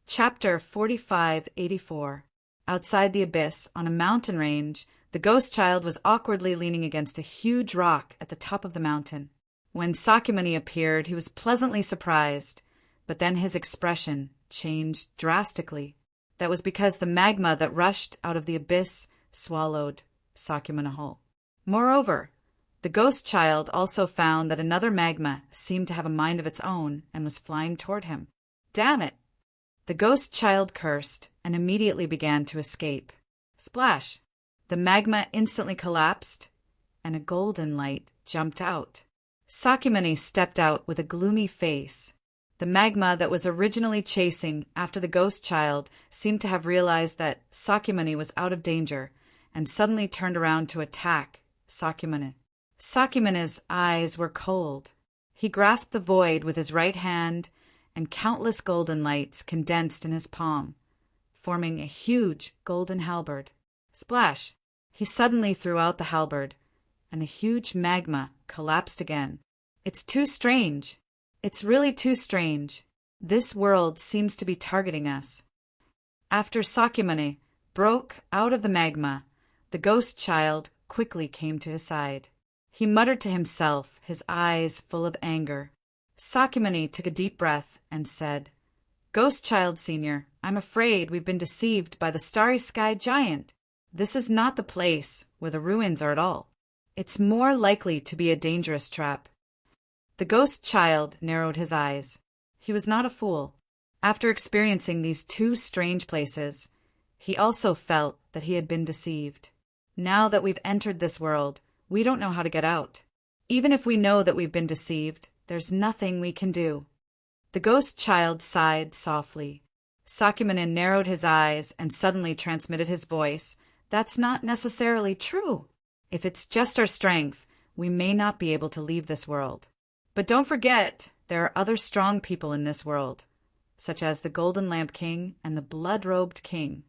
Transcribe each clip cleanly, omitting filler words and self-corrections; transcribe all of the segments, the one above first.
Chapter 4584. Outside the abyss, on a mountain range, the ghost child was awkwardly leaning against a huge rock at the top of the mountain. When Sakyamuni appeared, he was pleasantly surprised, but then his expression changed drastically. That was because the magma that rushed out of the abyss swallowed Sakyamuni whole. Moreover, the ghost child also found that another magma seemed to have a mind of its own and was flying toward him. Damn it! The ghost child cursed and immediately began to escape. Splash! The magma instantly collapsed, and a golden light jumped out. Sakyamuni stepped out with a gloomy face. The magma that was originally chasing after the ghost child seemed to have realized that Sakyamuni was out of danger and suddenly turned around to attack Sakyamuni. Sakyamuni's eyes were cold. He grasped the void with his right hand, and countless golden lights condensed in his palm, forming a huge golden halberd. Splash! He suddenly threw out the halberd, and the huge magma collapsed again. It's too strange. It's really too strange. This world seems to be targeting us. After Sakyamuni broke out of the magma, the ghost child quickly came to his side. He muttered to himself, his eyes full of anger. Sakyamuni took a deep breath and said, "Ghost Child Senior, I'm afraid we've been deceived by the starry sky giant. This is not the place where the ruins are at all. It's more likely to be a dangerous trap." The ghost child narrowed his eyes. He was not a fool. After experiencing these two strange places, he also felt that he had been deceived. Now that we've entered this world, we don't know how to get out. Even if we know that we've been deceived, there's nothing we can do. The ghost child sighed softly. Sakyamuni narrowed his eyes and suddenly transmitted his voice. That's not necessarily true. If it's just our strength, we may not be able to leave this world. But don't forget, there are other strong people in this world, such as the Golden Lamp King and the Blood-Robed King.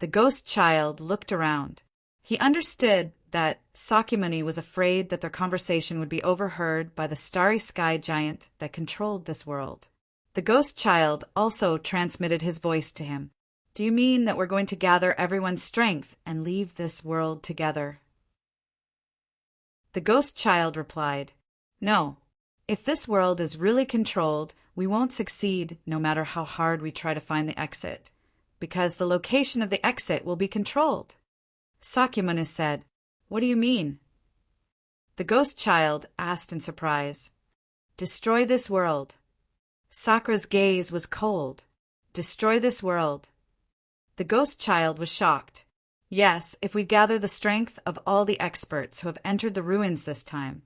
The ghost child looked around. He understood that Sakyamuni was afraid that their conversation would be overheard by the starry sky giant that controlled this world. The ghost child also transmitted his voice to him. Do you mean that we're going to gather everyone's strength and leave this world together? The ghost child replied, No. If this world is really controlled, we won't succeed no matter how hard we try to find the exit, because the location of the exit will be controlled. Sakyamuni said, What do you mean? The ghost child asked in surprise. Destroy this world. Sakra's gaze was cold. Destroy this world. The ghost child was shocked. Yes, if we gather the strength of all the experts who have entered the ruins this time,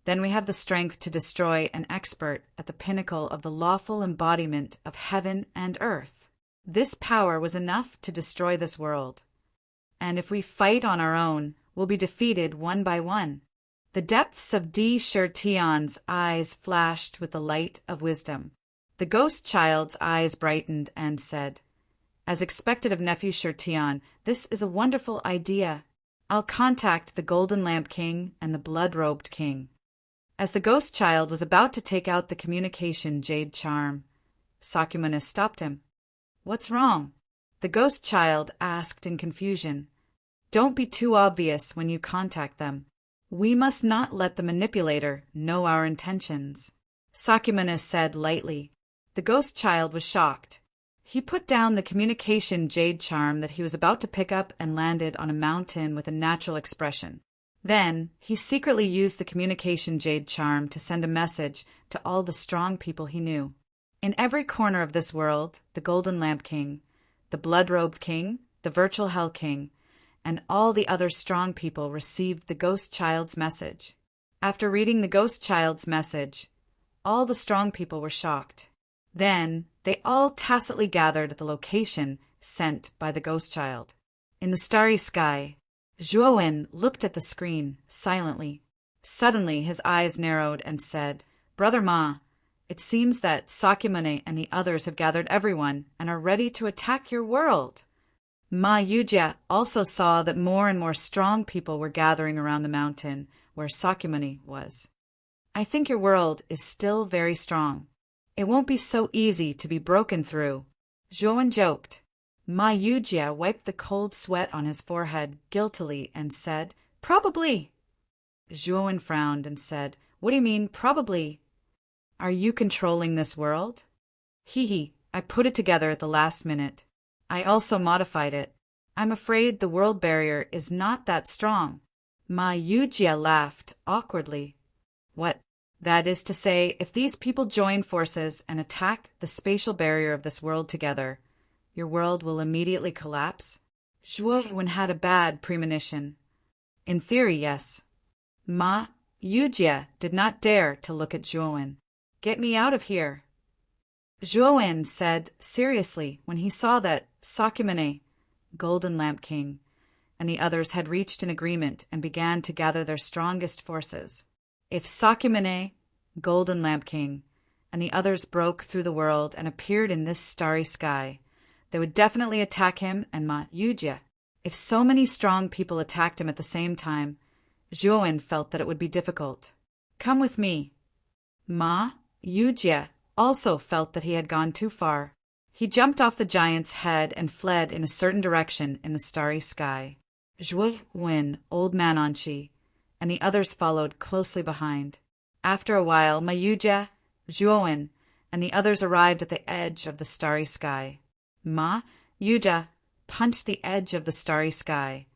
then we have the strength to destroy an expert at the pinnacle of the lawful embodiment of heaven and earth. This power was enough to destroy this world. And if we fight on our own, we'll be defeated one by one. The depths of D. Shirtion's eyes flashed with the light of wisdom. The ghost child's eyes brightened and said, As expected of nephew Shirtion, this is a wonderful idea. I'll contact the Golden Lamp King and the Blood-Robed King. As the ghost child was about to take out the communication jade charm, Sakyamuni stopped him. What's wrong? The ghost child asked in confusion. Don't be too obvious when you contact them. We must not let the manipulator know our intentions. Sakyamuni said lightly. The ghost child was shocked. He put down the communication jade charm that he was about to pick up and landed on a mountain with a natural expression. Then, he secretly used the communication jade charm to send a message to all the strong people he knew. In every corner of this world, the Golden Lamp King, the Blood-Robed King, the Virtual Hell King, and all the other strong people received the ghost child's message. After reading the ghost child's message, all the strong people were shocked. Then, they all tacitly gathered at the location sent by the ghost child. In the starry sky, Zhuowen looked at the screen silently. Suddenly, his eyes narrowed and said, Brother Ma, it seems that Sakyamuni and the others have gathered everyone and are ready to attack your world. Ma Yujia also saw that more and more strong people were gathering around the mountain where Sakyamuni was. I think your world is still very strong. It won't be so easy to be broken through. Zhuowen joked. Ma Yujie wiped the cold sweat on his forehead guiltily and said, "Probably." Zhuowen frowned and said, "What do you mean, probably? Are you controlling this world?" "Hee, I put it together at the last minute. I also modified it. I'm afraid the world barrier is not that strong." Ma Yujie laughed awkwardly. "What? That is to say, if these people join forces and attack the spatial barrier of this world together, your world will immediately collapse?" Zhuowen had a bad premonition. "In theory, yes." Ma Yujie did not dare to look at Zhuowen. "Get me out of here," Zhuowen said seriously when he saw that Sakyamune, Golden Lamp King, and the others had reached an agreement and began to gather their strongest forces. If Sakyamune, Golden Lamp King, and the others broke through the world and appeared in this starry sky, they would definitely attack him and Ma Yujie. If so many strong people attacked him at the same time, Zhuowen felt that it would be difficult. "Come with me." Ma Yujie also felt that he had gone too far. He jumped off the giant's head and fled in a certain direction in the starry sky. Zhuowen, Old Man Anqi, and the others followed closely behind. After a while, Ma Yujie, Zhuowen, and the others arrived at the edge of the starry sky. Ma Yujie punched the edge of the starry sky,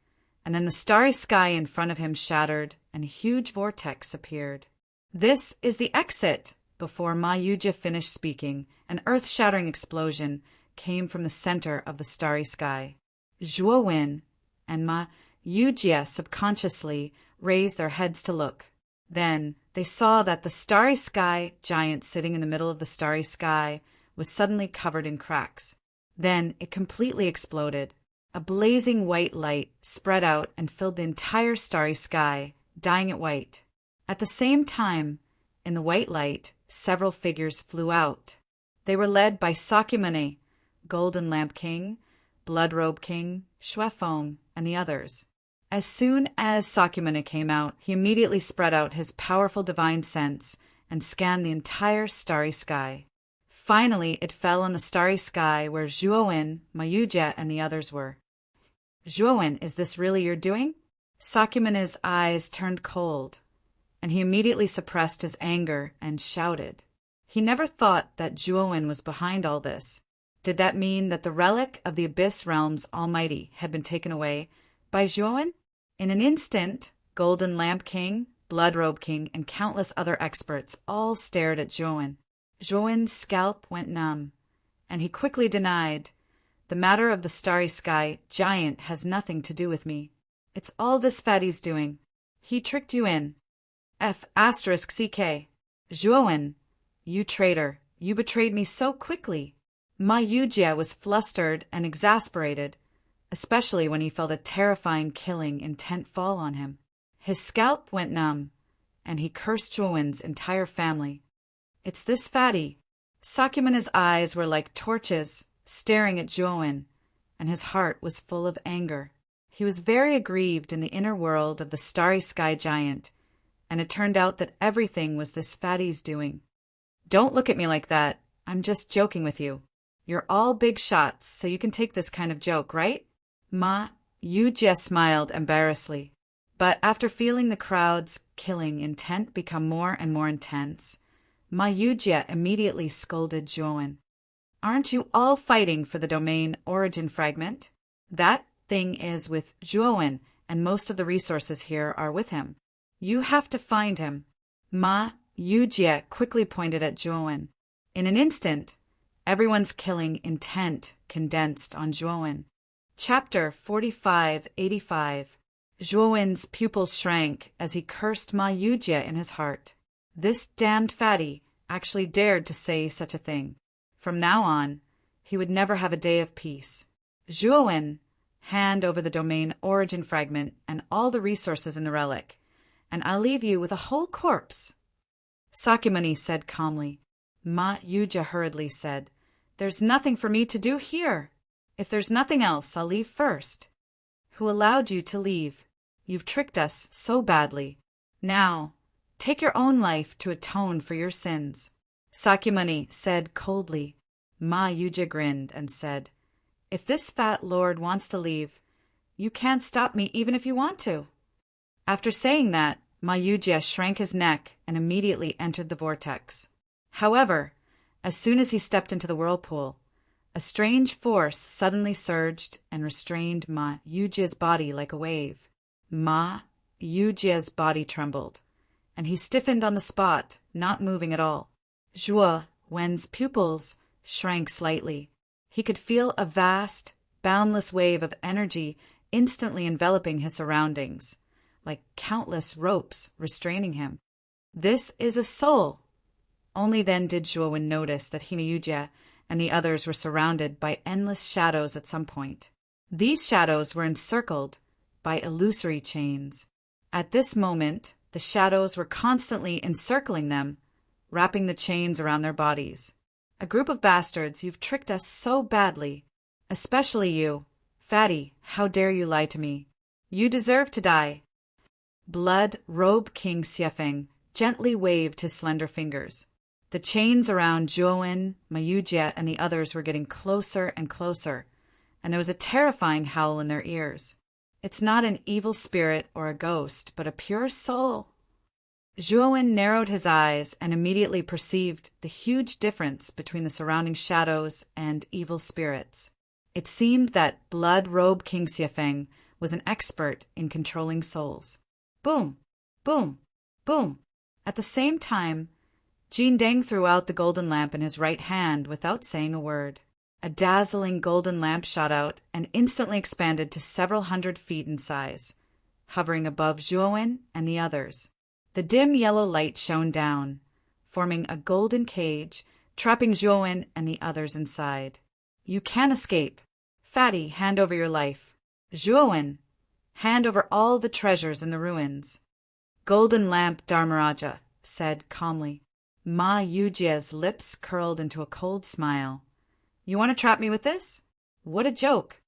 and then the starry sky in front of him shattered and a huge vortex appeared. "This is the exit!" Before Ma Yujie finished speaking, an earth-shattering explosion came from the center of the starry sky. Zhuowen and Ma Yujie subconsciously raised their heads to look. Then they saw that the starry sky giant sitting in the middle of the starry sky was suddenly covered in cracks. Then it completely exploded. A blazing white light spread out and filled the entire starry sky, dyeing it white. At the same time, in the white light, several figures flew out. They were led by Sakyamune, Golden Lamp King, Blood Robe King, Xuefeng, and the others. As soon as Sakyamune came out, he immediately spread out his powerful divine sense and scanned the entire starry sky. Finally, it fell on the starry sky where Zhuowen, Ma Yujie, and the others were. "Zhuowen, is this really your doing?" Sakyamune's eyes turned cold, and he immediately suppressed his anger and shouted. He never thought that Zhuowen was behind all this. Did that mean that the relic of the Abyss Realm's Almighty had been taken away by Zhuowen? In an instant, Golden Lamp King, Blood Robe King, and countless other experts all stared at Zhuowen. Zhuowen's scalp went numb, and he quickly denied, "The matter of the starry sky giant has nothing to do with me. It's all this fatty's doing. He tricked you in. F***CK. Zhuowen, you traitor, you betrayed me so quickly." Ma Yujie was flustered and exasperated, especially when he felt a terrifying killing intent fall on him. His scalp went numb, and he cursed Zhuowen's entire family. "It's this fatty." Sakyamune's eyes were like torches staring at Zhuowen, and his heart was full of anger. He was very aggrieved in the inner world of the starry sky giant, and it turned out that everything was this fatty's doing. "Don't look at me like that. I'm just joking with you. You're all big shots, so you can take this kind of joke, right?" Ma Yujie smiled embarrassedly. But after feeling the crowd's killing intent become more and more intense, Ma Yujie immediately scolded Zhuowen. "Aren't you all fighting for the domain origin fragment? That thing is with Zhuowen, and most of the resources here are with him. You have to find him." Ma Yujie quickly pointed at Zhuowen. In an instant, everyone's killing intent condensed on Zhuowen. Chapter 4585. Zhuowen's pupils shrank as he cursed Ma Yujie in his heart. This damned fatty actually dared to say such a thing. From now on, he would never have a day of peace. "Zhuowen, hand over the domain origin fragment and all the resources in the relic, and I'll leave you with a whole corpse." Sakyamuni said calmly. Ma Yujie hurriedly said, "There's nothing for me to do here. If there's nothing else, I'll leave first." "Who allowed you to leave? You've tricked us so badly. Now, take your own life to atone for your sins," Sakyamuni said coldly. Ma Yujia grinned and said, "If this fat lord wants to leave, you can't stop me even if you want to." After saying that, Ma Yujia shrank his neck and immediately entered the vortex. However, as soon as he stepped into the whirlpool, a strange force suddenly surged and restrained Ma Yujia's body like a wave. Ma Yujia's body trembled, and he stiffened on the spot, not moving at all. Zhuo Wen's pupils shrank slightly. He could feel a vast, boundless wave of energy instantly enveloping his surroundings, like countless ropes restraining him. "This is a soul." Only then did Zhuo Wen notice that Hina Yujia and the others were surrounded by endless shadows at some point. These shadows were encircled by illusory chains. At this moment, the shadows were constantly encircling them, wrapping the chains around their bodies. "A group of bastards, you've tricked us so badly. Especially you. Fatty, how dare you lie to me? You deserve to die." Blood Robe King Xiefeng gently waved his slender fingers. The chains around Zhuo, Ma Yujia, and the others were getting closer and closer, and there was a terrifying howl in their ears. "It's not an evil spirit or a ghost, but a pure soul." Zhuo narrowed his eyes and immediately perceived the huge difference between the surrounding shadows and evil spirits. It seemed that Blood Robe King Xiefeng was an expert in controlling souls. Boom! Boom! Boom! At the same time, Jin Deng threw out the golden lamp in his right hand without saying a word. A dazzling golden lamp shot out and instantly expanded to several 100 feet in size, hovering above Zhuo and the others. The dim yellow light shone down, forming a golden cage, trapping Zhuo and the others inside. "You can't escape. Fatty, hand over your life. Zhuo, hand over all the treasures in the ruins." Golden Lamp Dharmaraja said calmly. Ma Yujia's lips curled into a cold smile. "You want to trap me with this? What a joke."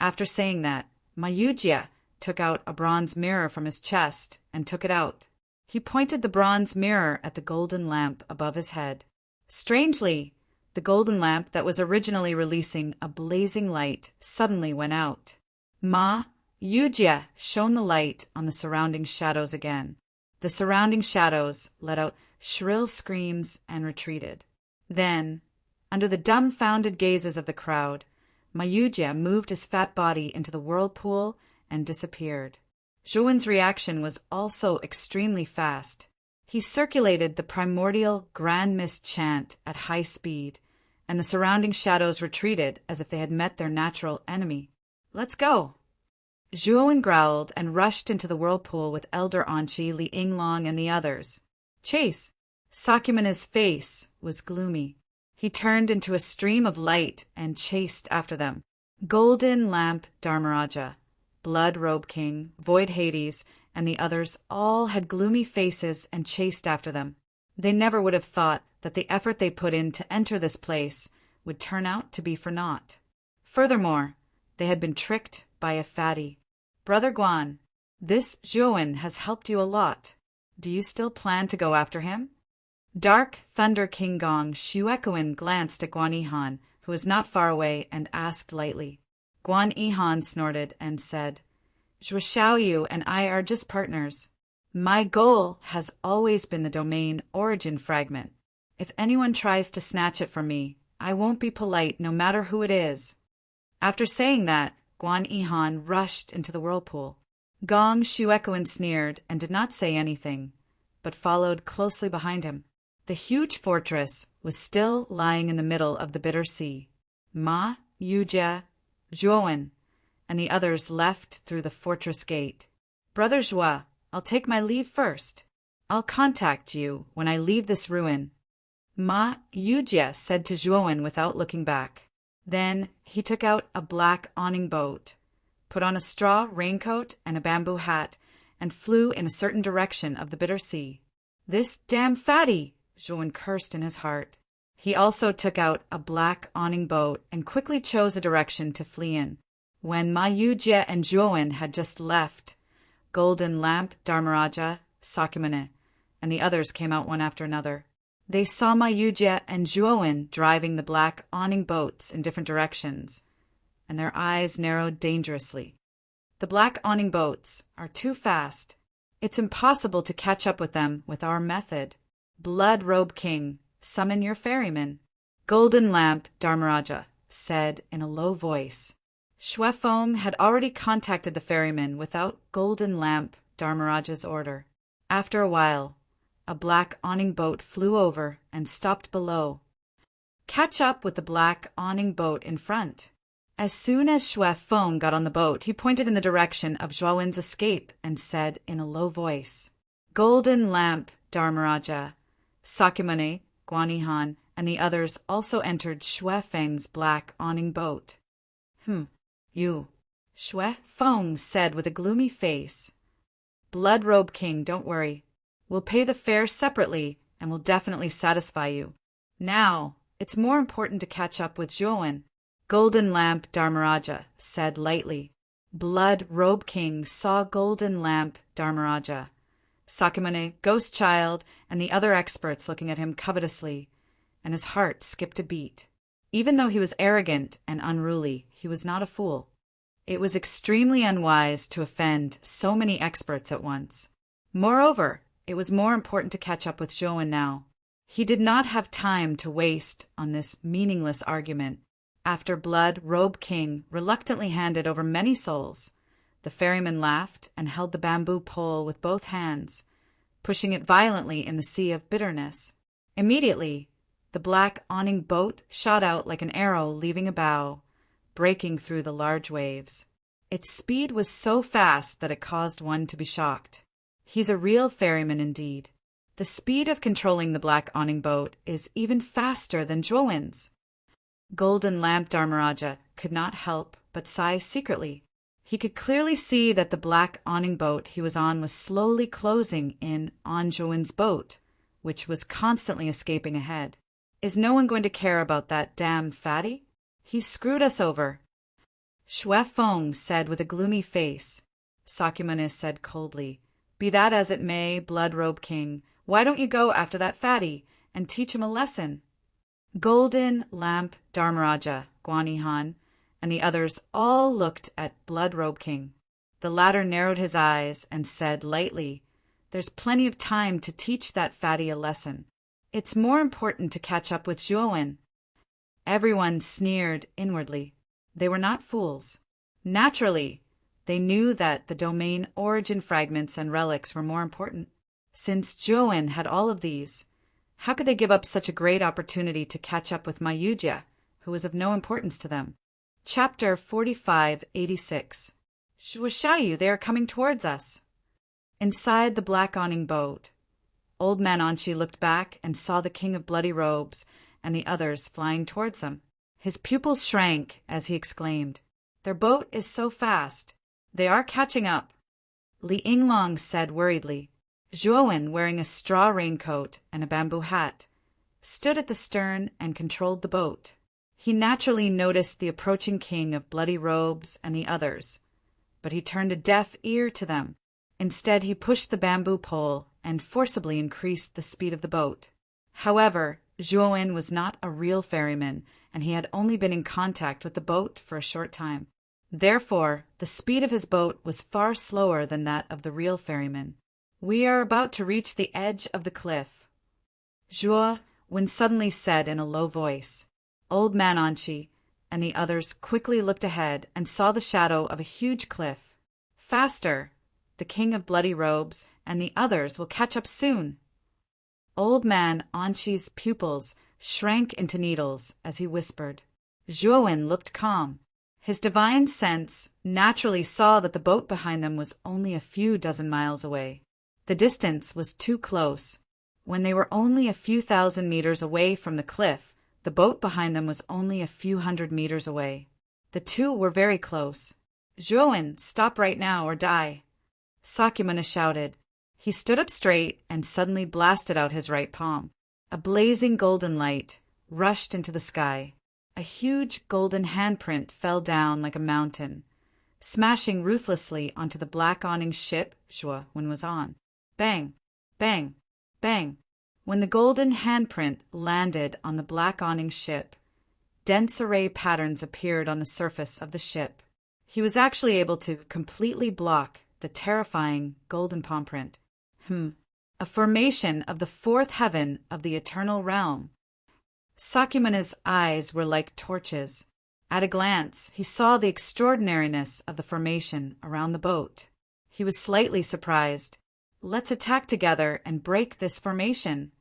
After saying that, Ma Yujia took out a bronze mirror from his chest and took it out. He pointed the bronze mirror at the golden lamp above his head. Strangely, the golden lamp that was originally releasing a blazing light suddenly went out. Ma Yujia shone the light on the surrounding shadows again. The surrounding shadows let out shrill screams and retreated. Then, under the dumbfounded gazes of the crowd, Ma Yujia moved his fat body into the whirlpool and disappeared. Zhuowen's reaction was also extremely fast. He circulated the primordial Grand Mist chant at high speed, and the surrounding shadows retreated as if they had met their natural enemy. "Let's go!" Zhuo growled and rushed into the whirlpool with Elder Anqi, Li Yinglong, and the others. "Chase!" Sakyamana's face was gloomy. He turned into a stream of light and chased after them. Golden Lamp Dharmaraja, Blood Robe King, Void Hades, and the others all had gloomy faces and chased after them. They never would have thought that the effort they put in to enter this place would turn out to be for naught. Furthermore, they had been tricked by a fatty. "Brother Guan, this Zhuo has helped you a lot. Do you still plan to go after him?" Dark Thunder King Gong Shuekuan glanced at Guan Yihan, who was not far away, and asked lightly. Guan Yihan snorted and said, "Zhuo Xiaoyu and I are just partners. My goal has always been the domain origin fragment. If anyone tries to snatch it from me, I won't be polite no matter who it is." After saying that, Guan Yihan rushed into the whirlpool. Gong Shuekuan sneered and did not say anything, but followed closely behind him. The huge fortress was still lying in the middle of the bitter sea. Ma Yujia, Zhuo, and the others left through the fortress gate. "Brother Zhuo, I'll take my leave first. I'll contact you when I leave this ruin," Ma Yujia said to Zhuo without looking back. Then he took out a black awning boat, put on a straw raincoat and a bamboo hat, and flew in a certain direction of the bitter sea. "This damn fatty!" Zhuo cursed in his heart. He also took out a black awning boat and quickly chose a direction to flee in. When Ma Yujia and Zhuo had just left, Golden Lamp Dharmaraja, Sakyamana, and the others came out one after another. They saw Mayuja and Zhuowen driving the black awning boats in different directions, and their eyes narrowed dangerously. The black awning boats are too fast. It's impossible to catch up with them with our method. Blood Robe King, summon your ferryman. Golden Lamp Dharmaraja said in a low voice. Xuefeng had already contacted the ferryman without Golden Lamp Dharmaraja's order. After a while, a black awning boat flew over and stopped below. Catch up with the black awning boat in front. As soon as Xuefeng got on the boat, he pointed in the direction of Zhuowen's escape and said in a low voice, Golden Lamp Dharmaraja. Sakyamuni, Guanihan, and the others also entered Xuefeng's black awning boat. You, Xuefeng said with a gloomy face. Blood Robe King, don't worry. We'll pay the fare separately and will definitely satisfy you. Now, it's more important to catch up with Zhuowen. Golden Lamp Dharmaraja said lightly. Blood Robe King saw Golden Lamp Dharmaraja, Sakyamuni, Ghost Child, and the other experts looking at him covetously, and his heart skipped a beat. Even though he was arrogant and unruly, he was not a fool. It was extremely unwise to offend so many experts at once. Moreover, it was more important to catch up with Zhuowen now. He did not have time to waste on this meaningless argument. After Blood Robe King reluctantly handed over many souls, the ferryman laughed and held the bamboo pole with both hands, pushing it violently in the sea of bitterness. Immediately, the black awning boat shot out like an arrow leaving a bow, breaking through the large waves. Its speed was so fast that it caused one to be shocked. He's a real ferryman indeed. The speed of controlling the black awning boat is even faster than Zhuowen's. Golden Lamp Dharmaraja could not help but sigh secretly. He could clearly see that the black awning boat he was on was slowly closing in on Zhuowen's boat, which was constantly escaping ahead. Is no one going to care about that damn fatty? He's screwed us over. Xuefeng said with a gloomy face. Sakyamuni said coldly, Be that as it may, Blood Robe King, why don't you go after that fatty and teach him a lesson? Golden Lamp Dharmaraja, Guanihan, and the others all looked at Blood Robe King. The latter narrowed his eyes and said lightly, There's plenty of time to teach that fatty a lesson. It's more important to catch up with Zhuowen. Everyone sneered inwardly. They were not fools. Naturally, they knew that the domain origin fragments and relics were more important. Since Zhuowen had all of these, how could they give up such a great opportunity to catch up with Mayuja, who was of no importance to them? Chapter 4586. Shuashayu, they are coming towards us. Inside the black awning boat, Old Man Anchi looked back and saw the King of Bloody Robes and the others flying towards them. His pupils shrank as he exclaimed, Their boat is so fast. They are catching up. Li Yinglong said worriedly. Zhuowen, wearing a straw raincoat and a bamboo hat, stood at the stern and controlled the boat. He naturally noticed the approaching King of Bloody Robes and the others, but he turned a deaf ear to them. Instead, he pushed the bamboo pole and forcibly increased the speed of the boat. However, Zhuowen was not a real ferryman, and he had only been in contact with the boat for a short time. Therefore, the speed of his boat was far slower than that of the real ferryman. We are about to reach the edge of the cliff, Zhuowen suddenly said in a low voice. Old Man Anchi and the others quickly looked ahead and saw the shadow of a huge cliff. Faster! The King of Bloody Robes and the others will catch up soon. Old Man Anchi's pupils shrank into needles as he whispered. Zhuowen looked calm. His divine sense naturally saw that the boat behind them was only a few dozen miles away. The distance was too close. When they were only a few thousand meters away from the cliff, the boat behind them was only a few hundred meters away. The two were very close. Zhuowen, stop right now or die. Sakyamuni shouted. He stood up straight and suddenly blasted out his right palm. A blazing golden light rushed into the sky. A huge golden handprint fell down like a mountain, smashing ruthlessly onto the black awning ship Zhuowen was on. Bang! Bang! Bang! When the golden handprint landed on the black awning ship, dense array patterns appeared on the surface of the ship. He was actually able to completely block the terrifying golden palm print. A formation of the fourth heaven of the eternal realm. Sakymune's eyes were like torches. At a glance, he saw the extraordinariness of the formation around the boat. He was slightly surprised. Let's attack together and break this formation.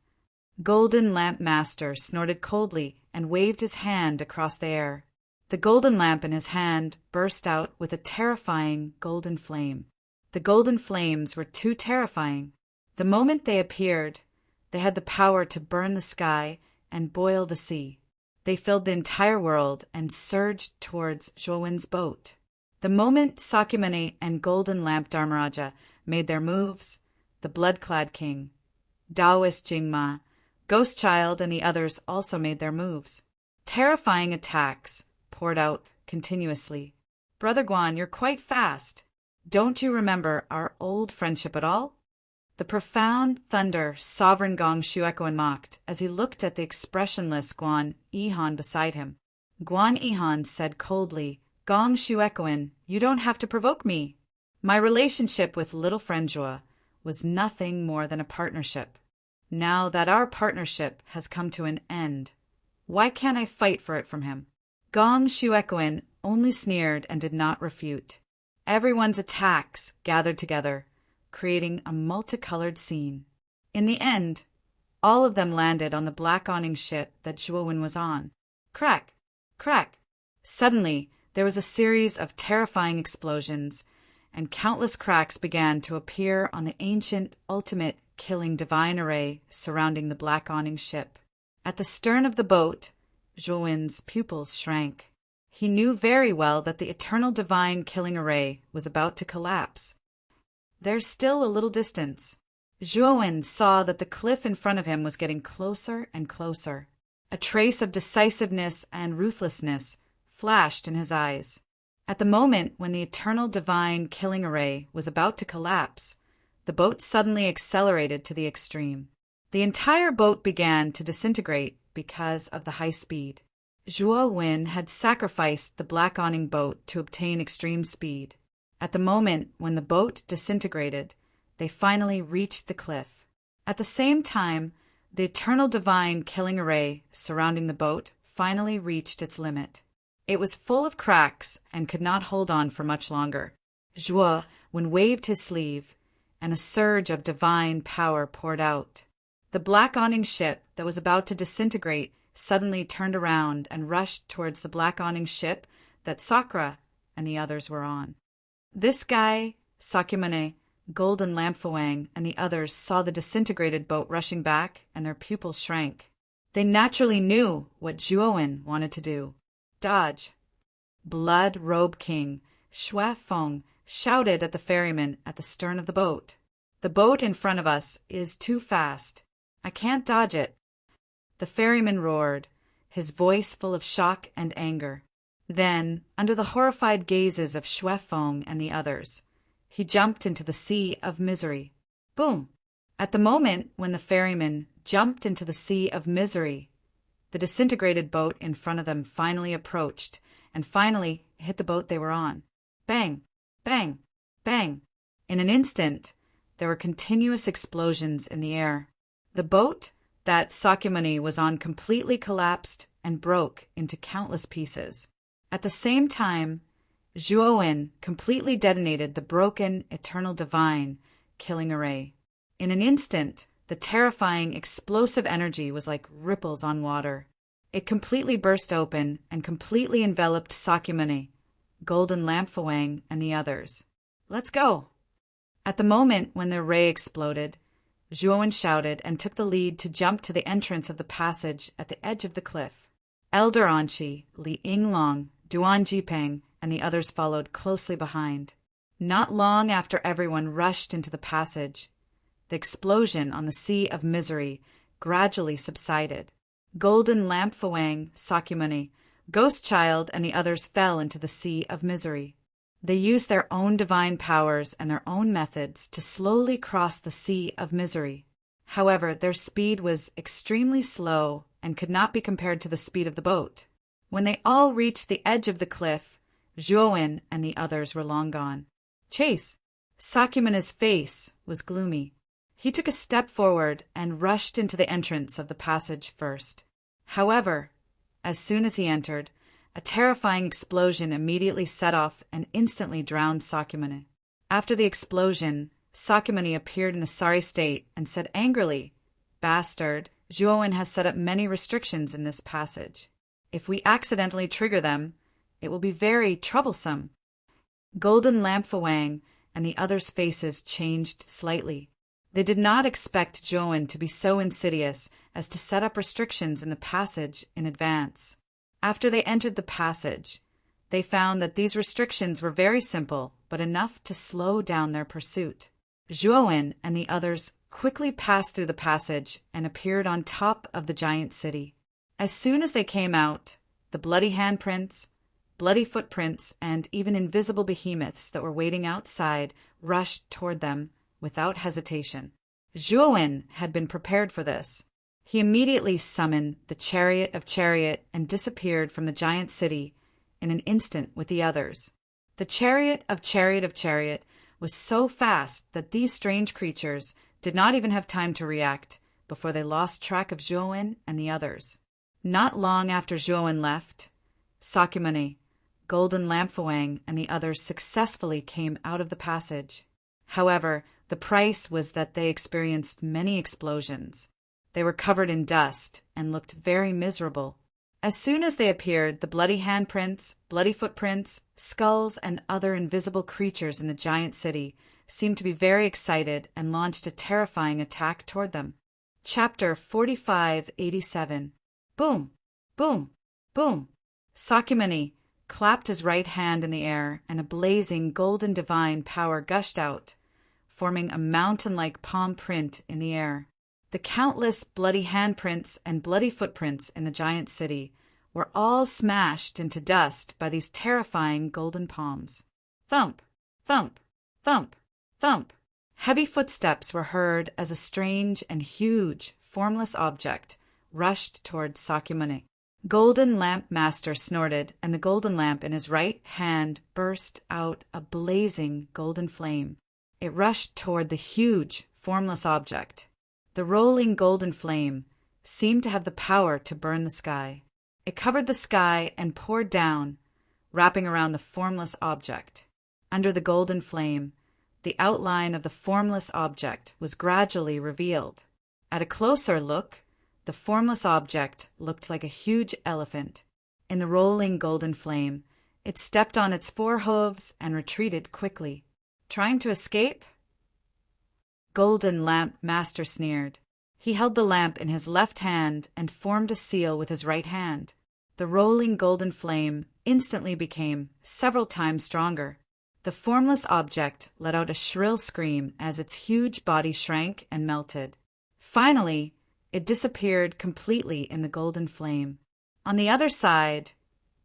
Golden Lamp Master snorted coldly and waved his hand across the air. The golden lamp in his hand burst out with a terrifying golden flame. The golden flames were too terrifying. The moment they appeared, they had the power to burn the sky and boil the sea. They filled the entire world and surged towards Zhuowen's boat. The moment Sakyamuni and Golden Lamp Dharmaraja made their moves, the Blood-clad King, Taoist Jingma, Ghost Child, and the others also made their moves. Terrifying attacks poured out continuously. Brother Guan, you're quite fast. Don't you remember our old friendship at all? The profound thunder Sovereign Gong Shuekoan mocked as he looked at the expressionless Guan Yihan beside him. Guan Yihan said coldly, Gong Shuekoan, you don't have to provoke me. My relationship with little friend Zhuo was nothing more than a partnership. Now that our partnership has come to an end, why can't I fight for it from him? Gong Shuekoan only sneered and did not refute. Everyone's attacks gathered together, creating a multicolored scene. In the end, all of them landed on the black awning ship that Zhuowen was on. Crack! Crack! Suddenly, there was a series of terrifying explosions, and countless cracks began to appear on the ancient, ultimate, killing divine array surrounding the black awning ship. At the stern of the boat, Zhuowen's pupils shrank. He knew very well that the eternal divine killing array was about to collapse. There's still a little distance. Zhuowen saw that the cliff in front of him was getting closer and closer. A trace of decisiveness and ruthlessness flashed in his eyes. At the moment when the eternal divine killing array was about to collapse, the boat suddenly accelerated to the extreme. The entire boat began to disintegrate because of the high speed. Zhuo Wen had sacrificed the black awning boat to obtain extreme speed. At the moment when the boat disintegrated, they finally reached the cliff. At the same time, the eternal divine killing array surrounding the boat finally reached its limit. It was full of cracks and could not hold on for much longer. Zhuo Wen waved his sleeve, and a surge of divine power poured out. The black awning ship that was about to disintegrate suddenly turned around and rushed towards the black awning ship that Sakura and the others were on. This guy, Sakyamune, Golden Lampfawang, and the others saw the disintegrated boat rushing back, and their pupils shrank. They naturally knew what Zhuowen wanted to do. Dodge! Blood Robe King, Xue Feng, shouted at the ferryman at the stern of the boat. The boat in front of us is too fast. I can't dodge it. The ferryman roared, his voice full of shock and anger. Then, under the horrified gazes of Xue Feng and the others, he jumped into the sea of misery. Boom! At the moment when the ferryman jumped into the sea of misery, the disintegrated boat in front of them finally approached and finally hit the boat they were on. Bang! Bang! Bang! In an instant, there were continuous explosions in the air. The boat that Sakyamuni was on completely collapsed and broke into countless pieces. At the same time, Zhuowen completely detonated the broken, eternal divine killing array. In an instant, the terrifying, explosive energy was like ripples on water. It completely burst open and completely enveloped Sakyamuni, Golden Lampfawang, and the others. Let's go! At the moment when the array exploded, Zhuowen shouted and took the lead to jump to the entrance of the passage at the edge of the cliff. Elder Anqi, Li Yinglong, Duan Jipeng, and the others followed closely behind. Not long after everyone rushed into the passage, the explosion on the sea of misery gradually subsided. Golden Lampfawang, Sakyamuni, Ghost Child, and the others fell into the sea of misery. They used their own divine powers and their own methods to slowly cross the sea of misery. However, their speed was extremely slow and could not be compared to the speed of the boat. When they all reached the edge of the cliff, Zhuowen and the others were long gone. Chase! Sakyamane's face was gloomy. He took a step forward and rushed into the entrance of the passage first. However, as soon as he entered, a terrifying explosion immediately set off and instantly drowned Sakyamane. After the explosion, Sakyamane appeared in a sorry state and said angrily, "Bastard, Zhuowen has set up many restrictions in this passage. If we accidentally trigger them, it will be very troublesome." Golden Lampfawang and the others' faces changed slightly. They did not expect Zhuowen to be so insidious as to set up restrictions in the passage in advance. After they entered the passage, they found that these restrictions were very simple, but enough to slow down their pursuit. Zhuowen and the others quickly passed through the passage and appeared on top of the giant city. As soon as they came out, the bloody handprints, bloody footprints, and even invisible behemoths that were waiting outside rushed toward them without hesitation. Zhuowen had been prepared for this. He immediately summoned the chariot of chariot and disappeared from the giant city in an instant with the others. The chariot of chariot was so fast that these strange creatures did not even have time to react before they lost track of Zhuowen and the others. Not long after Zhuowen left, Sakyamane, Golden Lampfawang, and the others successfully came out of the passage. However, the price was that they experienced many explosions. They were covered in dust and looked very miserable. As soon as they appeared, the bloody handprints, bloody footprints, skulls, and other invisible creatures in the giant city seemed to be very excited and launched a terrifying attack toward them. Chapter 4587. Boom! Boom! Boom! Sakyamane clapped his right hand in the air, and a blazing golden divine power gushed out, forming a mountain-like palm print in the air. The countless bloody handprints and bloody footprints in the giant city were all smashed into dust by these terrifying golden palms. Thump! Thump! Thump! Thump! Heavy footsteps were heard as a strange and huge, formless object rushed toward Sakyamane. Golden Lamp Master snorted, and the golden lamp in his right hand burst out a blazing golden flame. It rushed toward the huge, formless object. The rolling golden flame seemed to have the power to burn the sky. It covered the sky and poured down, wrapping around the formless object. Under the golden flame, the outline of the formless object was gradually revealed. At a closer look, the formless object looked like a huge elephant. In the rolling golden flame, it stepped on its four hooves and retreated quickly. Trying to escape? Golden Lamp Master sneered. He held the lamp in his left hand and formed a seal with his right hand. The rolling golden flame instantly became several times stronger. The formless object let out a shrill scream as its huge body shrank and melted. Finally, it disappeared completely in the golden flame. On the other side,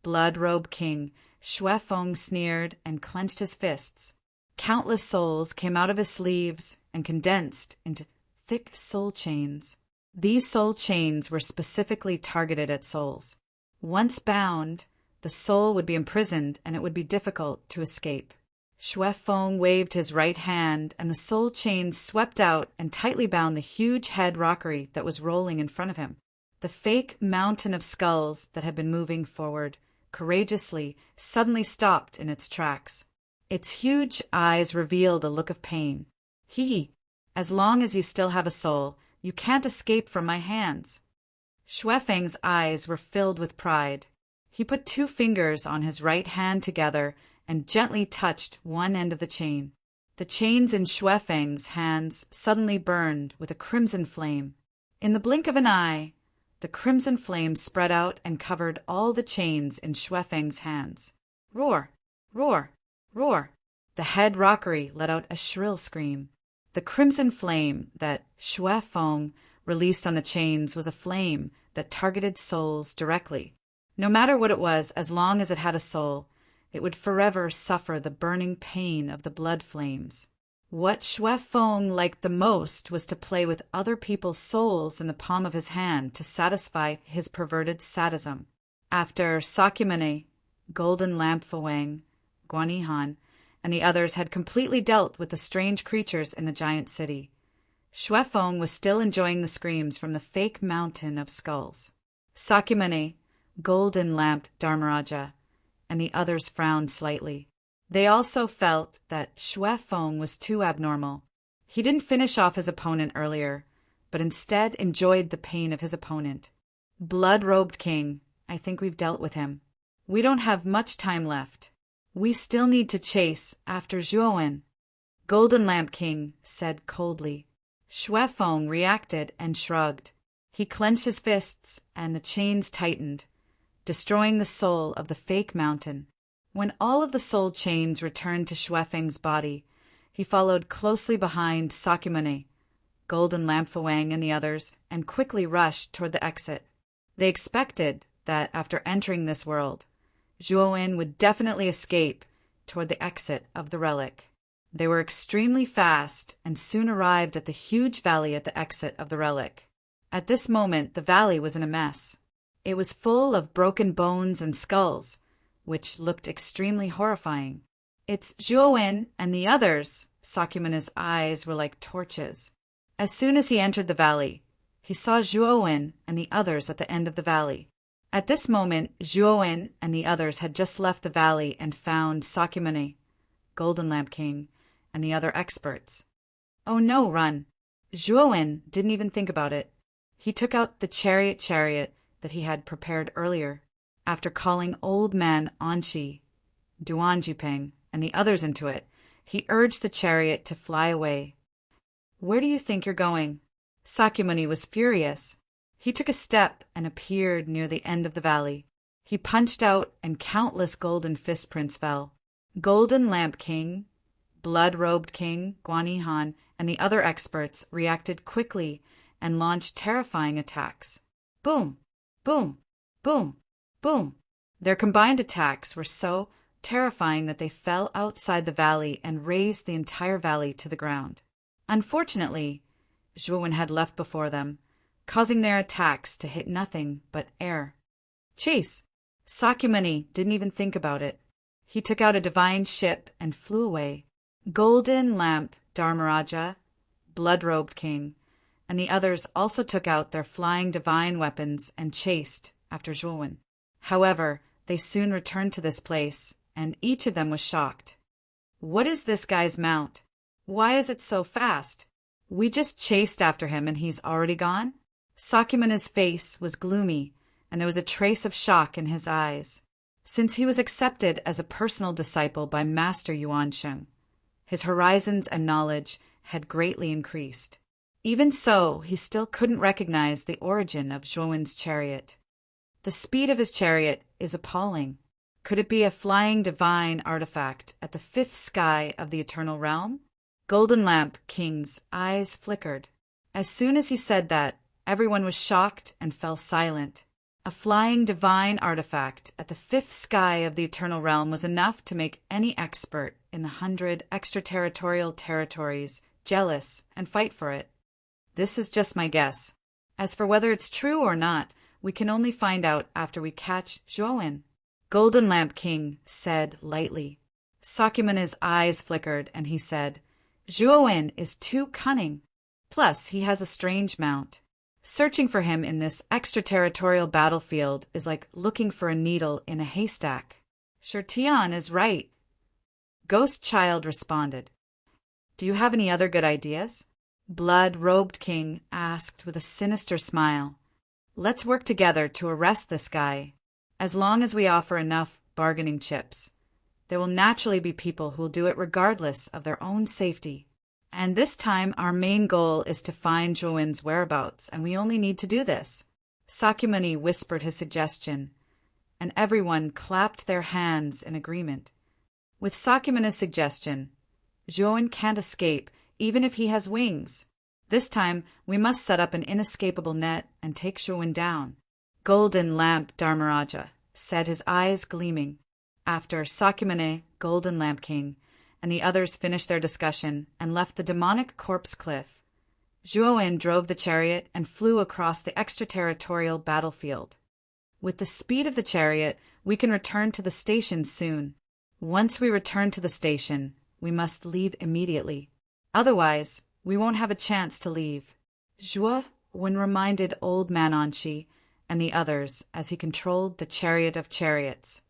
Blood-Robe King Xue Feng sneered and clenched his fists. Countless souls came out of his sleeves and condensed into thick soul chains. These soul chains were specifically targeted at souls. Once bound, the soul would be imprisoned and it would be difficult to escape. Xue Feng waved his right hand, and the soul chains swept out and tightly bound the huge head rockery that was rolling in front of him. The fake mountain of skulls that had been moving forward courageously suddenly stopped in its tracks. Its huge eyes revealed a look of pain. As long as you still have a soul, you can't escape from my hands." Xue Feng's eyes were filled with pride. He put 2 fingers on his right hand together and gently touched one end of the chain. The chains in Xue Feng's hands suddenly burned with a crimson flame. In the blink of an eye, the crimson flame spread out and covered all the chains in Xue Feng's hands. Roar! Roar! Roar! The head rockery let out a shrill scream. The crimson flame that Xue Feng released on the chains was a flame that targeted souls directly. No matter what it was, as long as it had a soul, it would forever suffer the burning pain of the blood flames. What Xue Feng liked the most was to play with other people's souls in the palm of his hand to satisfy his perverted sadism. After Sakyamuni, Golden Lamp Fuang, Guanihan, and the others had completely dealt with the strange creatures in the giant city, Xue Feng was still enjoying the screams from the fake mountain of skulls. Sakyamuni, Golden Lamp Dharmaraja, and the others frowned slightly. They also felt that Xue Feng was too abnormal. He didn't finish off his opponent earlier, but instead enjoyed the pain of his opponent. Blood-robed king, I think we've dealt with him. We don't have much time left. We still need to chase after Zhuowen. Golden Lamp King said coldly. Xue Feng reacted and shrugged. He clenched his fists and the chains tightened, destroying the soul of the fake mountain. When all of the soul chains returned to Xue Feng's body, he followed closely behind Sakyamuni, Golden Lamp Fuang, and the others, and quickly rushed toward the exit. They expected that after entering this world, Zhuowen would definitely escape toward the exit of the relic. They were extremely fast and soon arrived at the huge valley at the exit of the relic. At this moment, the valley was in a mess. It was full of broken bones and skulls, which looked extremely horrifying. It's Zhuowen and the others. Sakyamuni's eyes were like torches. As soon as he entered the valley, he saw Zhuowen and the others at the end of the valley. At this moment, Zhuowen and the others had just left the valley and found Sakyamuni, Golden Lamp King, and the other experts. Oh no, run! Zhuowen didn't even think about it. He took out the chariot that he had prepared earlier. After calling Old Man Anqi, Duanjipeng, and the others into it, he urged the chariot to fly away. Where do you think you're going? Sakyamuni was furious. He took a step and appeared near the end of the valley. He punched out and countless golden fist prints fell. Golden Lamp King, Blood-Robed King, Guanihan, and the other experts reacted quickly and launched terrifying attacks. Boom! Boom! Boom! Boom! Their combined attacks were so terrifying that they fell outside the valley and razed the entire valley to the ground. Unfortunately, Zhuowen had left before them, causing their attacks to hit nothing but air. Chase! Sakyamuni didn't even think about it. He took out a divine ship and flew away. Golden Lamp Dharmaraja, Blood-Robed King, and the others also took out their flying divine weapons and chased after Zhuowen. However, they soon returned to this place, and each of them was shocked. What is this guy's mount? Why is it so fast? We just chased after him and he's already gone? Sakyamuni's face was gloomy, and there was a trace of shock in his eyes. Since he was accepted as a personal disciple by Master Yuansheng, his horizons and knowledge had greatly increased. Even so, he still couldn't recognize the origin of Zhuowen's chariot. The speed of his chariot is appalling. Could it be a flying divine artifact at the fifth sky of the eternal realm? Golden Lamp King's eyes flickered. As soon as he said that, everyone was shocked and fell silent. A flying divine artifact at the fifth sky of the eternal realm was enough to make any expert in the 100 extraterritorial territories jealous and fight for it. This is just my guess. As for whether it's true or not, we can only find out after we catch Zhuowen. Golden Lamp King said lightly. Sakyamuni's eyes flickered, and he said, Zhuowen is too cunning. Plus, he has a strange mount. Searching for him in this extraterritorial battlefield is like looking for a needle in a haystack. Tian is right. Ghost Child responded. Do you have any other good ideas? Blood-Robed King asked with a sinister smile. Let's work together to arrest this guy. As long as we offer enough bargaining chips, there will naturally be people who will do it regardless of their own safety. And this time our main goal is to find Zhuowen's whereabouts, and we only need to do this. Sakyamuni whispered his suggestion, and everyone clapped their hands in agreement. With Sakyamuni's suggestion, Zhuowen can't escape even if he has wings. This time we must set up an inescapable net and take Zhuowen down. Golden Lamp Dharmaraja said, his eyes gleaming. After Sakyamuni, Golden Lamp King, and the others finished their discussion and left the demonic corpse cliff, Zhuowen drove the chariot and flew across the extraterritorial battlefield. With the speed of the chariot, we can return to the station soon. Once we return to the station, we must leave immediately. Otherwise, we won't have a chance to leave. Zhuowen reminded Old Man Anqi and the others as he controlled the chariot of chariots.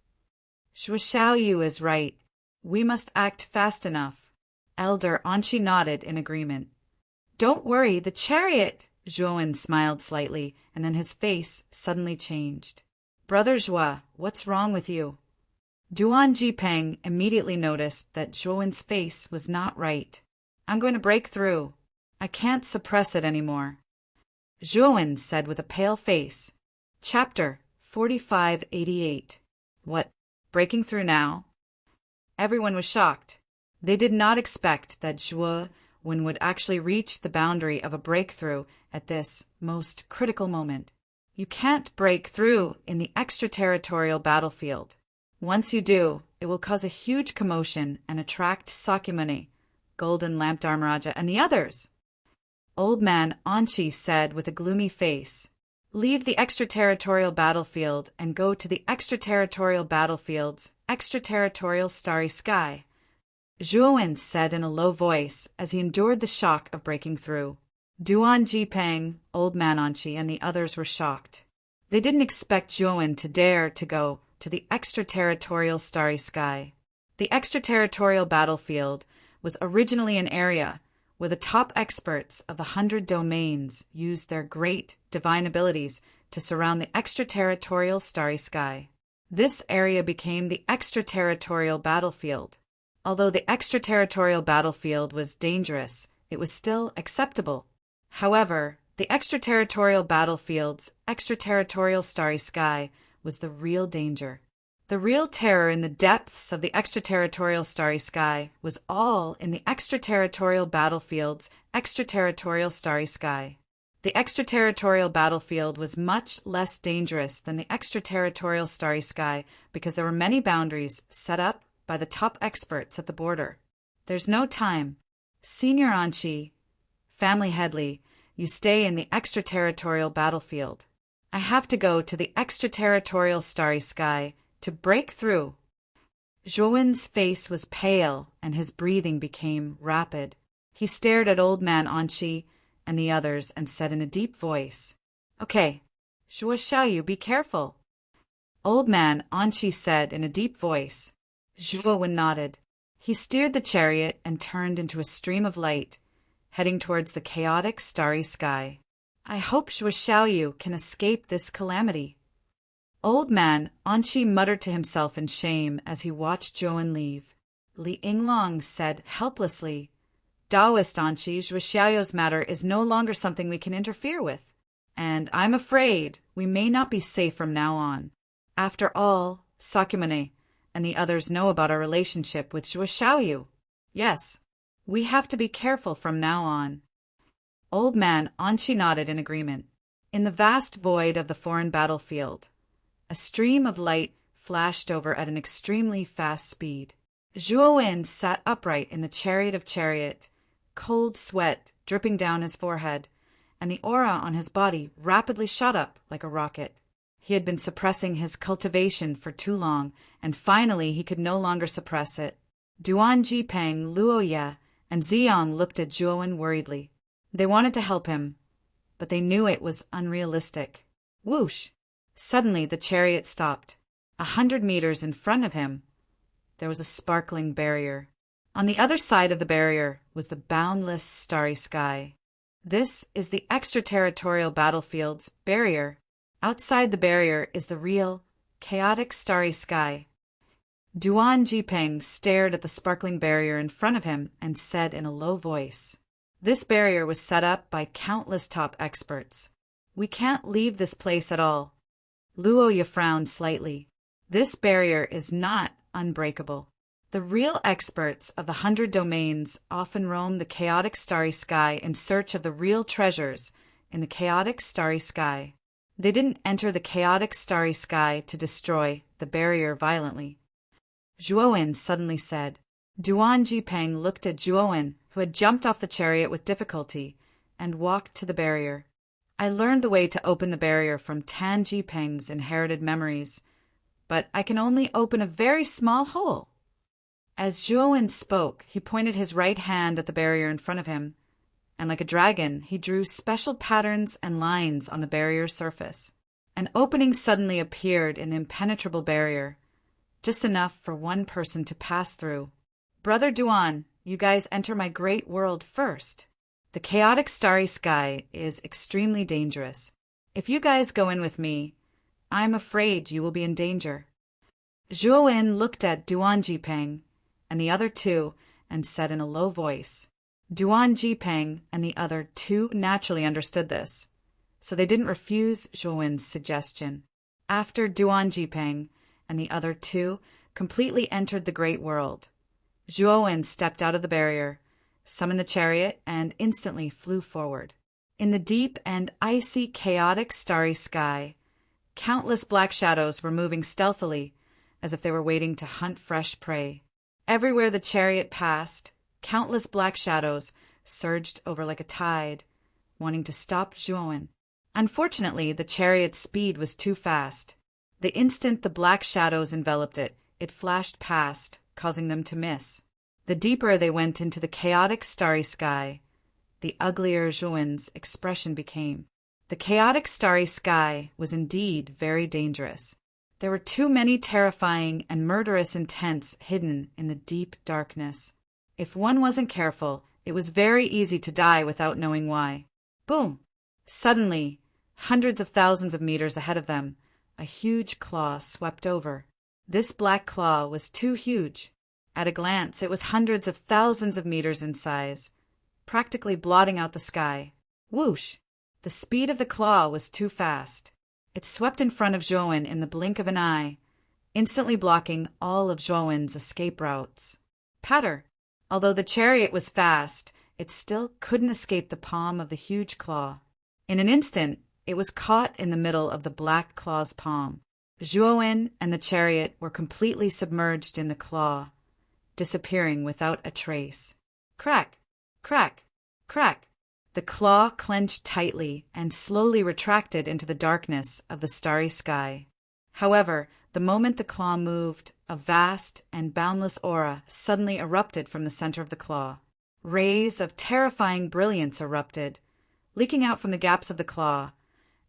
Xiaoyu is right. We must act fast enough. Elder Anqi nodded in agreement. Don't worry, the chariot! Zhuowen smiled slightly, and then his face suddenly changed. Brother Zhua, what's wrong with you? Duan Jipeng immediately noticed that Zhuowen's face was not right. I'm going to break through. I can't suppress it anymore. Zhuowen said with a pale face. Chapter 4588. What, breaking through now? Everyone was shocked. They did not expect that Zhuowen would actually reach the boundary of a breakthrough at this most critical moment. You can't break through in the extraterritorial battlefield. Once you do, it will cause a huge commotion and attract Sakyamuni, Golden Lamp Dharmaraja, and the others. Old Man Anqi said with a gloomy face, Leave the extraterritorial battlefield and go to the extraterritorial battlefield's extraterritorial starry sky. Zhuowen said in a low voice as he endured the shock of breaking through. Duan Jipeng, Old Man Anqi, and the others were shocked. They didn't expect Zhuowen to dare to go to the extraterritorial starry sky. The extraterritorial battlefield was originally an area where the top experts of the 100 domains used their great divine abilities to surround the extraterritorial starry sky. This area became the extraterritorial battlefield. Although the extraterritorial battlefield was dangerous, it was still acceptable. However, the extraterritorial battlefield's extraterritorial starry sky was the real danger. The real terror in the depths of the extraterritorial starry sky was all in the extraterritorial battlefield's extraterritorial starry sky. The extraterritorial battlefield was much less dangerous than the extraterritorial starry sky because there were many boundaries set up by the top experts at the border. There's no time. Senior Anqi, Family Headley, you stay in the extraterritorial battlefield. I have to go to the extraterritorial starry sky to break through. Zhuowen's face was pale and his breathing became rapid. He stared at Old Man Anqi and the others and said in a deep voice, Okay, Xiaoyu, be careful. Old Man Anqi said in a deep voice. Zhuowen nodded. He steered the chariot and turned into a stream of light, heading towards the chaotic starry sky. I hope Xiaoyu can escape this calamity. Old Man Anqi muttered to himself in shame as he watched Zhuowen leave. Li Yinglong said helplessly, Taoist Anqi, Xiaoyu's matter is no longer something we can interfere with, and I'm afraid we may not be safe from now on. After all, Sakyamuni and the others know about our relationship with Xiaoyu. Yes, we have to be careful from now on. Old Man Anqi nodded in agreement. In the vast void of the foreign battlefield, a stream of light flashed over at an extremely fast speed. Zhuowen sat upright in the chariot of chariot, cold sweat dripping down his forehead, and the aura on his body rapidly shot up like a rocket. He had been suppressing his cultivation for too long, and finally he could no longer suppress it. Duan Jipeng, Luoye, and Ziyang looked at Zhuowen worriedly. They wanted to help him, but they knew it was unrealistic. Whoosh! Suddenly the chariot stopped. 100 meters in front of him, there was a sparkling barrier. On the other side of the barrier was the boundless starry sky. This is the extraterritorial battlefield's barrier. Outside the barrier is the real, chaotic starry sky. Duan Jipeng stared at the sparkling barrier in front of him and said in a low voice, This barrier was set up by countless top experts. We can't leave this place at all. Luoye frowned slightly. This barrier is not unbreakable. The real experts of the 100 domains often roam the chaotic starry sky in search of the real treasures in the chaotic starry sky. They didn't enter the chaotic starry sky to destroy the barrier violently. Zhuowen suddenly said, Duan Jipeng looked at Zhuowen, who had jumped off the chariot with difficulty, and walked to the barrier. I learned the way to open the barrier from Tan Jipeng's inherited memories, but I can only open a very small hole. As Zhuowen spoke, he pointed his right hand at the barrier in front of him, and like a dragon, he drew special patterns and lines on the barrier's surface. An opening suddenly appeared in the impenetrable barrier, just enough for one person to pass through. Brother Duan, you guys enter my great world first. The chaotic starry sky is extremely dangerous. If you guys go in with me, I'm afraid you will be in danger. Zhuowen looked at Duan Jipeng and the other two and said in a low voice. Duan Jipeng and the other two naturally understood this, so they didn't refuse Zhuowen's suggestion. After Duan Jipeng and the other two completely entered the great world, Zhuowen stepped out of the barrier, summoned the chariot, and instantly flew forward. In the deep and icy, chaotic, starry sky, countless black shadows were moving stealthily, as if they were waiting to hunt fresh prey. Everywhere the chariot passed, countless black shadows surged over like a tide, wanting to stop Zhuowen. Unfortunately, the chariot's speed was too fast. The instant the black shadows enveloped it, it flashed past, causing them to miss. The deeper they went into the chaotic starry sky, the uglier Zhuowen's expression became. The chaotic starry sky was indeed very dangerous. There were too many terrifying and murderous intents hidden in the deep darkness. If one wasn't careful, it was very easy to die without knowing why. Boom! Suddenly, hundreds of thousands of meters ahead of them, a huge claw swept over. This black claw was too huge. At a glance, it was hundreds of thousands of meters in size, practically blotting out the sky. Whoosh! The speed of the claw was too fast. It swept in front of Zhuowen in the blink of an eye, instantly blocking all of Zhuowen's escape routes. Patter! Although the chariot was fast, it still couldn't escape the palm of the huge claw. In an instant, it was caught in the middle of the black claw's palm. Zhuowen and the chariot were completely submerged in the claw, disappearing without a trace. Crack! Crack! Crack! The claw clenched tightly and slowly retracted into the darkness of the starry sky. However, the moment the claw moved, a vast and boundless aura suddenly erupted from the center of the claw. Rays of terrifying brilliance erupted, leaking out from the gaps of the claw,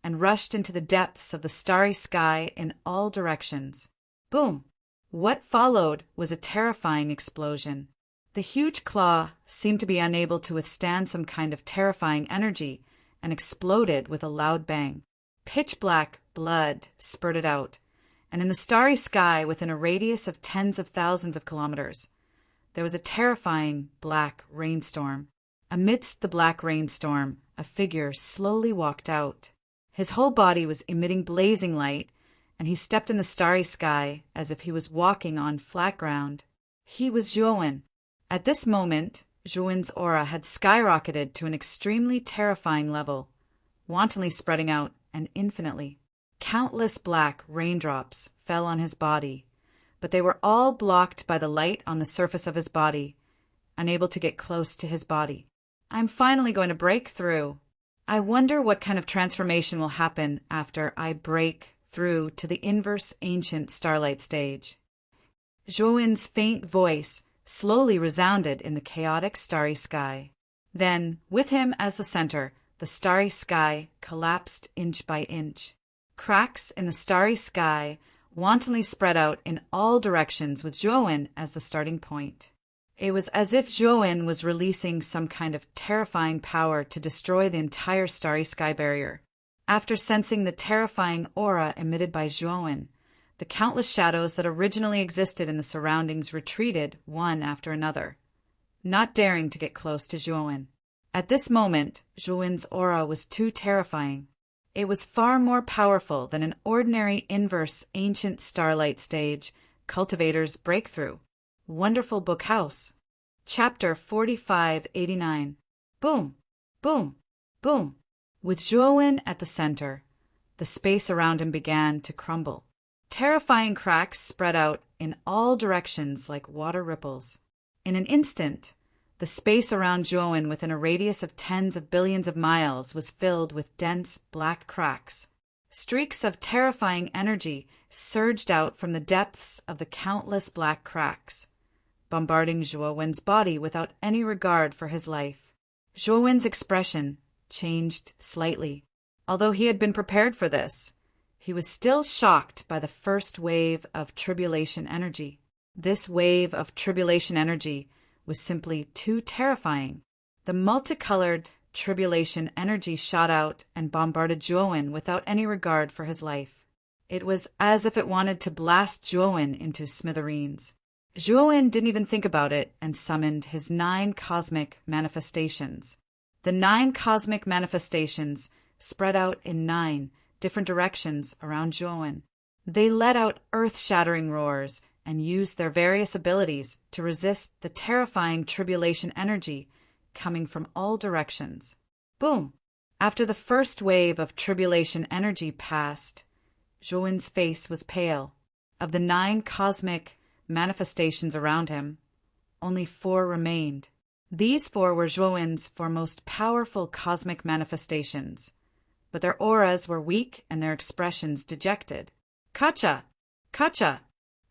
and rushed into the depths of the starry sky in all directions. Boom! What followed was a terrifying explosion. The huge claw seemed to be unable to withstand some kind of terrifying energy and exploded with a loud bang. Pitch black blood spurted out, and in the starry sky within a radius of tens of thousands of kilometers, there was a terrifying black rainstorm. Amidst the black rainstorm, a figure slowly walked out. His whole body was emitting blazing light, and he stepped in the starry sky as if he was walking on flat ground. He was Zhuowen. At this moment, Zhuowen's aura had skyrocketed to an extremely terrifying level, wantonly spreading out and infinitely. Countless black raindrops fell on his body, but they were all blocked by the light on the surface of his body, unable to get close to his body. I'm finally going to break through. I wonder what kind of transformation will happen after I break through to the inverse ancient starlight stage. Zhuowen's faint voice slowly resounded in the chaotic starry sky. Then, with him as the center, the starry sky collapsed inch by inch. Cracks in the starry sky wantonly spread out in all directions with Zhuowen as the starting point. It was as if Zhuowen was releasing some kind of terrifying power to destroy the entire starry sky barrier. After sensing the terrifying aura emitted by Zhuowen, the countless shadows that originally existed in the surroundings retreated one after another, not daring to get close to Zhuowen. At this moment, Zhuowen's aura was too terrifying. It was far more powerful than an ordinary inverse ancient starlight stage cultivator's breakthrough. Wonderful Book House. Chapter 4589. Boom! Boom! Boom! With Zhuowen at the center, the space around him began to crumble. Terrifying cracks spread out in all directions like water ripples. In an instant, the space around Zhuowen within a radius of tens of billions of miles was filled with dense black cracks. Streaks of terrifying energy surged out from the depths of the countless black cracks, bombarding Zhuowen's body without any regard for his life. Zhuowen's expression changed slightly. Although he had been prepared for this, he was still shocked by the first wave of tribulation energy. This wave of tribulation energy was simply too terrifying. The multicolored tribulation energy shot out and bombarded Zhuowen without any regard for his life. It was as if it wanted to blast Zhuowen into smithereens. Zhuowen didn't even think about it and summoned his 9 cosmic manifestations. The 9 cosmic manifestations spread out in 9 different directions around Zhuowen. They let out earth-shattering roars and used their various abilities to resist the terrifying tribulation energy coming from all directions. Boom! After the first wave of tribulation energy passed, Zhuowen's face was pale. Of the 9 cosmic manifestations around him, only 4 remained. These 4 were Zhuowen's 4 most powerful cosmic manifestations, but their auras were weak and their expressions dejected. Kacha! Kacha!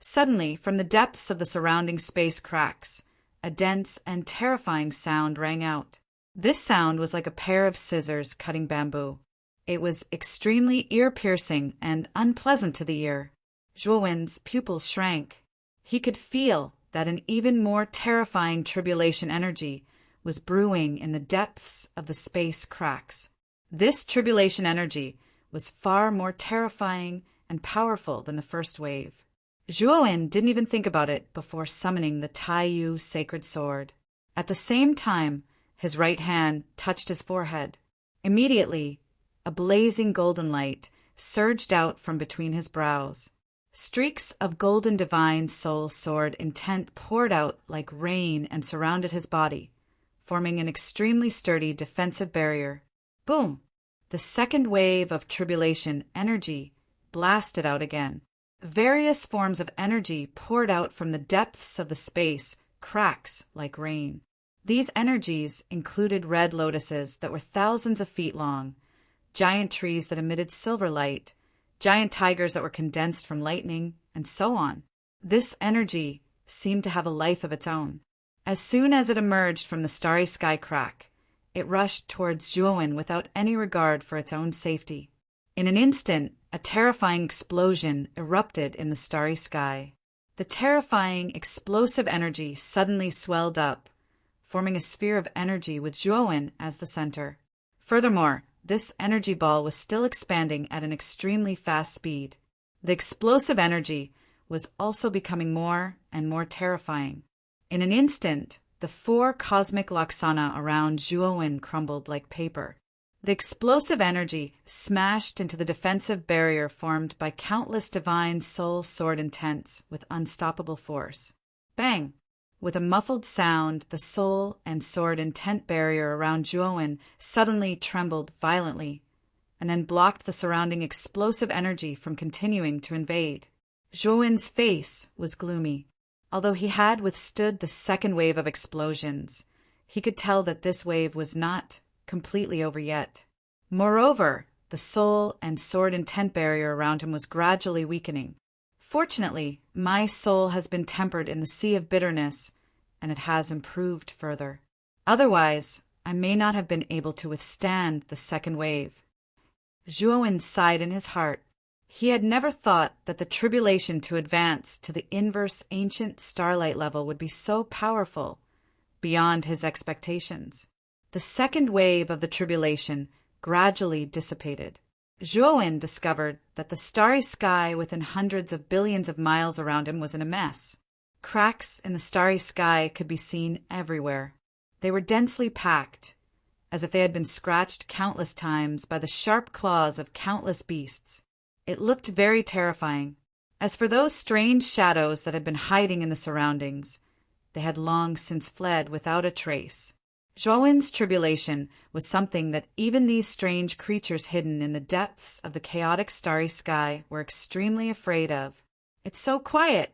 Suddenly, from the depths of the surrounding space cracks, a dense and terrifying sound rang out. This sound was like a pair of scissors cutting bamboo. It was extremely ear-piercing and unpleasant to the ear. Zhuowen's pupils shrank. He could feel that an even more terrifying tribulation energy was brewing in the depths of the space cracks. This tribulation energy was far more terrifying and powerful than the first wave. Zhuowen didn't even think about it before summoning the Taiyu sacred sword. At the same time, his right hand touched his forehead. Immediately, a blazing golden light surged out from between his brows. Streaks of golden divine soul sword intent poured out like rain and surrounded his body, forming an extremely sturdy defensive barrier. Boom! The second wave of tribulation energy blasted out again. Various forms of energy poured out from the depths of the space cracks like rain. These energies included red lotuses that were thousands of feet long, giant trees that emitted silver light, giant tigers that were condensed from lightning, and so on. This energy seemed to have a life of its own. As soon as it emerged from the starry sky crack, it rushed towards Zhuowen without any regard for its own safety. In an instant, a terrifying explosion erupted in the starry sky. The terrifying, explosive energy suddenly swelled up, forming a sphere of energy with Zhuowen as the center. Furthermore, this energy ball was still expanding at an extremely fast speed. The explosive energy was also becoming more and more terrifying. In an instant, the 4 cosmic Laksana around Zhuowen crumbled like paper. The explosive energy smashed into the defensive barrier formed by countless divine soul sword intents with unstoppable force. Bang! With a muffled sound, the soul and sword intent barrier around Zhuowen suddenly trembled violently, and then blocked the surrounding explosive energy from continuing to invade. Zhuowen's face was gloomy. Although he had withstood the second wave of explosions, he could tell that this wave was not completely over yet. Moreover, the soul and sword intent barrier around him was gradually weakening. Fortunately, my soul has been tempered in the sea of bitterness, and it has improved further. Otherwise, I may not have been able to withstand the second wave. Zhuowen sighed in his heart. He had never thought that the tribulation to advance to the inverse ancient starlight level would be so powerful, beyond his expectations. The second wave of the tribulation gradually dissipated. Zhuowen discovered that the starry sky within hundreds of billions of miles around him was in a mess. Cracks in the starry sky could be seen everywhere. They were densely packed, as if they had been scratched countless times by the sharp claws of countless beasts. It looked very terrifying. As for those strange shadows that had been hiding in the surroundings, they had long since fled without a trace. Zhuowen's tribulation was something that even these strange creatures hidden in the depths of the chaotic starry sky were extremely afraid of. "It's so quiet,"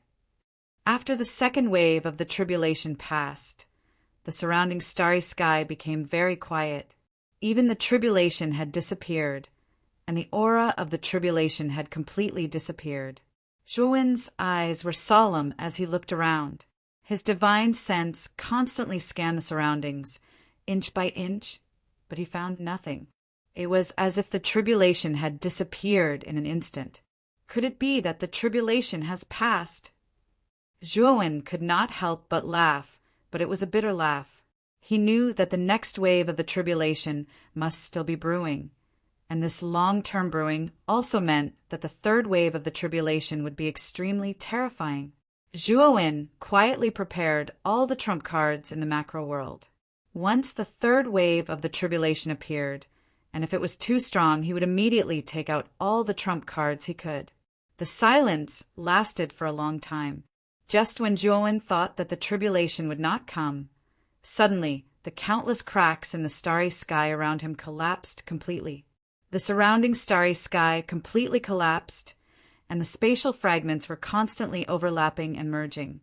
After the second wave of the tribulation passed, the surrounding starry sky became very quiet. Even the tribulation had disappeared, and the aura of the tribulation had completely disappeared. Zhuowen's eyes were solemn as he looked around. His divine sense constantly scanned the surroundings, inch by inch, but he found nothing. It was as if the tribulation had disappeared in an instant. Could it be that the tribulation has passed? Zhuowen could not help but laugh, but it was a bitter laugh. He knew that the next wave of the tribulation must still be brewing, and this long-term brewing also meant that the third wave of the tribulation would be extremely terrifying. Zhuowen quietly prepared all the trump cards in the macro world. Once the third wave of the tribulation appeared, and if it was too strong, he would immediately take out all the trump cards he could. The silence lasted for a long time. Just when Zhuowen thought that the tribulation would not come, suddenly the countless cracks in the starry sky around him collapsed completely. The surrounding starry sky completely collapsed, and the spatial fragments were constantly overlapping and merging,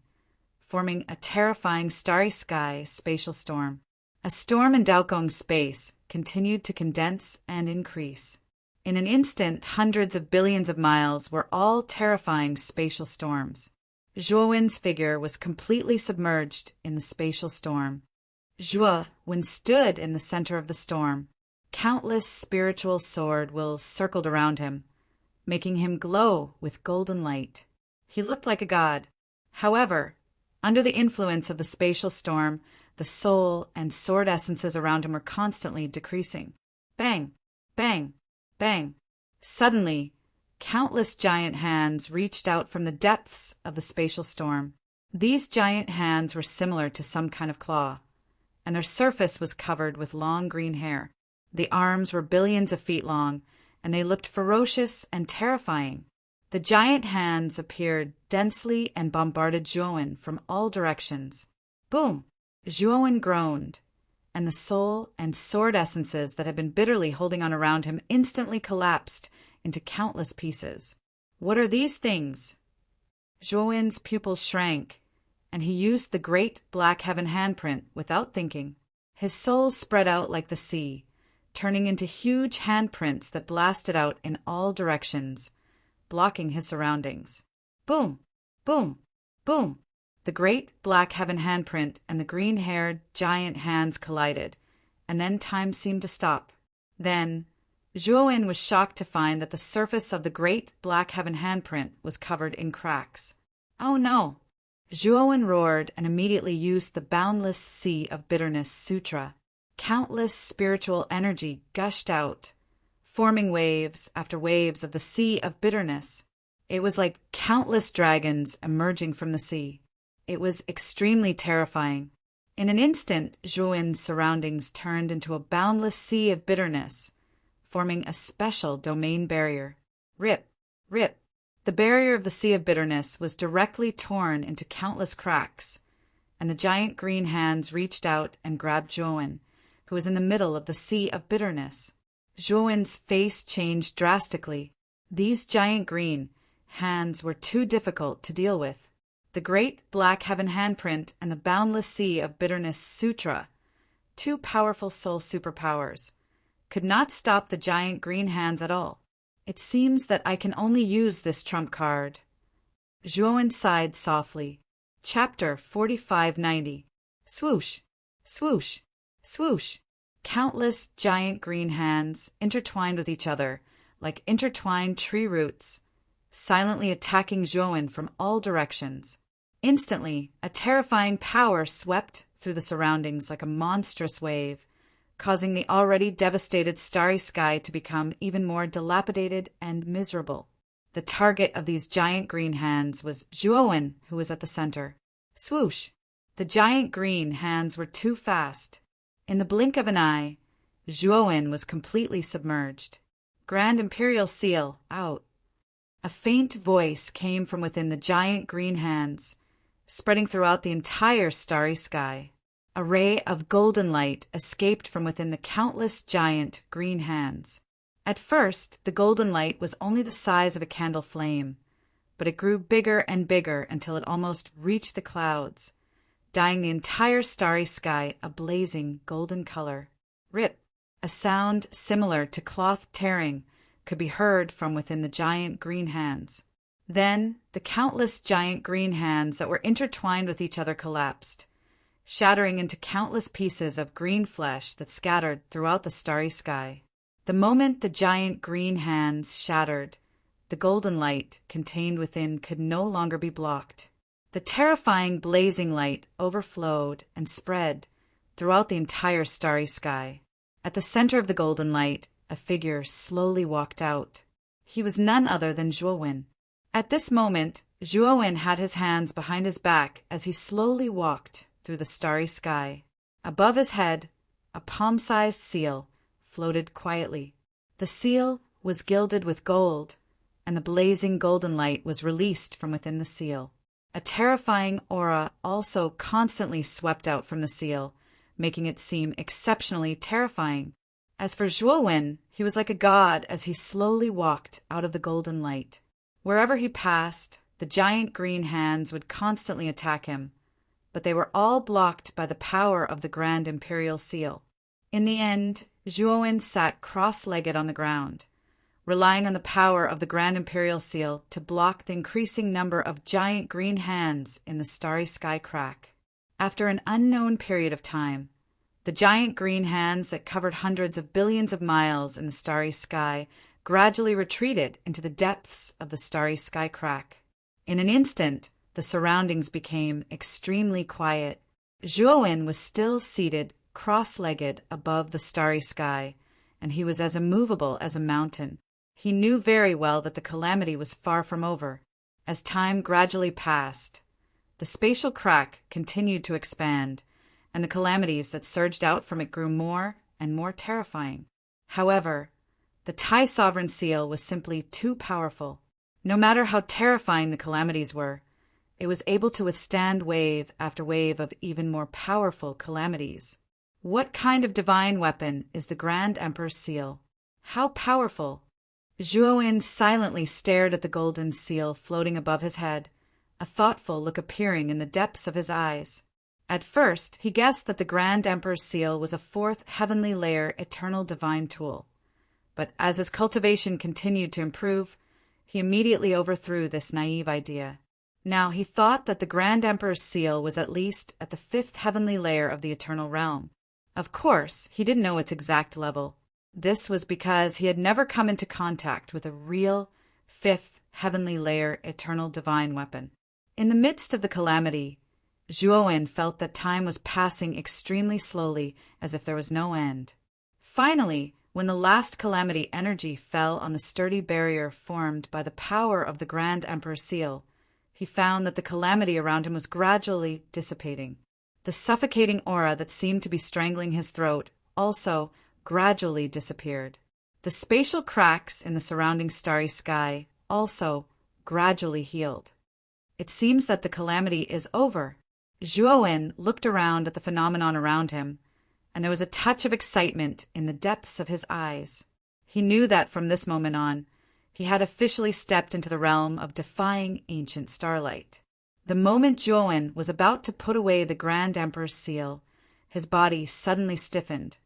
forming a terrifying starry sky spatial storm. A storm in Daokong space continued to condense and increase. In an instant, hundreds of billions of miles were all terrifying spatial storms. Zhuowen's figure was completely submerged in the spatial storm. Zhuowen stood in the center of the storm. Countless spiritual sword wheels circled around him, making him glow with golden light. He looked like a god. However, under the influence of the spatial storm, the soul and sword essences around him were constantly decreasing. Bang! Bang! Bang! Suddenly, countless giant hands reached out from the depths of the spatial storm. These giant hands were similar to some kind of claw, and their surface was covered with long green hair. The arms were billions of feet long, and they looked ferocious and terrifying. The giant hands appeared densely and bombarded Zhuowen from all directions. Boom! Zhuowen groaned, and the soul and sword essences that had been bitterly holding on around him instantly collapsed into countless pieces. What are these things? Zhuowen's pupils shrank, and he used the great black heaven handprint without thinking. His soul spread out like the sea, turning into huge handprints that blasted out in all directions, blocking his surroundings. Boom! Boom! Boom! The great black heaven handprint and the green-haired giant hands collided, and then time seemed to stop. Then, Zhuowen was shocked to find that the surface of the great black heaven handprint was covered in cracks. Oh no! Zhuowen roared and immediately used the Boundless Sea of Bitterness Sutra. Countless spiritual energy gushed out, forming waves after waves of the Sea of Bitterness. It was like countless dragons emerging from the sea. It was extremely terrifying. In an instant, Zhuowen's surroundings turned into a boundless sea of bitterness, forming a special domain barrier. Rip! Rip! The barrier of the Sea of Bitterness was directly torn into countless cracks, and the giant green hands reached out and grabbed Zhuowen, who was in the middle of the Sea of Bitterness. Zhuowen's face changed drastically. These giant green hands were too difficult to deal with. The great black heaven handprint and the Boundless Sea of Bitterness Sutra, two powerful soul superpowers, could not stop the giant green hands at all. It seems that I can only use this trump card. Zhuowen sighed softly. Chapter 4590. Swoosh! Swoosh! Swoosh! Countless giant green hands intertwined with each other like intertwined tree roots, silently attacking Zhuowen from all directions. Instantly, a terrifying power swept through the surroundings like a monstrous wave, causing the already devastated starry sky to become even more dilapidated and miserable. The target of these giant green hands was Zhuowen, who was at the center. Swoosh! The giant green hands were too fast. In the blink of an eye, Zhuowen was completely submerged. Grand Imperial Seal, out. A faint voice came from within the giant green hands, spreading throughout the entire starry sky. A ray of golden light escaped from within the countless giant green hands. At first, the golden light was only the size of a candle flame, but it grew bigger and bigger until it almost reached the clouds, dyeing the entire starry sky a blazing golden color. Rip! A sound similar to cloth tearing could be heard from within the giant green hands. Then the countless giant green hands that were intertwined with each other collapsed, shattering into countless pieces of green flesh that scattered throughout the starry sky. The moment the giant green hands shattered, the golden light contained within could no longer be blocked. The terrifying blazing light overflowed and spread throughout the entire starry sky. At the center of the golden light, a figure slowly walked out. He was none other than Zhuowin. At this moment, Zhuowin had his hands behind his back as he slowly walked through the starry sky. Above his head, a palm-sized seal floated quietly. The seal was gilded with gold, and the blazing golden light was released from within the seal. A terrifying aura also constantly swept out from the seal, making it seem exceptionally terrifying. As for Zhuowin, he was like a god as he slowly walked out of the golden light. Wherever he passed, the giant green hands would constantly attack him, but they were all blocked by the power of the Grand Imperial Seal. In the end, Zhuowin sat cross-legged on the ground, relying on the power of the Grand Imperial Seal to block the increasing number of giant green hands in the starry sky crack. After an unknown period of time, the giant green hands that covered hundreds of billions of miles in the starry sky gradually retreated into the depths of the starry sky crack. In an instant, the surroundings became extremely quiet. Zhuowin was still seated cross-legged above the starry sky, and he was as immovable as a mountain. He knew very well that the calamity was far from over. As time gradually passed, the spatial crack continued to expand, and the calamities that surged out from it grew more and more terrifying. However, the Tai Sovereign Seal was simply too powerful. No matter how terrifying the calamities were, it was able to withstand wave after wave of even more powerful calamities. What kind of divine weapon is the Grand Emperor's Seal? How powerful? Zhuowin silently stared at the golden seal floating above his head, a thoughtful look appearing in the depths of his eyes. At first, he guessed that the Grand Emperor's Seal was a fourth heavenly layer eternal divine tool. But as his cultivation continued to improve, he immediately overthrew this naive idea. Now he thought that the Grand Emperor's Seal was at least at the fifth heavenly layer of the eternal realm. Of course, he didn't know its exact level. This was because he had never come into contact with a real fifth heavenly layer eternal divine weapon. In the midst of the calamity, Zhuowin felt that time was passing extremely slowly, as if there was no end. Finally, when the last calamity energy fell on the sturdy barrier formed by the power of the Grand Emperor's Seal, he found that the calamity around him was gradually dissipating. The suffocating aura that seemed to be strangling his throat also gradually disappeared. The spatial cracks in the surrounding starry sky also gradually healed. It seems that the calamity is over. Zhuowin looked around at the phenomenon around him, and there was a touch of excitement in the depths of his eyes. He knew that from this moment on, he had officially stepped into the realm of defying ancient starlight. The moment Zhuowin was about to put away the Grand Emperor's Seal, his body suddenly stiffened,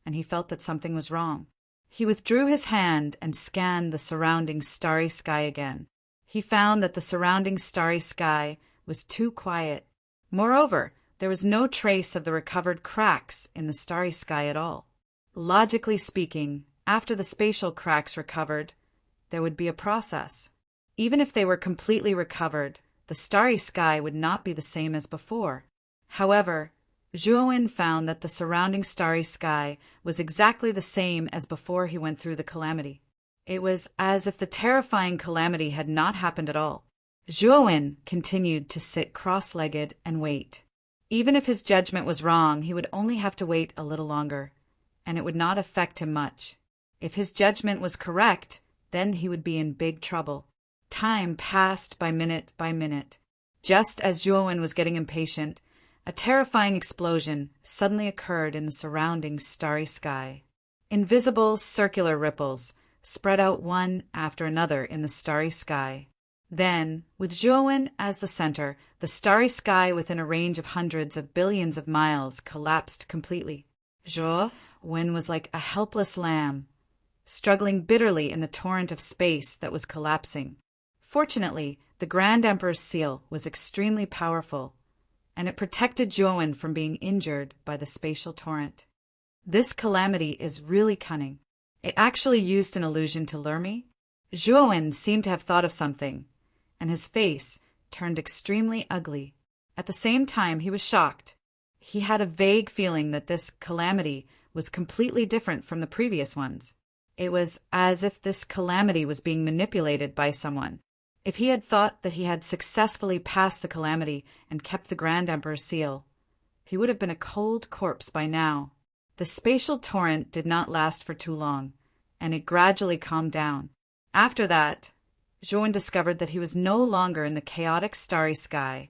and he felt that something was wrong. He withdrew his hand and scanned the surrounding starry sky again. He found that the surrounding starry sky was too quiet. Moreover, there was no trace of the recovered cracks in the starry sky at all. Logically speaking, after the spatial cracks recovered, there would be a process. Even if they were completely recovered, the starry sky would not be the same as before. However, Zhuowin found that the surrounding starry sky was exactly the same as before he went through the calamity. It was as if the terrifying calamity had not happened at all. Zhuowin continued to sit cross-legged and wait. Even if his judgment was wrong, he would only have to wait a little longer, and it would not affect him much. If his judgment was correct, then he would be in big trouble. Time passed by minute. Just as Zhuowin was getting impatient, a terrifying explosion suddenly occurred in the surrounding starry sky. Invisible circular ripples spread out one after another in the starry sky. Then, with Zhuowen as the center, the starry sky within a range of hundreds of billions of miles collapsed completely. Zhuowen was like a helpless lamb, struggling bitterly in the torrent of space that was collapsing. Fortunately, the Grand Emperor's seal was extremely powerful, and it protected Zhuowen from being injured by the spatial torrent. This calamity is really cunning. It actually used an illusion to lure me. Zhuowen seemed to have thought of something, and his face turned extremely ugly. At the same time, he was shocked. He had a vague feeling that this calamity was completely different from the previous ones. It was as if this calamity was being manipulated by someone. If he had thought that he had successfully passed the calamity and kept the Grand Emperor's seal, he would have been a cold corpse by now. The spatial torrent did not last for too long, and it gradually calmed down. After that, Zhuowen discovered that he was no longer in the chaotic starry sky,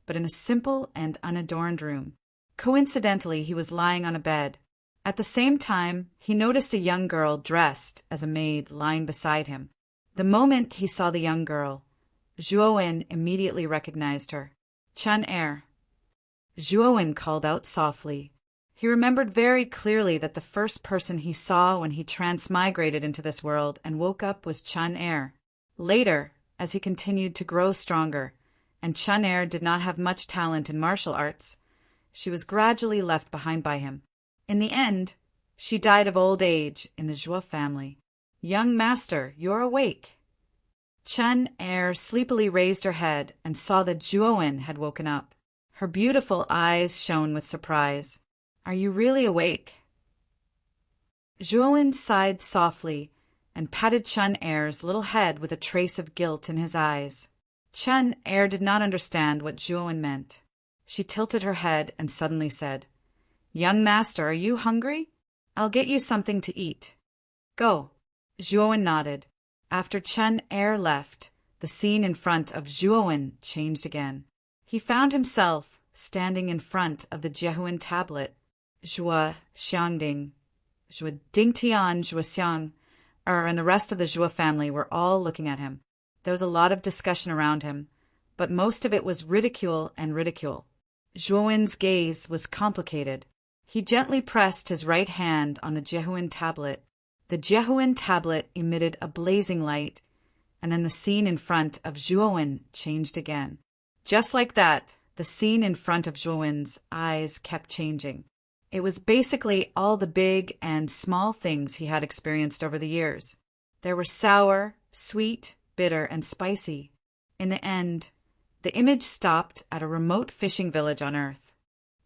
but in a simple and unadorned room. Coincidentally, he was lying on a bed. At the same time, he noticed a young girl dressed as a maid lying beside him. The moment he saw the young girl, Zhuowen immediately recognized her. Chun-Er. Zhuowen called out softly. He remembered very clearly that the first person he saw when he transmigrated into this world and woke up was Chun-Er. Later, as he continued to grow stronger, and Chun-Er did not have much talent in martial arts, she was gradually left behind by him. In the end, she died of old age in the Zhuo family. "Young master, you're awake." Chun-Er sleepily raised her head and saw that Zhuowen had woken up. Her beautiful eyes shone with surprise. "Are you really awake?" Zhuowen sighed softly and patted Chun-Er's little head with a trace of guilt in his eyes. Chun-Er did not understand what Zhuowen meant. She tilted her head and suddenly said, "Young master, are you hungry? I'll get you something to eat. Go." Zhuowen nodded. After Chun-Er left, the scene in front of Zhuowen changed again. He found himself standing in front of the Jiahuan tablet. Zhuo Xiangding, Zhuo Dingtian, Zhuo Xiang, and the rest of the Zhuo family were all looking at him. There was a lot of discussion around him, but most of it was ridicule and ridicule. Zhuowen's gaze was complicated. He gently pressed his right hand on the Jiahuan tablet. The Jiahuan tablet emitted a blazing light, and then the scene in front of Zhuowen changed again. Just like that, the scene in front of Zhuowen's eyes kept changing. It was basically all the big and small things he had experienced over the years. There were sour, sweet, bitter, and spicy. In the end, the image stopped at a remote fishing village on Earth.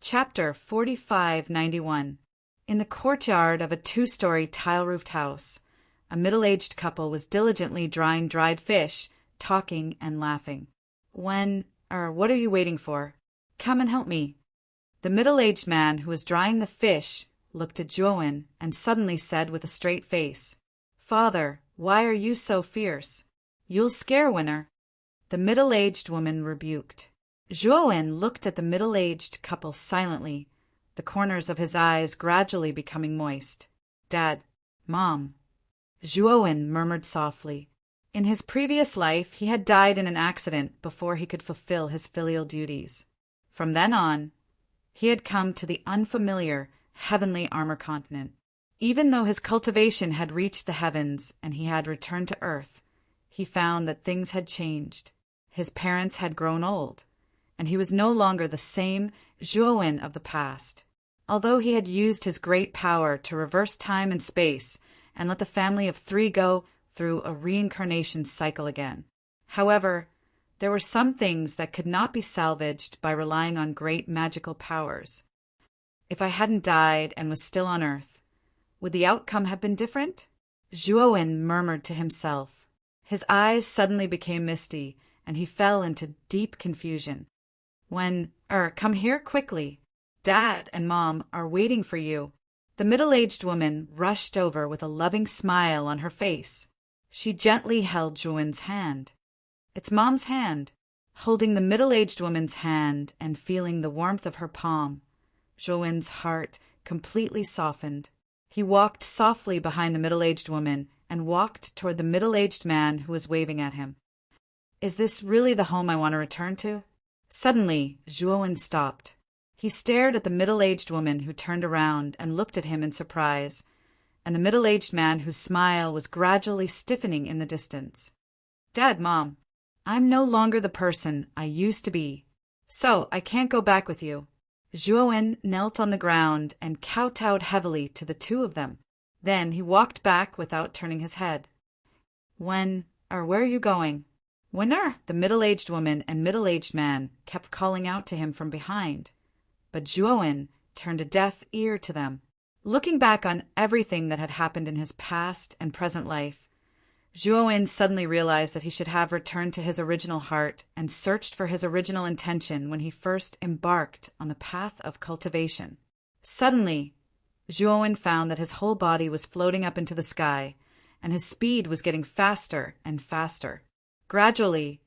Chapter 4591. In the courtyard of a 2-story tile-roofed house, a middle-aged couple was diligently drying dried fish, talking and laughing. What are you waiting for? Come and help me." The middle-aged man who was drying the fish looked at Zhuowen and suddenly said with a straight face, "Father, why are you so fierce? You'll scare Winner." The middle-aged woman rebuked. Zhuowen looked at the middle-aged couple silently, the corners of his eyes gradually becoming moist. "Dad, Mom," Zhuowen murmured softly. In his previous life, he had died in an accident before he could fulfill his filial duties. From then on, he had come to the unfamiliar heavenly armor continent. Even though his cultivation had reached the heavens and he had returned to Earth, he found that things had changed. His parents had grown old, and he was no longer the same Zhuowen of the past. Although he had used his great power to reverse time and space and let the family of 3 go through a reincarnation cycle again. However, there were some things that could not be salvaged by relying on great magical powers. If I hadn't died and was still on Earth, would the outcome have been different? Zhuowen murmured to himself. His eyes suddenly became misty, and he fell into deep confusion. Come here quickly. Dad and Mom are waiting for you." The middle-aged woman rushed over with a loving smile on her face. She gently held Zhuowen's hand. It's Mom's hand. Holding the middle-aged woman's hand and feeling the warmth of her palm, Zhuowen's heart completely softened. He walked softly behind the middle-aged woman and walked toward the middle-aged man who was waving at him. Is this really the home I want to return to? Suddenly, Zhuowen stopped. He stared at the middle-aged woman who turned around and looked at him in surprise, and the middle-aged man whose smile was gradually stiffening in the distance. Dad, Mom, I'm no longer the person I used to be, so I can't go back with you. Zhuowen knelt on the ground and kowtowed heavily to the two of them. Then he walked back without turning his head. Where are you going? The middle-aged woman and middle-aged man kept calling out to him from behind, but Zhuowen turned a deaf ear to them. Looking back on everything that had happened in his past and present life, Zhuowen suddenly realized that he should have returned to his original heart and searched for his original intention when he first embarked on the path of cultivation. Suddenly, Zhuowen found that his whole body was floating up into the sky, and his speed was getting faster and faster. Gradually,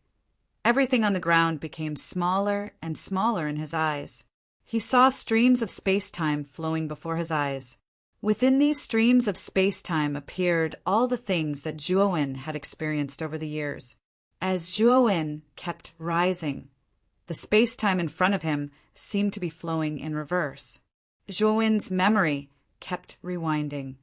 everything on the ground became smaller and smaller in his eyes. He saw streams of space-time flowing before his eyes. Within these streams of space-time appeared all the things that Zhuowen had experienced over the years. As Zhuowen kept rising, the space-time in front of him seemed to be flowing in reverse. Zhuowen's memory kept rewinding,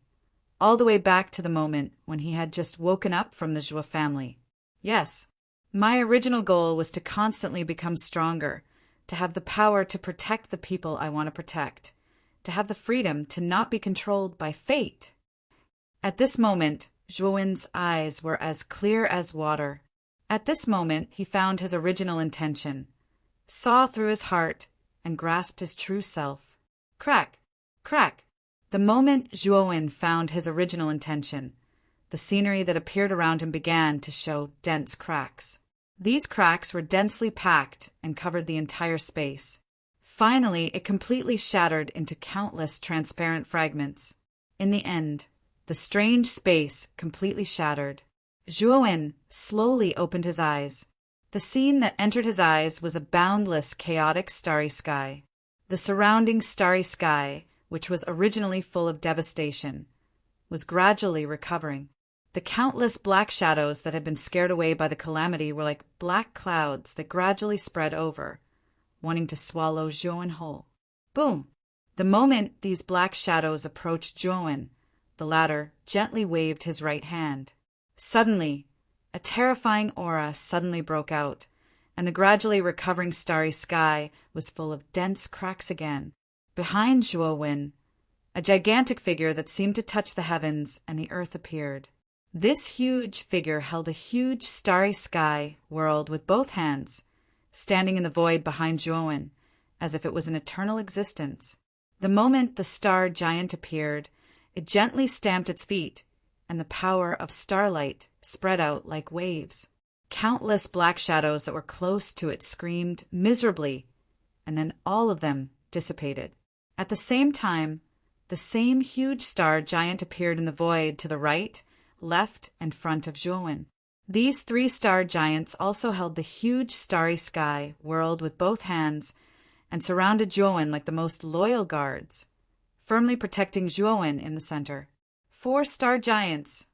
all the way back to the moment when he had just woken up from the Zhuo family. Yes, my original goal was to constantly become stronger, to have the power to protect the people I want to protect, to have the freedom to not be controlled by fate. At this moment, Zhuowen's eyes were as clear as water. At this moment, he found his original intention, saw through his heart, and grasped his true self. Crack! Crack! The moment Zhuowen found his original intention, the scenery that appeared around him began to show dense cracks. These cracks were densely packed and covered the entire space. Finally, it completely shattered into countless transparent fragments. In the end, the strange space completely shattered. Zhuowen slowly opened his eyes. The scene that entered his eyes was a boundless, chaotic, starry sky. The surrounding starry sky, which was originally full of devastation, was gradually recovering. The countless black shadows that had been scared away by the calamity were like black clouds that gradually spread over, wanting to swallow Zhuowen whole. Boom! The moment these black shadows approached Zhuowen, the latter gently waved his right hand. Suddenly, a terrifying aura suddenly broke out, and the gradually recovering starry sky was full of dense cracks again. Behind Zhuowen, a gigantic figure that seemed to touch the heavens and the earth appeared. This huge figure held a huge starry sky world with both hands, standing in the void behind Zhuowen, as if it was an eternal existence. The moment the star giant appeared, it gently stamped its feet, and the power of starlight spread out like waves. Countless black shadows that were close to it screamed miserably, and then all of them dissipated. At the same time, the same huge star giant appeared in the void to the right, left, and front of Zhuowen. These three star giants also held the huge starry sky world with both hands and surrounded Zhuowen like the most loyal guards, firmly protecting Zhuowen in the center. 4 star giants.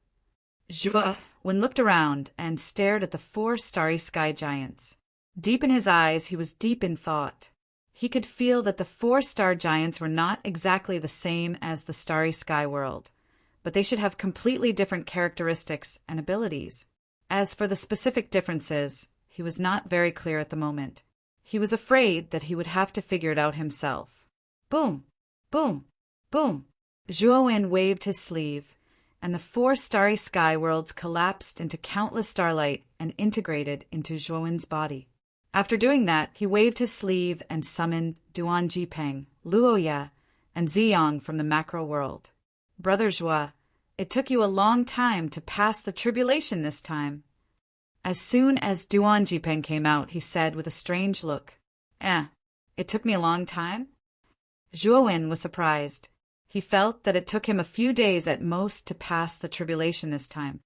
Zhuowen looked around and stared at the 4 starry sky giants. Deep in his eyes, he was deep in thought. He could feel that the 4 star giants were not exactly the same as the starry sky world, but they should have completely different characteristics and abilities. As for the specific differences, he was not very clear at the moment. He was afraid that he would have to figure it out himself. Boom! Boom! Boom! Zhuowen waved his sleeve, and the 4 starry sky worlds collapsed into countless starlight and integrated into Zhuowen's body. After doing that, he waved his sleeve and summoned Duan Jipeng, Luoya, and Ziyang from the macro world. Brother Zhuo, it took you a long time to pass the tribulation this time. As soon as Duan Jipeng came out, he said with a strange look, it took me a long time? Zhuowen was surprised. He felt that it took him a few days at most to pass the tribulation this time.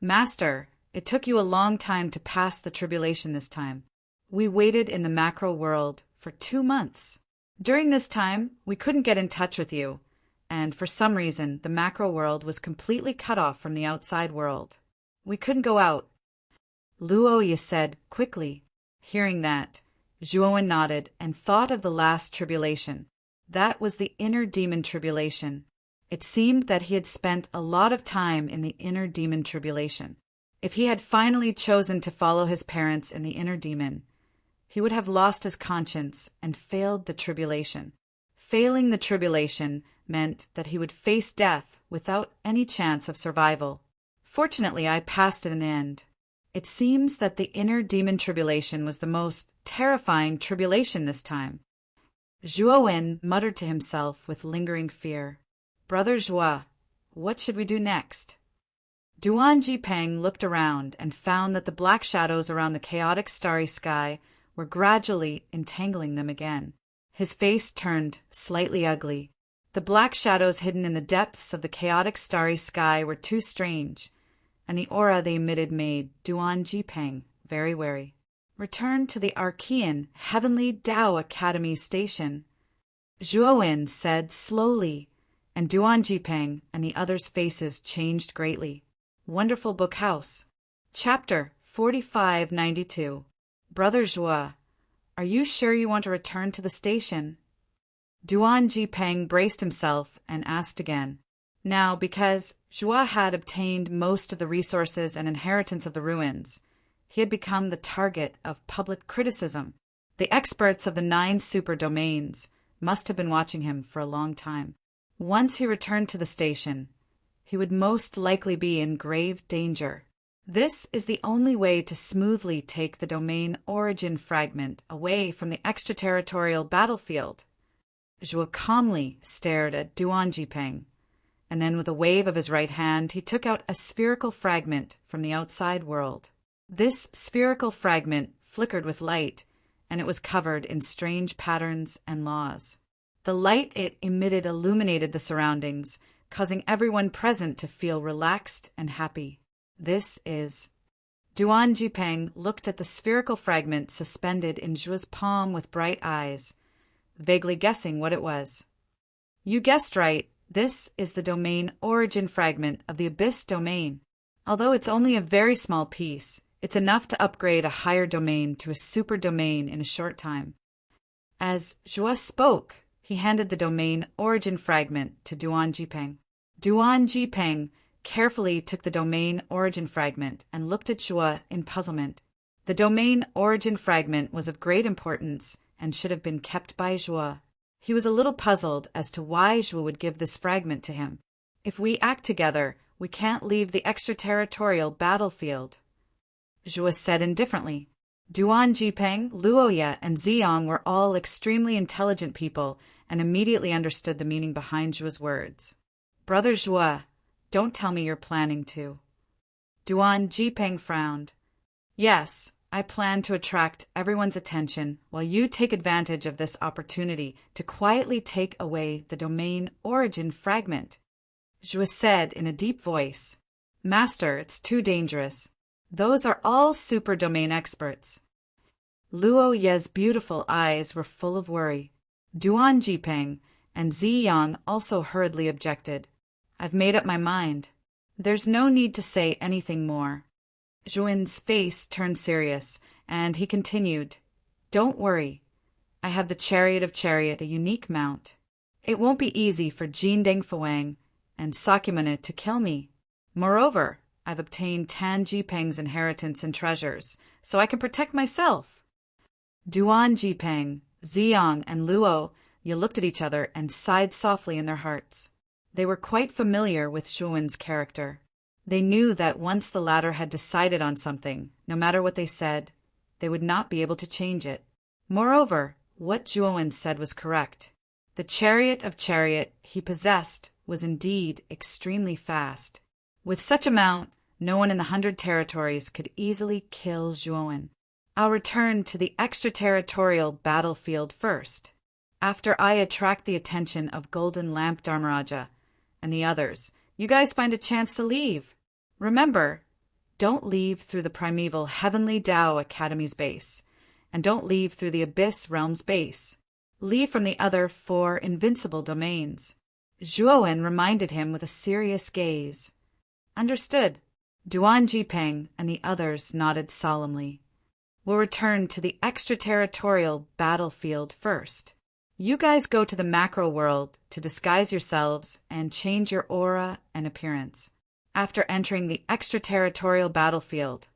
Master, it took you a long time to pass the tribulation this time. We waited in the macro world for 2 months. During this time, we couldn't get in touch with you, and for some reason, the macro world was completely cut off from the outside world. We couldn't go out. Luoya said quickly. Hearing that, Zhuowen nodded and thought of the last tribulation. That was the inner demon tribulation. It seemed that he had spent a lot of time in the inner demon tribulation. If he had finally chosen to follow his parents in the inner demon, he would have lost his conscience and failed the tribulation. Failing the tribulation meant that he would face death without any chance of survival. Fortunately, I passed it in the end. It seems that the inner demon tribulation was the most terrifying tribulation this time. Zhuowen muttered to himself with lingering fear. Brother Zhua, what should we do next? Duan Jipeng looked around and found that the black shadows around the chaotic starry sky were gradually entangling them again. His face turned slightly ugly. The black shadows hidden in the depths of the chaotic starry sky were too strange, and the aura they emitted made Duan Jipeng very wary. Return to the Archean Heavenly Tao Academy station, Zhuowen said slowly, and Duan Jipeng and the others' faces changed greatly. Wonderful Book House. Chapter 4592. Brother Zhua, are you sure you want to return to the station? Duan Jipeng braced himself and asked again. Now, because Zhua had obtained most of the resources and inheritance of the ruins, he had become the target of public criticism. The experts of the 9 super domains must have been watching him for a long time. Once he returned to the station, he would most likely be in grave danger. This is the only way to smoothly take the domain origin fragment away from the extraterritorial battlefield. Zhua calmly stared at Duan Jipeng, and then with a wave of his right hand, he took out a spherical fragment from the outside world. This spherical fragment flickered with light, and it was covered in strange patterns and laws. The light it emitted illuminated the surroundings, causing everyone present to feel relaxed and happy. This is... Duan Jipeng looked at the spherical fragment suspended in Zhua's palm with bright eyes, vaguely guessing what it was. You guessed right, this is the domain origin fragment of the Abyss domain. Although it's only a very small piece, it's enough to upgrade a higher domain to a super domain in a short time. As Zhua spoke, he handed the domain origin fragment to Duan Jipeng. Duan Jipeng carefully took the domain origin fragment and looked at Zhua in puzzlement. The domain origin fragment was of great importance and should have been kept by Zhua. He was a little puzzled as to why Zhua would give this fragment to him. If we act together, we can't leave the extraterritorial battlefield, Zhua said indifferently. Duan Jipeng, Luoya, and Ziyang were all extremely intelligent people and immediately understood the meaning behind Zhua's words. Brother Zhua, don't tell me you're planning to. Duan Jipeng frowned. Yes, I plan to attract everyone's attention while you take advantage of this opportunity to quietly take away the domain origin fragment, Zhua said in a deep voice. Master, it's too dangerous. Those are all super domain experts. Luo Ye's beautiful eyes were full of worry. Duan Jipeng and Ziyang also hurriedly objected. I've made up my mind. There's no need to say anything more. Zhuowen's face turned serious, and he continued, Don't worry. I have the Chariot of Chariot, a unique mount. It won't be easy for Jin Dengfuang and Sakyamuni to kill me. Moreover, I've obtained Tan Jipeng's inheritance and treasures, so I can protect myself. Duan Jipeng, Ziyang, and Luo Ye looked at each other and sighed softly in their hearts. They were quite familiar with Zhuowen's character. They knew that once the latter had decided on something, no matter what they said, they would not be able to change it. Moreover, what Zhuowen said was correct. The Chariot of Chariot he possessed was indeed extremely fast. With such a mount, no one in the 100 territories could easily kill Zhuowen. I'll return to the extraterritorial battlefield first, after I attract the attention of Golden Lamp Dharmaraja and the others. You guys find a chance to leave. Remember, don't leave through the primeval Heavenly Tao Academy's base, and don't leave through the Abyss Realm's base. Leave from the other 4 invincible domains. Zhuowen reminded him with a serious gaze. Understood. Duan Jipeng and the others nodded solemnly. We'll return to the extraterritorial battlefield first. You guys go to the macro world to disguise yourselves and change your aura and appearance. After entering the extraterritorial battlefield,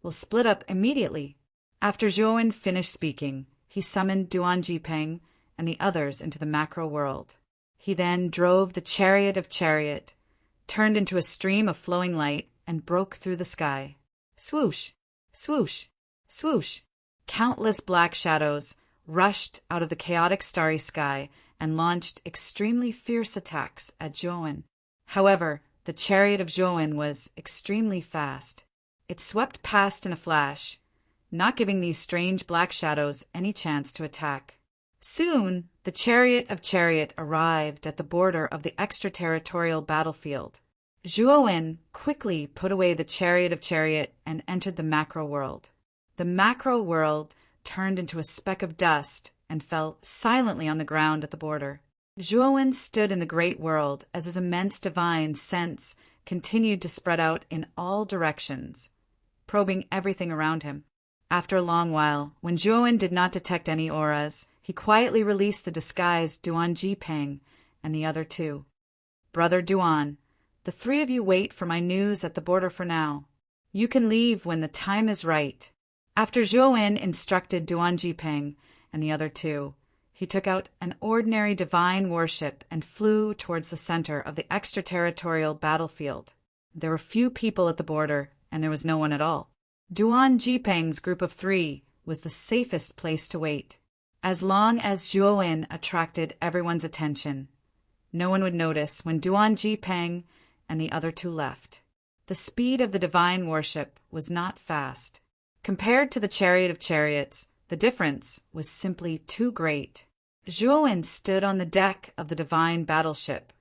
we'll split up immediately. After Zhuowen finished speaking, he summoned Duan Jipeng and the others into the macro world. He then drove the chariot of chariot, turned into a stream of flowing light, and broke through the sky. Swoosh! Swoosh! Swoosh! Countless black shadows rushed out of the chaotic starry sky and launched extremely fierce attacks at Zhuowen. However, the chariot of Zhuowen was extremely fast. It swept past in a flash, not giving these strange black shadows any chance to attack. Soon, the chariot of chariot arrived at the border of the extraterritorial battlefield. Zhuowen quickly put away the chariot of chariot and entered the macro world. The macro world turned into a speck of dust and fell silently on the ground at the border. Zhuowen stood in the great world as his immense divine sense continued to spread out in all directions, probing everything around him. After a long while, when Zhuowen did not detect any auras, he quietly released the disguised Duan Jipeng and the other two. Brother Duan, the three of you wait for my news at the border for now. You can leave when the time is right. After Zhuowen instructed Duan Jipeng and the other two, he took out an ordinary divine warship and flew towards the center of the extraterritorial battlefield. There were few people at the border, and there was no one at all. Duan Jipeng's group of three was the safest place to wait. As long as Zhuowen attracted everyone's attention, no one would notice when Duan Jipeng and the other two left. The speed of the divine warship was not fast. Compared to the chariot of chariots, the difference was simply too great. Zhuowen stood on the deck of the divine battleship,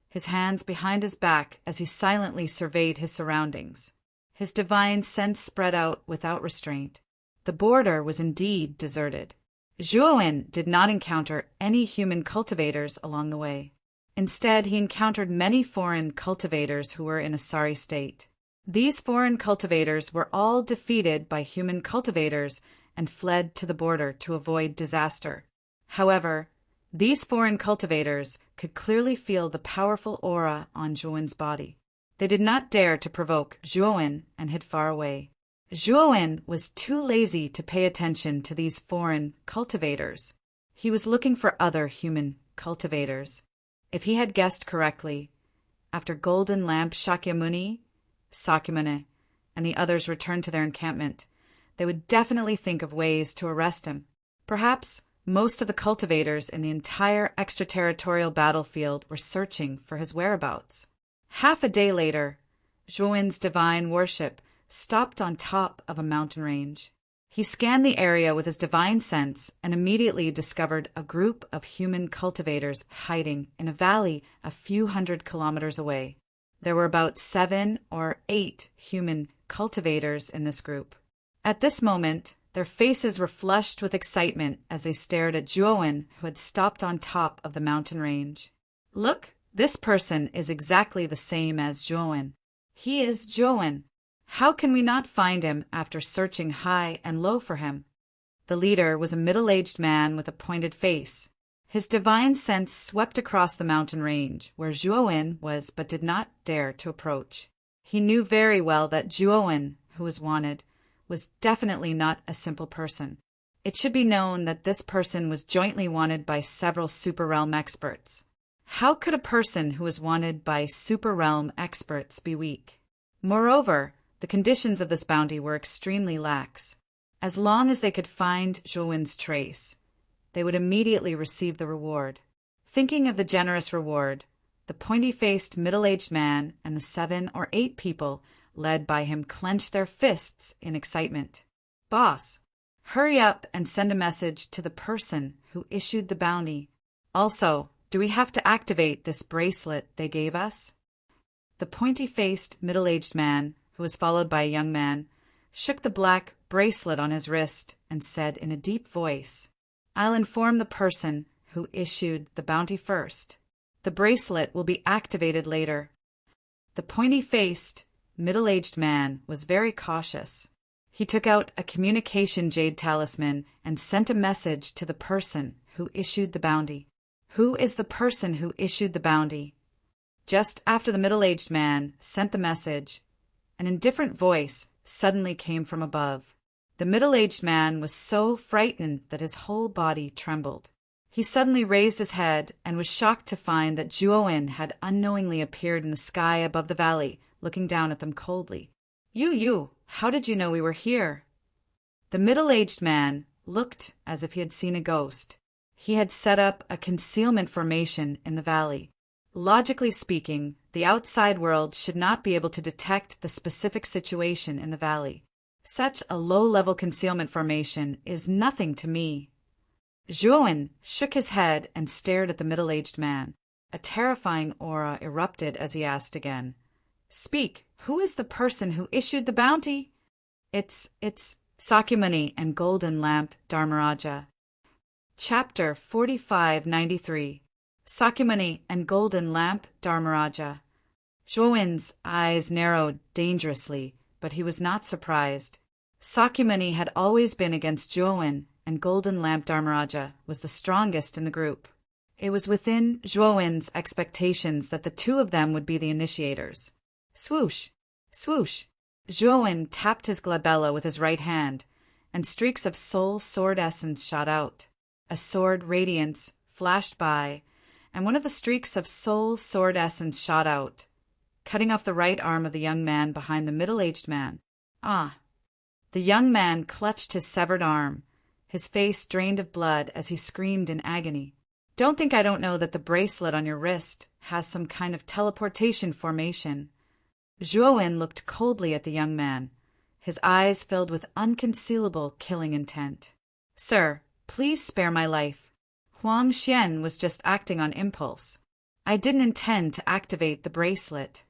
his hands behind his back as he silently surveyed his surroundings. His divine sense spread out without restraint. The border was indeed deserted. Zhuowen did not encounter any human cultivators along the way. Instead, he encountered many foreign cultivators who were in a sorry state. These foreign cultivators were all defeated by human cultivators and fled to the border to avoid disaster. However, these foreign cultivators could clearly feel the powerful aura on Zhuowen's body. They did not dare to provoke Zhuowen and hid far away. Zhuowen was too lazy to pay attention to these foreign cultivators. He was looking for other human cultivators. If he had guessed correctly, after Golden Lamp Shakyamuni, Sakyamuni, and the others returned to their encampment, they would definitely think of ways to arrest him. Perhaps most of the cultivators in the entire extraterritorial battlefield were searching for his whereabouts. Half a day later, Zhuowen's divine warship stopped on top of a mountain range. He scanned the area with his divine sense and immediately discovered a group of human cultivators hiding in a valley a few hundred kilometers away. There were about 7 or 8 human cultivators in this group. At this moment, their faces were flushed with excitement as they stared at Zhuowen, who had stopped on top of the mountain range. Look, this person is exactly the same as Zhuowen. He is Zhuowen. How can we not find him after searching high and low for him? The leader was a middle-aged man with a pointed face. His divine sense swept across the mountain range, where Zhuowen was but did not dare to approach. He knew very well that Zhuowen, who was wanted, was definitely not a simple person. It should be known that this person was jointly wanted by several super realm experts. How could a person who was wanted by super realm experts be weak? Moreover, the conditions of this bounty were extremely lax. As long as they could find Zhuowen's trace, they would immediately receive the reward. Thinking of the generous reward, the pointy-faced middle-aged man and the 7 or 8 people led by him clenched their fists in excitement. Boss, hurry up and send a message to the person who issued the bounty. Also, do we have to activate this bracelet they gave us? The pointy-faced middle-aged man, who was followed by a young man, shook the black bracelet on his wrist and said in a deep voice, "I'll inform the person who issued the bounty first. The bracelet will be activated later." The pointy-faced, middle-aged man was very cautious. He took out a communication jade talisman and sent a message to the person who issued the bounty. Who is the person who issued the bounty? Just after the middle-aged man sent the message, an indifferent voice suddenly came from above. The middle-aged man was so frightened that his whole body trembled. He suddenly raised his head and was shocked to find that Zhuowen had unknowingly appeared in the sky above the valley, looking down at them coldly. You, how did you know we were here? The middle-aged man looked as if he had seen a ghost. He had set up a concealment formation in the valley. Logically speaking, the outside world should not be able to detect the specific situation in the valley. Such a low-level concealment formation is nothing to me. Zhuowen shook his head and stared at the middle-aged man. A terrifying aura erupted as he asked again, "Speak, who is the person who issued the bounty?" It's Sakyamuni and Golden Lamp Dharmaraja. Chapter 4593. Sakyamuni and Golden Lamp Dharmaraja. Zhuowen's eyes narrowed dangerously, but he was not surprised. Sakyamuni had always been against Zhuowen, and Golden Lamp Dharmaraja was the strongest in the group. It was within Zhuowen's expectations that the two of them would be the initiators. Swoosh! Swoosh! Zhuowen tapped his glabella with his right hand, and streaks of soul sword essence shot out. A sword radiance flashed by, and one of the streaks of soul sword essence shot out, cutting off the right arm of the young man behind the middle-aged man. Ah! The young man clutched his severed arm, his face drained of blood as he screamed in agony. Don't think I don't know that the bracelet on your wrist has some kind of teleportation formation. Zhuowen looked coldly at the young man, his eyes filled with unconcealable killing intent. Sir, please spare my life. Huang Xian was just acting on impulse. I didn't intend to activate the bracelet.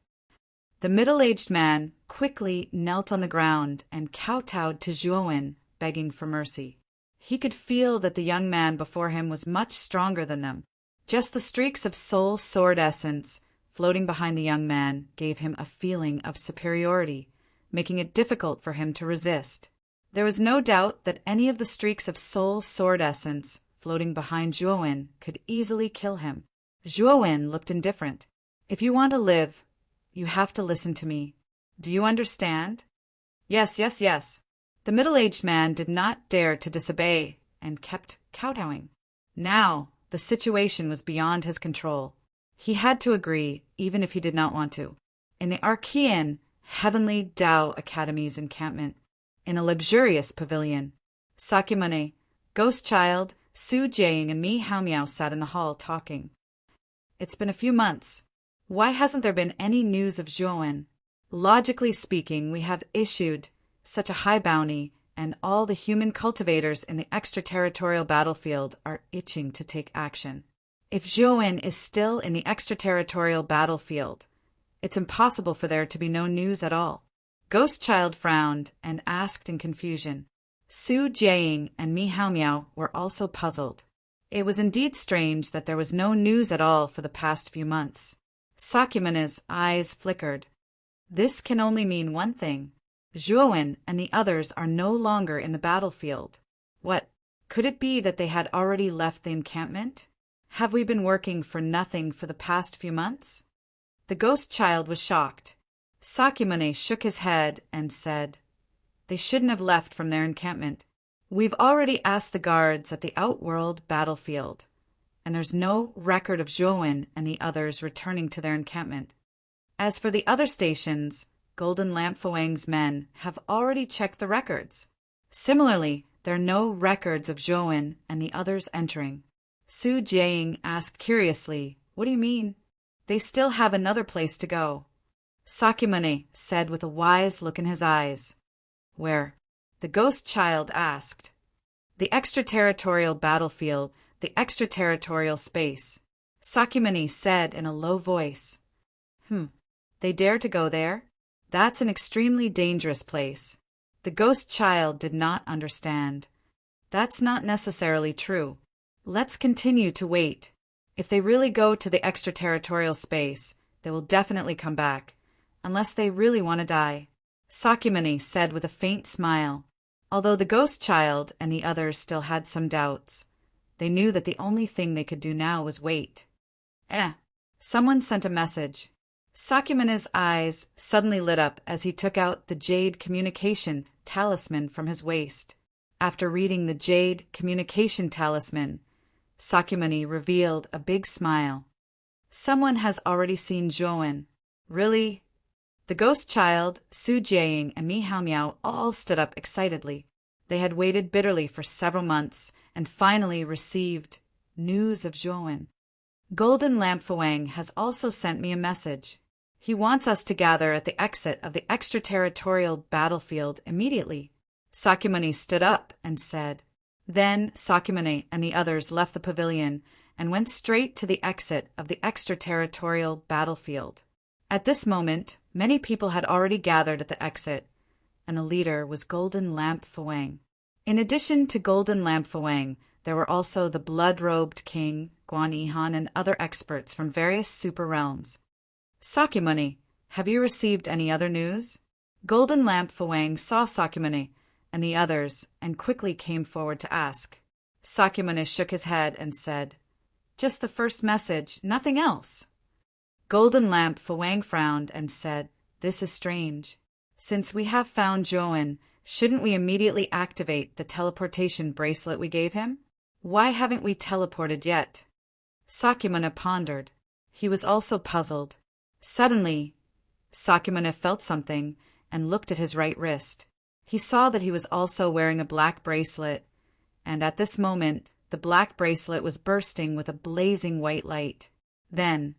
The middle-aged man quickly knelt on the ground and kowtowed to Zhuowen, begging for mercy. He could feel that the young man before him was much stronger than them. Just the streaks of soul sword essence floating behind the young man gave him a feeling of superiority, making it difficult for him to resist. There was no doubt that any of the streaks of soul sword essence floating behind Zhuowen could easily kill him. Zhuowen looked indifferent. If you want to live, you have to listen to me. Do you understand? Yes. The middle-aged man did not dare to disobey and kept kowtowing. Now, the situation was beyond his control. He had to agree, even if he did not want to. In the Archean Heavenly Tao Academy's encampment, in a luxurious pavilion, Sakyamuni, Ghost Child, Su Jiang, and Mi Hao Miao sat in the hall talking. It's been a few months. Why hasn't there been any news of Zhuowen? Logically speaking, we have issued such a high bounty, and all the human cultivators in the extraterritorial battlefield are itching to take action. If Zhuowen is still in the extraterritorial battlefield, it's impossible for there to be no news at all. Ghost Child frowned and asked in confusion. Su Jiang and Mi Hao Miao were also puzzled. It was indeed strange that there was no news at all for the past few months. Sakyamuni's eyes flickered. This can only mean one thing. Zhuowen and the others are no longer in the battlefield. What, could it be that they had already left the encampment? Have we been working for nothing for the past few months? The Ghost Child was shocked. Sakyamuni shook his head and said, They shouldn't have left from their encampment. We've already asked the guards at the Outworld battlefield, and there's no record of Zhuowen and the others returning to their encampment. As for the other stations, Golden Lamp Fuang's men have already checked the records. Similarly, there are no records of Zhuowen and the others entering. Su Jiang asked curiously, What do you mean? They still have another place to go. Sakyamuni said with a wise look in his eyes. Where? The Ghost Child asked. The extraterritorial battlefield, the extraterritorial space. Sakyamuni said in a low voice. They dare to go there? That's an extremely dangerous place. The Ghost Child did not understand. That's not necessarily true. Let's continue to wait. If they really go to the extraterritorial space, they will definitely come back, unless they really want to die, Sakyamuni said with a faint smile. Although the ghost child and the others still had some doubts, they knew that the only thing they could do now was wait. Someone sent a message. Sakyamuni's eyes suddenly lit up as he took out the jade communication talisman from his waist. After reading the jade communication talisman, Sakyamuni revealed a big smile. Someone has already seen Zhuowen. Really? The ghost child, Su Jiaying, and Mi Hao Miao all stood up excitedly. They had waited bitterly for several months and finally received news of Zhuowen. Golden Lamp Fuang has also sent me a message. He wants us to gather at the exit of the extraterritorial battlefield immediately. Sakyamuni stood up and said. Then Sakyamuni and the others left the pavilion and went straight to the exit of the extraterritorial battlefield. At this moment, many people had already gathered at the exit, and the leader was Golden Lamp Fuang. In addition to Golden Lamp Fuang, there were also the blood-robed king, Guan Yihan, and other experts from various super realms. Sakyamuni, have you received any other news? Golden Lamp Fuang saw Sakyamuni and the others and quickly came forward to ask. Sakyamuni shook his head and said, Just the first message, nothing else. Golden Lamp Fuang frowned and said, This is strange. Since we have found Zhuowen, shouldn't we immediately activate the teleportation bracelet we gave him? Why haven't we teleported yet? Sakyamuni pondered. He was also puzzled. Suddenly, Sakyamuni felt something and looked at his right wrist. He saw that he was also wearing a black bracelet, and at this moment, the black bracelet was bursting with a blazing white light. Then,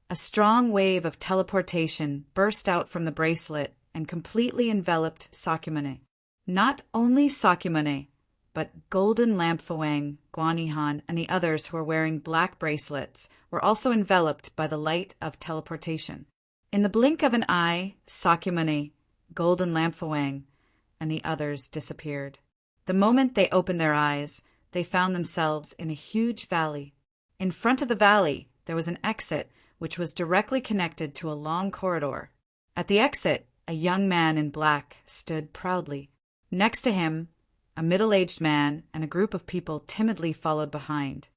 a strong wave of teleportation burst out from the bracelet and completely enveloped Sakyamuni. Not only Sakyamuni, but Golden Lamp Fuang, Guan Yihan, and the others who were wearing black bracelets were also enveloped by the light of teleportation. In the blink of an eye, Sakyamuni, Golden Lamp Fuang, and the others disappeared. The moment they opened their eyes, they found themselves in a huge valley. In front of the valley, there was an exit which was directly connected to a long corridor. At the exit, a young man in black stood proudly. Next to him, a middle-aged man and a group of people timidly followed behind.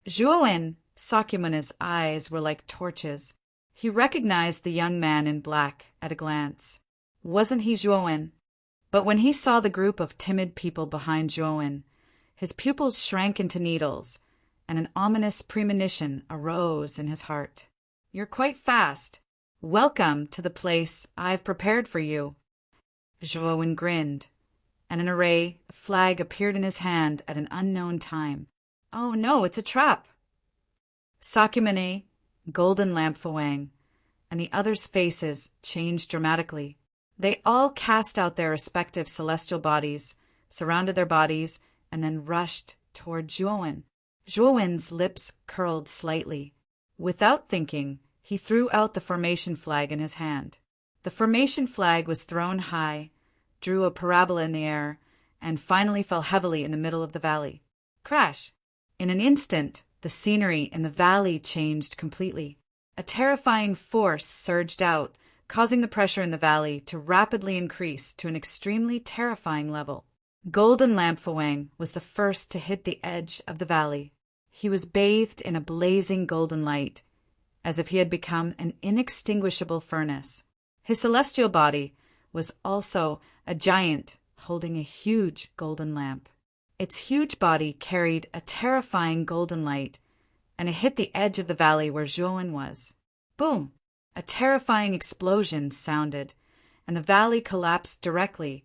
Zhuowen! Sakyamuni's eyes were like torches. He recognized the young man in black at a glance. Wasn't he Zhuowen? But when he saw the group of timid people behind Zhuowen, his pupils shrank into needles, and an ominous premonition arose in his heart. You're quite fast. Welcome to the place I've prepared for you. Zhuowen grinned, and an array of flag appeared in his hand at an unknown time. Oh no, it's a trap! Sakyamuni, Golden Lamp Fuang, and the others' faces changed dramatically. They all cast out their respective celestial bodies, surrounded their bodies, and then rushed toward Zhuowen. Zhuowen's lips curled slightly. Without thinking, he threw out the formation flag in his hand. The formation flag was thrown high, drew a parabola in the air, and finally fell heavily in the middle of the valley. Crash! In an instant, the scenery in the valley changed completely. A terrifying force surged out, causing the pressure in the valley to rapidly increase to an extremely terrifying level. Golden Lamp Fuang was the first to hit the edge of the valley. He was bathed in a blazing golden light, as if he had become an inextinguishable furnace. His celestial body was also a giant holding a huge golden lamp. Its huge body carried a terrifying golden light, and it hit the edge of the valley where Zhuowen was. Boom! A terrifying explosion sounded, and the valley collapsed directly,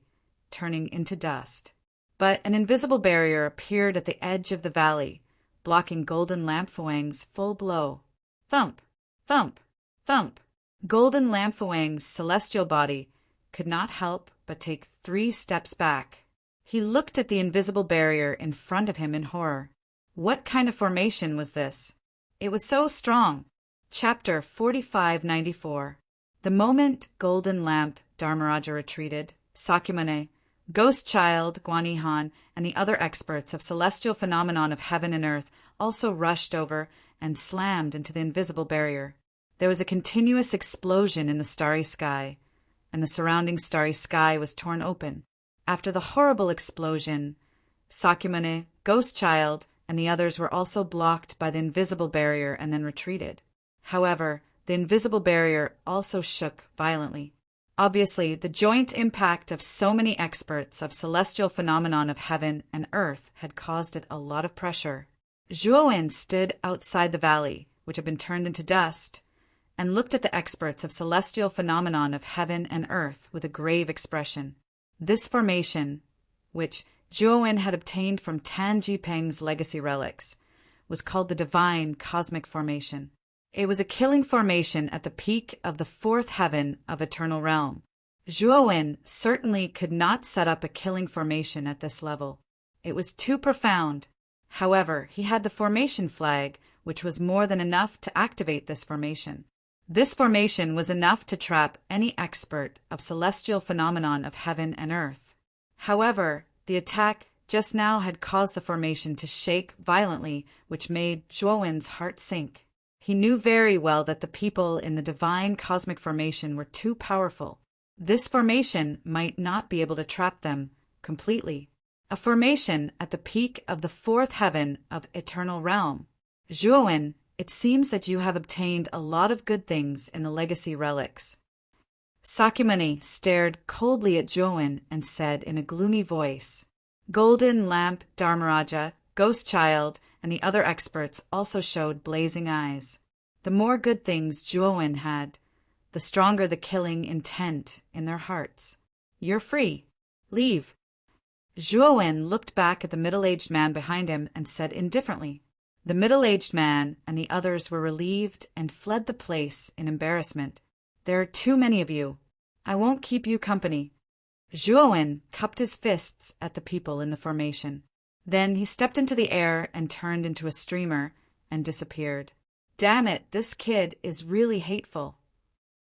turning into dust. But an invisible barrier appeared at the edge of the valley, blocking Golden Lamp Fuang's full blow. Thump! Thump! Thump! Golden Lamp Fuang's celestial body could not help but take 3 steps back. He looked at the invisible barrier in front of him in horror. What kind of formation was this? It was so strong. Chapter 4594. The moment Golden Lamp Dharmaraja retreated, Sakyamuni, Ghost Child, Guan Yihan, and the other experts of celestial phenomenon of heaven and earth also rushed over and slammed into the invisible barrier. There was a continuous explosion in the starry sky, and the surrounding starry sky was torn open. After the horrible explosion, Sakyamuni, Ghost Child, and the others were also blocked by the invisible barrier and then retreated. However, the invisible barrier also shook violently. Obviously, the joint impact of so many experts of celestial phenomenon of heaven and earth had caused it a lot of pressure. Zhuowen stood outside the valley, which had been turned into dust, and looked at the experts of celestial phenomenon of heaven and earth with a grave expression. This formation, which Zhuowen had obtained from Tan Jipeng's legacy relics, was called the Divine Cosmic Formation. It was a killing formation at the peak of the fourth heaven of Eternal Realm. Zhuowen certainly could not set up a killing formation at this level. It was too profound. However, he had the formation flag, which was more than enough to activate this formation. This formation was enough to trap any expert of celestial phenomenon of heaven and earth. However, the attack just now had caused the formation to shake violently, which made Zhuowen's heart sink. He knew very well that the people in the divine cosmic formation were too powerful. This formation might not be able to trap them completely. A formation at the peak of the fourth heaven of Eternal Realm. Zhuowen, it seems that you have obtained a lot of good things in the legacy relics. Sakyamuni stared coldly at Zhuowen and said in a gloomy voice. Golden Lamp Dharmaraja, Ghost Child, and the other experts also showed blazing eyes. The more good things Zhuowen had, the stronger the killing intent in their hearts. You're free. Leave. Zhuowen looked back at the middle-aged man behind him and said indifferently. The middle-aged man and the others were relieved and fled the place in embarrassment. There are too many of you. I won't keep you company. Zhuowen cupped his fists at the people in the formation. Then he stepped into the air and turned into a streamer and disappeared. Damn it, this kid is really hateful.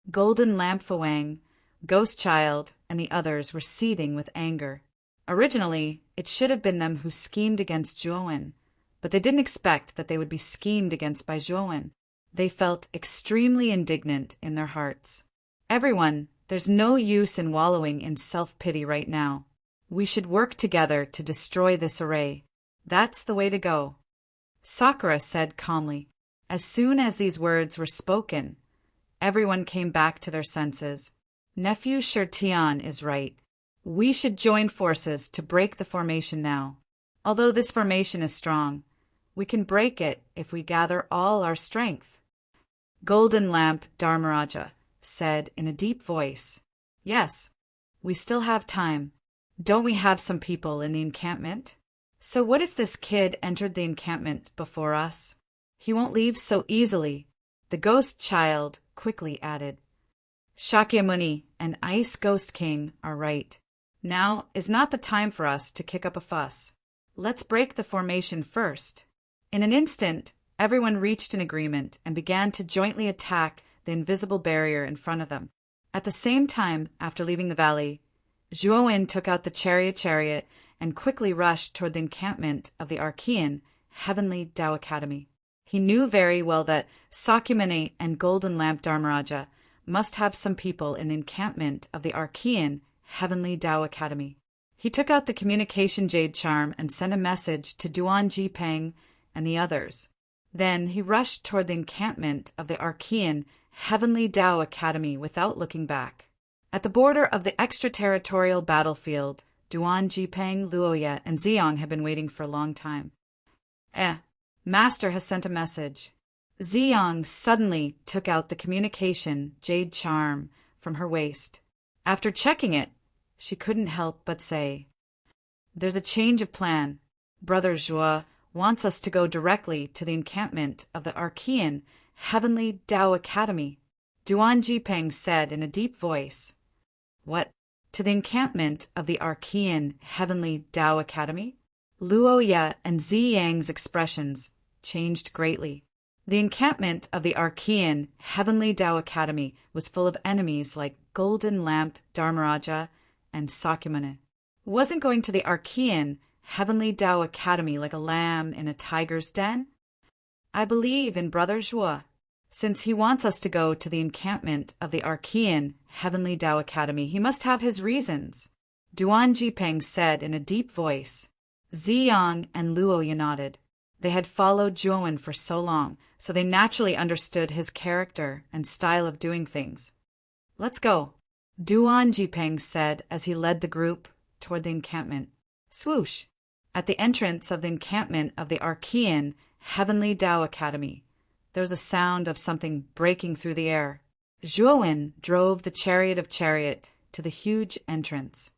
Golden Lamp Fawang, Ghost Child, and the others were seething with anger. Originally, it should have been them who schemed against Zhuowen, but they didn't expect that they would be schemed against by Zhuowen. They felt extremely indignant in their hearts. Everyone, there's no use in wallowing in self-pity right now. We should work together to destroy this array. That's the way to go. Sakura said calmly. As soon as these words were spoken, everyone came back to their senses. Nephew Shirtian is right. We should join forces to break the formation now. Although this formation is strong, we can break it if we gather all our strength. Golden Lamp Dharmaraja said in a deep voice. Yes, we still have time. Don't we have some people in the encampment? So what if this kid entered the encampment before us? He won't leave so easily, the Ghost Child quickly added. Shakyamuni and Ice Ghost King are right. Now is not the time for us to kick up a fuss. Let's break the formation first. In an instant, everyone reached an agreement and began to jointly attack the invisible barrier in front of them. At the same time, after leaving the valley, Zhuowen took out the chariot and quickly rushed toward the encampment of the Archean Heavenly Tao Academy. He knew very well that Sakyamuni and Golden Lamp Dharmaraja must have some people in the encampment of the Archean Heavenly Tao Academy. He took out the communication jade charm and sent a message to Duan Jipeng and the others. Then he rushed toward the encampment of the Archean Heavenly Tao Academy without looking back. At the border of the extraterritorial battlefield, Duan Jipeng, Luoya, and Ziyang had been waiting for a long time. Master has sent a message. Ziyang suddenly took out the communication jade charm from her waist. After checking it, she couldn't help but say, There's a change of plan. Brother Zhuo wants us to go directly to the encampment of the Archean Heavenly Tao Academy. Duan Jipeng said in a deep voice. What? To the encampment of the Archean Heavenly Tao Academy? Luoya and Ziyang's expressions changed greatly. The encampment of the Archean Heavenly Tao Academy was full of enemies like Golden Lamp Dharmaraja and Sakyamuni. Wasn't going to the Archean Heavenly Tao Academy like a lamb in a tiger's den? I believe in Brother Zhuo. Since he wants us to go to the encampment of the Archean Heavenly Tao Academy, he must have his reasons, Duan Jipeng said in a deep voice. Ziyang and Luoya nodded. They had followed Zhuowen for so long, so they naturally understood his character and style of doing things. Let's go, Duan Jipeng said as he led the group toward the encampment. Swoosh! At the entrance of the encampment of the Archean Heavenly Tao Academy, there was a sound of something breaking through the air. Zhuowen drove the chariot of chariot to the huge entrance.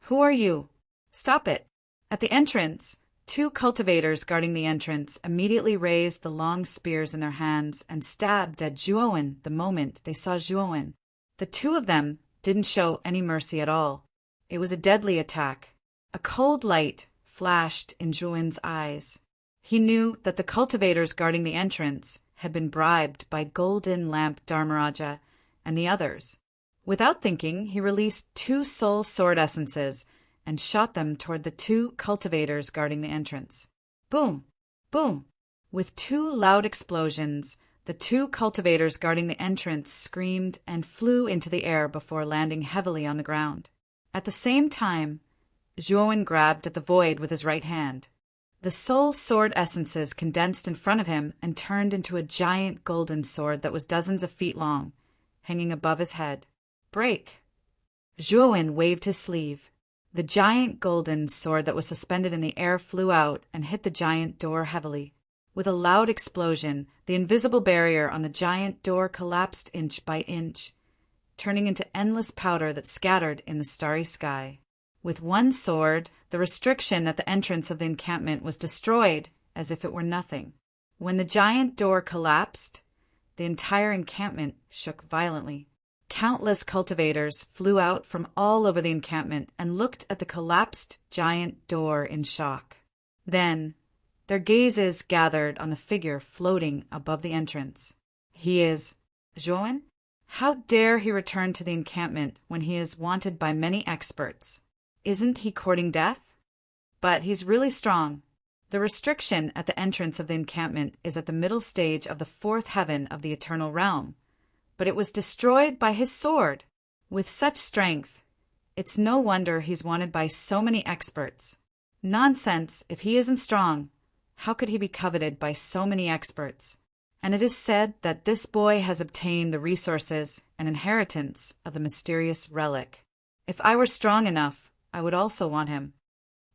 Who are you? Stop it! At the entrance, 2 cultivators guarding the entrance immediately raised the long spears in their hands and stabbed at Zhuowen the moment they saw Zhuowen. The 2 of them didn't show any mercy at all. It was a deadly attack. A cold light flashed in Zhuowen's eyes. He knew that the cultivators guarding the entrance had been bribed by Golden Lamp Dharmaraja and the others. Without thinking, he released 2 soul sword essences and shot them toward the 2 cultivators guarding the entrance. Boom! Boom! With 2 loud explosions, the 2 cultivators guarding the entrance screamed and flew into the air before landing heavily on the ground. At the same time, Zhuowen grabbed at the void with his right hand. The soul sword essences condensed in front of him and turned into a giant golden sword that was dozens of feet long, hanging above his head. Break! Zhuowen waved his sleeve. The giant golden sword that was suspended in the air flew out and hit the giant door heavily. With a loud explosion, the invisible barrier on the giant door collapsed inch by inch, turning into endless powder that scattered in the starry sky. With 1 sword, the restriction at the entrance of the encampment was destroyed as if it were nothing. When the giant door collapsed, the entire encampment shook violently. Countless cultivators flew out from all over the encampment and looked at the collapsed giant door in shock. Then, their gazes gathered on the figure floating above the entrance. He is Zhuowen? How dare he return to the encampment when he is wanted by many experts? Isn't he courting death? But he's really strong. The restriction at the entrance of the encampment is at the middle stage of the 4th heaven of the eternal realm. But it was destroyed by his sword. With such strength, it's no wonder he's wanted by so many experts. Nonsense, if he isn't strong, how could he be coveted by so many experts? And it is said that this boy has obtained the resources and inheritance of the mysterious relic. If I were strong enough, I would also want him.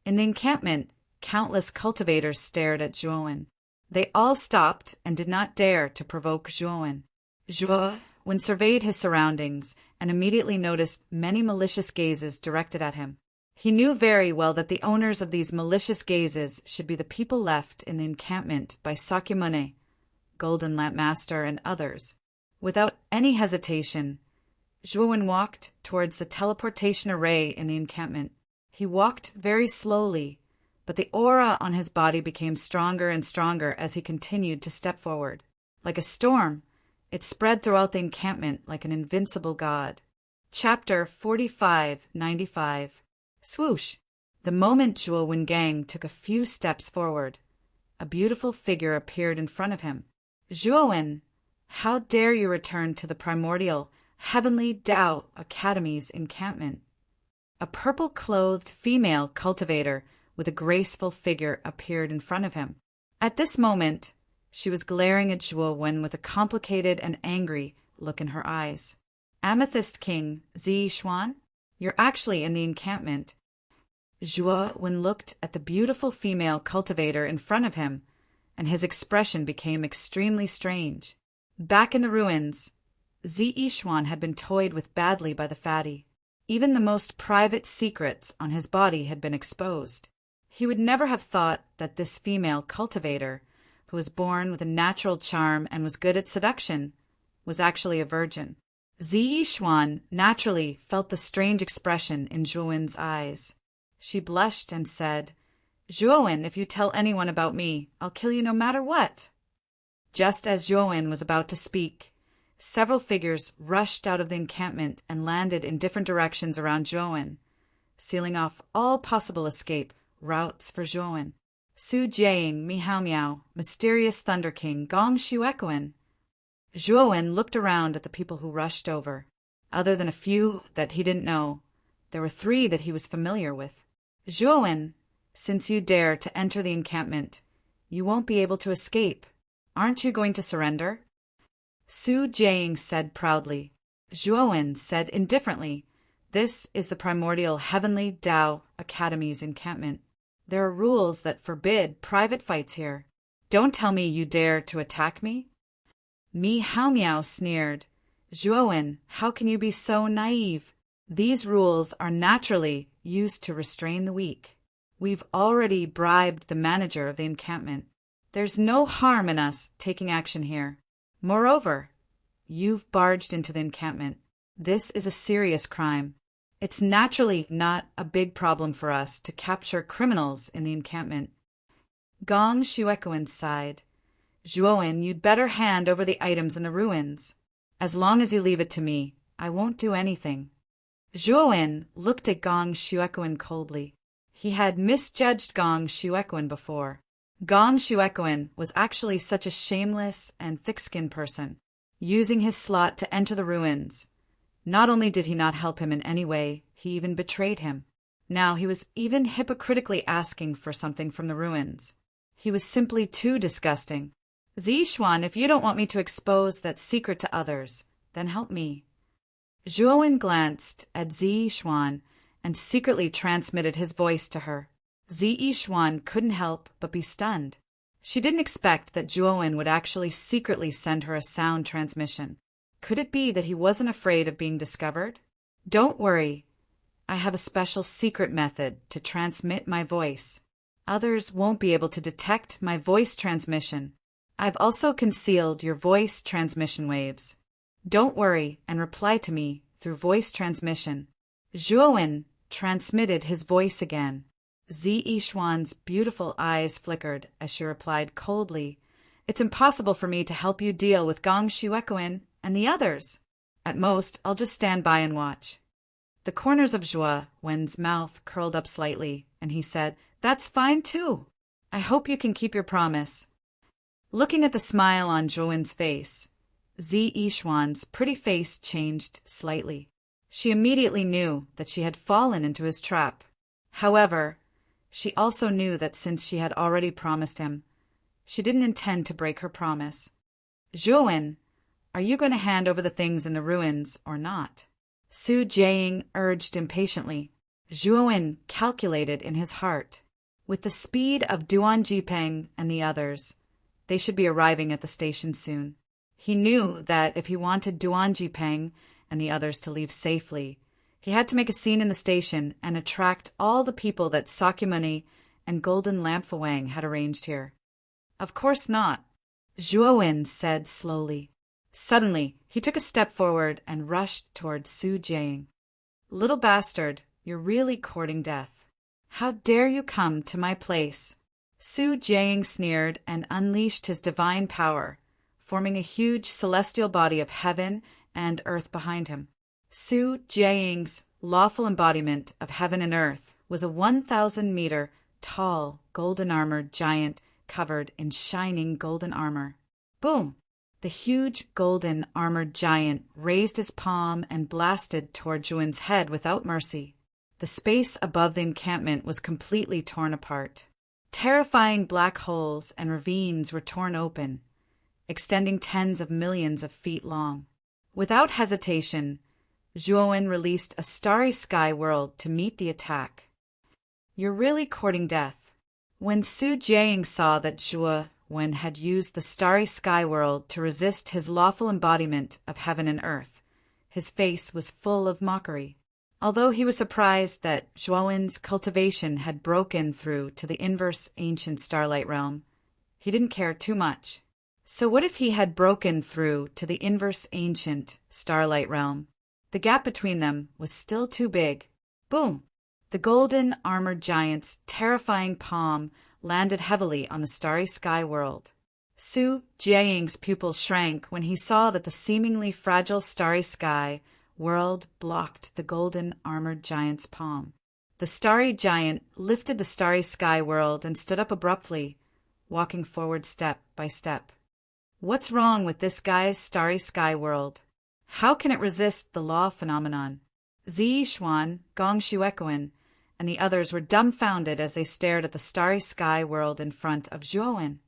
In the encampment, countless cultivators stared at Zhuowen. They all stopped and did not dare to provoke Zhuowen. Zhuowen surveyed his surroundings and immediately noticed many malicious gazes directed at him. He knew very well that the owners of these malicious gazes should be the people left in the encampment by Sakyamuni, Golden Lamp Master, and others. Without any hesitation, Zhuowen walked towards the teleportation array in the encampment. He walked very slowly, but the aura on his body became stronger and stronger as he continued to step forward. Like a storm, it spread throughout the encampment like an invincible god. Chapter 4595. Swoosh! The moment Zhuowen Gang took a few steps forward, a beautiful figure appeared in front of him. Zhuowen, how dare you return to the primordial Heavenly Tao Academy's encampment? A purple-clothed female cultivator with a graceful figure appeared in front of him. At this moment, she was glaring at Zhuowen with a complicated and angry look in her eyes. Amethyst King Zi Xuan, you're actually in the encampment. Zhuowen looked at the beautiful female cultivator in front of him, and his expression became extremely strange. Back in the ruins, Zi Xuan had been toyed with badly by the fatty. Even the most private secrets on his body had been exposed. He would never have thought that this female cultivator, who was born with a natural charm and was good at seduction, was actually a virgin. Zi Xuan naturally felt the strange expression in Zhuowen's eyes. She blushed and said, "Zhuowen, if you tell anyone about me, I'll kill you no matter what." Just as Zhuowen was about to speak, several figures rushed out of the encampment and landed in different directions around Zhuowen, sealing off all possible escape routes for Zhuowen. Su Jiaying, Mi Hao Miao, Mysterious Thunder King, Gong Shu Echoan. Zhuowen looked around at the people who rushed over. Other than a few that he didn't know, there were 3 that he was familiar with. Zhuowen, since you dare to enter the encampment, you won't be able to escape. Aren't you going to surrender? Su Jiaying said proudly. Zhuowen said indifferently, "This is the primordial Heavenly Tao Academy's encampment. There are rules that forbid private fights here. Don't tell me you dare to attack me?" Mi Haomiao sneered. "Zhuowen, how can you be so naive? These rules are naturally used to restrain the weak. We've already bribed the manager of the encampment. There's no harm in us taking action here. Moreover, you've barged into the encampment. This is a serious crime. It's naturally not a big problem for us to capture criminals in the encampment." Gong Shuekoin sighed. "Zhuowen, you'd better hand over the items in the ruins. As long as you leave it to me, I won't do anything." Zhuowen looked at Gong Shuekoin coldly. He had misjudged Gong Shuekoin before. Gong Shuekoin was actually such a shameless and thick-skinned person, using his slot to enter the ruins. Not only did he not help him in any way, he even betrayed him. Now he was even hypocritically asking for something from the ruins. He was simply too disgusting. "Zixuan, if you don't want me to expose that secret to others, then help me." Zhuowen glanced at Zixuan and secretly transmitted his voice to her. Zixuan couldn't help but be stunned. She didn't expect that Zhuowen would actually secretly send her a sound transmission. Could it be that he wasn't afraid of being discovered? "Don't worry. I have a special secret method to transmit my voice. Others won't be able to detect my voice transmission. I've also concealed your voice transmission waves. Don't worry and reply to me through voice transmission." Zhuowen transmitted his voice again. Zixuan's beautiful eyes flickered as she replied coldly, "It's impossible for me to help you deal with Gong Shuekoin and the others. At most, I'll just stand by and watch." The corners of Zhuowen's mouth curled up slightly, and he said, "That's fine too. I hope you can keep your promise." Looking at the smile on Zhuowen's face, Zixuan's pretty face changed slightly. She immediately knew that she had fallen into his trap. However, she also knew that since she had already promised him, she didn't intend to break her promise. "Zhuowen, are you going to hand over the things in the ruins or not?" Su Jiaying urged impatiently. Zhuowen calculated in his heart. With the speed of Duan Jipeng and the others, they should be arriving at the station soon. He knew that if he wanted Duan Jipeng and the others to leave safely, he had to make a scene in the station and attract all the people that Sakyamuni and Golden Lampfawang had arranged here. "Of course not," Zhuowen said slowly. Suddenly, he took a step forward and rushed toward Su Jiaying. "Little bastard, you're really courting death. How dare you come to my place?" Su Jiaying sneered and unleashed his divine power, forming a huge celestial body of heaven and earth behind him. Su Jiaying's lawful embodiment of heaven and earth was a 1,000-meter tall, golden-armored giant covered in shining golden armor. Boom! The huge golden armored giant raised his palm and blasted toward Zhuowen's head without mercy. The space above the encampment was completely torn apart. Terrifying black holes and ravines were torn open, extending tens of millions of feet long. Without hesitation, Zhuowen released a starry sky world to meet the attack. "You're really courting death." When Su Jiaying saw that Zhuowen had used the starry sky world to resist his lawful embodiment of heaven and earth, his face was full of mockery. Although he was surprised that Zhuowen's cultivation had broken through to the inverse ancient starlight realm, he didn't care too much. So what if he had broken through to the inverse ancient starlight realm? The gap between them was still too big. Boom! The golden armored giant's terrifying palm landed heavily on the starry sky world. Su Jiaying's pupils shrank when he saw that the seemingly fragile starry sky world blocked the golden armored giant's palm. The starry giant lifted the starry sky world and stood up abruptly, walking forward step by step. What's wrong with this guy's starry sky world? How can it resist the law phenomenon? Zi Xuan, Gong Shuekoan, and the others were dumbfounded as they stared at the starry sky world in front of Zhuowen.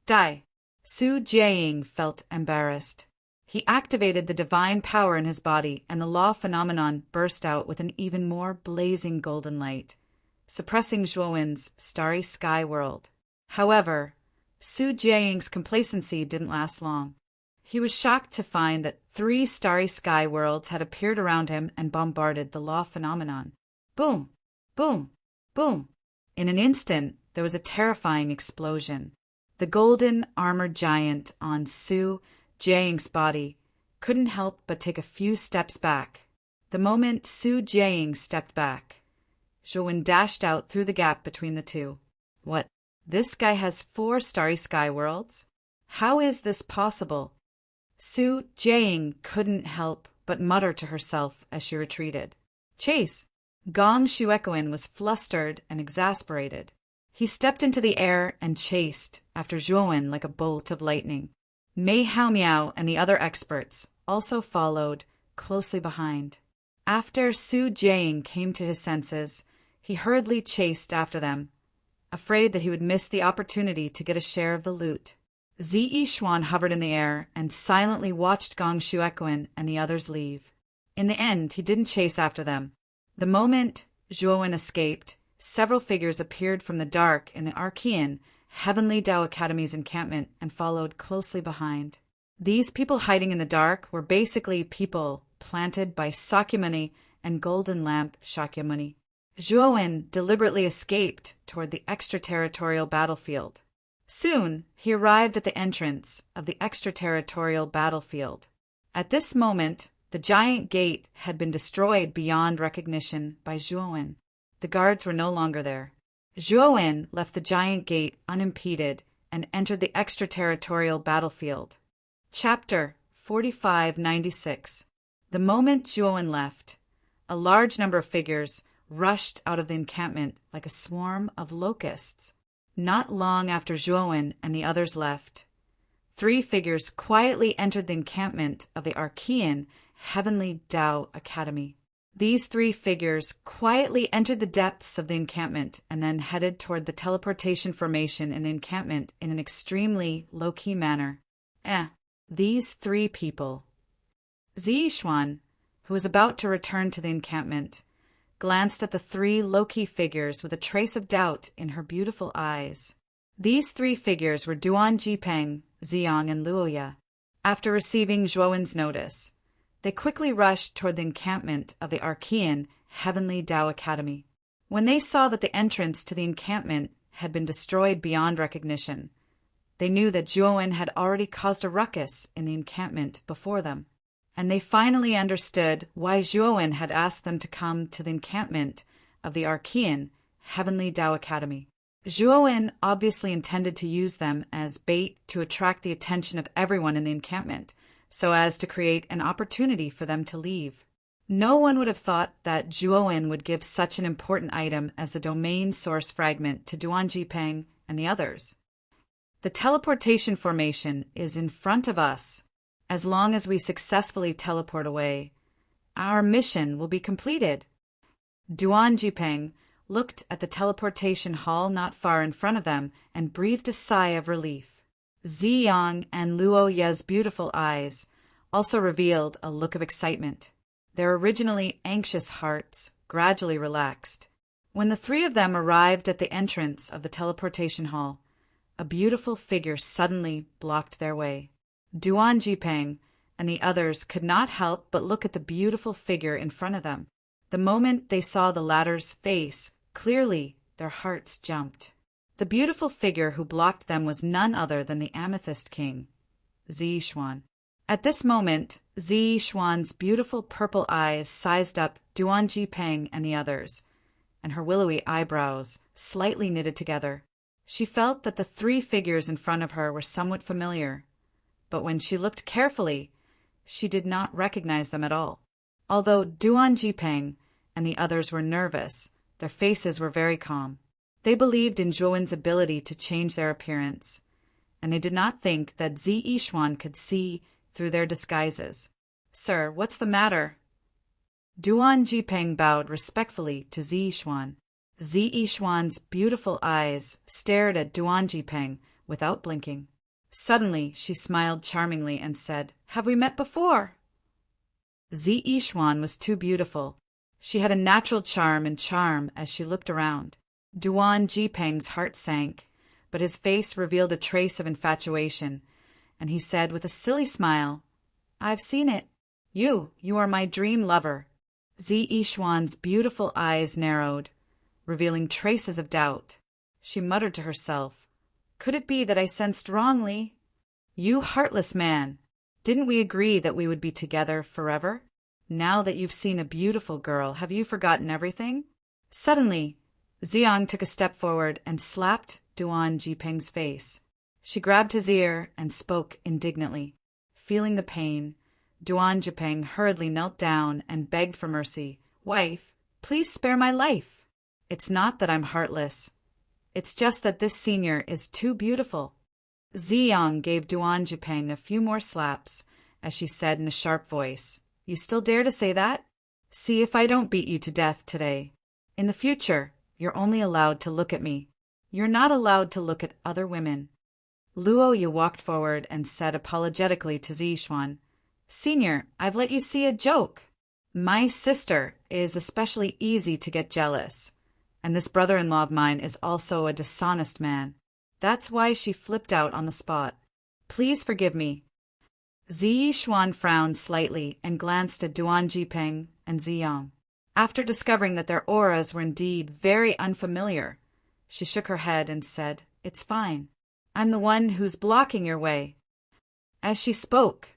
Dai. Su Jiaying felt embarrassed. He activated the divine power in his body, and the law phenomenon burst out with an even more blazing golden light, suppressing Zhuowen's starry sky world. However, Su Jiaying's complacency didn't last long. He was shocked to find that 3 starry sky worlds had appeared around him and bombarded the law phenomenon. Boom! Boom! Boom! In an instant, there was a terrifying explosion. The golden armored giant on Su Jiaying's body couldn't help but take a few steps back. The moment Su Jiaying stepped back, Zhuowen dashed out through the gap between the two. What? This guy has 4 starry sky worlds? How is this possible? Su Jiaying couldn't help but mutter to herself as she retreated. Chase! Gong Shuekoan was flustered and exasperated. He stepped into the air and chased after Zhuowen like a bolt of lightning. Mei Haomiao and the other experts also followed closely behind. After Su Jiaying came to his senses, he hurriedly chased after them, afraid that he would miss the opportunity to get a share of the loot. Zi Yixuan hovered in the air and silently watched Gong Shuekoan and the others leave. In the end, he didn't chase after them. The moment Zhuowen escaped, several figures appeared from the dark in the Archean Heavenly Tao Academy's encampment and followed closely behind. These people hiding in the dark were basically people planted by Sakyamuni and Golden Lamp Shakyamuni. Zhuowen deliberately escaped toward the extraterritorial battlefield. Soon, he arrived at the entrance of the extraterritorial battlefield. At this moment, the giant gate had been destroyed beyond recognition by Zhuowen. The guards were no longer there. Zhuowen left the giant gate unimpeded and entered the extraterritorial battlefield. Chapter 4596. The moment Zhuowen left, a large number of figures rushed out of the encampment like a swarm of locusts. Not long after Zhuowen and the others left, 3 figures quietly entered the encampment of the Archean Heavenly Tao Academy. These 3 figures quietly entered the depths of the encampment and then headed toward the teleportation formation in the encampment in an extremely low-key manner. These 3 people. Zi Yixuan, who was about to return to the encampment, glanced at the 3 low-key figures with a trace of doubt in her beautiful eyes. These 3 figures were Duan Jipeng, Ziyang, and Luoya. After receiving Zhuowen's notice, they quickly rushed toward the encampment of the Archean Heavenly Tao Academy. When they saw that the entrance to the encampment had been destroyed beyond recognition, they knew that Zhuowen had already caused a ruckus in the encampment before them, and they finally understood why Zhuowen had asked them to come to the encampment of the Archean Heavenly Tao Academy. Zhuowen obviously intended to use them as bait to attract the attention of everyone in the encampment, so as to create an opportunity for them to leave. No one would have thought that Zhuowen would give such an important item as the domain source fragment to Duan Jipeng and the others. The teleportation formation is in front of us. As long as we successfully teleport away, our mission will be completed. Duan Jipeng looked at the teleportation hall not far in front of them and breathed a sigh of relief. Ziyang and Luo Ye's beautiful eyes also revealed a look of excitement. Their originally anxious hearts gradually relaxed. When the 3 of them arrived at the entrance of the teleportation hall, a beautiful figure suddenly blocked their way. Duan Jipeng and the others could not help but look at the beautiful figure in front of them. The moment they saw the latter's face clearly, their hearts jumped. The beautiful figure who blocked them was none other than the Amethyst King, Zi Yixuan. At this moment, Zi Yixuan's beautiful purple eyes sized up Duan Jipeng and the others, and her willowy eyebrows slightly knitted together. She felt that the 3 figures in front of her were somewhat familiar, but when she looked carefully, she did not recognize them at all. Although Duan Jipeng and the others were nervous, their faces were very calm. They believed in Zhuowen's ability to change their appearance, and they did not think that Ziyixuan could see through their disguises. "Sir, what's the matter?" Duan Jipeng bowed respectfully to Ziyixuan. Ziyixuan's beautiful eyes stared at Duan Jipeng without blinking. Suddenly, she smiled charmingly and said, "Have we met before?" Ziyixuan was too beautiful. She had a natural charm as she looked around. Duan Jipeng's heart sank, but his face revealed a trace of infatuation, and he said with a silly smile, "I've seen it. You are my dream lover." Ziyixuan's beautiful eyes narrowed, revealing traces of doubt. She muttered to herself, "Could it be that I sensed wrongly? You heartless man! Didn't we agree that we would be together forever? Now that you've seen a beautiful girl, have you forgotten everything?" Suddenly, Ziyang took a step forward and slapped Duan Jipeng's face. She grabbed his ear and spoke indignantly. Feeling the pain, Duan Jipeng hurriedly knelt down and begged for mercy. "Wife, please spare my life. It's not that I'm heartless. It's just that this senior is too beautiful." Ziyang gave Duan Jipeng a few more slaps as she said in a sharp voice, "You still dare to say that? See if I don't beat you to death today. In the future, you're only allowed to look at me. You're not allowed to look at other women." Luoya walked forward and said apologetically to Ziyixuan, "Senior, I've let you see a joke. My sister is especially easy to get jealous, and this brother-in-law of mine is also a dishonest man. That's why she flipped out on the spot. Please forgive me." Ziyixuan frowned slightly and glanced at Duan Jipeng and Ziyang. After discovering that their auras were indeed very unfamiliar, she shook her head and said, "It's fine. I'm the one who's blocking your way." As she spoke,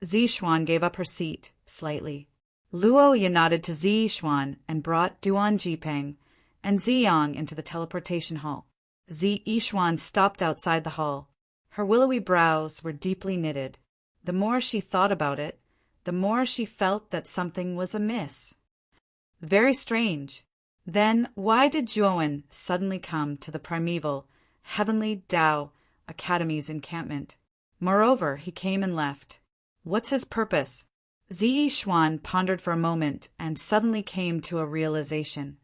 Ziyixuan gave up her seat slightly. Luoya nodded to Ziyixuan and brought Duan Jipeng and Ziyang into the teleportation hall. Ziyixuan stopped outside the hall. Her willowy brows were deeply knitted. The more she thought about it, the more she felt that something was amiss. Very strange. Then why did Zhuowen suddenly come to the primeval, heavenly Tao Academy's encampment? Moreover, he came and left. What's his purpose? Ziyixuan pondered for a moment and suddenly came to a realization.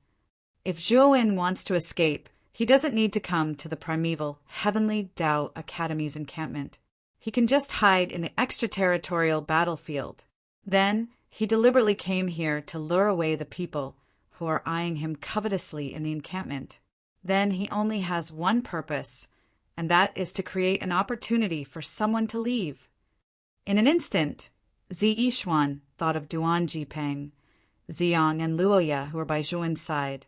If Zhuowen wants to escape, he doesn't need to come to the primeval, heavenly Tao Academy's encampment. He can just hide in the extraterritorial battlefield. Then he deliberately came here to lure away the people who are eyeing him covetously in the encampment. Then he only has one purpose, and that is to create an opportunity for someone to leave. In an instant, Ziyixuan thought of Duan Jipeng, Ziyang, and Luoya, who were by Zhuowen's side.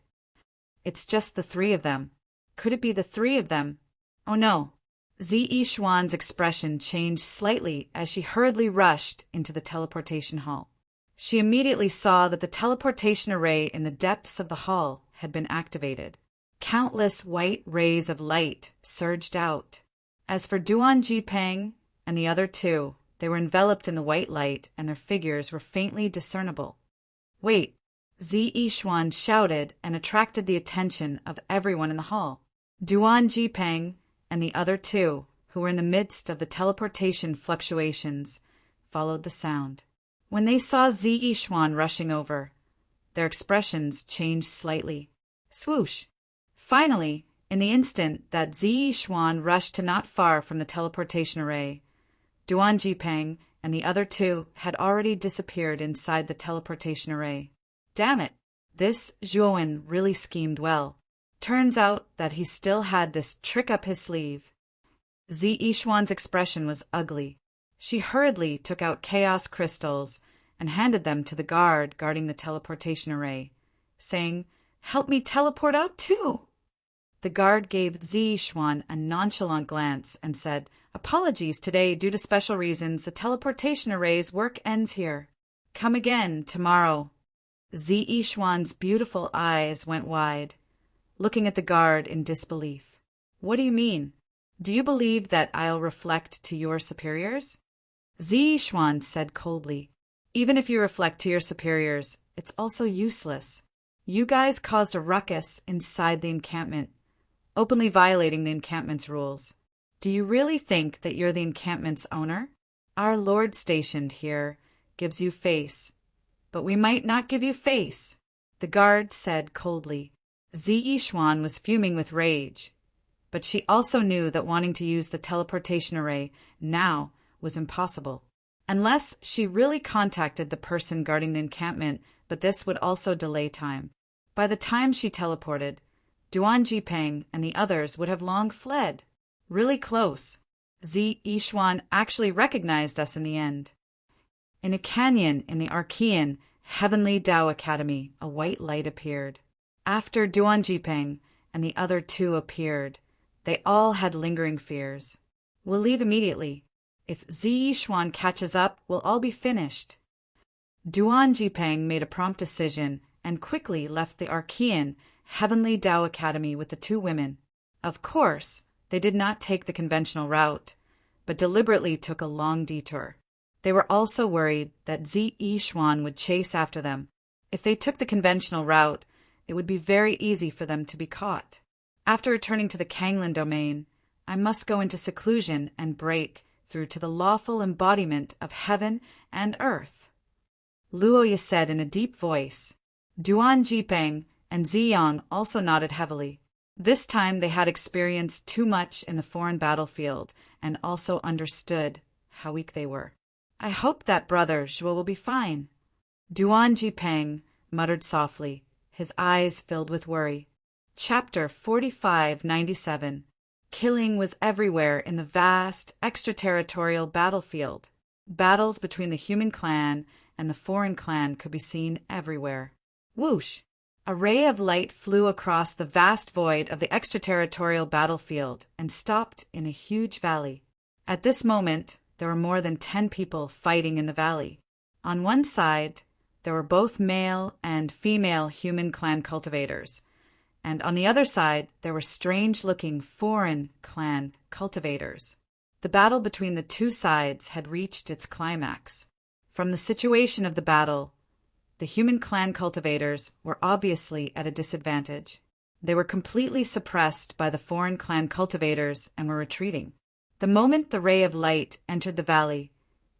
It's just the three of them. Could it be the three of them? Oh no. Ziyixuan's expression changed slightly as she hurriedly rushed into the teleportation hall. She immediately saw that the teleportation array in the depths of the hall had been activated. Countless white rays of light surged out. As for Duan Jipeng and the other two, they were enveloped in the white light and their figures were faintly discernible. "Wait!" Ziyixuan shouted and attracted the attention of everyone in the hall. Duan Jipeng and the other two, who were in the midst of the teleportation fluctuations, followed the sound. When they saw Ziyixuan rushing over, their expressions changed slightly. Swoosh! Finally, in the instant that Ziyixuan rushed to not far from the teleportation array, Duan Jipeng and the other two had already disappeared inside the teleportation array. Damn it! This Zhuowen really schemed well. Turns out that he still had this trick up his sleeve. Ziyixuan's expression was ugly. She hurriedly took out chaos crystals and handed them to the guard guarding the teleportation array, saying, "Help me teleport out too." The guard gave Ziyixuan a nonchalant glance and said, "Apologies today, due to special reasons, the teleportation array's work ends here. Come again tomorrow." Ziyixuan's beautiful eyes went wide, looking at the guard in disbelief. "What do you mean? Do you believe that I'll reflect to your superiors?" Ziyixuan said coldly, "Even if you reflect to your superiors, it's also useless. You guys caused a ruckus inside the encampment, openly violating the encampment's rules. Do you really think that you're the encampment's owner? Our lord stationed here gives you face, but we might not give you face, the guard said coldly. Ziyixuan was fuming with rage, but she also knew that wanting to use the teleportation array now was impossible. Unless she really contacted the person guarding the encampment, but this would also delay time. By the time she teleported, Duan Jipeng and the others would have long fled. Really close. Ziyixuan actually recognized us in the end. In a canyon in the Archean Heavenly Tao Academy, a white light appeared. After Duan Jipeng and the other two appeared, they all had lingering fears. We'll leave immediately. If Ziyixuan catches up, we'll all be finished. Duan Jipeng made a prompt decision and quickly left the Archean Heavenly Tao Academy with the two women. Of course, they did not take the conventional route, but deliberately took a long detour. They were also worried that Ziyixuan would chase after them. If they took the conventional route, it would be very easy for them to be caught. After returning to the Kanglin domain, I must go into seclusion and break through to the lawful embodiment of heaven and earth. Luoya said in a deep voice. Duan Jipeng and Ziyang also nodded heavily. This time they had experienced too much in the foreign battlefield and also understood how weak they were. I hope that brother Zhuo will be fine. Duan Jipeng muttered softly, his eyes filled with worry. Chapter 4597. Killing was everywhere in the vast, extraterritorial battlefield. Battles between the human clan and the foreign clan could be seen everywhere. Whoosh! A ray of light flew across the vast void of the extraterritorial battlefield and stopped in a huge valley. At this moment, there were more than 10 people fighting in the valley. On one side, there were both male and female human clan cultivators, and on the other side, there were strange-looking foreign clan cultivators. The battle between the two sides had reached its climax. From the situation of the battle, the human clan cultivators were obviously at a disadvantage. They were completely suppressed by the foreign clan cultivators and were retreating. The moment the ray of light entered the valley,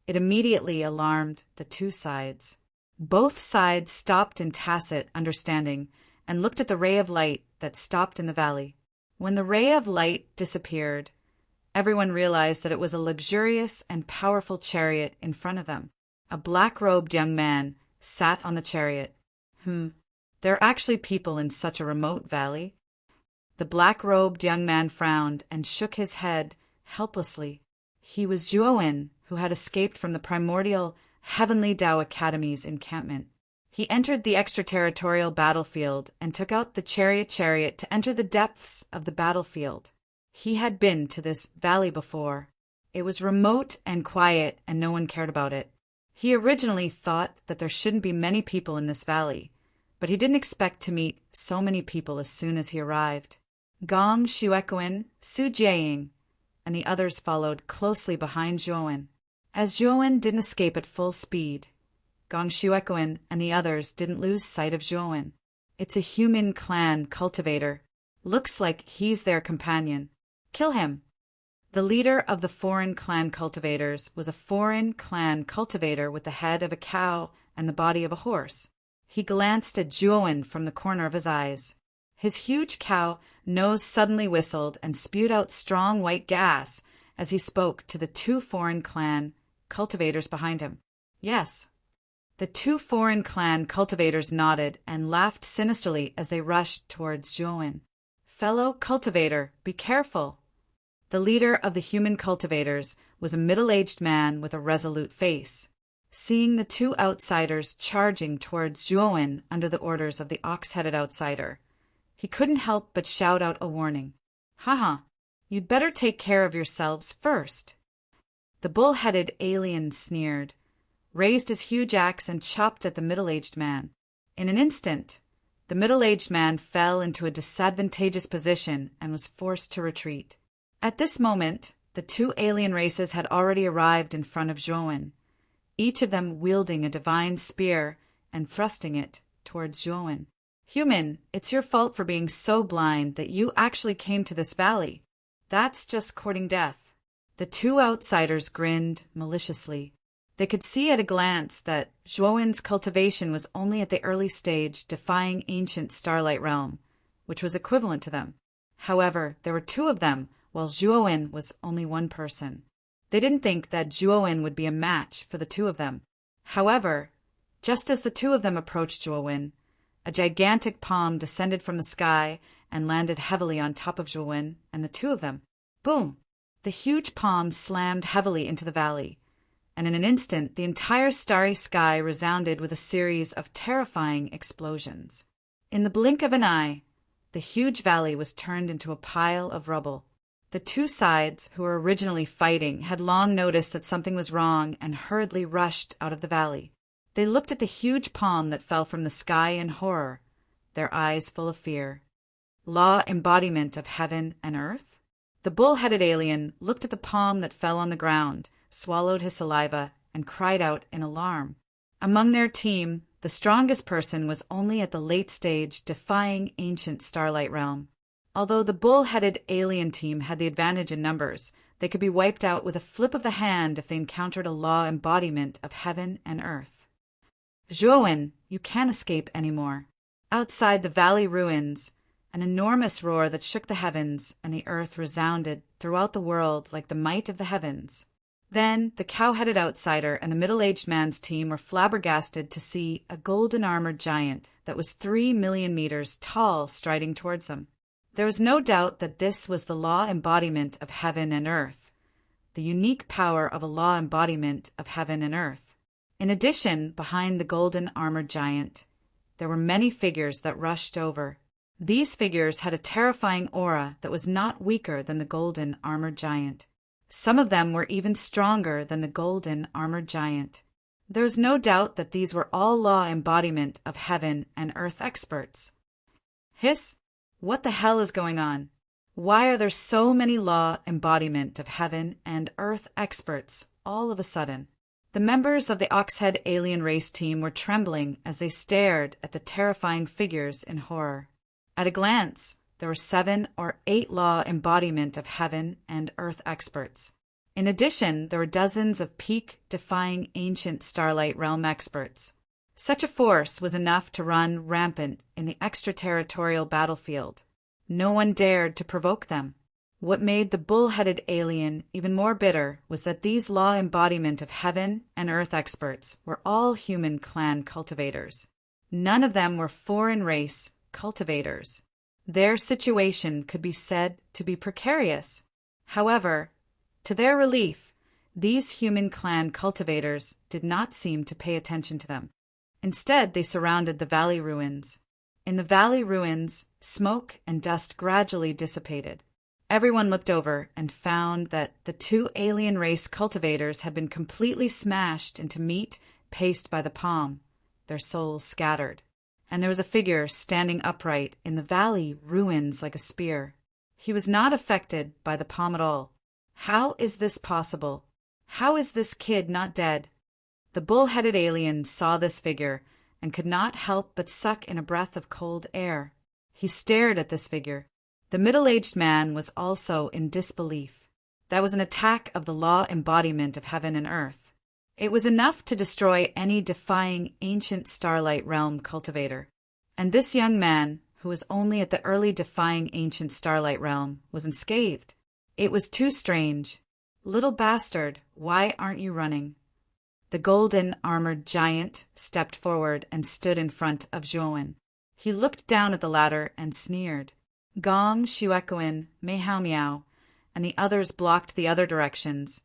it immediately alarmed the two sides. Both sides stopped in tacit understanding and looked at the ray of light that stopped in the valley. When the ray of light disappeared, everyone realized that it was a luxurious and powerful chariot in front of them. A black-robed young man sat on the chariot. There are actually people in such a remote valley? The black-robed young man frowned and shook his head helplessly. He was Zhuowen, who had escaped from the primordial Heavenly Tao Academy's encampment. He entered the extraterritorial battlefield and took out the chariot to enter the depths of the battlefield. He had been to this valley before. It was remote and quiet, and no one cared about it. He originally thought that there shouldn't be many people in this valley, but he didn't expect to meet so many people as soon as he arrived. Gong Shuequan, Su Jiaying, and the others followed closely behind Zhuowen. As Zhuowen didn't escape at full speed, Gong Shuequan and the others didn't lose sight of Zhuowen. It's a human clan cultivator. Looks like he's their companion. Kill him. The leader of the foreign clan cultivators was a foreign clan cultivator with the head of a cow and the body of a horse. He glanced at Zhuowen from the corner of his eyes. His huge cow nose suddenly whistled and spewed out strong white gas as he spoke to the two foreign clan cultivators behind him. Yes. The two foreign clan cultivators nodded and laughed sinisterly as they rushed towards Zhuowen. Fellow cultivator, be careful. The leader of the human cultivators was a middle-aged man with a resolute face. Seeing the two outsiders charging towards Zhuowen under the orders of the ox-headed outsider, he couldn't help but shout out a warning. Haha, you'd better take care of yourselves first. The bull-headed alien sneered, raised his huge axe and chopped at the middle-aged man. In an instant, the middle-aged man fell into a disadvantageous position and was forced to retreat. At this moment, the two alien races had already arrived in front of Zhuowen, each of them wielding a divine spear and thrusting it towards Zhuowen. Human, it's your fault for being so blind that you actually came to this valley. That's just courting death." The two outsiders grinned maliciously. They could see at a glance that Zhuowen's cultivation was only at the early stage defying ancient starlight realm, which was equivalent to them. However, there were two of them, while Zhuowen was only one person. They didn't think that Zhuowen would be a match for the two of them. However, just as the two of them approached Zhuowen, a gigantic palm descended from the sky and landed heavily on top of Zhuowen and the two of them. Boom! The huge palm slammed heavily into the valley, and in an instant the entire starry sky resounded with a series of terrifying explosions. In the blink of an eye, the huge valley was turned into a pile of rubble. The two sides, who were originally fighting, had long noticed that something was wrong and hurriedly rushed out of the valley. They looked at the huge palm that fell from the sky in horror, their eyes full of fear. Law embodiment of heaven and earth? The bull-headed alien looked at the palm that fell on the ground, swallowed his saliva, and cried out in alarm. Among their team, the strongest person was only at the late stage defying ancient starlight realm. Although the bull-headed alien team had the advantage in numbers, they could be wiped out with a flip of the hand if they encountered a law embodiment of heaven and earth. "Zhuowen, you can't escape anymore." Outside the valley ruins, an enormous roar that shook the heavens and the earth resounded throughout the world like the might of the heavens. Then the cow-headed outsider and the middle-aged man's team were flabbergasted to see a golden-armored giant that was 3 million meters tall striding towards them. There was no doubt that this was the law embodiment of heaven and earth, the unique power of a law embodiment of heaven and earth. In addition, behind the golden-armored giant, there were many figures that rushed over. These figures had a terrifying aura that was not weaker than the golden-armored giant. Some of them were even stronger than the golden-armored giant. There was no doubt that these were all law embodiment of heaven and earth experts. Hiss! What the hell is going on? Why are there so many law embodiment of heaven and earth experts all of a sudden? The members of the Oxhead alien race team were trembling as they stared at the terrifying figures in horror. At a glance, there were 7 or 8 law embodiment of heaven and earth experts. In addition, there were dozens of peak-defying ancient starlight realm experts. Such a force was enough to run rampant in the extraterritorial battlefield. No one dared to provoke them. What made the bull-headed alien even more bitter was that these law embodiment of heaven and earth experts were all human clan cultivators. None of them were foreign race cultivators. Their situation could be said to be precarious. However, to their relief, these human clan cultivators did not seem to pay attention to them. Instead, they surrounded the valley ruins. In the valley ruins, smoke and dust gradually dissipated. Everyone looked over and found that the 2 alien race cultivators had been completely smashed into meat paced by the palm, their souls scattered. And there was a figure standing upright in the valley ruins like a spear. He was not affected by the palm at all. How is this possible? How is this kid not dead? The bull-headed alien saw this figure and could not help but suck in a breath of cold air. He stared at this figure. The middle-aged man was also in disbelief. That was an attack of the law embodiment of heaven and earth. It was enough to destroy any defying ancient starlight realm cultivator. And this young man, who was only at the early defying ancient starlight realm, was unscathed. It was too strange. "Little bastard, why aren't you running?" The golden-armored giant stepped forward and stood in front of Zhuowen. He looked down at the latter and sneered. Gong, Shuekoin, Meihao Miao, and the others blocked the other directions,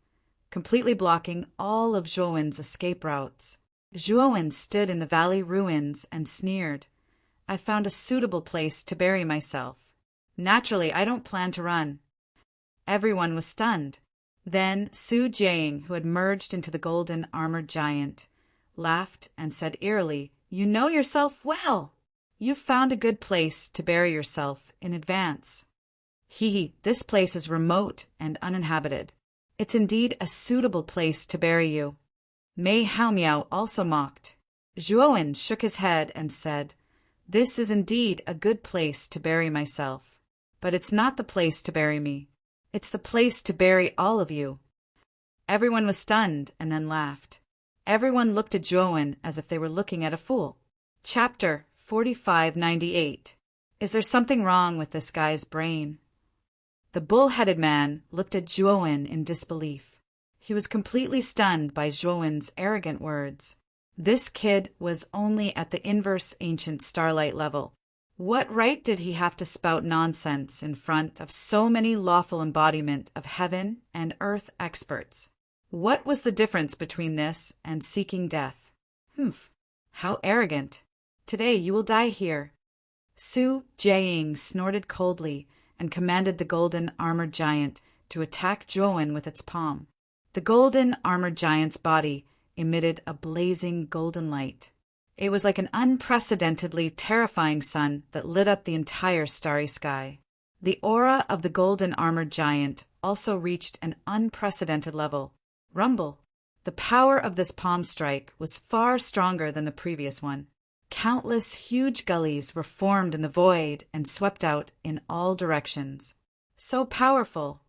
completely blocking all of Zhuowen's escape routes. Zhuowen stood in the valley ruins and sneered. "I found a suitable place to bury myself. Naturally, I don't plan to run." Everyone was stunned. Then Su Jiang, who had merged into the golden-armored giant, laughed and said eerily, "You know yourself well. You've found a good place to bury yourself in advance. Hee, this place is remote and uninhabited. It's indeed a suitable place to bury you." Mei Haomiao also mocked. Zhuowen shook his head and said, "This is indeed a good place to bury myself, but it's not the place to bury me. It's the place to bury all of you." Everyone was stunned and then laughed. Everyone looked at Joan as if they were looking at a fool. Chapter 4598. Is there something wrong with this guy's brain? The bull-headed man looked at Joan in disbelief. He was completely stunned by Joan's arrogant words. This kid was only at the inverse ancient starlight level. What right did he have to spout nonsense in front of so many lawful embodiment of heaven and earth experts? What was the difference between this and seeking death? Humph! How arrogant! Today you will die here. Su Jiaying snorted coldly and commanded the golden armored giant to attack Joan with its palm. The golden armored giant's body emitted a blazing golden light. It was like an unprecedentedly terrifying sun that lit up the entire starry sky. The aura of the golden armored giant also reached an unprecedented level. Rumble! The power of this palm strike was far stronger than the previous one. Countless huge gullies were formed in the void and swept out in all directions. So powerful!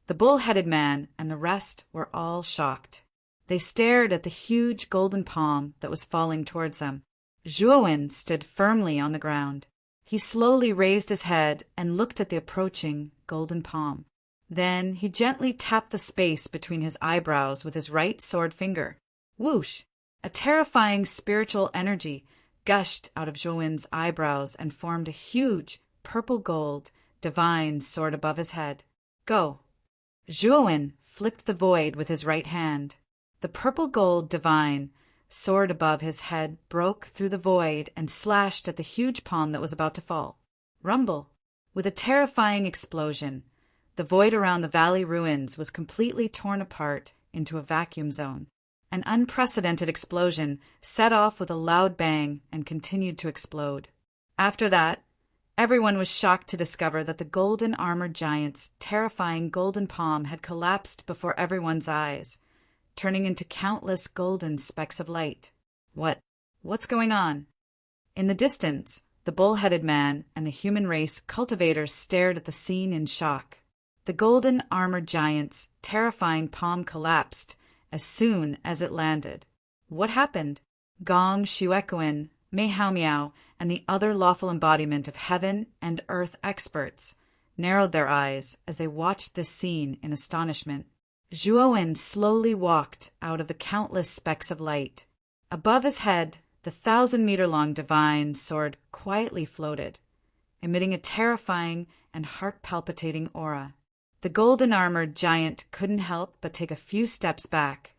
The bull-headed man and the rest were all shocked. They stared at the huge golden palm that was falling towards them. Joan stood firmly on the ground. He slowly raised his head and looked at the approaching golden palm. Then he gently tapped the space between his eyebrows with his right sword finger. Whoosh! A terrifying spiritual energy gushed out of Joan's eyebrows and formed a huge, purple-gold, divine sword above his head. Go! Joan flicked the void with his right hand. The purple-gold divine sword above his head broke through the void and slashed at the huge palm that was about to fall. Rumble! With a terrifying explosion, the void around the valley ruins was completely torn apart into a vacuum zone. An unprecedented explosion set off with a loud bang and continued to explode. After that, everyone was shocked to discover that the golden armored giant's terrifying golden palm had collapsed before everyone's eyes, turning into countless golden specks of light. What's going on? In the distance, the bull-headed man and the human race cultivators stared at the scene in shock. The golden armored giant's terrifying palm collapsed as soon as it landed. What happened? Gong Shuequan, Mei Hao Miao, and the other lawful embodiment of heaven and earth experts narrowed their eyes as they watched this scene in astonishment. Zhuowen slowly walked out of the countless specks of light. Above his head, the 1,000-meter-long divine sword quietly floated, emitting a terrifying and heart-palpitating aura. The golden-armored giant couldn't help but take a few steps back,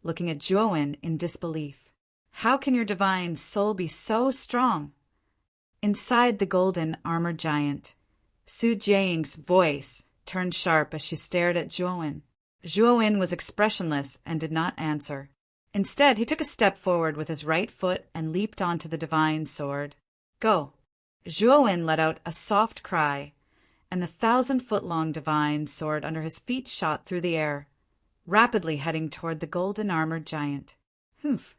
looking at Zhuowen in disbelief. How can your divine soul be so strong? Inside the golden-armored giant, Su Jiaying's voice turned sharp as she stared at Zhuowen. Zhuowen was expressionless and did not answer. Instead, he took a step forward with his right foot and leaped onto the divine sword. Go! Zhuowen let out a soft cry, and the 1,000-foot-long divine sword under his feet shot through the air, rapidly heading toward the golden-armored giant. Humph!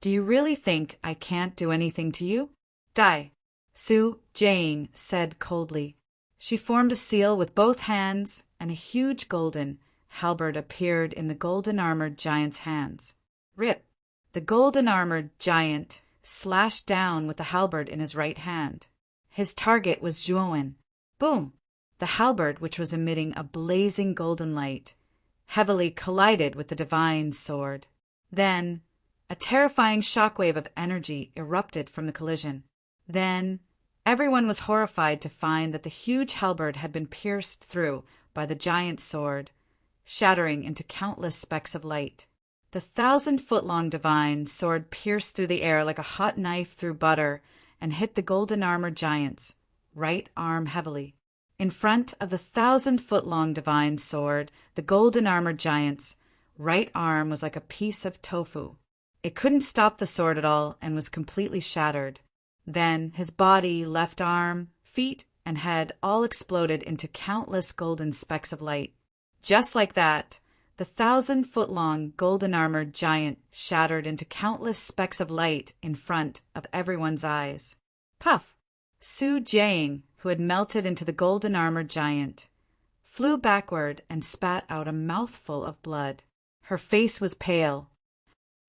Do you really think I can't do anything to you? Die! Su Jiaying said coldly. She formed a seal with both hands, and a huge golden halberd appeared in the golden-armored giant's hands. Rip! The golden-armored giant slashed down with the halberd in his right hand. His target was Zhuowen. Boom! The halberd, which was emitting a blazing golden light, heavily collided with the divine sword. Then, a terrifying shockwave of energy erupted from the collision. Then, everyone was horrified to find that the huge halberd had been pierced through by the giant sword, shattering into countless specks of light. The 1,000-foot-long divine sword pierced through the air like a hot knife through butter and hit the golden-armored giant's right arm heavily. In front of the 1,000-foot-long divine sword, the golden-armored giant's right arm was like a piece of tofu. It couldn't stop the sword at all and was completely shattered. Then his body, left arm, feet, and head all exploded into countless golden specks of light. Just like that, the 1,000-foot-long golden-armored giant shattered into countless specks of light in front of everyone's eyes. Puff! Su Jiaying, who had melted into the golden-armored giant, flew backward and spat out a mouthful of blood. Her face was pale.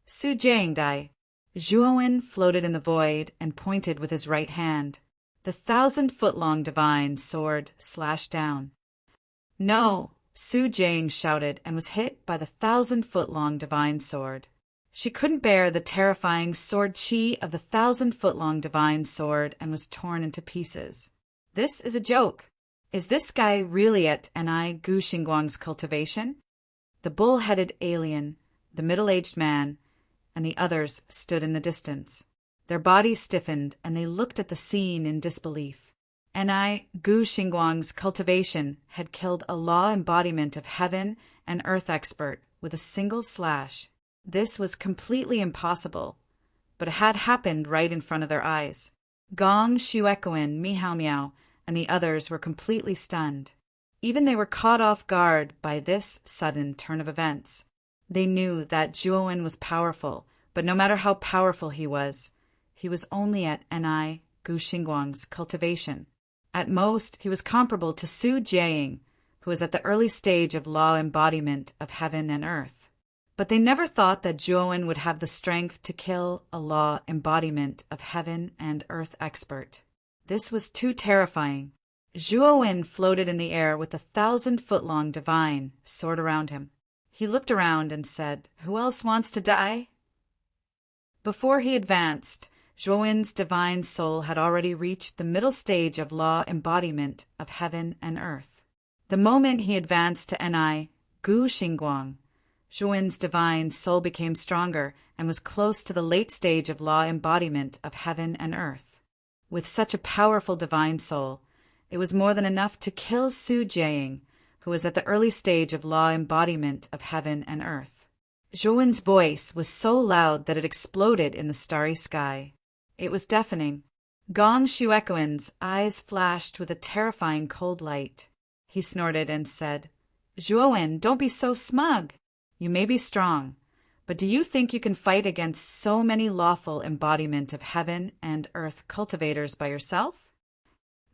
Su Jiang Dai. Zhuowen floated in the void and pointed with his right hand. The 1,000-foot-long divine sword slashed down. No! Su Jiang shouted and was hit by the 1,000-foot-long divine sword. She couldn't bear the terrifying sword chi of the 1,000-foot-long divine sword and was torn into pieces. This is a joke. Is this guy really at Ni Gu Xingguang's cultivation? The bull-headed alien, the middle-aged man, and the others stood in the distance. Their bodies stiffened, and they looked at the scene in disbelief. Ni Gu Xingguang's cultivation had killed a law embodiment of heaven and earth expert with a single slash. This was completely impossible, but it had happened right in front of their eyes. Gong, Xuecoin, Mihao Miao, and the others were completely stunned. Even they were caught off guard by this sudden turn of events. They knew that Zhuowen was powerful, but no matter how powerful he was only at Ni Gu Xingguang's cultivation. At most, he was comparable to Su Jiang, who was at the early stage of law embodiment of heaven and earth. But they never thought that Zhuowen would have the strength to kill a law embodiment of heaven and earth expert. This was too terrifying. Zhuowen floated in the air with a 1,000-foot-long divine sword around him. He looked around and said, "Who else wants to die?" Before he advanced, Zhuowen's divine soul had already reached the middle stage of law embodiment of heaven and earth. The moment he advanced to Ni Gu Xingguang, Zhuowen's divine soul became stronger and was close to the late stage of law embodiment of heaven and earth. With such a powerful divine soul, it was more than enough to kill Su Jiang, who was at the early stage of law embodiment of heaven and earth. Zhuowen's voice was so loud that it exploded in the starry sky. It was deafening. Gong Xuecoin's eyes flashed with a terrifying cold light. He snorted and said, "Zhuowen, don't be so smug. You may be strong, but do you think you can fight against so many lawful embodiment of heaven and earth cultivators by yourself?"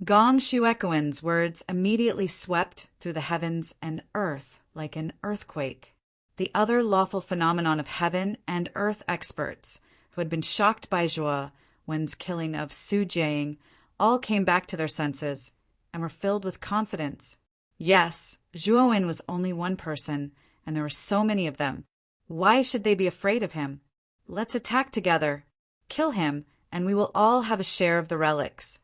Gong Xuecoin's words immediately swept through the heavens and earth like an earthquake. The other lawful phenomenon of heaven and earth experts, who had been shocked by Zhuowen's killing of Su Jiang, all came back to their senses and were filled with confidence. Yes, Zhuowen was only one person, and there were so many of them. Why should they be afraid of him? Let's attack together, kill him, and we will all have a share of the relics.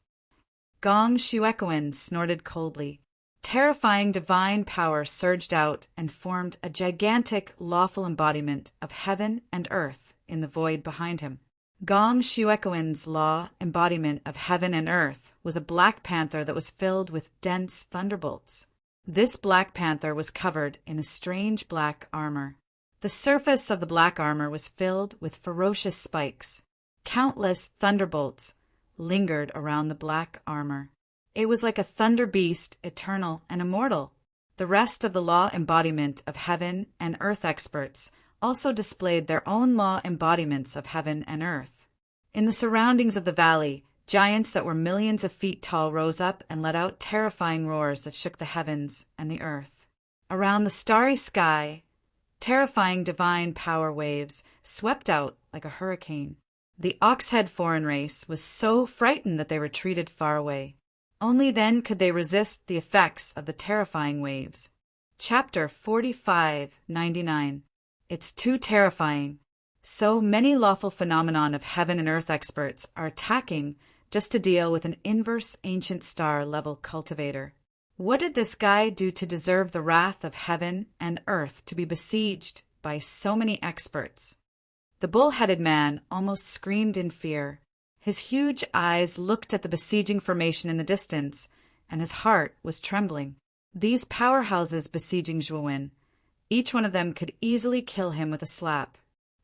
Gong Xuecoin snorted coldly. Terrifying divine power surged out and formed a gigantic lawful embodiment of heaven and earth in the void behind him. Gong Xuecoin's law embodiment of heaven and earth was a black panther that was filled with dense thunderbolts. This black panther was covered in a strange black armor. The surface of the black armor was filled with ferocious spikes. Countless thunderbolts lingered around the black armor. It was like a thunder beast, eternal and immortal. The rest of the law embodiment of heaven and earth experts also displayed their own law embodiments of heaven and earth. In the surroundings of the valley, giants that were millions of feet tall rose up and let out terrifying roars that shook the heavens and the earth. Around the starry sky, terrifying divine power waves swept out like a hurricane. The Oxhead foreign race was so frightened that they retreated far away. Only then could they resist the effects of the terrifying waves. Chapter 4599. It's too terrifying. So many lawful phenomenon of heaven and earth experts are attacking just to deal with an inverse ancient star level cultivator. What did this guy do to deserve the wrath of heaven and earth to be besieged by so many experts? The bull-headed man almost screamed in fear. His huge eyes looked at the besieging formation in the distance, and his heart was trembling. These powerhouses besieging Zhuowen, each one of them could easily kill him with a slap.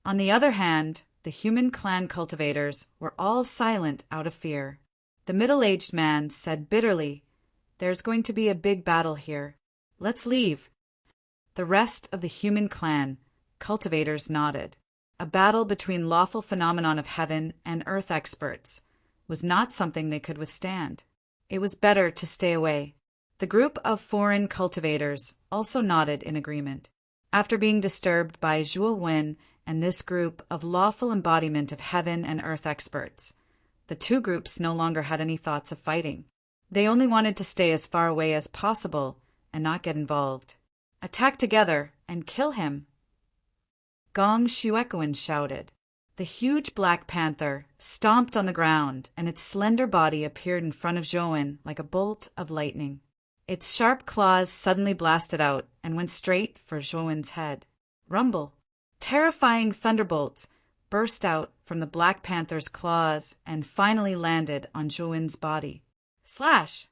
On the other hand, the human clan cultivators were all silent out of fear. The middle-aged man said bitterly, "There's going to be a big battle here. Let's leave." The rest of the human clan cultivators nodded. A battle between lawful phenomenon of heaven and earth experts was not something they could withstand. It was better to stay away. The group of foreign cultivators also nodded in agreement. After being disturbed by Zhuo Wen and this group of lawful embodiment of heaven and earth experts, the two groups no longer had any thoughts of fighting. They only wanted to stay as far away as possible and not get involved. Attack together and kill him! Gong Shuekoin shouted. The huge black panther stomped on the ground, and its slender body appeared in front of Zhuowen like a bolt of lightning. Its sharp claws suddenly blasted out and went straight for Zhuowen's head. Rumble! Terrifying thunderbolts burst out from the black panther's claws and finally landed on Zhuowen's body. Slash!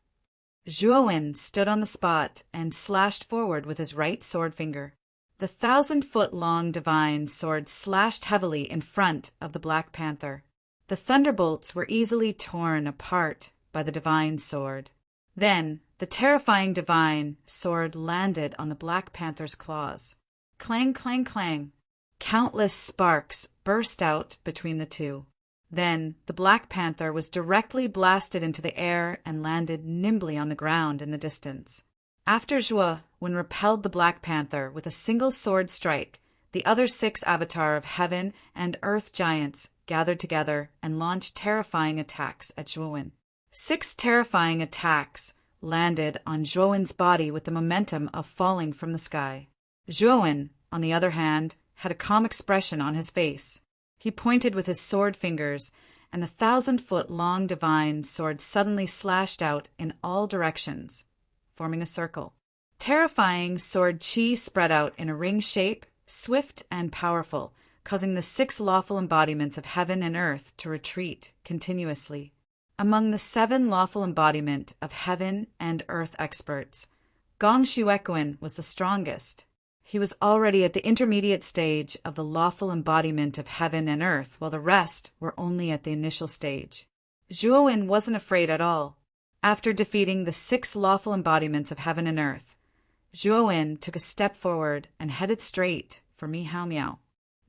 Zhuowen stood on the spot and slashed forward with his right sword finger. The 1,000-foot-long divine sword slashed heavily in front of the Black Panther. The thunderbolts were easily torn apart by the divine sword. Then, the terrifying divine sword landed on the Black Panther's claws. Clang, clang, clang. Countless sparks burst out between the two. Then, the Black Panther was directly blasted into the air and landed nimbly on the ground in the distance. After Zhuo Wen repelled the Black Panther with a single sword strike, the other 6 avatar of heaven and earth giants gathered together and launched terrifying attacks at Zhuo Wen. 6 terrifying attacks landed on Zhuo Wen's body with the momentum of falling from the sky. Zhuo Wen, on the other hand, had a calm expression on his face. He pointed with his sword fingers, and the 1,000-foot-long divine sword suddenly slashed out in all directions, forming a circle. Terrifying sword chi spread out in a ring shape, swift and powerful, causing the 6 lawful embodiments of heaven and earth to retreat continuously. Among the 7 lawful embodiment of heaven and earth experts, Gong Shuekoin was the strongest. He was already at the intermediate stage of the lawful embodiment of heaven and earth, while the rest were only at the initial stage. Zhuo Wen wasn't afraid at all. After defeating the 6 lawful embodiments of heaven and earth, Zhuo Wen took a step forward and headed straight for Mi Hao Miao.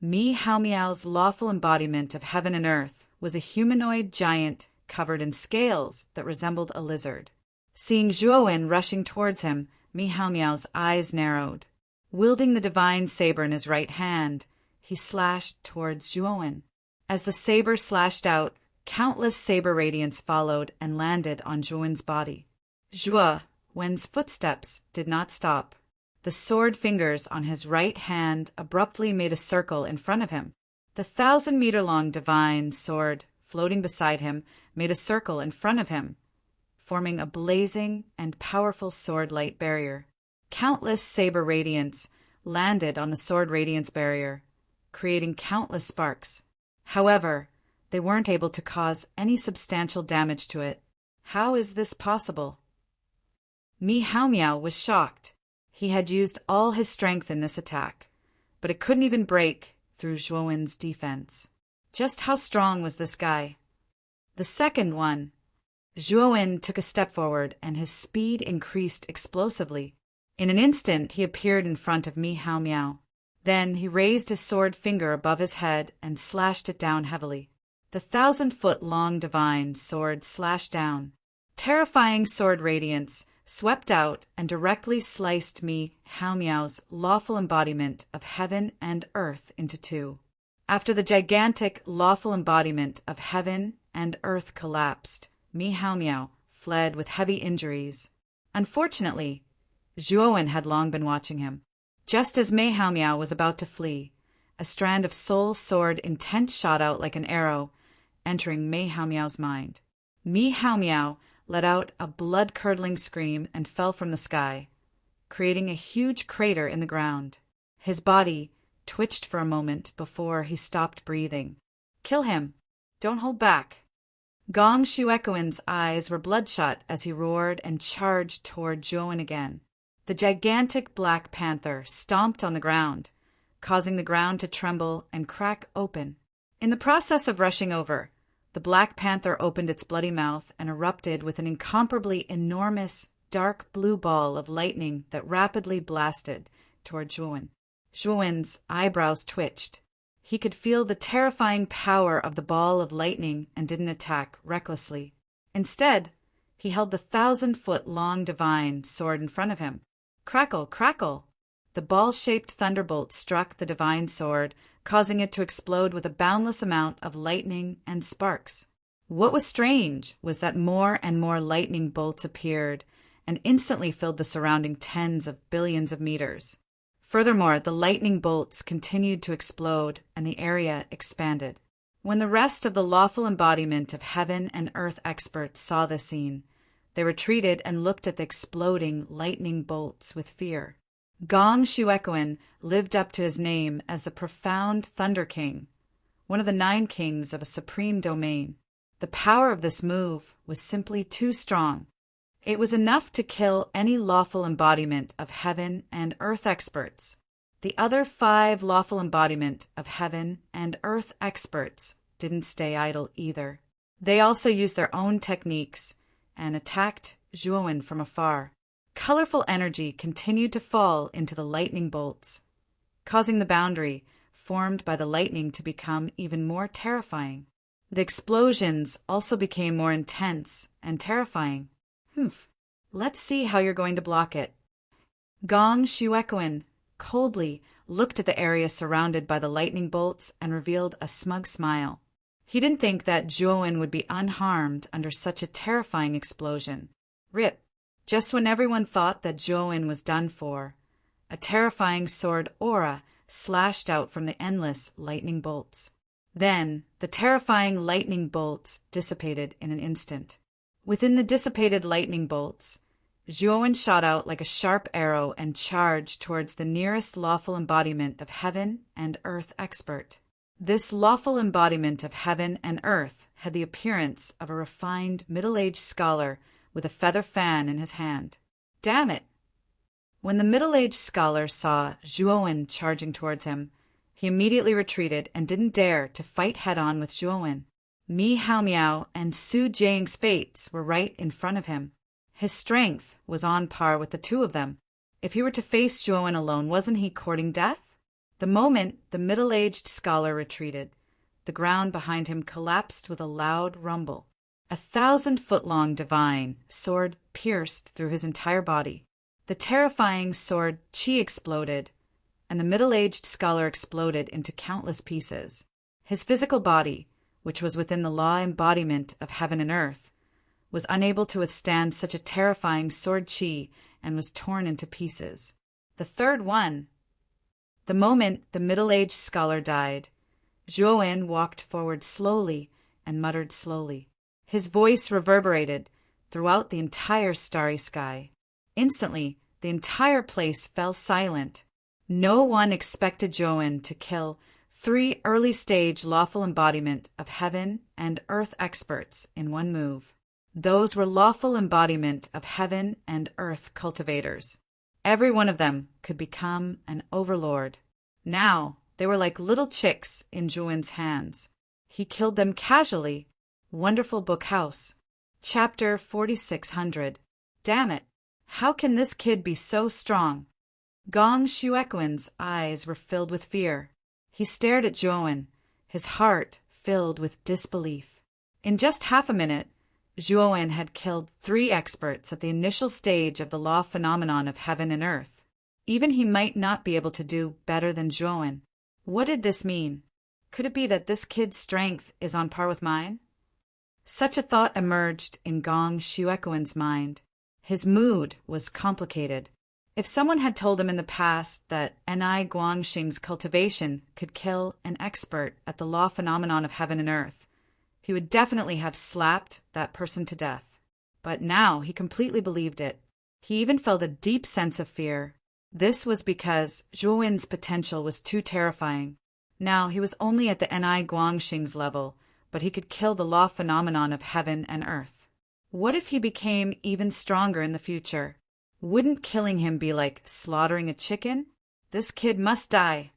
Mi Hao Miao's lawful embodiment of heaven and earth was a humanoid giant covered in scales that resembled a lizard. Seeing Zhuo Wen rushing towards him, Mi Hao Miao's eyes narrowed. Wielding the divine saber in his right hand, he slashed towards Zhuo Wen. As the saber slashed out, countless saber radiance followed and landed on Zhuo Wen's body. Zhuo Wen's footsteps did not stop. The sword fingers on his right hand abruptly made a circle in front of him. The 1,000-meter-long divine sword floating beside him made a circle in front of him, forming a blazing and powerful sword light barrier. Countless saber radiance landed on the sword radiance barrier, creating countless sparks. However, they weren't able to cause any substantial damage to it. How is this possible? Mi Hao Miao was shocked. He had used all his strength in this attack, but it couldn't even break through Zhuo Wen's defense. Just how strong was this guy? The second one. Zhuo Wen took a step forward and his speed increased explosively. In an instant, he appeared in front of Mi Hao Miao. Then he raised his sword finger above his head and slashed it down heavily. The 1,000-foot-long divine sword slashed down. Terrifying sword radiance swept out and directly sliced Mi Hao Miao's lawful embodiment of heaven and earth into 2. After the gigantic lawful embodiment of heaven and earth collapsed, Mi Hao Miao fled with heavy injuries. Unfortunately, Zhuo Wen had long been watching him. Just as Mi Hao Miao was about to flee, a strand of soul sword intent shot out like an arrow, entering Mi Hao Miao's mind. Mi Hao Miao let out a blood-curdling scream and fell from the sky, creating a huge crater in the ground. His body twitched for a moment before he stopped breathing. Kill him! Don't hold back! Gong Shuekoin's eyes were bloodshot as he roared and charged toward Zhuo Wen again. The gigantic Black Panther stomped on the ground, causing the ground to tremble and crack open. In the process of rushing over, the Black Panther opened its bloody mouth and erupted with an incomparably enormous, dark blue ball of lightning that rapidly blasted toward Zhuo Wen. Zhuo Wen's eyebrows twitched. He could feel the terrifying power of the ball of lightning and didn't attack recklessly. Instead, He held the 1,000-foot-long divine sword in front of him. Crackle, crackle! The ball-shaped thunderbolt struck the divine sword, causing it to explode with a boundless amount of lightning and sparks. What was strange was that more and more lightning bolts appeared and instantly filled the surrounding tens of billions of meters. Furthermore, the lightning bolts continued to explode and the area expanded. When the rest of the lawful embodiment of heaven and earth experts saw the scene, they retreated and looked at the exploding lightning bolts with fear. Gong Shuequan lived up to his name as the profound Thunder King, one of the 9 kings of a supreme domain. The power of this move was simply too strong. It was enough to kill any lawful embodiment of heaven and earth experts. The other 5 lawful embodiment of heaven and earth experts didn't stay idle either. They also used their own techniques and attacked Zhuowen from afar. Colorful energy continued to fall into the lightning bolts, causing the boundary formed by the lightning to become even more terrifying. The explosions also became more intense and terrifying. Let's see how you're going to block it. Gong Shuequan coldly looked at the area surrounded by the lightning bolts and revealed a smug smile. He didn't think that Zhuowen would be unharmed under such a terrifying explosion. Rip! Just when everyone thought that Zhuowen was done for, a terrifying sword aura slashed out from the endless lightning bolts. Then, the terrifying lightning bolts dissipated in an instant. Within the dissipated lightning bolts, Zhuowen shot out like a sharp arrow and charged towards the nearest lawful embodiment of heaven and earth expert. This lawful embodiment of heaven and earth had the appearance of a refined middle-aged scholar with a feather fan in his hand. Damn it! When the middle-aged scholar saw Zhuowen charging towards him, he immediately retreated and didn't dare to fight head-on with Zhuowen. Mi Hao Miao and Su Jiang's fates were right in front of him. His strength was on par with the 2 of them. If he were to face Zhuowen alone, wasn't he courting death? The moment the middle-aged scholar retreated, the ground behind him collapsed with a loud rumble. 1,000-foot-long divine sword pierced through his entire body. The terrifying sword qi exploded, and the middle-aged scholar exploded into countless pieces. His physical body, which was within the law embodiment of heaven and earth, was unable to withstand such a terrifying sword qi and was torn into pieces. The third one. The moment the middle-aged scholar died, Zhuowen walked forward slowly and muttered slowly. His voice reverberated throughout the entire starry sky. Instantly, the entire place fell silent. No one expected Zhuowen to kill 3 early-stage lawful embodiment of heaven and earth experts in one move. Those were lawful embodiment of heaven and earth cultivators. Every one of them could become an overlord. Now, they were like little chicks in Zhuowen's hands. He killed them casually. Wonderful Book House. Chapter 4600. Damn it! How can this kid be so strong? Gong Shuequan's eyes were filled with fear. He stared at Zhuowen, his heart filled with disbelief. In just half a minute, Zhuowen had killed 3 experts at the initial stage of the law phenomenon of heaven and earth. Even he might not be able to do better than Zhuowen. What did this mean? Could it be that this kid's strength is on par with mine? Such a thought emerged in Gong Shuequan's mind. His mood was complicated. If someone had told him in the past that Ni Guangxing's cultivation could kill an expert at the law phenomenon of heaven and earth, he would definitely have slapped that person to death. But now he completely believed it. He even felt a deep sense of fear. This was because Zhuowen's potential was too terrifying. Now he was only at the Ni Guangxing's level, but he could kill the law phenomenon of heaven and earth. What if he became even stronger in the future? Wouldn't killing him be like slaughtering a chicken? This kid must die.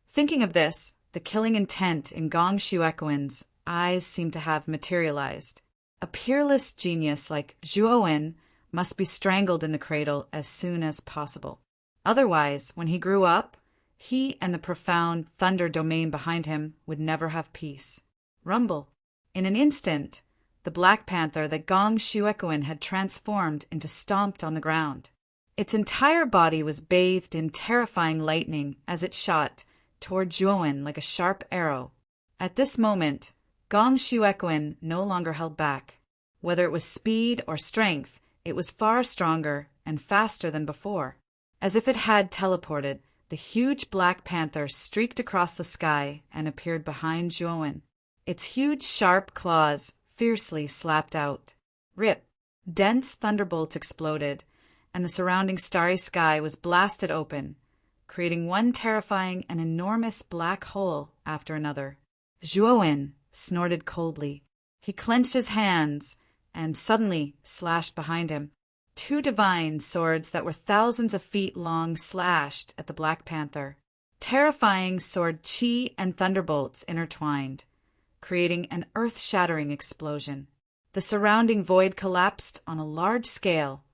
Thinking of this, the killing intent in Gong Shuequan's eyes seemed to have materialized. A peerless genius like Zhuowen must be strangled in the cradle as soon as possible. Otherwise, when he grew up, he and the profound thunder domain behind him would never have peace. Rumble. In an instant, the Black Panther that Gong Shuekoin had transformed into stomped on the ground. Its entire body was bathed in terrifying lightning as it shot toward Zhuowen like a sharp arrow. At this moment, Gong Shuekoin no longer held back. Whether it was speed or strength, it was far stronger and faster than before. As if it had teleported, the huge Black Panther streaked across the sky and appeared behind Zhuowen. Its huge sharp claws fiercely slapped out. Rip! Dense thunderbolts exploded, and the surrounding starry sky was blasted open, creating one terrifying and enormous black hole after another. Zhuowen snorted coldly. He clenched his hands and suddenly slashed behind him. Two divine swords that were thousands of feet long slashed at the Black Panther. Terrifying sword chi and thunderbolts intertwined, creating an earth-shattering explosion. The surrounding void collapsed on a large scale,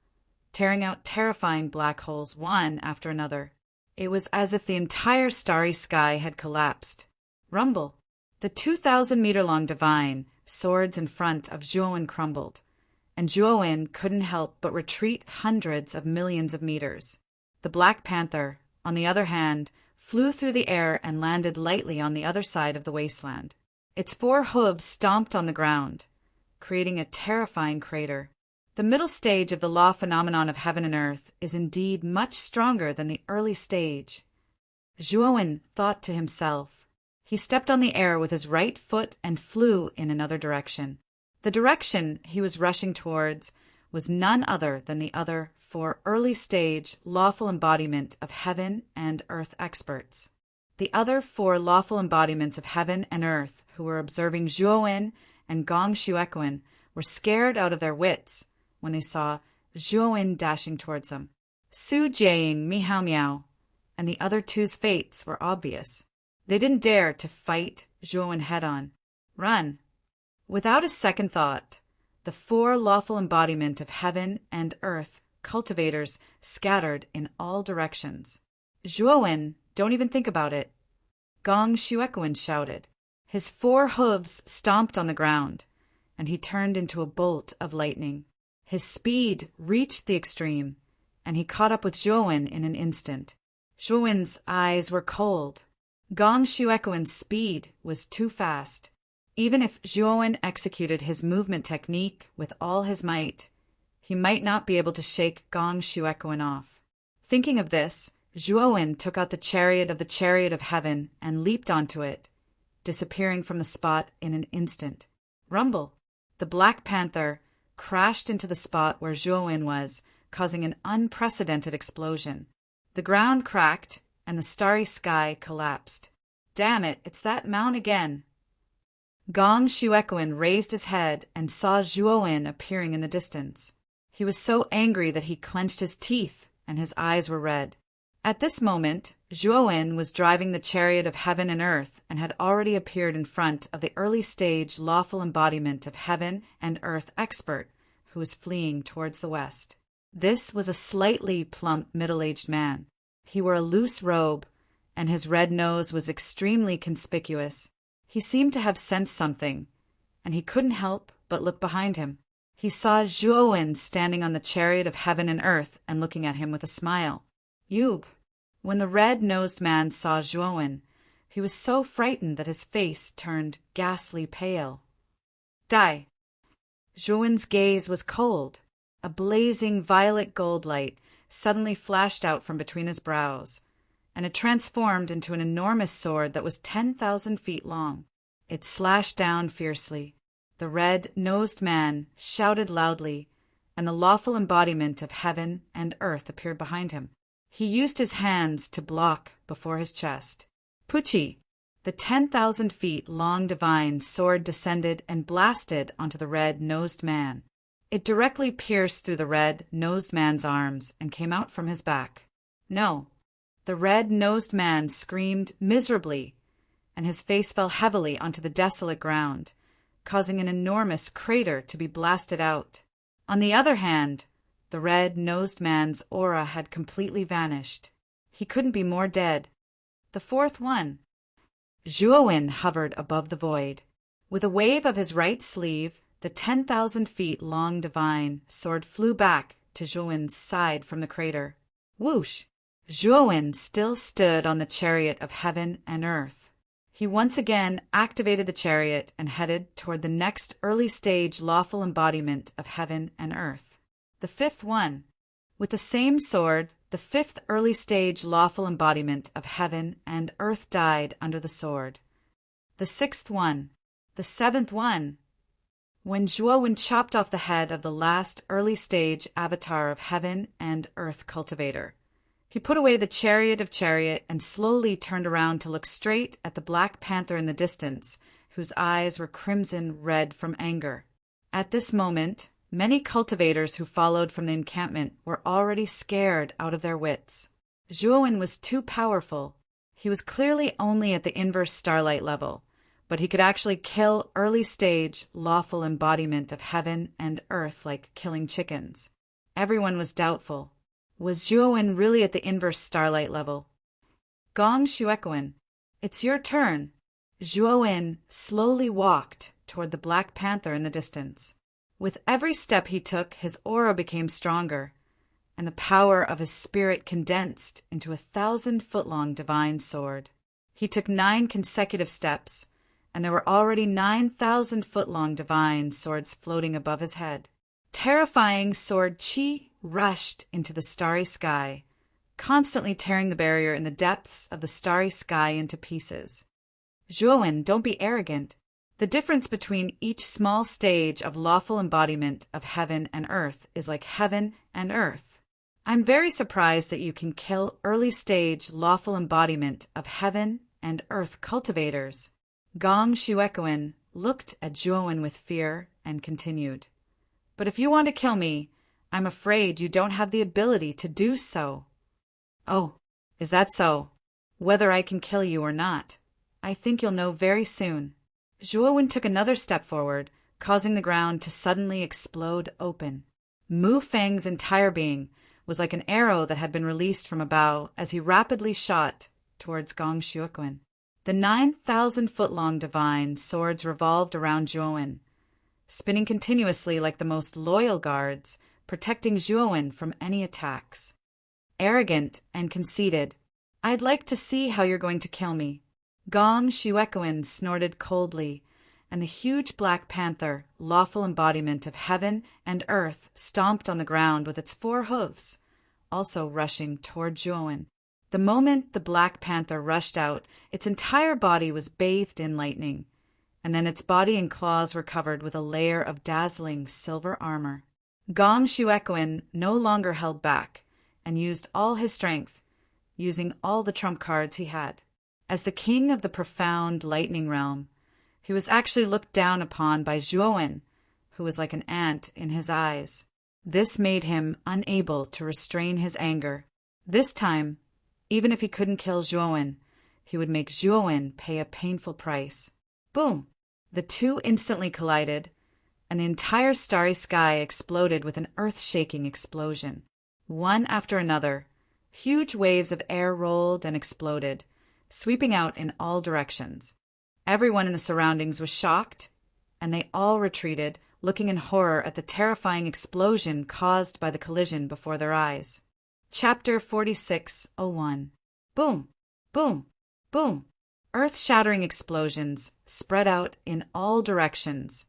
tearing out terrifying black holes one after another. It was as if the entire starry sky had collapsed. Rumble! The 2,000-meter-long divine swords in front of Zhuowen crumbled, and Zhuowen couldn't help but retreat hundreds of millions of meters. The Black Panther, on the other hand, flew through the air and landed lightly on the other side of the wasteland. Its 4 hooves stomped on the ground, creating a terrifying crater. The middle stage of the law phenomenon of heaven and earth is indeed much stronger than the early stage. Zhuowen thought to himself. He stepped on the air with his right foot and flew in another direction. The direction he was rushing towards was none other than the other 4 early-stage lawful embodiment of heaven and earth experts. The other 4 lawful embodiments of heaven and earth who were observing Zhuowen and Gong Shuekoin were scared out of their wits when they saw Zhuowen dashing towards them. Su Jiaying, Mihao Miao, and the other 2's fates were obvious. They didn't dare to fight Zhuowen head-on. Run! Without a second thought, the 4 lawful embodiment of heaven and earth cultivators scattered in all directions. Zhuowen, don't even think about it. Gong Shuekoin shouted. His 4 hooves stomped on the ground, and he turned into a bolt of lightning. His speed reached the extreme, and he caught up with Zhuowen in an instant. Zhuowen's eyes were cold. Gong Shuekoin's speed was too fast. Even if Zhuowen executed his movement technique with all his might, he might not be able to shake Gong Shuekoin off. Thinking of this, Zhuowen took out the chariot of heaven and leaped onto it, disappearing from the spot in an instant. Rumble! The Black Panther crashed into the spot where Zhuowen was, causing an unprecedented explosion. The ground cracked, and the starry sky collapsed. Damn it, it's that mount again. Gong Shuekoin raised his head and saw Zhuowen appearing in the distance. He was so angry that he clenched his teeth, and his eyes were red. At this moment, Zhuowen was driving the chariot of heaven and earth and had already appeared in front of the early-stage lawful embodiment of heaven and earth expert who was fleeing towards the west. This was a slightly plump middle-aged man. He wore a loose robe, and his red nose was extremely conspicuous. He seemed to have sensed something, and he couldn't help but look behind him. He saw Zhuowen standing on the chariot of heaven and earth and looking at him with a smile. Yub! When the red-nosed man saw Zhuowen, he was so frightened that his face turned ghastly pale. Die! Zhuowen's gaze was cold. A blazing violet gold light suddenly flashed out from between his brows, and it transformed into an enormous sword that was 10,000 feet long. It slashed down fiercely. The red-nosed man shouted loudly, and the lawful embodiment of heaven and earth appeared behind him. He used his hands to block before his chest. Puchi! The 10,000 feet long divine sword descended and blasted onto the red-nosed man. It directly pierced through the red-nosed man's arms and came out from his back. No. The red-nosed man screamed miserably, and his face fell heavily onto the desolate ground, causing an enormous crater to be blasted out. On the other hand, the red-nosed man's aura had completely vanished. He couldn't be more dead. The 4th one. Zhuowen hovered above the void. With a wave of his right sleeve, the 10,000 feet long divine sword flew back to Zhuowen's side from the crater. Whoosh! Zhuowen still stood on the chariot of heaven and earth. He once again activated the chariot and headed toward the next early stage lawful embodiment of heaven and earth. The fifth one. With the same sword, the fifth early stage lawful embodiment of heaven and earth died under the sword. The sixth one. The seventh one. When Zhuowen chopped off the head of the last early stage avatar of heaven and earth cultivator, he put away the chariot of chariot and slowly turned around to look straight at the Black Panther in the distance, whose eyes were crimson red from anger. At this moment, many cultivators who followed from the encampment were already scared out of their wits. Zhuowen was too powerful. He was clearly only at the inverse starlight level, but he could actually kill early stage lawful embodiment of heaven and earth like killing chickens. Everyone was doubtful. Was Zhuowen really at the inverse starlight level? Gong Shuequan, it's your turn. Zhuowen slowly walked toward the Black Panther in the distance. With every step he took, his aura became stronger, and the power of his spirit condensed into a 1,000-foot-long divine sword. He took 9 consecutive steps, and there were already 9,000-foot-long divine swords floating above his head. Terrifying sword chi rushed into the starry sky, constantly tearing the barrier in the depths of the starry sky into pieces. Zhuowen, don't be arrogant. The difference between each small stage of lawful embodiment of heaven and earth is like heaven and earth. I'm very surprised that you can kill early stage lawful embodiment of heaven and earth cultivators. Gong Shuequan looked at Zhuowen with fear and continued, but if you want to kill me, I'm afraid you don't have the ability to do so. Oh, is that so? Whether I can kill you or not, I think you'll know very soon. Zhuowen took another step forward, causing the ground to suddenly explode open. Mu Feng's entire being was like an arrow that had been released from a bow as he rapidly shot towards Gong Shuequan. The 9,000-foot-long divine swords revolved around Zhuowen, spinning continuously like the most loyal guards, protecting Zhuowen from any attacks. Arrogant and conceited, I'd like to see how you're going to kill me. Gong Shuequan snorted coldly, and the huge Black Panther, lawful embodiment of heaven and earth, stomped on the ground with its 4 hooves, also rushing toward Zhuowen. The moment the Black Panther rushed out, its entire body was bathed in lightning, and then its body and claws were covered with a layer of dazzling silver armor. Gong Shuequan no longer held back and used all his strength, using all the trump cards he had. As the king of the profound lightning realm, he was actually looked down upon by Zhuowen, who was like an ant in his eyes. This made him unable to restrain his anger. This time, even if he couldn't kill Zhuowen, he would make Zhuowen pay a painful price. Boom! The two instantly collided, and the entire starry sky exploded with an earth-shaking explosion. One after another, huge waves of air rolled and exploded, sweeping out in all directions. Everyone in the surroundings was shocked, and they all retreated, looking in horror at the terrifying explosion caused by the collision before their eyes. Chapter 46:01. Boom! Boom! Boom! Earth-shattering explosions spread out in all directions,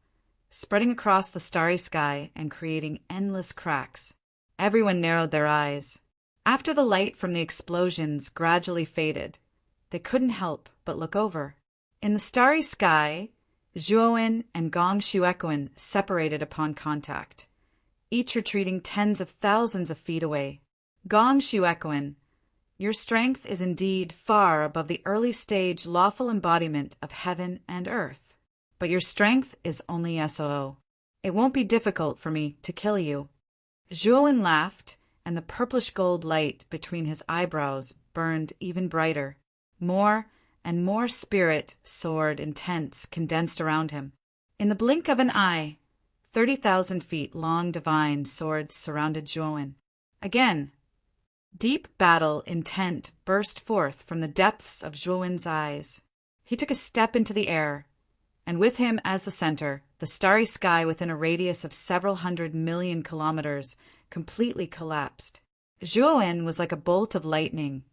spreading across the starry sky and creating endless cracks. Everyone narrowed their eyes. After the light from the explosions gradually faded, they couldn't help but look over. In the starry sky, Zhuowen and Gong Shuequan separated upon contact, each retreating tens of thousands of feet away. Gong Shuequan, your strength is indeed far above the early stage lawful embodiment of heaven and earth, but your strength is only SOO. It won't be difficult for me to kill you. Zhuowen laughed, and the purplish gold light between his eyebrows burned even brighter. More and more spirit, sword, intense, condensed around him. In the blink of an eye, 30,000 feet long divine swords surrounded Zhuowen. Again, deep battle intent burst forth from the depths of Zhuowen's eyes. He took a step into the air, and with him as the center, the starry sky within a radius of several 100 million kilometers completely collapsed. Zhuowen was like a bolt of lightning,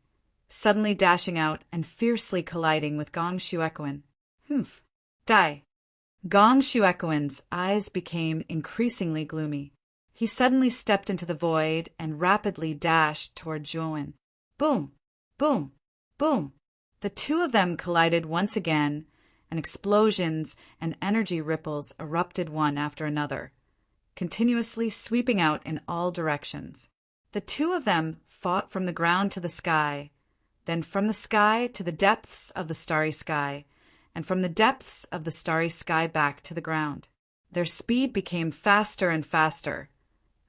suddenly dashing out and fiercely colliding with Gong Shuequan. Humph. Die. Gong Shuequan's eyes became increasingly gloomy. He suddenly stepped into the void and rapidly dashed toward Zhuowen. Boom! Boom! Boom! The two of them collided once again, and explosions and energy ripples erupted one after another, continuously sweeping out in all directions. The two of them fought from the ground to the sky, then from the sky to the depths of the starry sky, and from the depths of the starry sky back to the ground. Their speed became faster and faster,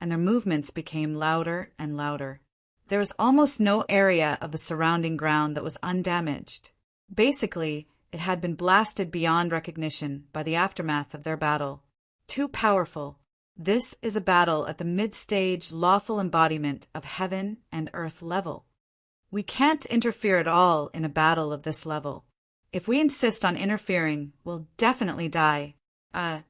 and their movements became louder and louder. There was almost no area of the surrounding ground that was undamaged. Basically, it had been blasted beyond recognition by the aftermath of their battle. Too powerful. This is a battle at the mid-stage lawful embodiment of heaven and earth level. We can't interfere at all in a battle of this level. If we insist on interfering, we'll definitely die. The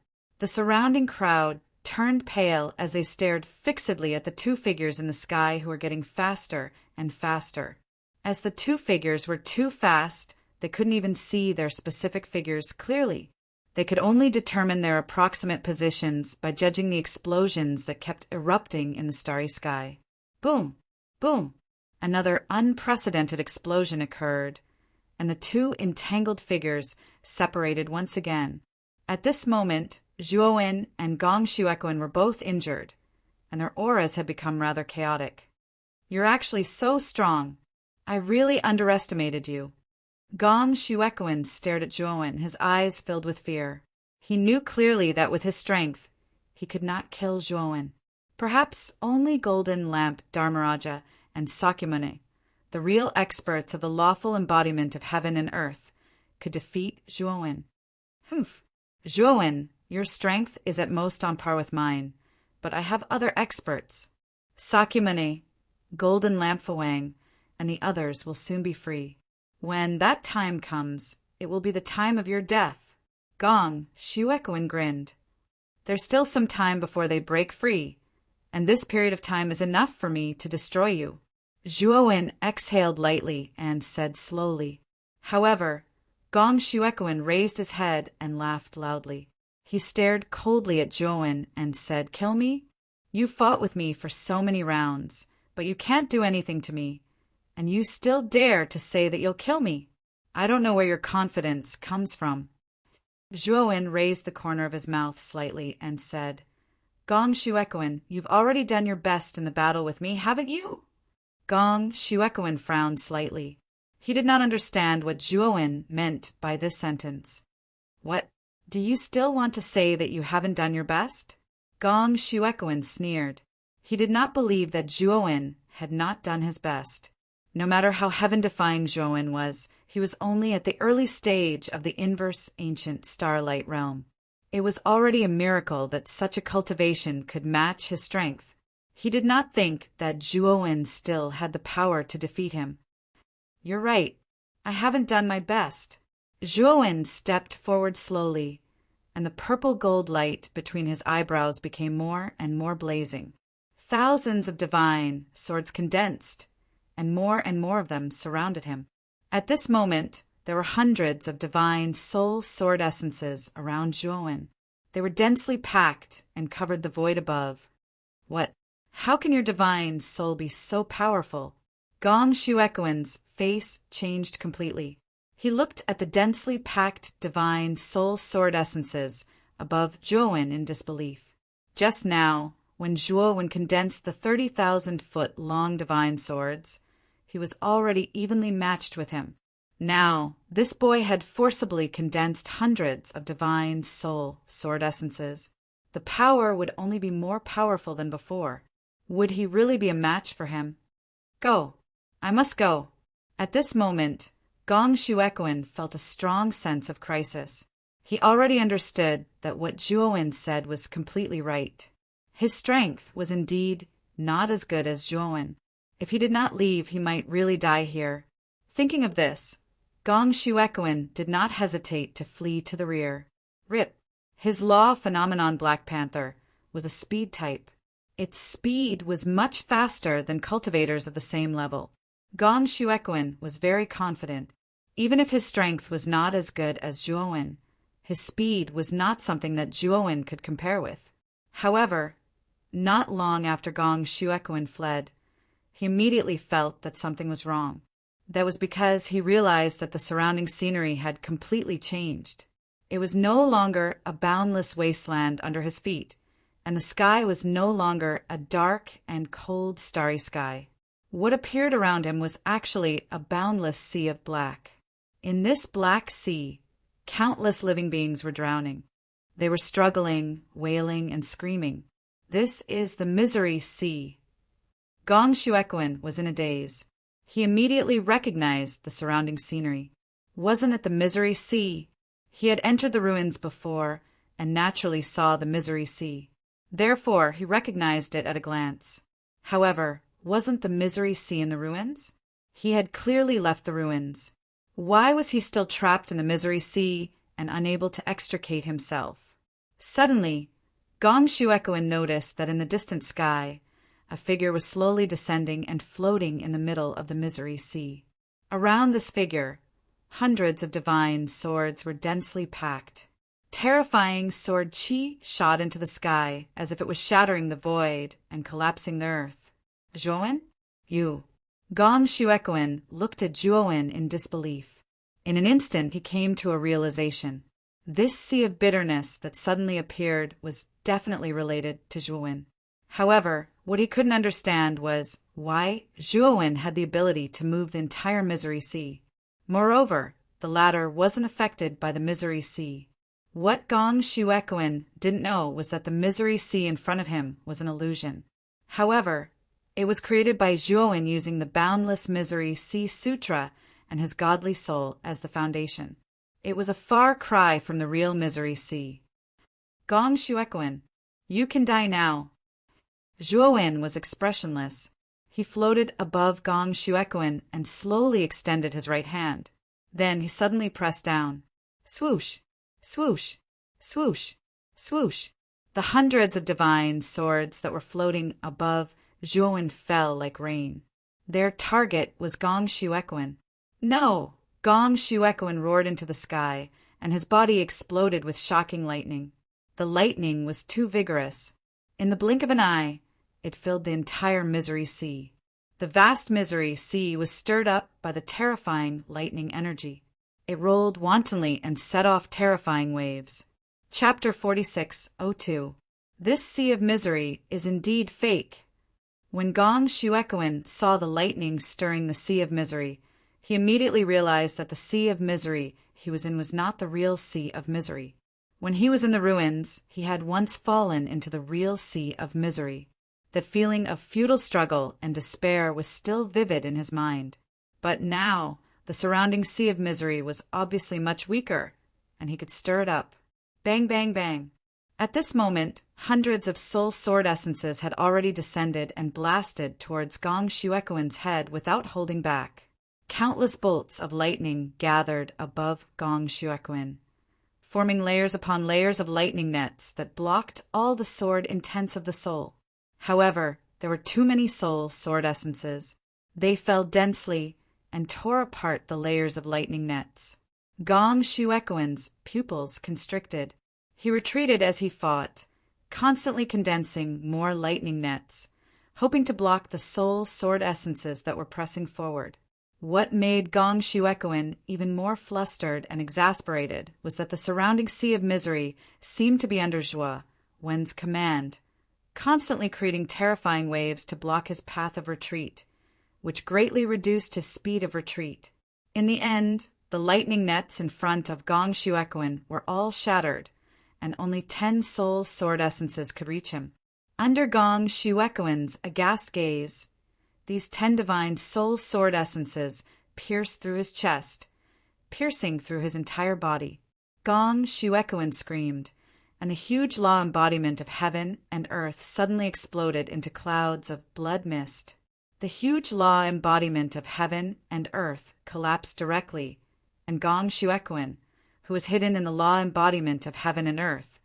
surrounding crowd turned pale as they stared fixedly at the two figures in the sky who were getting faster and faster. As the two figures were too fast, they couldn't even see their specific figures clearly. They could only determine their approximate positions by judging the explosions that kept erupting in the starry sky. Boom! Boom! Another unprecedented explosion occurred, and the two entangled figures separated once again. At this moment, Zhuowen and Gong Shuequan were both injured, and their auras had become rather chaotic. You're actually so strong. I really underestimated you. Gong Shuequan stared at Zhuowen, his eyes filled with fear. He knew clearly that with his strength, he could not kill Zhuowen. Perhaps only Golden Lamp Dharmaraja and Sakyamuni, the real experts of the lawful embodiment of heaven and earth, could defeat Zhuowen. Humph. Zhuowen, your strength is at most on par with mine, but I have other experts. Sakyamuni, Golden Lamp Fawang, and the others will soon be free. When that time comes, it will be the time of your death. Gong Shuequan grinned. There's still some time before they break free, and this period of time is enough for me to destroy you. Zhuowen exhaled lightly and said slowly. However, Gong Shuequan raised his head and laughed loudly. He stared coldly at Zhuowen and said, Kill me? You fought with me for so many rounds, but you can't do anything to me, and you still dare to say that you'll kill me. I don't know where your confidence comes from. Zhuowen raised the corner of his mouth slightly and said, Gong Shuequan, you've already done your best in the battle with me, haven't you? Gong Shuequan frowned slightly. He did not understand what Zhuowen meant by this sentence. What? Do you still want to say that you haven't done your best? Gong Shuequan sneered. He did not believe that Zhuowen had not done his best. No matter how heaven-defying Zhuowen was, he was only at the early stage of the inverse ancient starlight realm. It was already a miracle that such a cultivation could match his strength. He did not think that Zhuowen still had the power to defeat him. You're right. I haven't done my best. Zhuowen stepped forward slowly, and the purple gold light between his eyebrows became more and more blazing. Thousands of divine swords condensed, and more of them surrounded him. At this moment, there were hundreds of divine soul sword essences around Zhuowen. They were densely packed and covered the void above. What? How can your divine soul be so powerful? Gong Shuequan's face changed completely. He looked at the densely packed divine soul sword essences above Zhuowen in disbelief. Just now, when Zhuowen condensed the 30,000-foot-long divine swords, he was already evenly matched with him. Now, this boy had forcibly condensed hundreds of divine soul sword essences. The power would only be more powerful than before. Would he really be a match for him? Go. I must go. At this moment, Gong Shuequan felt a strong sense of crisis. He already understood that what Zhuowen said was completely right. His strength was indeed not as good as Zhuowen. If he did not leave, he might really die here. Thinking of this, Gong Shuequan did not hesitate to flee to the rear. RIP. His law phenomenon Black Panther was a speed type. Its speed was much faster than cultivators of the same level. Gong Shuequan was very confident. Even if his strength was not as good as Zhuowen, his speed was not something that Zhuowen could compare with. However, not long after Gong Shuequan fled, he immediately felt that something was wrong. That was because he realized that the surrounding scenery had completely changed. It was no longer a boundless wasteland under his feet, and the sky was no longer a dark and cold starry sky. What appeared around him was actually a boundless sea of black. In this black sea, countless living beings were drowning. They were struggling, wailing, and screaming. This is the misery sea. Gong Shuequan was in a daze. He immediately recognized the surrounding scenery. Wasn't it the misery sea? He had entered the ruins before and naturally saw the misery sea. Therefore, he recognized it at a glance. However, wasn't the misery sea in the ruins? He had clearly left the ruins. Why was he still trapped in the misery sea and unable to extricate himself? Suddenly, Gong Shuequan noticed that in the distant sky, a figure was slowly descending and floating in the middle of the misery sea. Around this figure, hundreds of divine swords were densely packed. Terrifying sword chi shot into the sky as if it was shattering the void and collapsing the earth. Zhuowen? You. Gong Shuequan looked at Zhuowen in disbelief. In an instant he came to a realization. This sea of bitterness that suddenly appeared was definitely related to Zhuowen. However, what he couldn't understand was why Zhuowen had the ability to move the entire misery sea. Moreover, the latter wasn't affected by the misery sea. What Gong Shuequan didn't know was that the misery sea in front of him was an illusion. However, it was created by Zhuowen using the Boundless Misery Sea Sutra and his godly soul as the foundation. It was a far cry from the real misery sea. Gong Shuequan, you can die now. Zhuowen was expressionless. He floated above Gong Shuequan and slowly extended his right hand. Then he suddenly pressed down. Swoosh! Swoosh! Swoosh! Swoosh! The hundreds of divine swords that were floating above Zhuowen fell like rain. Their target was Gong Shuequan. No! Gong Shuequan roared into the sky, and his body exploded with shocking lightning. The lightning was too vigorous. In the blink of an eye, it filled the entire misery sea. The vast misery sea was stirred up by the terrifying lightning energy. It rolled wantonly and set off terrifying waves. Chapter 46:02. This sea of misery is indeed fake. When Gong Shuequan saw the lightning stirring the sea of misery, he immediately realized that the sea of misery he was in was not the real sea of misery. When he was in the ruins, he had once fallen into the real sea of misery. That feeling of futile struggle and despair was still vivid in his mind. But now, the surrounding sea of misery was obviously much weaker, and he could stir it up. Bang, bang, bang. At this moment, hundreds of soul sword essences had already descended and blasted towards Gong Shuequan's head without holding back. Countless bolts of lightning gathered above Gong Shuequan, forming layers upon layers of lightning nets that blocked all the sword intents of the soul. However, there were too many soul sword essences. They fell densely and tore apart the layers of lightning nets. Gong Shuequan's pupils constricted. He retreated as he fought, constantly condensing more lightning nets, hoping to block the soul sword essences that were pressing forward. What made Gong Shuequan even more flustered and exasperated was that the surrounding sea of misery seemed to be under Zhuowen's command, constantly creating terrifying waves to block his path of retreat, which greatly reduced his speed of retreat. In the end, the lightning nets in front of Gong Shuequan were all shattered, and only 10 soul sword essences could reach him. Under Gong Shuequan's aghast gaze, these 10 divine soul sword essences pierced through his chest, piercing through his entire body. Gong Shuequan screamed, and the huge law embodiment of heaven and earth suddenly exploded into clouds of blood mist. The huge law embodiment of heaven and earth collapsed directly, and Gong Shuequan, who was hidden in the law embodiment of heaven and earth,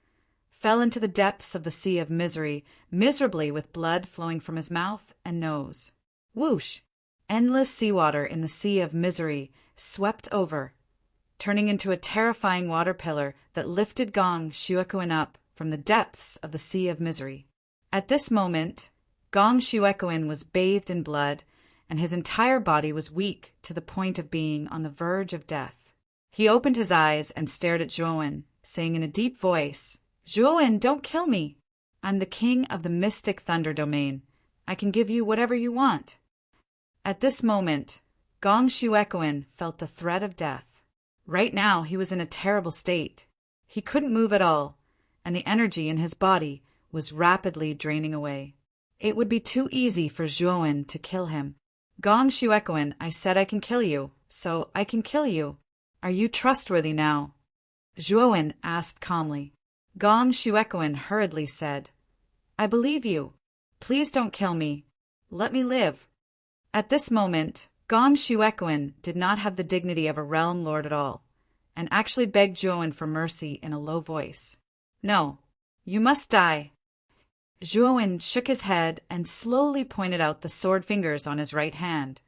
fell into the depths of the sea of misery, miserably with blood flowing from his mouth and nose. Whoosh! Endless seawater in the sea of misery swept over, turning into a terrifying water pillar that lifted Gong Shuequan up from the depths of the sea of misery. At this moment, Gong Shuequan was bathed in blood, and his entire body was weak to the point of being on the verge of death. He opened his eyes and stared at Zhuowen, saying in a deep voice, "Zhuowen, don't kill me. I'm the king of the mystic thunder domain. I can give you whatever you want." At this moment, Gong Shuequan felt the threat of death. Right now, he was in a terrible state. He couldn't move at all, and the energy in his body was rapidly draining away. It would be too easy for Zhuowen to kill him. "Gong Shuequan, I said I can kill you, so I can kill you. Are you trustworthy now?" Zhuowen asked calmly. Gong Shuequan hurriedly said, "I believe you. Please don't kill me. Let me live." At this moment, Gong Shuequan did not have the dignity of a realm lord at all, and actually begged Zhuowen for mercy in a low voice. "No, you must die." Zhuowen shook his head and slowly pointed out the sword fingers on his right hand.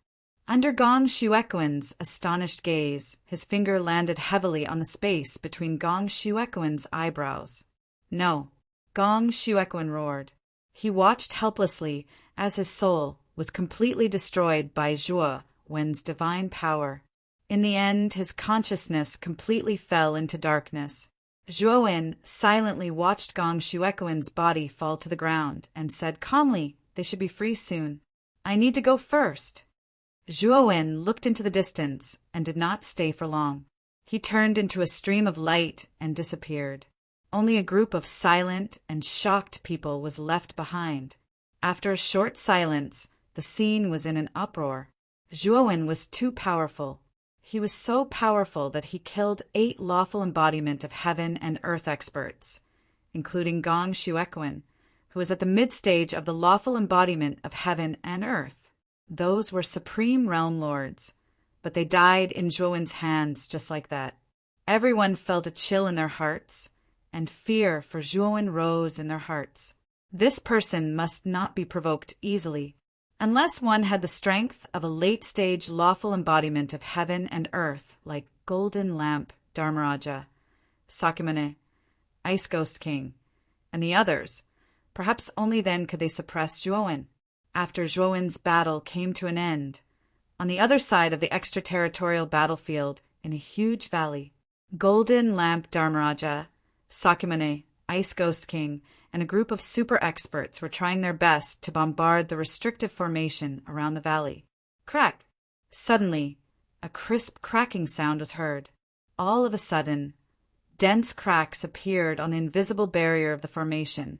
Under Gong Shuequan's astonished gaze, his finger landed heavily on the space between Gong Shuequan's eyebrows. "No," Gong Shuequan roared. He watched helplessly as his soul was completely destroyed by Zhuowen's divine power. In the end, his consciousness completely fell into darkness. Zhuowen silently watched Gong Shuequan's body fall to the ground and said calmly, "They should be free soon. I need to go first." Zhuowen looked into the distance and did not stay for long. He turned into a stream of light and disappeared. Only a group of silent and shocked people was left behind. After a short silence, the scene was in an uproar. Zhuowen was too powerful. He was so powerful that he killed 8 lawful embodiment of heaven and earth experts, including Gong Shuequan, who was at the mid-stage of the lawful embodiment of heaven and earth. Those were supreme realm lords, but they died in Zhuowen's hands just like that. Everyone felt a chill in their hearts, and fear for Zhuowen rose in their hearts. This person must not be provoked easily. Unless one had the strength of a late-stage lawful embodiment of heaven and earth like Golden Lamp Dharmaraja, Sakyamuni, Ice Ghost King, and the others, perhaps only then could they suppress Zhuowen. After Zhuowen's battle came to an end, on the other side of the extraterritorial battlefield in a huge valley, Golden Lamp Dharmaraja, Sakyamuni, Ice Ghost King, and a group of super experts were trying their best to bombard the restrictive formation around the valley. Crack! Suddenly, a crisp cracking sound was heard. All of a sudden, dense cracks appeared on the invisible barrier of the formation,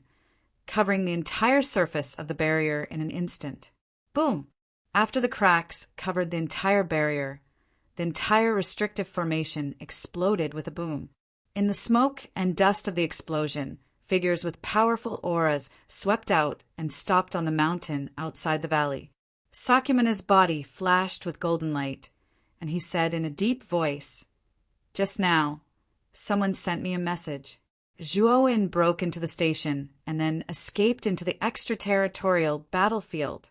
covering the entire surface of the barrier in an instant. Boom! After the cracks covered the entire barrier, the entire restrictive formation exploded with a boom. In the smoke and dust of the explosion, figures with powerful auras swept out and stopped on the mountain outside the valley. Sakyamuni's body flashed with golden light, and he said in a deep voice, "Just now, someone sent me a message." Zhuowen broke into the station and then escaped into the extraterritorial battlefield.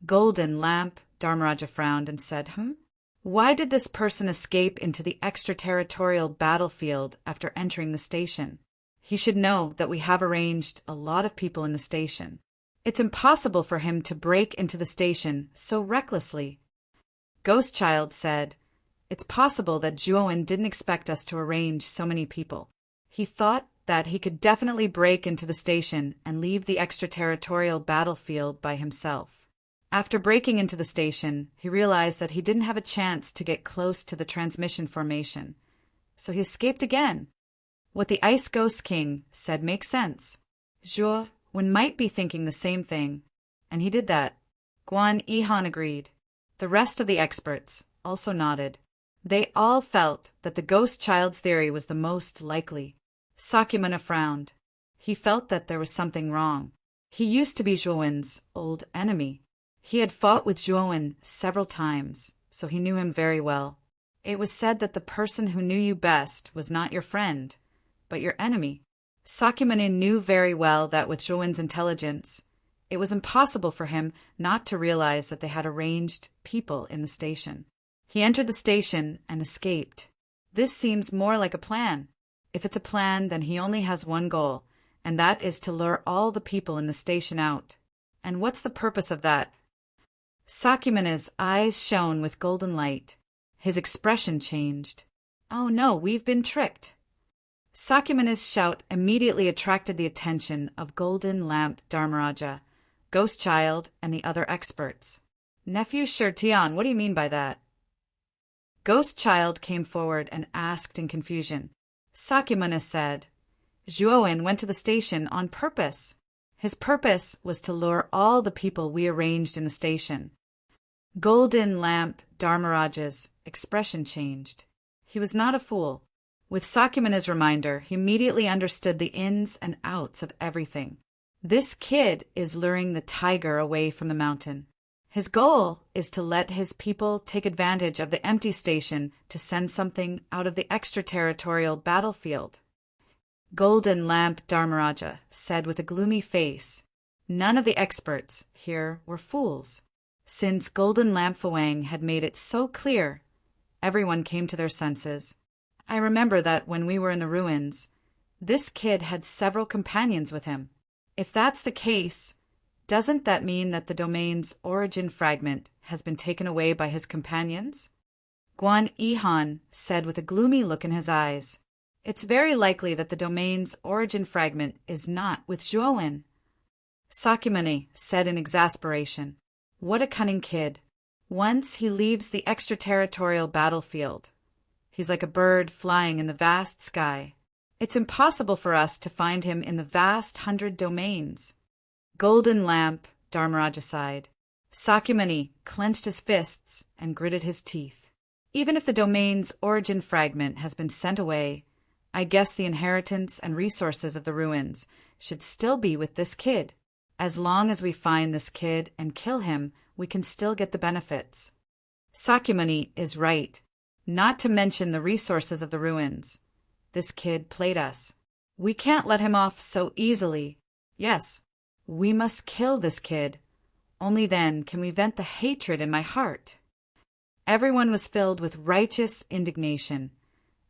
Golden Lamp Dharmaraja frowned and said, Why did this person escape into the extraterritorial battlefield after entering the station? He should know that we have arranged a lot of people in the station. It's impossible for him to break into the station so recklessly." Ghost Child said, "It's possible that Zhuowen didn't expect us to arrange so many people. He thought that he could definitely break into the station and leave the extraterritorial battlefield by himself. After breaking into the station, he realized that he didn't have a chance to get close to the transmission formation, so he escaped again." What the Ice Ghost King said makes sense. Zhuowen might be thinking the same thing, and he did that. Guan Yihan agreed. The rest of the experts also nodded. They all felt that the Ghost Child's theory was the most likely. Sakyamuni frowned. He felt that there was something wrong. He used to be Zhuowen's old enemy. He had fought with Zhuowen several times, so he knew him very well. It was said that the person who knew you best was not your friend, but your enemy. Sakyamuni knew very well that with Zhuowen's intelligence, it was impossible for him not to realize that they had arranged people in the station. He entered the station and escaped. This seems more like a plan. If it's a plan, then he only has one goal, and that is to lure all the people in the station out. And what's the purpose of that? Sakyamuni's eyes shone with golden light. His expression changed. Oh no, we've been tricked. Sakyamuni's shout immediately attracted the attention of Golden Lamp Dharmaraja, Ghost Child, and the other experts. Nephew Shirtian, what do you mean by that? Ghost Child came forward and asked in confusion. Sakyamuni said, Zhuowen went to the station on purpose. His purpose was to lure all the people we arranged in the station. Golden Lamp Dharmaraja's expression changed. He was not a fool. With Sakyamuni's reminder, he immediately understood the ins and outs of everything. This kid is luring the tiger away from the mountain. His goal is to let his people take advantage of the empty station to send something out of the extraterritorial battlefield. Golden Lamp Dharmaraja said with a gloomy face, none of the experts here were fools. Since Golden Lamp Fuang had made it so clear, everyone came to their senses. I remember that when we were in the ruins, this kid had several companions with him. If that's the case, doesn't that mean that the domain's origin fragment has been taken away by his companions? Guan Yihan said with a gloomy look in his eyes. It's very likely that the domain's origin fragment is not with Zhuowen. Sakyamuni said in exasperation, what a cunning kid. Once he leaves the extraterritorial battlefield, he's like a bird flying in the vast sky. It's impossible for us to find him in the vast 100 domains. Golden Lamp Dharmaraja sighed. Sakyamuni clenched his fists and gritted his teeth. Even if the domain's origin fragment has been sent away, I guess the inheritance and resources of the ruins should still be with this kid. As long as we find this kid and kill him, we can still get the benefits. Sakyamuni is right. Not to mention the resources of the ruins. This kid played us. We can't let him off so easily. Yes, we must kill this kid. Only then can we vent the hatred in my heart. Everyone was filled with righteous indignation,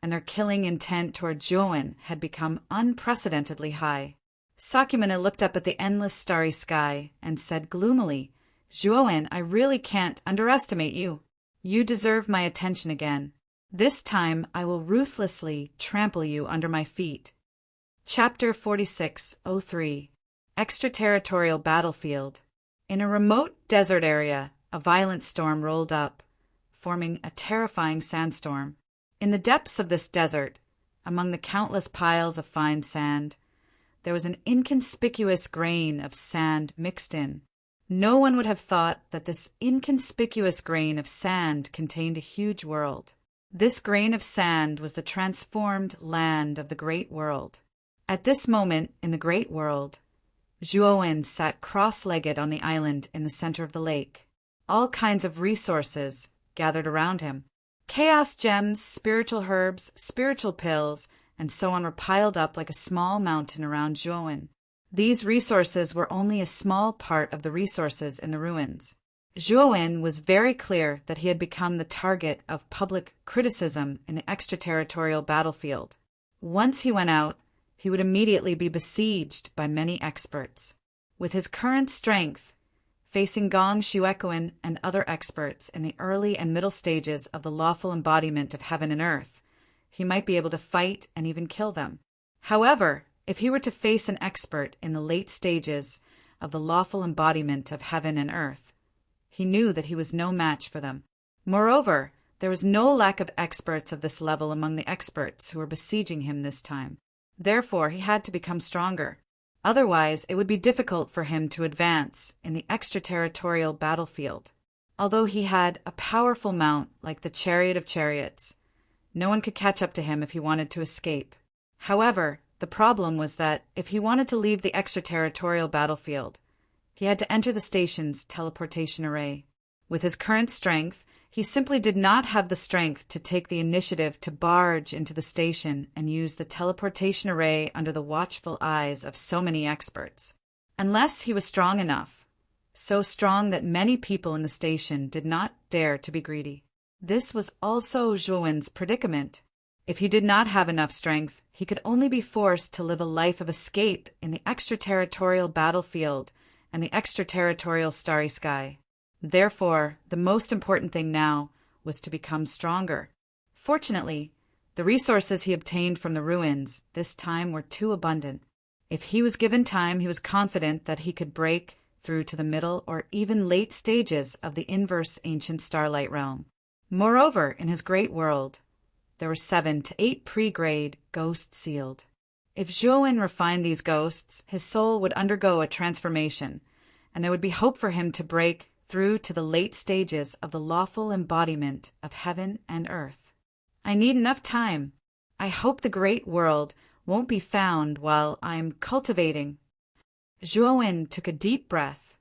and their killing intent toward Zhuowen had become unprecedentedly high. Sakyamuni looked up at the endless starry sky and said gloomily, Zhuowen, I really can't underestimate you. You deserve my attention again. This time I will ruthlessly trample you under my feet. Chapter 46:03 Extraterritorial Battlefield. In a remote desert area, a violent storm rolled up, forming a terrifying sandstorm. In the depths of this desert, among the countless piles of fine sand, there was an inconspicuous grain of sand mixed in. No one would have thought that this inconspicuous grain of sand contained a huge world. This grain of sand was the transformed land of the great world. At this moment in the great world, Zhuowen sat cross-legged on the island in the center of the lake. All kinds of resources gathered around him. Chaos gems, spiritual herbs, spiritual pills, and so on were piled up like a small mountain around Zhuowen. These resources were only a small part of the resources in the ruins. Zhuowen was very clear that he had become the target of public criticism in the extraterritorial battlefield. Once he went out, he would immediately be besieged by many experts. With his current strength, facing Gong Shuekoin and other experts in the early and middle stages of the lawful embodiment of heaven and earth, he might be able to fight and even kill them. However, if he were to face an expert in the late stages of the lawful embodiment of heaven and earth, he knew that he was no match for them. Moreover, there was no lack of experts of this level among the experts who were besieging him this time. Therefore, he had to become stronger. Otherwise, it would be difficult for him to advance in the extraterritorial battlefield. Although he had a powerful mount like the Chariot of Chariots, no one could catch up to him if he wanted to escape. However, the problem was that if he wanted to leave the extraterritorial battlefield, he had to enter the station's teleportation array. With his current strength, He simply did not have the strength to take the initiative to barge into the station and use the teleportation array under the watchful eyes of so many experts. Unless he was strong enough, so strong that many people in the station did not dare to be greedy. This was also Zhuowen's predicament. If he did not have enough strength, he could only be forced to live a life of escape in the extraterritorial battlefield and the extraterritorial starry sky. Therefore, the most important thing now was to become stronger. Fortunately, the resources he obtained from the ruins this time were too abundant. If he was given time, he was confident that he could break through to the middle or even late stages of the inverse ancient starlight realm. Moreover, in his great world, there were 7 to 8 pre-grade ghosts sealed. If Zhuowen refined these ghosts, his soul would undergo a transformation, and there would be hope for him to break through to the late stages of the lawful embodiment of heaven and earth. I need enough time. I hope the great world won't be found while I'm cultivating. Zhuowen took a deep breath,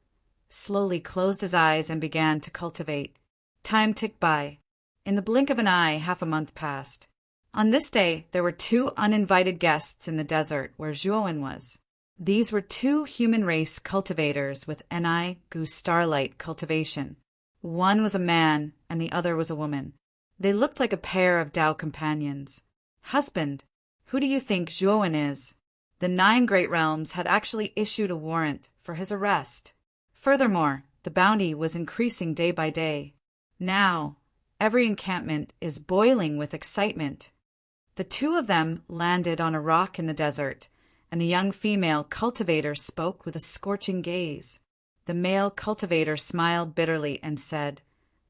slowly closed his eyes, and began to cultivate. Time ticked by. In the blink of an eye, half a month passed. On this day, there were 2 uninvited guests in the desert where Zhuowen was. These were 2 human race cultivators with Ni Gu starlight cultivation. One was a man and the other was a woman. They looked like a pair of Tao companions. Husband, who do you think Zhuowen is? The 9 great realms had actually issued a warrant for his arrest. Furthermore, the bounty was increasing day by day. Now, every encampment is boiling with excitement. The 2 of them landed on a rock in the desert, and the young female cultivator spoke with a scorching gaze. The male cultivator smiled bitterly and said,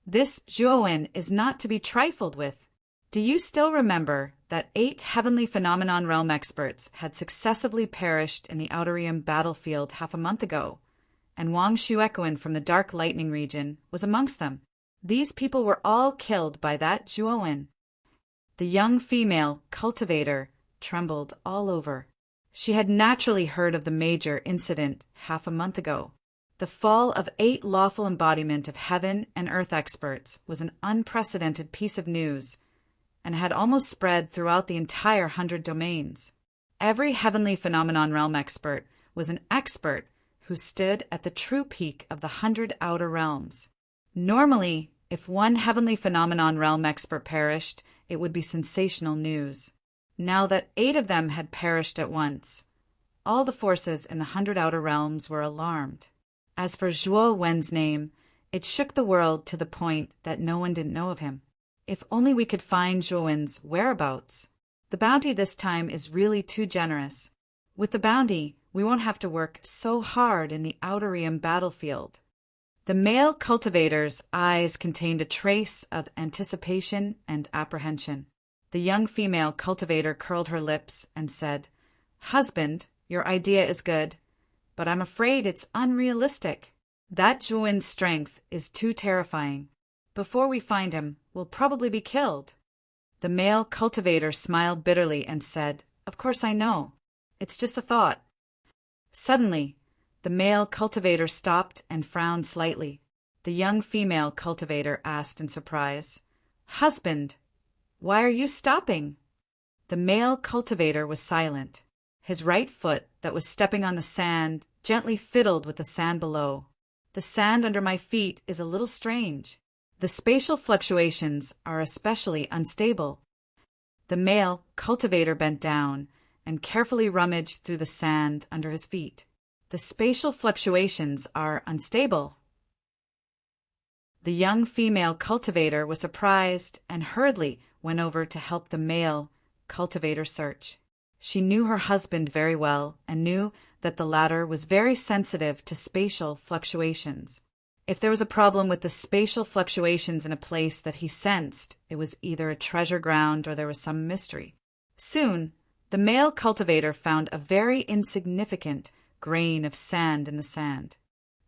"This Zhuowen is not to be trifled with. Do you still remember that 8 heavenly phenomenon realm experts had successively perished in the Outerium battlefield half a month ago, and Wang Shuequan from the Dark Lightning region was amongst them? These people were all killed by that Zhuowen." The young female cultivator trembled all over. She had naturally heard of the major incident half a month ago. The fall of 8 lawful embodiment of heaven and earth experts was an unprecedented piece of news and had almost spread throughout the entire 100 domains. Every heavenly phenomenon realm expert was an expert who stood at the true peak of the 100 outer realms. Normally, if one heavenly phenomenon realm expert perished, it would be sensational news. Now that 8 of them had perished at once, all the forces in the 100 outer realms were alarmed. As for Zhuo Wen's name, it shook the world to the point that no one didn't know of him. If only we could find Zhuo Wen's whereabouts. The bounty this time is really too generous. With the bounty, we won't have to work so hard in the Outerium battlefield. The male cultivator's eyes contained a trace of anticipation and apprehension. The young female cultivator curled her lips and said, "Husband, your idea is good, but I'm afraid it's unrealistic. That Zhuowen's strength is too terrifying. Before we find him, we'll probably be killed." The male cultivator smiled bitterly and said, "Of course I know. It's just a thought." Suddenly, the male cultivator stopped and frowned slightly. The young female cultivator asked in surprise, "Husband, why are you stopping?" The male cultivator was silent. His right foot, that was stepping on the sand, gently fiddled with the sand below. "The sand under my feet is a little strange. The spatial fluctuations are especially unstable." The male cultivator bent down and carefully rummaged through the sand under his feet. "The spatial fluctuations are unstable." The young female cultivator was surprised and hurriedly went over to help the male cultivator search. She knew her husband very well and knew that the latter was very sensitive to spatial fluctuations. If there was a problem with the spatial fluctuations in a place that he sensed, it was either a treasure ground or there was some mystery. Soon, the male cultivator found a very insignificant grain of sand in the sand.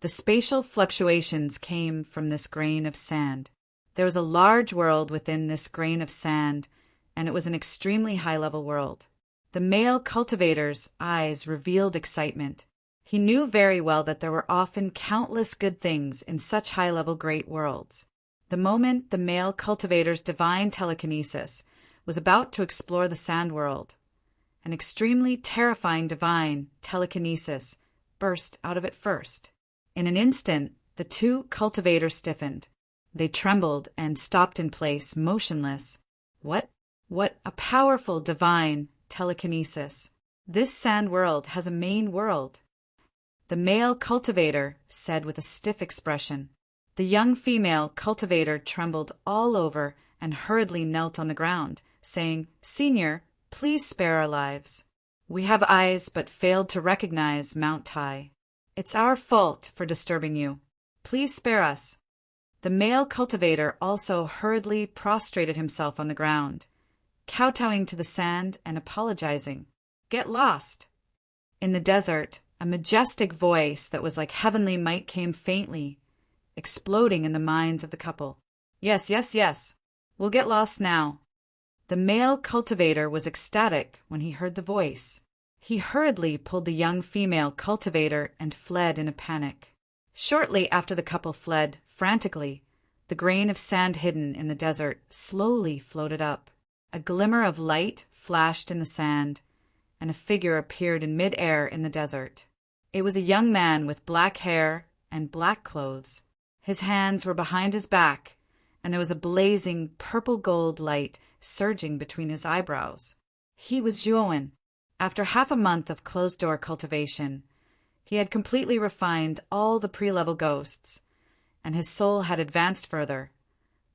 The spatial fluctuations came from this grain of sand. There was a large world within this grain of sand, and it was an extremely high-level world. The male cultivator's eyes revealed excitement. He knew very well that there were often countless good things in such high-level great worlds. The moment the male cultivator's divine telekinesis was about to explore the sand world, an extremely terrifying divine telekinesis burst out of it first. In an instant, the two cultivators stiffened. They trembled and stopped in place, motionless. What a powerful divine telekinesis! This sand world has a main world. The male cultivator said with a stiff expression. The young female cultivator trembled all over and hurriedly knelt on the ground, saying, "Senior, please spare our lives. We have eyes but failed to recognize Mount Tai. It's our fault for disturbing you. Please spare us." The male cultivator also hurriedly prostrated himself on the ground, kowtowing to the sand and apologizing. "Get lost." In the desert, a majestic voice that was like heavenly might came faintly, exploding in the minds of the couple. "Yes, yes, yes. We'll get lost now." The male cultivator was ecstatic when he heard the voice. He hurriedly pulled the young female cultivator and fled in a panic. Shortly after the couple fled, frantically, the grain of sand hidden in the desert slowly floated up. A glimmer of light flashed in the sand, and a figure appeared in mid-air in the desert. It was a young man with black hair and black clothes. His hands were behind his back, and there was a blazing purple-gold light surging between his eyebrows. He was Zhuowen. After half a month of closed-door cultivation, he had completely refined all the pre-level ghosts, and his soul had advanced further,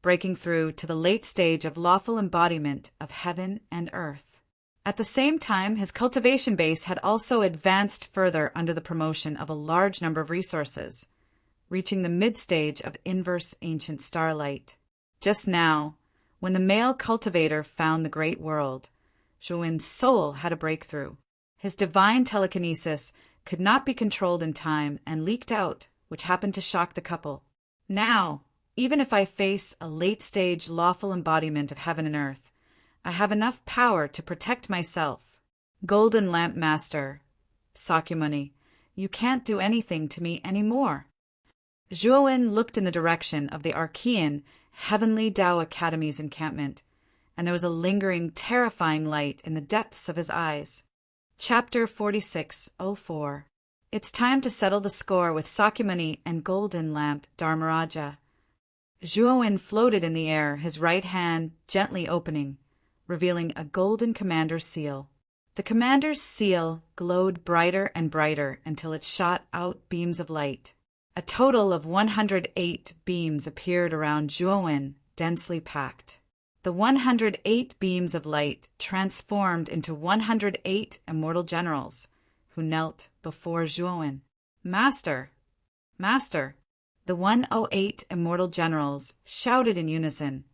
breaking through to the late stage of lawful embodiment of heaven and earth. At the same time, his cultivation base had also advanced further under the promotion of a large number of resources, reaching the mid-stage of inverse ancient starlight. Just now, when the male cultivator found the great world, Zhuowen's soul had a breakthrough. His divine telekinesis could not be controlled in time and leaked out, which happened to shock the couple. Now, even if I face a late-stage lawful embodiment of heaven and earth, I have enough power to protect myself. Golden Lamp Master, Sakyamuni, you can't do anything to me anymore. Zhuowen looked in the direction of the Archean Heavenly Tao Academy's encampment, and there was a lingering, terrifying light in the depths of his eyes. Chapter 46:04. It's time to settle the score with Sakyamuni and Golden Lamp Dharmaraja. Zhuowen floated in the air, his right hand gently opening, revealing a golden commander's seal. The commander's seal glowed brighter and brighter until it shot out beams of light. A total of 108 beams appeared around Zhuowen, densely packed. The 108 beams of light transformed into 108 immortal generals, who knelt before Zhuowen. "Master! Master!" The 108 immortal generals shouted in unison,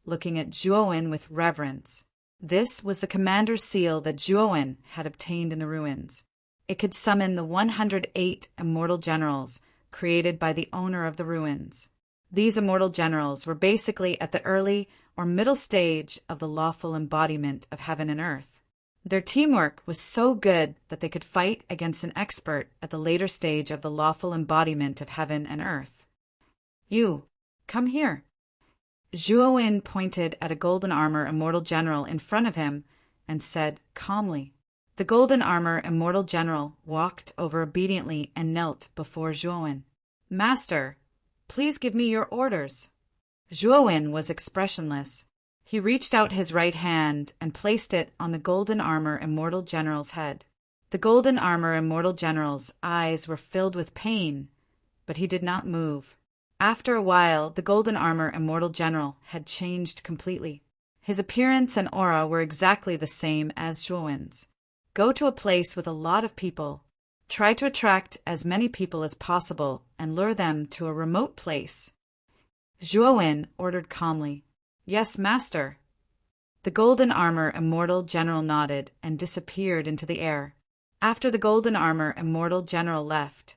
looking at Zhuowen with reverence. This was the commander's seal that Zhuowen had obtained in the ruins. It could summon the 108 immortal generals created by the owner of the ruins. These immortal generals were basically at the early or middle stage of the lawful embodiment of heaven and earth. Their teamwork was so good that they could fight against an expert at the later stage of the lawful embodiment of heaven and earth. "You, come here." Zhuowen pointed at a golden armor immortal general in front of him and said calmly. The golden armor immortal general walked over obediently and knelt before Zhuowen. "Master, please give me your orders." Zhuowen was expressionless. He reached out his right hand and placed it on the golden armor immortal general's head. The golden armor immortal general's eyes were filled with pain, but he did not move. After a while, the golden armor immortal general had changed completely. His appearance and aura were exactly the same as Zhuowen's. Go to a place with a lot of people. Try to attract as many people as possible and lure them to a remote place. Zhuowen ordered calmly. "Yes, master." The golden armor immortal general nodded and disappeared into the air. After the golden armor immortal general left,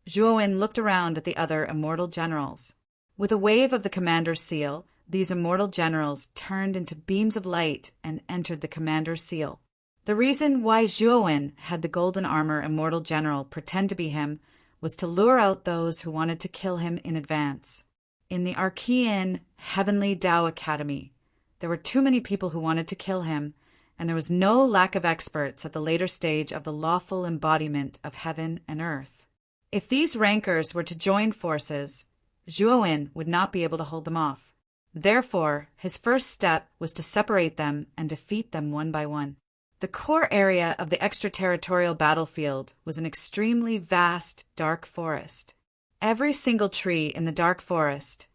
Zhuowen looked around at the other immortal generals. With a wave of the commander's seal, these immortal generals turned into beams of light and entered the commander's seal. The reason why Zhuowen had the golden armor immortal general pretend to be him was to lure out those who wanted to kill him in advance. in the Archean Heavenly Tao Academy. There were too many people who wanted to kill him, and there was no lack of experts at the later stage of the lawful embodiment of heaven and earth. If these rankers were to join forces, Zhuowen would not be able to hold them off. Therefore, his first step was to separate them and defeat them one by one. The core area of the extraterritorial battlefield was an extremely vast dark forest. Every single tree in the dark forest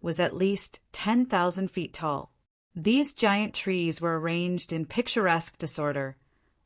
was at least 10,000 feet tall. These giant trees were arranged in picturesque disorder,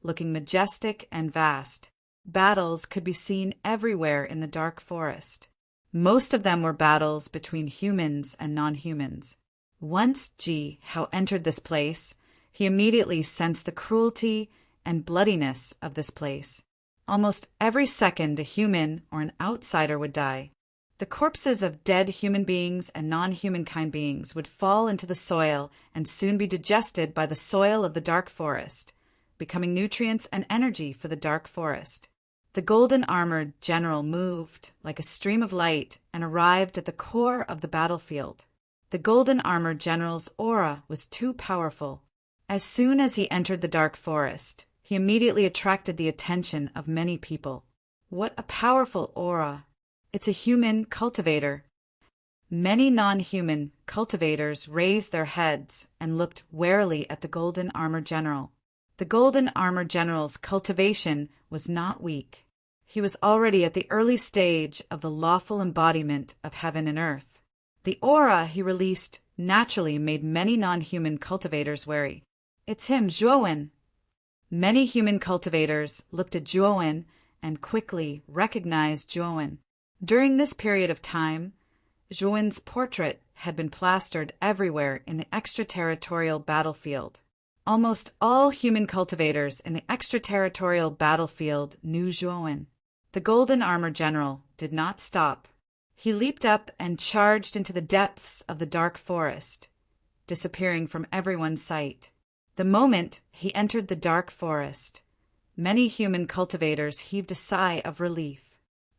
looking majestic and vast. Battles could be seen everywhere in the dark forest. Most of them were battles between humans and non-humans. Once Ji Hao entered this place, he immediately sensed the cruelty and bloodiness of this place. Almost every second a human or an outsider would die. The corpses of dead human beings and non-humankind beings would fall into the soil and soon be digested by the soil of the dark forest, becoming nutrients and energy for the dark forest. The golden-armored general moved like a stream of light and arrived at the core of the battlefield. The golden-armored general's aura was too powerful. As soon as he entered the dark forest, he immediately attracted the attention of many people. What a powerful aura! It's a human cultivator. Many non-human cultivators raised their heads and looked warily at the golden-armored general. The golden-armored general's cultivation was not weak. He was already at the early stage of the lawful embodiment of heaven and earth. The aura he released naturally made many non-human cultivators wary. It's him, Zhuowen. Many human cultivators looked at Zhuowen and quickly recognized Zhuowen. During this period of time, Zhuowen's portrait had been plastered everywhere in the extraterritorial battlefield. Almost all human cultivators in the extraterritorial battlefield knew Zhuowen. The golden-armored general did not stop. He leaped up and charged into the depths of the dark forest, disappearing from everyone's sight. The moment he entered the dark forest, many human cultivators heaved a sigh of relief.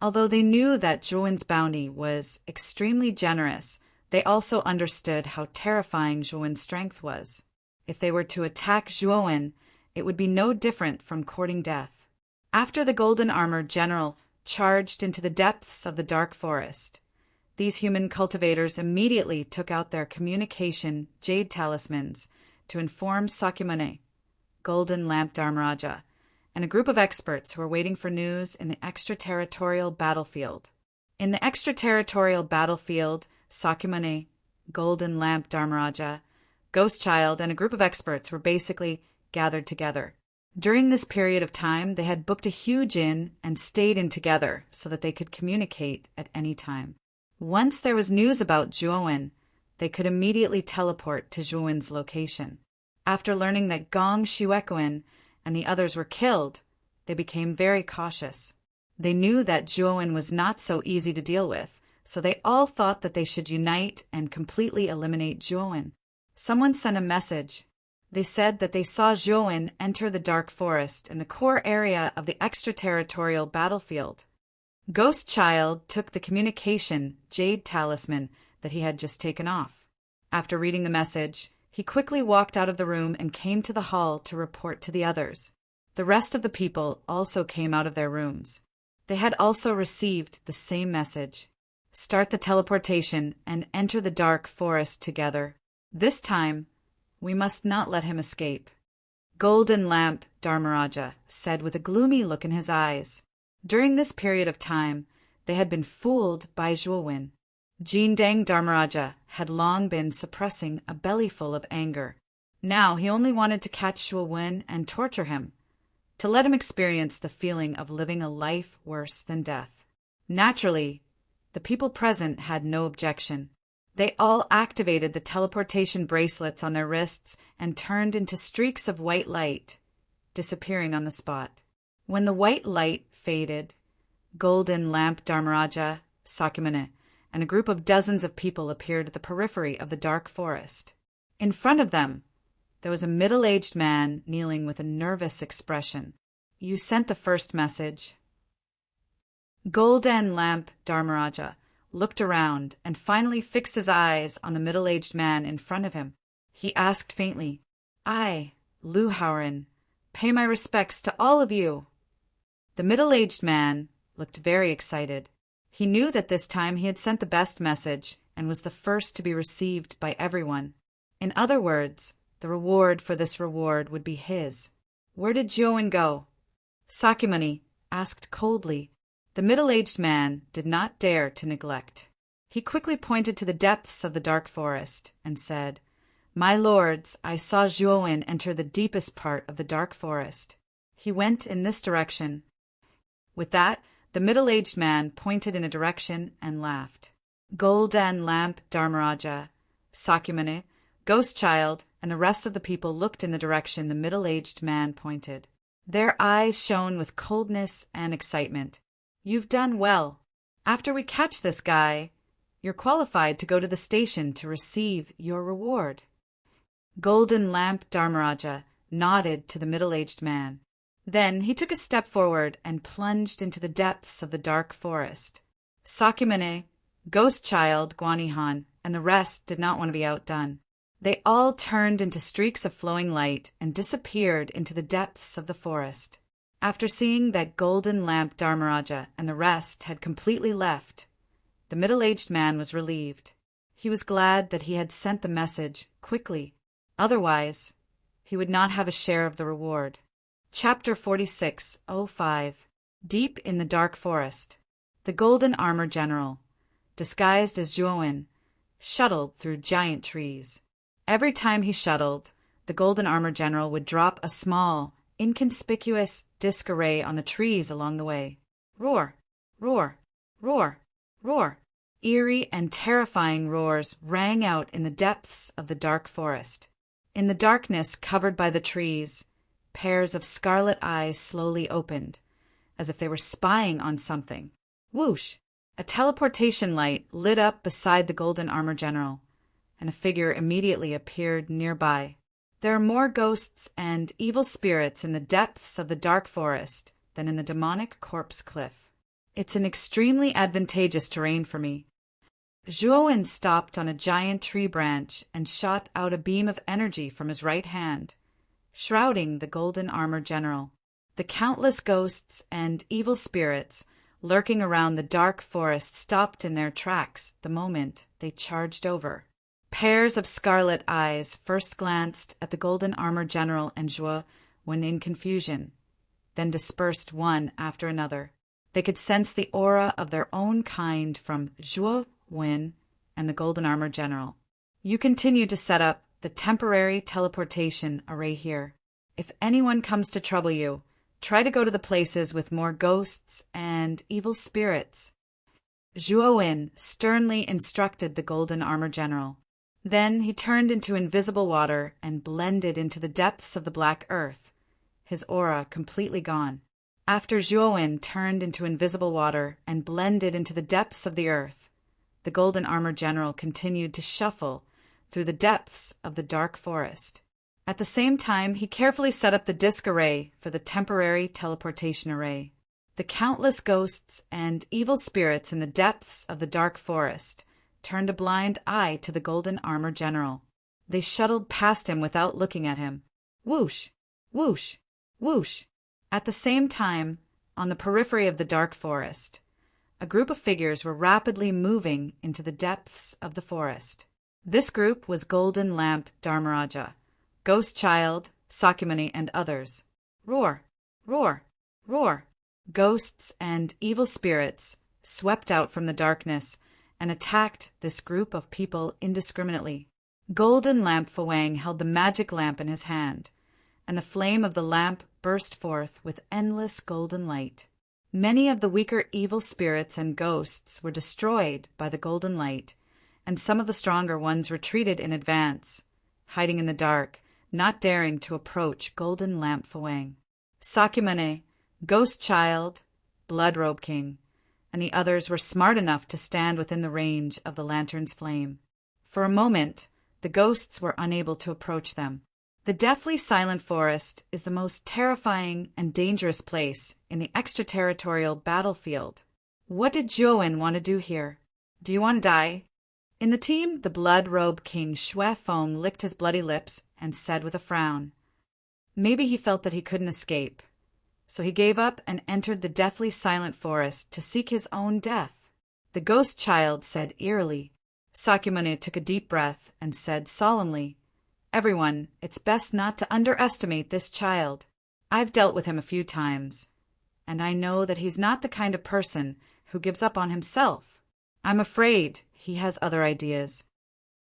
Although they knew that Zhuowen's bounty was extremely generous, they also understood how terrifying Zhuowen's strength was. If they were to attack Zhuowen, it would be no different from courting death. After the golden-armored general charged into the depths of the dark forest, these human cultivators immediately took out their communication jade talismans to inform Sakyamuni, Golden Lamp Dharmaraja, and a group of experts who were waiting for news in the extraterritorial battlefield. In the extraterritorial battlefield, Sakyamuni, Golden Lamp Dharmaraja, Ghost Child, and a group of experts were basically gathered together. During this period of time, they had booked a huge inn and stayed in together so that they could communicate at any time. Once there was news about Zhuowen, they could immediately teleport to Zhuowen's location. After learning that Gong Shuequan and the others were killed, they became very cautious. They knew that Zhuowen was not so easy to deal with, so they all thought that they should unite and completely eliminate Zhuowen. Someone sent a message. They said that they saw Zhuowen enter the dark forest in the core area of the extraterritorial battlefield. Ghost Child took the communication jade talisman that he had just taken off. After reading the message, he quickly walked out of the room and came to the hall to report to the others. The rest of the people also came out of their rooms. They had also received the same message. Start the teleportation and enter the dark forest together. This time, we must not let him escape. Golden Lamp Dharmaraja said with a gloomy look in his eyes. During this period of time, they had been fooled by Zhuowen. Jindang Dharmaraja had long been suppressing a bellyful of anger. Now he only wanted to catch Zhuowen and torture him, to let him experience the feeling of living a life worse than death. Naturally, the people present had no objection. They all activated the teleportation bracelets on their wrists and turned into streaks of white light, disappearing on the spot. When the white light faded, Golden Lamp Dharmaraja, Sakyamuni, and a group of dozens of people appeared at the periphery of the dark forest. In front of them, there was a middle-aged man kneeling with a nervous expression. You sent the first message. Golden Lamp Dharmaraja looked around, and finally fixed his eyes on the middle-aged man in front of him. He asked faintly, "I, Lu Hauren, pay my respects to all of you." The middle-aged man looked very excited. He knew that this time he had sent the best message and was the first to be received by everyone. In other words, the reward for this reward would be his. Where did Zhuowen go? Sakyamuni asked coldly. The middle-aged man did not dare to neglect. He quickly pointed to the depths of the dark forest and said, "My lords, I saw Zhuowen enter the deepest part of the dark forest. He went in this direction." With that, the middle-aged man pointed in a direction and laughed. Golden Lamp Dharmaraja, Sakyamuni, Ghost Child, and the rest of the people looked in the direction the middle-aged man pointed. Their eyes shone with coldness and excitement. "You've done well. After we catch this guy, you're qualified to go to the station to receive your reward." Golden Lamp Dharmaraja nodded to the middle-aged man. Then he took a step forward and plunged into the depths of the dark forest. Sakyamuni, Ghost Child, Guanihan, and the rest did not want to be outdone. They all turned into streaks of flowing light and disappeared into the depths of the forest. After seeing that Golden Lamp Dharmaraja and the rest had completely left, the middle-aged man was relieved. He was glad that he had sent the message quickly. Otherwise, he would not have a share of the reward. Chapter 46:05. Deep in the dark forest, the Golden Armor General, disguised as Zhuowen, shuttled through giant trees. Every time he shuttled, the Golden Armor General would drop a small, inconspicuous disc array on the trees along the way. Roar, roar, roar, roar. Eerie and terrifying roars rang out in the depths of the dark forest. In the darkness covered by the trees, pairs of scarlet eyes slowly opened, as if they were spying on something. Whoosh! A teleportation light lit up beside the Golden Armor General, and a figure immediately appeared nearby. There are more ghosts and evil spirits in the depths of the dark forest than in the demonic corpse cliff. It's an extremely advantageous terrain for me. Zhuowen stopped on a giant tree branch and shot out a beam of energy from his right hand, shrouding the Golden Armor General. The countless ghosts and evil spirits lurking around the dark forest stopped in their tracks the moment they charged over. Pairs of scarlet eyes first glanced at the Golden Armor General and Zhuo when in confusion, then dispersed one after another. They could sense the aura of their own kind from Zhuo Wen and the Golden Armor General. You continue to set up the temporary teleportation array here. If anyone comes to trouble you, try to go to the places with more ghosts and evil spirits. Zhuowen sternly instructed the Golden Armor General. Then he turned into invisible water and blended into the depths of the black earth, his aura completely gone. After Zhuowen turned into invisible water and blended into the depths of the earth, the Golden Armor General continued to shuffle through the depths of the dark forest. At the same time, he carefully set up the disc array for the temporary teleportation array. The countless ghosts and evil spirits in the depths of the dark forest turned a blind eye to the Golden Armor General. They shuttled past him without looking at him. Whoosh, whoosh, whoosh. At the same time, on the periphery of the dark forest, a group of figures were rapidly moving into the depths of the forest. This group was Golden Lamp Dharmaraja, Ghost Child, Sakyamuni, and others. Roar, roar, roar. Ghosts and evil spirits swept out from the darkness and attacked this group of people indiscriminately. Golden Lamp Fawang held the magic lamp in his hand, and the flame of the lamp burst forth with endless golden light. Many of the weaker evil spirits and ghosts were destroyed by the golden light, and some of the stronger ones retreated in advance, hiding in the dark, not daring to approach Golden Lamp Fawang. Sakyamuni, Ghost Child, Blood Robe King, and the others were smart enough to stand within the range of the lantern's flame. For a moment, the ghosts were unable to approach them. The deathly silent forest is the most terrifying and dangerous place in the extraterritorial battlefield. What did Zhuowen want to do here? Do you want to die? In the team, the blood-robe king Xue Feng licked his bloody lips and said with a frown. Maybe he felt that he couldn't escape, so he gave up and entered the deathly silent forest to seek his own death. The ghost child said eerily. Sakyamuni took a deep breath and said solemnly, Everyone, it's best not to underestimate this child. I've dealt with him a few times, and I know that he's not the kind of person who gives up on himself. I'm afraid he has other ideas.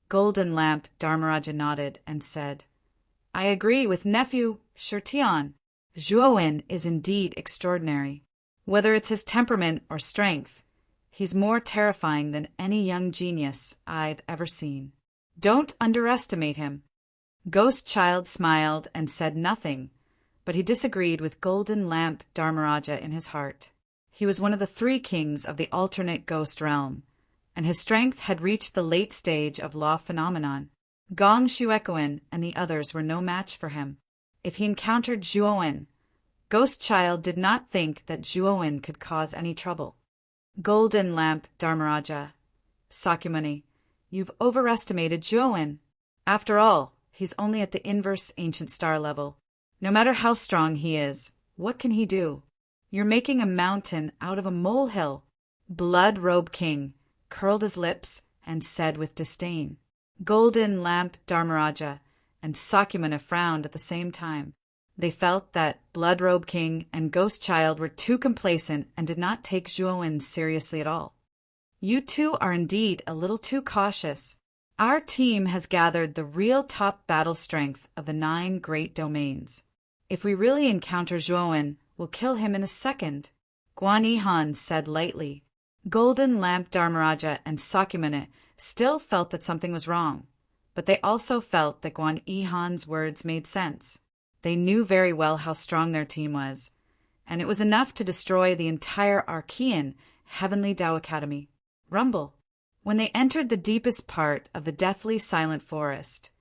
Golden Lamp Dharmaraja nodded and said, I agree with nephew Shirtian. Zhuowen is indeed extraordinary. Whether it's his temperament or strength, he's more terrifying than any young genius I've ever seen. Don't underestimate him. Ghost Child smiled and said nothing, but he disagreed with Golden Lamp Dharmaraja in his heart. He was one of the 3 kings of the alternate ghost realm, and his strength had reached the late stage of law phenomenon. Gong Shuekoin and the others were no match for him. If he encountered Zhuowen, Ghost Child did not think that Zhuowen could cause any trouble. Golden Lamp Dharmaraja, Sakyamuni, you've overestimated Zhuowen. After all, he's only at the inverse ancient star level. No matter how strong he is, what can he do? You're making a mountain out of a molehill. Blood Robe King curled his lips and said with disdain. Golden Lamp Dharmaraja and Sakyamuni frowned at the same time. They felt that Blood Robe King and Ghost Child were too complacent and did not take Zhuowen seriously at all. You two are indeed a little too cautious. Our team has gathered the real top battle strength of the 9 great domains. If we really encounter Zhuowen, we'll kill him in a second, Guan Yihan said lightly. Golden Lamp Dharmaraja and Sakyamuni still felt that something was wrong, but they also felt that Guan Yihan's words made sense. They knew very well how strong their team was, and it was enough to destroy the entire Archean Heavenly Tao Academy. Rumble. When they entered the deepest part of the deathly silent forest,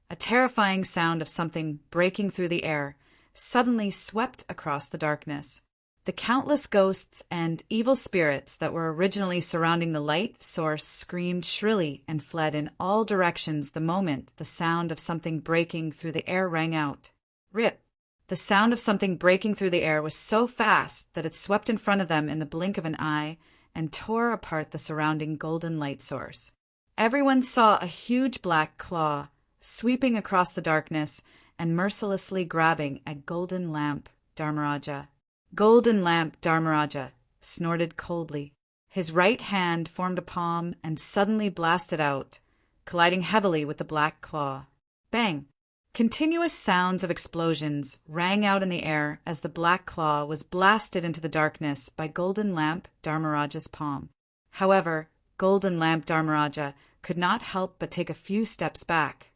a terrifying sound of something breaking through the air suddenly swept across the darkness. The countless ghosts and evil spirits that were originally surrounding the light source screamed shrilly and fled in all directions the moment the sound of something breaking through the air rang out. Rip! The sound of something breaking through the air was so fast that it swept in front of them in the blink of an eye and tore apart the surrounding golden light source. Everyone saw a huge black claw sweeping across the darkness and mercilessly grabbing at Golden Lamp Dharmaraja. Golden Lamp Dharmaraja snorted coldly. His right hand formed a palm and suddenly blasted out, colliding heavily with the black claw. Bang! Continuous sounds of explosions rang out in the air as the black claw was blasted into the darkness by Golden Lamp Dharmaraja's palm. However, Golden Lamp Dharmaraja could not help but take a few steps back.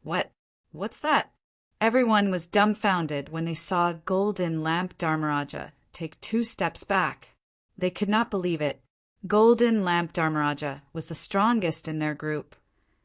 What's that? Everyone was dumbfounded when they saw Golden Lamp Dharmaraja take 2 steps back. They could not believe it. Golden Lamp Dharmaraja was the strongest in their group,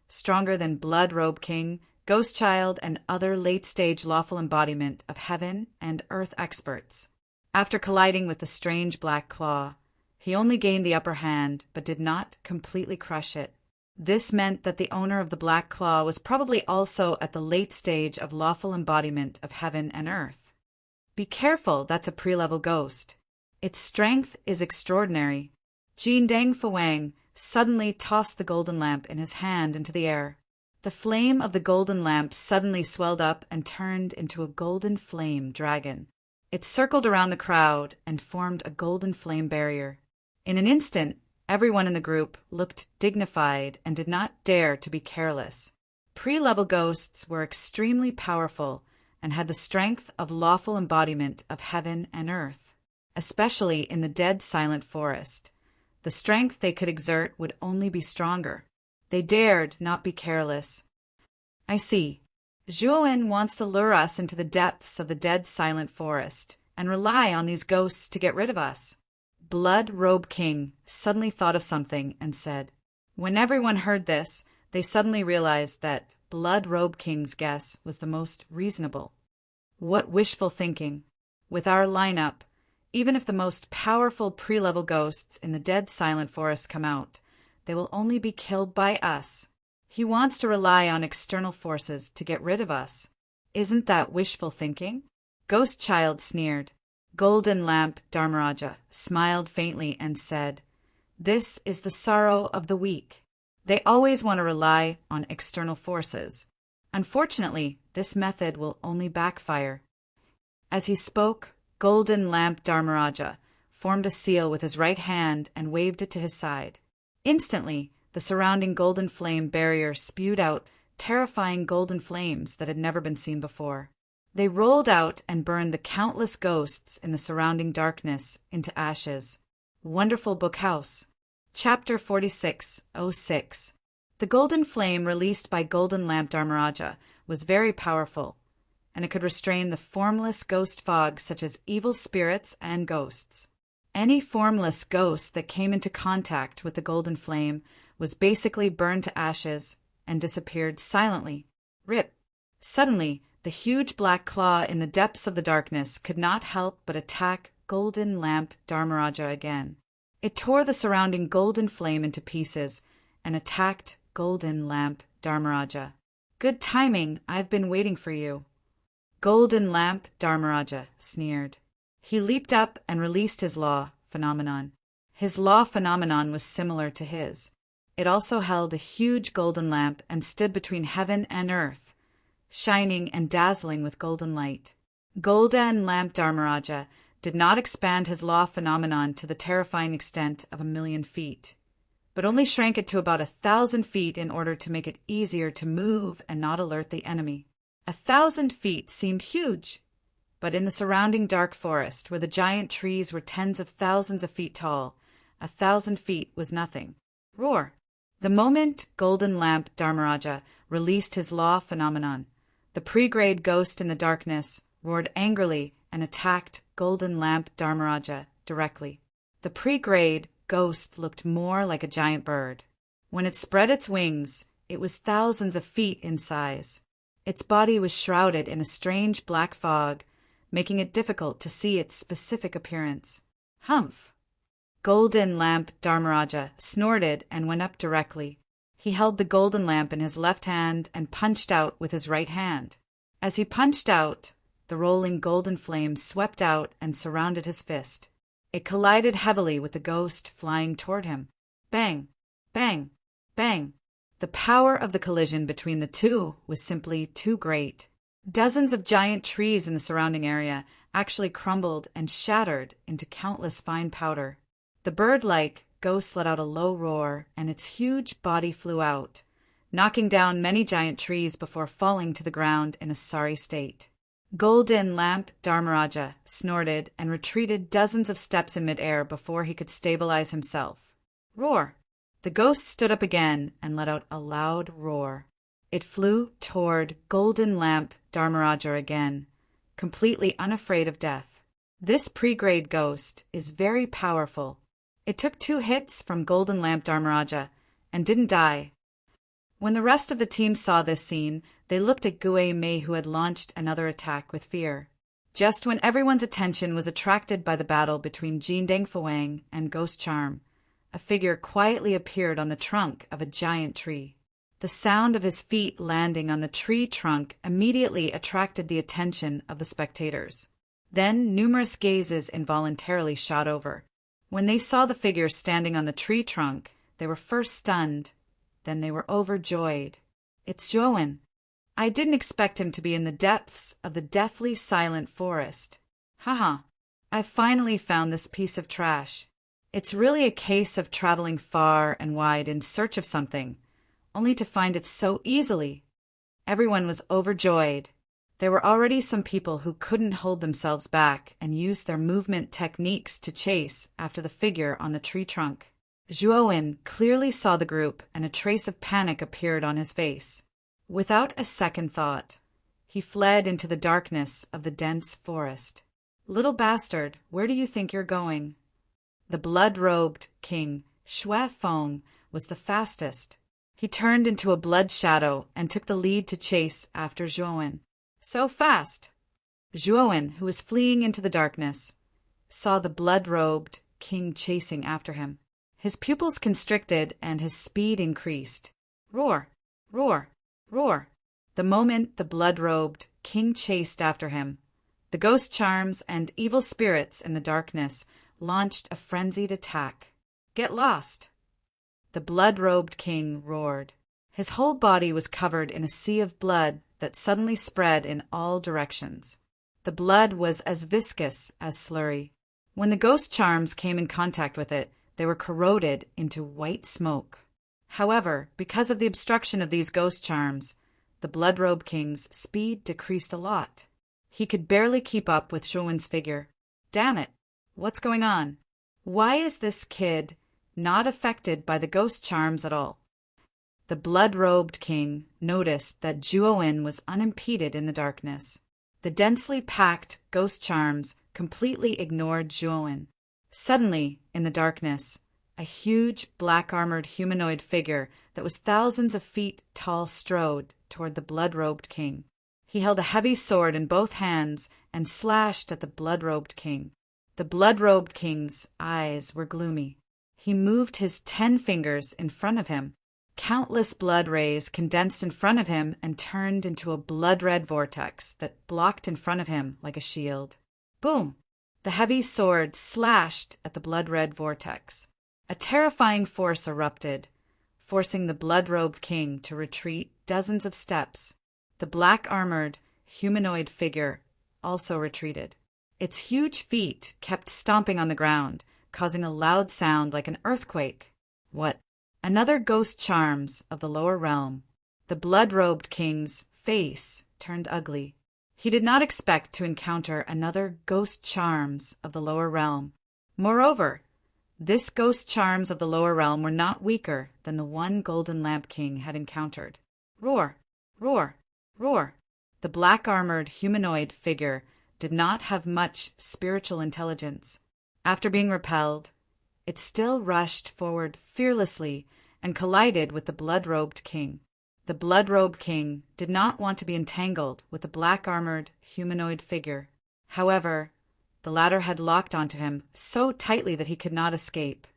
stronger than Blood Robe King, Ghost Child, and other late-stage lawful embodiment of heaven and earth experts. After colliding with the strange black claw, he only gained the upper hand but did not completely crush it. This meant that the owner of the black claw was probably also at the late stage of lawful embodiment of heaven and earth. Be careful, that's a pre-level ghost. Its strength is extraordinary. Jin Dang Fuwang suddenly tossed the golden lamp in his hand into the air. The flame of the golden lamp suddenly swelled up and turned into a golden flame dragon. It circled around the crowd and formed a golden flame barrier. In an instant, everyone in the group looked dignified and did not dare to be careless. Pre-level ghosts were extremely powerful and had the strength of lawful embodiment of heaven and earth, especially in the dead silent forest. The strength they could exert would only be stronger. They dared not be careless. I see. Zhuowen wants to lure us into the depths of the dead silent forest and rely on these ghosts to get rid of us. Blood Robe King suddenly thought of something and said. When everyone heard this, they suddenly realized that Blood Robe King's guess was the most reasonable. What wishful thinking! With our lineup, even if the most powerful pre-level ghosts in the dead silent forest come out, they will only be killed by us. He wants to rely on external forces to get rid of us. Isn't that wishful thinking? Ghost Child sneered. Golden Lamp Dharmaraja smiled faintly and said, "This is the sorrow of the weak. They always want to rely on external forces. Unfortunately, this method will only backfire." As he spoke, Golden Lamp Dharmaraja formed a seal with his right hand and waved it to his side. Instantly, the surrounding golden flame barrier spewed out terrifying golden flames that had never been seen before. They rolled out and burned the countless ghosts in the surrounding darkness into ashes. Wonderful Book House. Chapter 4606. The golden flame released by Golden Lamp Dharmaraja was very powerful, and it could restrain the formless ghost fog such as evil spirits and ghosts. Any formless ghost that came into contact with the golden flame was basically burned to ashes and disappeared silently. Rip! Suddenly, the huge black claw in the depths of the darkness could not help but attack Golden Lamp Dharmaraja again. It tore the surrounding golden flame into pieces and attacked Golden Lamp Dharmaraja. "Good timing, I've been waiting for you." Golden Lamp Dharmaraja sneered. He leaped up and released his law phenomenon. His law phenomenon was similar to his. It also held a huge golden lamp and stood between heaven and earth, shining and dazzling with golden light. Golden Lamp Dharmaraja did not expand his law phenomenon to the terrifying extent of 1,000,000 feet, but only shrank it to about 1,000 feet in order to make it easier to move and not alert the enemy. 1,000 feet seemed huge, but in the surrounding dark forest, where the giant trees were tens of thousands of feet tall, 1,000 feet was nothing. Roar! The moment Golden Lamp Dharmaraja released his law phenomenon, the pre-grade ghost in the darkness roared angrily and attacked Golden Lamp Dharmaraja directly. The pre-grade ghost looked more like a giant bird. When it spread its wings, it was thousands of feet in size. Its body was shrouded in a strange black fog, making it difficult to see its specific appearance. Humph! Golden Lamp Dharmaraja snorted and went up directly. He held the golden lamp in his left hand and punched out with his right hand. As he punched out, the rolling golden flame swept out and surrounded his fist. It collided heavily with the ghost flying toward him. Bang! Bang! Bang! The power of the collision between the two was simply too great. Dozens of giant trees in the surrounding area actually crumbled and shattered into countless fine powder. The bird-like ghost let out a low roar, and its huge body flew out, knocking down many giant trees before falling to the ground in a sorry state. Golden Lamp Dharmaraja snorted and retreated dozens of steps in midair before he could stabilize himself. Roar! The ghost stood up again and let out a loud roar. It flew toward Golden Lamp Dharmaraja again, completely unafraid of death. This pre-grade ghost is very powerful. It took 2 hits from Golden Lamp Dharmaraja and didn't die. When the rest of the team saw this scene, they looked at Gue Mei, who had launched another attack, with fear. Just when everyone's attention was attracted by the battle between Jin Dengfuang and Ghost Charm, a figure quietly appeared on the trunk of a giant tree. The sound of his feet landing on the tree trunk immediately attracted the attention of the spectators. Then numerous gazes involuntarily shot over. When they saw the figure standing on the tree trunk, they were first stunned, then they were overjoyed. It's Zhuowen. I didn't expect him to be in the depths of the deathly silent forest. Haha, I finally found this piece of trash. It's really a case of traveling far and wide in search of something, only to find it so easily. Everyone was overjoyed. There were already some people who couldn't hold themselves back and used their movement techniques to chase after the figure on the tree trunk. Zhuowen clearly saw the group, and a trace of panic appeared on his face. Without a second thought, he fled into the darkness of the dense forest. Little bastard, where do you think you're going? The blood-robed king, Shui Feng, was the fastest. He turned into a blood shadow and took the lead to chase after Zhuowen. So fast! Zhuowen, who was fleeing into the darkness, saw the blood-robed king chasing after him. His pupils constricted and his speed increased. Roar! Roar! Roar! The moment the blood-robed king chased after him, the ghost charms and evil spirits in the darkness launched a frenzied attack. Get lost! The blood-robed king roared. His whole body was covered in a sea of blood that suddenly spread in all directions. The blood was as viscous as slurry. When the ghost charms came in contact with it, they were corroded into white smoke. However, because of the obstruction of these ghost charms, the blood-robe king's speed decreased a lot. He could barely keep up with Zhuowen's figure. Damn it! What's going on? Why is this kid not affected by the ghost charms at all? The blood-robed king noticed that Zhuowen was unimpeded in the darkness. The densely packed ghost charms completely ignored Zhuowen. Suddenly, in the darkness, a huge black-armored humanoid figure that was thousands of feet tall strode toward the blood-robed king. He held a heavy sword in both hands and slashed at the blood-robed king. The blood-robed king's eyes were gloomy. He moved his 10 fingers in front of him. Countless blood rays condensed in front of him and turned into a blood-red vortex that blocked in front of him like a shield. Boom! The heavy sword slashed at the blood-red vortex. A terrifying force erupted, forcing the blood-robed king to retreat dozens of steps. The black-armored, humanoid figure also retreated. Its huge feet kept stomping on the ground, causing a loud sound like an earthquake. What? Another ghost charms of the lower realm. The blood-robed king's face turned ugly. He did not expect to encounter another ghost charms of the lower realm. Moreover, this ghost charms of the lower realm were not weaker than the one golden lamp king had encountered. Roar! Roar! Roar! The black-armored humanoid figure did not have much spiritual intelligence. After being repelled, it still rushed forward fearlessly and collided with the blood-robed king. The blood-robed king did not want to be entangled with the black-armored humanoid figure. However, the latter had locked onto him so tightly that he could not escape.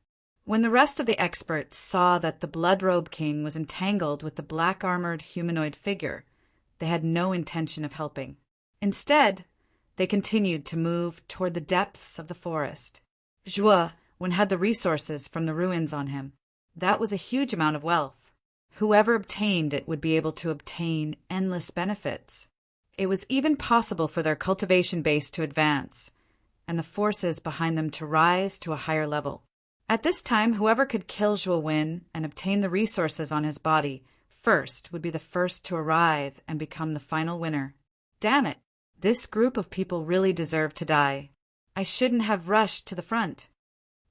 When the rest of the experts saw that the blood-robed king was entangled with the black-armored humanoid figure, they had no intention of helping. Instead, they continued to move toward the depths of the forest. Zhuowen had the resources from the ruins on him. That was a huge amount of wealth. Whoever obtained it would be able to obtain endless benefits. It was even possible for their cultivation base to advance, and the forces behind them to rise to a higher level. At this time, whoever could kill Zhuowen and obtain the resources on his body first would be the first to arrive and become the final winner. Damn it! This group of people really deserved to die. I shouldn't have rushed to the front.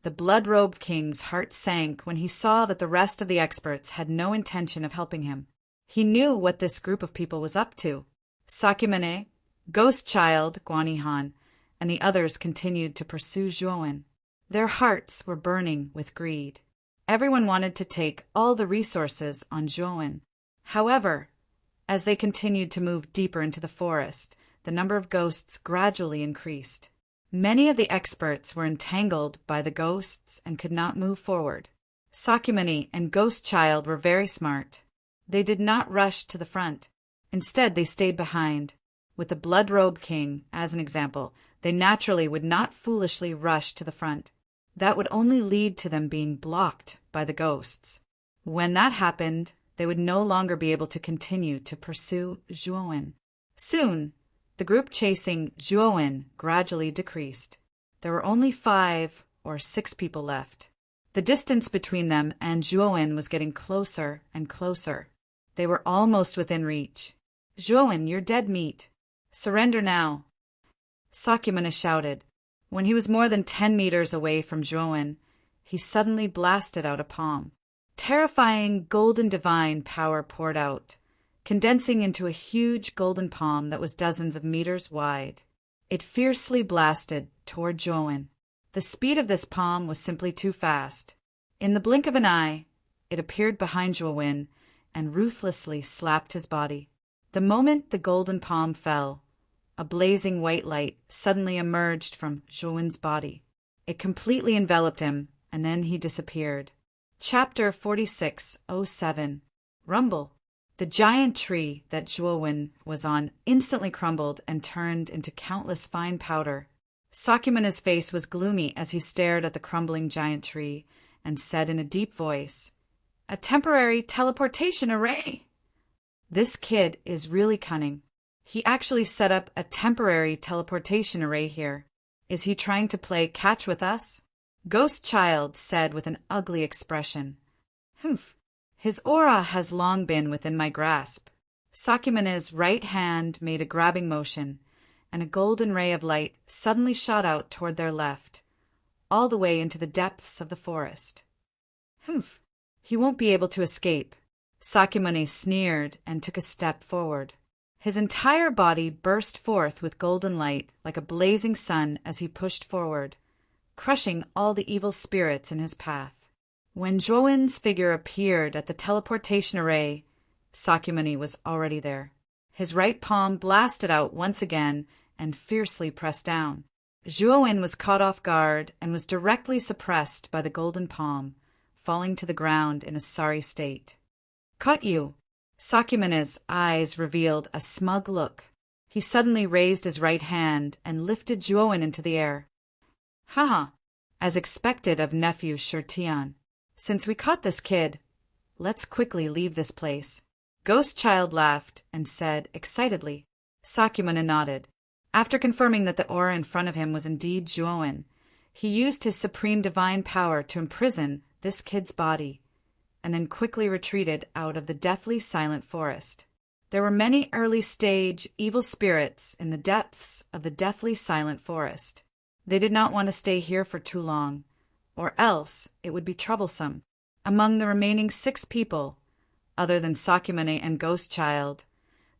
The blood-robed king's heart sank when he saw that the rest of the experts had no intention of helping him. He knew what this group of people was up to. Sakyamune, Ghost Child, Guanihan, and the others continued to pursue Zhuowen. Their hearts were burning with greed. Everyone wanted to take all the resources on Zhuowen. However, as they continued to move deeper into the forest, the number of ghosts gradually increased. Many of the experts were entangled by the ghosts and could not move forward. Sakyamuni and Ghost Child were very smart. They did not rush to the front. Instead, they stayed behind. With the blood-robed king, as an example, they naturally would not foolishly rush to the front. That would only lead to them being blocked by the ghosts. When that happened, they would no longer be able to continue to pursue Zhuowen. Soon, the group chasing Zhuowen gradually decreased. There were only 5 or 6 people left. The distance between them and Zhuowen was getting closer and closer. They were almost within reach. Zhuowen, you're dead meat. Surrender now. Sakyamuni shouted. When he was more than 10 meters away from Zhuowen, he suddenly blasted out a palm. Terrifying golden divine power poured out, condensing into a huge golden palm that was dozens of meters wide. It fiercely blasted toward Zhuowen. The speed of this palm was simply too fast. In the blink of an eye, it appeared behind Zhuowen and ruthlessly slapped his body. The moment the golden palm fell, a blazing white light suddenly emerged from Zhuowen's body. It completely enveloped him and then he disappeared. Chapter 46:07 Rumble. The giant tree that Zhuowen was on instantly crumbled and turned into countless fine powder. Sakyamana's face was gloomy as he stared at the crumbling giant tree and said in a deep voice, "A temporary teleportation array!" This kid is really cunning. He actually set up a temporary teleportation array here. Is he trying to play catch with us? Ghost Child said with an ugly expression. Humph. His aura has long been within my grasp. Sakyamana's right hand made a grabbing motion, and a golden ray of light suddenly shot out toward their left, all the way into the depths of the forest. Humph. He won't be able to escape. Sakyamuni sneered and took a step forward. His entire body burst forth with golden light like a blazing sun as he pushed forward, crushing all the evil spirits in his path. When Zhuowen's figure appeared at the teleportation array, Sakyamuni was already there. His right palm blasted out once again and fiercely pressed down. Zhuowen was caught off guard and was directly suppressed by the golden palm, falling to the ground in a sorry state. Caught you! Sakyamuni's eyes revealed a smug look. He suddenly raised his right hand and lifted Zhuowen into the air. Haha, as expected of nephew Shirtian. Since we caught this kid, let's quickly leave this place. Ghost Child laughed and said excitedly. Sakyamuni nodded. After confirming that the aura in front of him was indeed Zhuowen, he used his supreme divine power to imprison this kid's body, and then quickly retreated out of the deathly silent forest. There were many early-stage evil spirits in the depths of the deathly silent forest. They did not want to stay here for too long, or else it would be troublesome. Among the remaining 6 people, other than Sakyamuni and Ghost Child,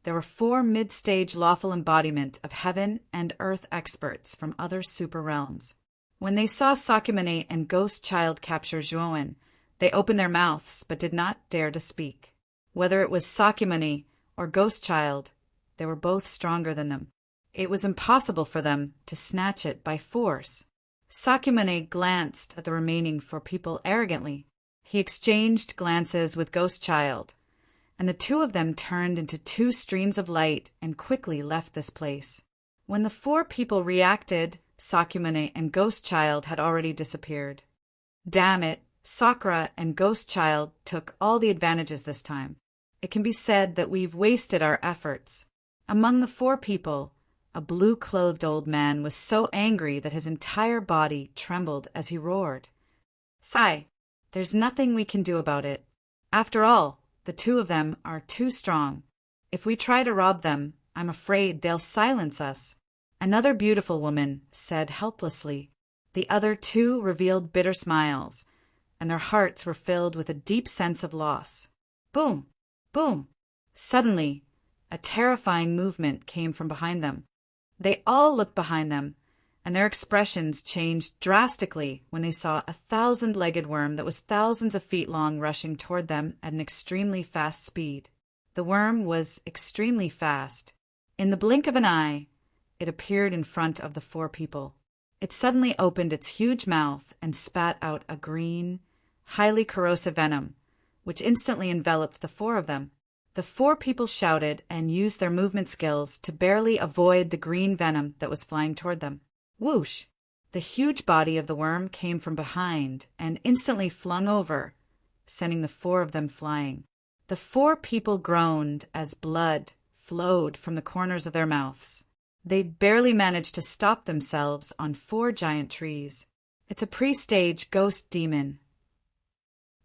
there were 4 mid-stage lawful embodiment of heaven and earth experts from other super realms. When they saw Sakyamuni and Ghost Child capture Zhuowen, they opened their mouths but did not dare to speak. Whether it was Sakyamuni or Ghost Child, they were both stronger than them. It was impossible for them to snatch it by force. Sakyamuni glanced at the remaining 4 people arrogantly. He exchanged glances with Ghost Child, and the 2 of them turned into 2 streams of light and quickly left this place. When the 4 people reacted, Sakyamuni and Ghost Child had already disappeared. Damn it, Sakura and Ghost Child took all the advantages this time. It can be said that we've wasted our efforts. Among the 4 people, a blue-clothed old man was so angry that his entire body trembled as he roared. Sigh, there's nothing we can do about it. After all, the 2 of them are too strong. If we try to rob them, I'm afraid they'll silence us. Another beautiful woman said helplessly. The other 2 revealed bitter smiles, and their hearts were filled with a deep sense of loss. Boom! Boom! Suddenly, a terrifying movement came from behind them. They all looked behind them, and their expressions changed drastically when they saw a 1,000-legged worm that was thousands of feet long rushing toward them at an extremely fast speed. The worm was extremely fast. In the blink of an eye, it appeared in front of the 4 people. It suddenly opened its huge mouth and spat out a green, highly corrosive venom, which instantly enveloped the 4 of them. The 4 people shouted and used their movement skills to barely avoid the green venom that was flying toward them. Whoosh! The huge body of the worm came from behind and instantly flung over, sending the 4 of them flying. The 4 people groaned as blood flowed from the corners of their mouths. They barely managed to stop themselves on 4 giant trees. It's a pre-stage ghost demon.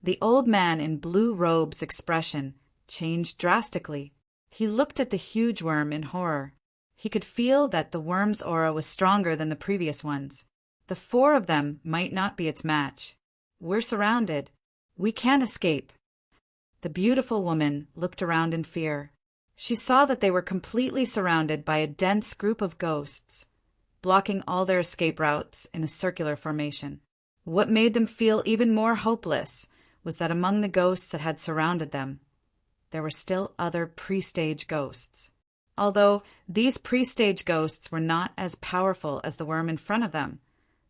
The old man in blue robe's expression changed drastically. He looked at the huge worm in horror. He could feel that the worm's aura was stronger than the previous ones. The 4 of them might not be its match. We're surrounded. We can't escape. The beautiful woman looked around in fear. She saw that they were completely surrounded by a dense group of ghosts, blocking all their escape routes in a circular formation. What made them feel even more hopeless was that among the ghosts that had surrounded them, there were still other pre-stage ghosts. Although these pre-stage ghosts were not as powerful as the worm in front of them,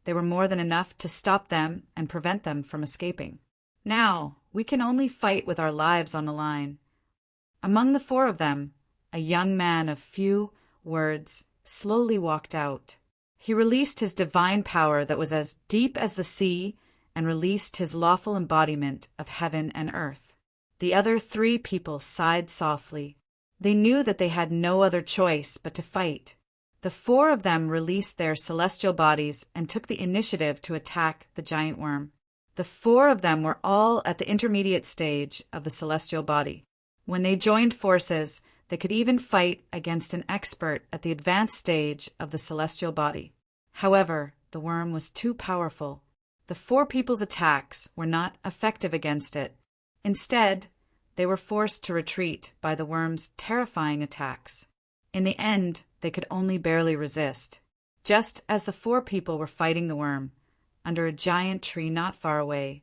they were more than enough to stop them and prevent them from escaping. Now, we can only fight with our lives on the line. Among the four of them, a young man of few words slowly walked out. He released his divine power that was as deep as the sea and released his lawful embodiment of heaven and earth. The other three people sighed softly. They knew that they had no other choice but to fight. The four of them released their celestial bodies and took the initiative to attack the giant worm. The four of them were all at the intermediate stage of the celestial body. When they joined forces, they could even fight against an expert at the advanced stage of the celestial body. However, the worm was too powerful. The four people's attacks were not effective against it. Instead, they were forced to retreat by the worm's terrifying attacks. In the end, they could only barely resist. Just as the four people were fighting the worm, under a giant tree not far away,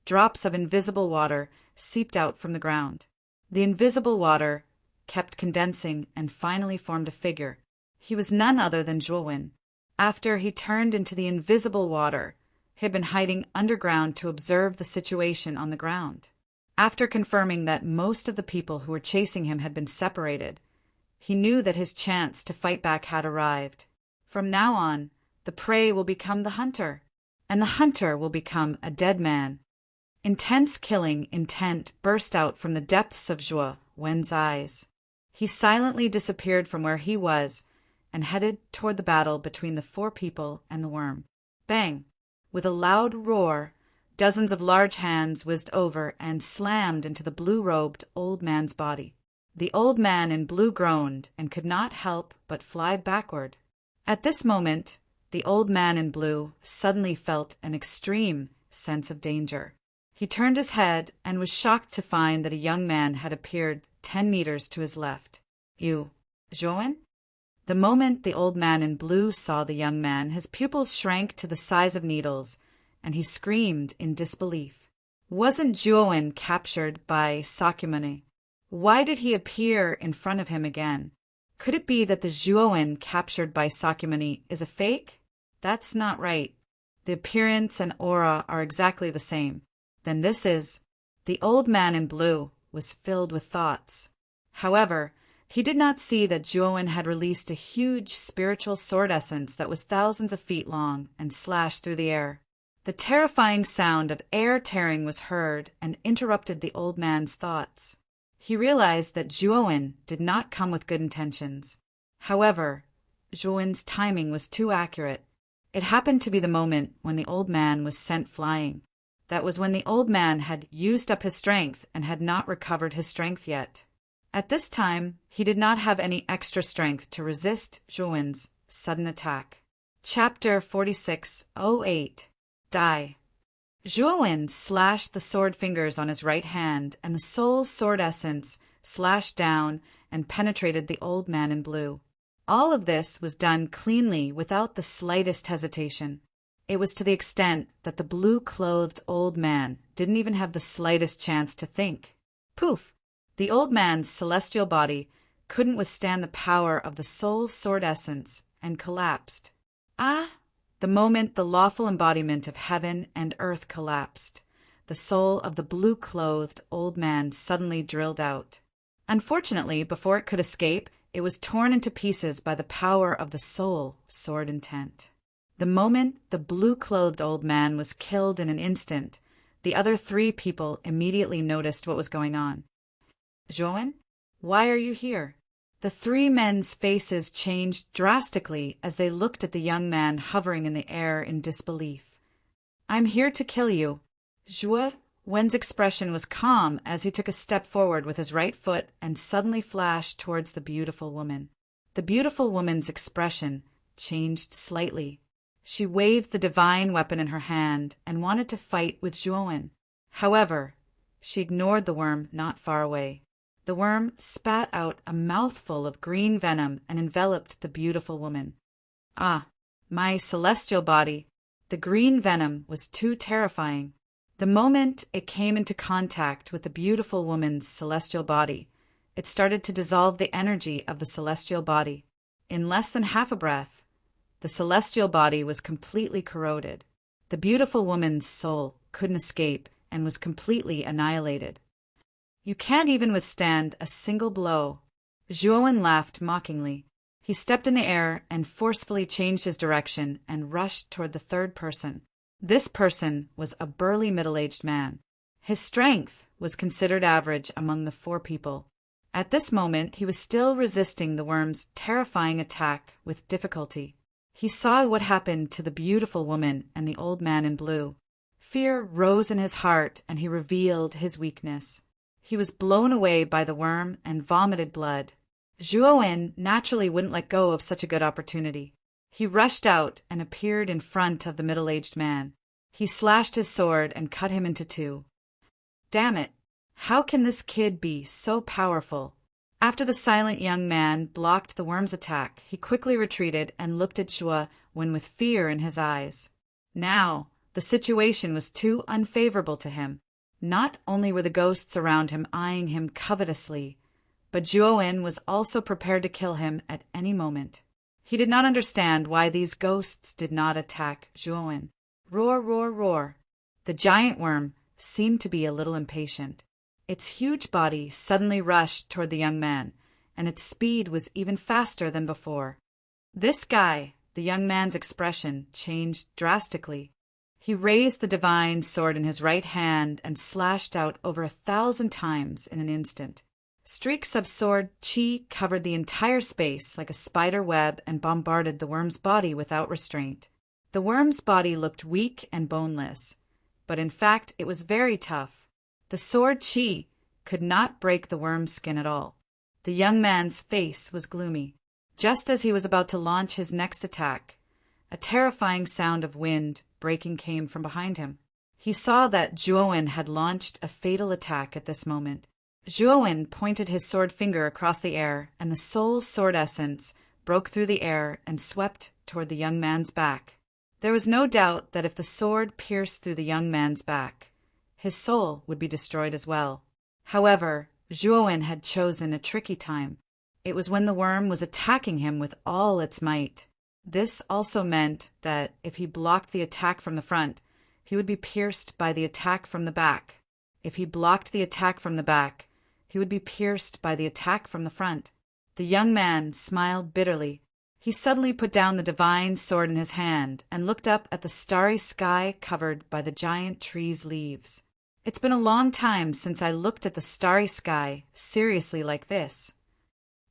drops of invisible water seeped out from the ground. The invisible water kept condensing and finally formed a figure. He was none other than Juwin. After he turned into the invisible water, he had been hiding underground to observe the situation on the ground. After confirming that most of the people who were chasing him had been separated, he knew that his chance to fight back had arrived. From now on, the prey will become the hunter, and the hunter will become a dead man. Intense killing intent burst out from the depths of Zhuo Wen's eyes. He silently disappeared from where he was and headed toward the battle between the four people and the worm. Bang! With a loud roar, dozens of large hands whizzed over and slammed into the blue-robed old man's body. The old man in blue groaned and could not help but fly backward. At this moment, the old man in blue suddenly felt an extreme sense of danger. He turned his head and was shocked to find that a young man had appeared 10 meters to his left. You, Juwin? The moment the old man in blue saw the young man, his pupils shrank to the size of needles, and he screamed in disbelief. Wasn't Juwin captured by Sakyamuni? Why did he appear in front of him again? Could it be that the Juwin captured by Sakyamuni is a fake? That's not right. The appearance and aura are exactly the same. Then this is... The old man in blue was filled with thoughts. However, he did not see that Juwin had released a huge spiritual sword essence that was thousands of feet long and slashed through the air. The terrifying sound of air tearing was heard and interrupted the old man's thoughts. He realized that Juwin did not come with good intentions. However, Juwin's timing was too accurate. It happened to be the moment when the old man was sent flying. That was when the old man had used up his strength and had not recovered his strength yet. At this time, he did not have any extra strength to resist Juwin's sudden attack. Chapter 46:08 Die. Juwin slashed the sword fingers on his right hand, and the soul sword essence slashed down and penetrated the old man in blue. All of this was done cleanly without the slightest hesitation. It was to the extent that the blue-clothed old man didn't even have the slightest chance to think. Poof! The old man's celestial body couldn't withstand the power of the soul sword essence and collapsed. Ah! The moment the lawful embodiment of heaven and earth collapsed, the soul of the blue-clothed old man suddenly drilled out. Unfortunately, before it could escape, it was torn into pieces by the power of the soul sword intent. The moment the blue-clothed old man was killed in an instant, the other three people immediately noticed what was going on. Juwin, why are you here? The three men's faces changed drastically as they looked at the young man hovering in the air in disbelief. I'm here to kill you. Zhuo Wen's expression was calm as he took a step forward with his right foot and suddenly flashed towards the beautiful woman. The beautiful woman's expression changed slightly. She waved the divine weapon in her hand and wanted to fight with Juwin. However, she ignored the worm not far away. The worm spat out a mouthful of green venom and enveloped the beautiful woman. Ah, my celestial body! The green venom was too terrifying. The moment it came into contact with the beautiful woman's celestial body, it started to dissolve the energy of the celestial body. In less than half a breath, The celestial body was completely corroded. The beautiful woman's soul couldn't escape and was completely annihilated. You can't even withstand a single blow. Zhuowen laughed mockingly. He stepped in the air and forcefully changed his direction and rushed toward the third person. This person was a burly middle-aged man. His strength was considered average among the four people. At this moment, he was still resisting the worm's terrifying attack with difficulty. He saw what happened to the beautiful woman and the old man in blue. Fear rose in his heart, and he revealed his weakness. He was blown away by the worm and vomited blood. Zhuowen naturally wouldn't let go of such a good opportunity. He rushed out and appeared in front of the middle-aged man. He slashed his sword and cut him into two. Damn it! How can this kid be so powerful? After the silent young man blocked the worm's attack, he quickly retreated and looked at Zhuowen with fear in his eyes. Now, the situation was too unfavorable to him. Not only were the ghosts around him eyeing him covetously, but Zhuowen was also prepared to kill him at any moment. He did not understand why these ghosts did not attack Zhuowen. Roar, roar, roar. The giant worm seemed to be a little impatient. Its huge body suddenly rushed toward the young man, and its speed was even faster than before. This guy, the young man's expression changed drastically. He raised the divine sword in his right hand and slashed out over 1,000 times in an instant. Streaks of sword qi covered the entire space like a spider web and bombarded the worm's body without restraint. The worm's body looked weak and boneless, but in fact it was very tough. The sword qi could not break the worm's skin at all. The young man's face was gloomy. Just as he was about to launch his next attack, a terrifying sound of wind breaking came from behind him. He saw that Zhuowen had launched a fatal attack at this moment. Zhuowen pointed his sword finger across the air, and the soul sword essence broke through the air and swept toward the young man's back. There was no doubt that if the sword pierced through the young man's back, his soul would be destroyed as well. However, Zhuowen had chosen a tricky time. It was when the worm was attacking him with all its might. This also meant that if he blocked the attack from the front, he would be pierced by the attack from the back. If he blocked the attack from the back, he would be pierced by the attack from the front. The young man smiled bitterly. He suddenly put down the divine sword in his hand and looked up at the starry sky covered by the giant tree's leaves. It's been a long time since I looked at the starry sky seriously like this.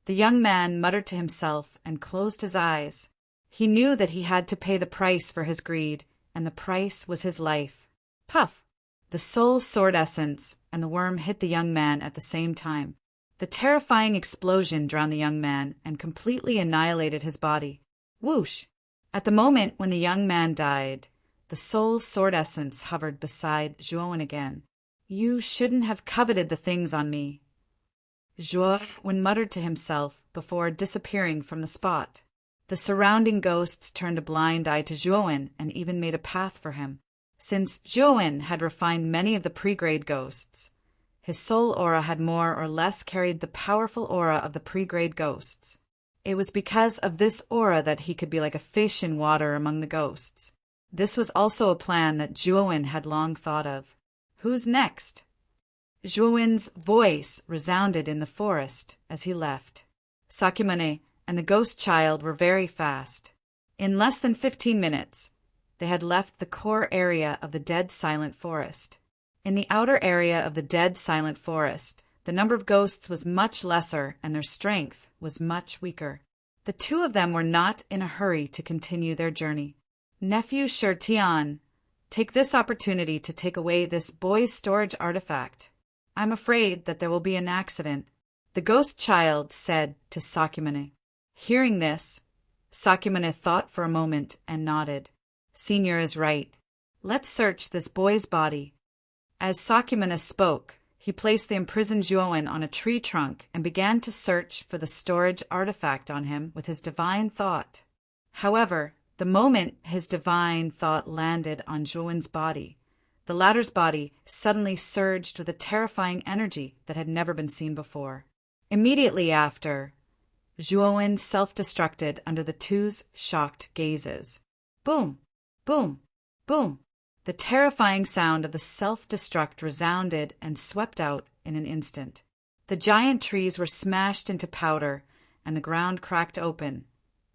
The young man muttered to himself and closed his eyes. He knew that he had to pay the price for his greed, and the price was his life. Puff! The soul sword essence and the worm hit the young man at the same time. The terrifying explosion drowned the young man and completely annihilated his body. Whoosh! At the moment when the young man died, the soul sword essence hovered beside Zhuowen again. You shouldn't have coveted the things on me, Zhuowen muttered to himself before disappearing from the spot. The surrounding ghosts turned a blind eye to Zhuowen and even made a path for him. Since Zhuowen had refined many of the pre-grade ghosts, his soul aura had more or less carried the powerful aura of the pre-grade ghosts. It was because of this aura that he could be like a fish in water among the ghosts. This was also a plan that Zhuowen had long thought of. Who's next? Zhuowen's voice resounded in the forest as he left. Sakyamune and the ghost child were very fast. In less than 15 minutes, they had left the core area of the dead silent forest. In the outer area of the dead silent forest, the number of ghosts was much lesser and their strength was much weaker. The two of them were not in a hurry to continue their journey. Nephew Shirtian, take this opportunity to take away this boy's storage artifact. I'm afraid that there will be an accident, the ghost child said to Sakyamune. Hearing this, Sakyamune thought for a moment and nodded. Senior is right. Let's search this boy's body. As Sakyamune spoke, he placed the imprisoned Zhuowen on a tree trunk and began to search for the storage artifact on him with his divine thought. However, the moment his divine thought landed on Zhuowen's body, the latter's body suddenly surged with a terrifying energy that had never been seen before. Immediately after, Zhuowen self-destructed under the two's shocked gazes. Boom! Boom! Boom! The terrifying sound of the self-destruct resounded and swept out in an instant. The giant trees were smashed into powder, and the ground cracked open,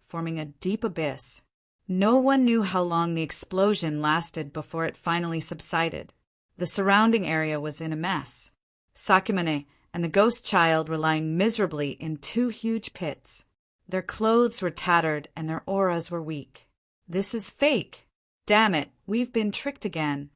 forming a deep abyss. No one knew how long the explosion lasted before it finally subsided. The surrounding area was in a mess. Sakyamune and the ghost child were lying miserably in two huge pits. Their clothes were tattered and their auras were weak. This is fake. Damn it, we've been tricked again.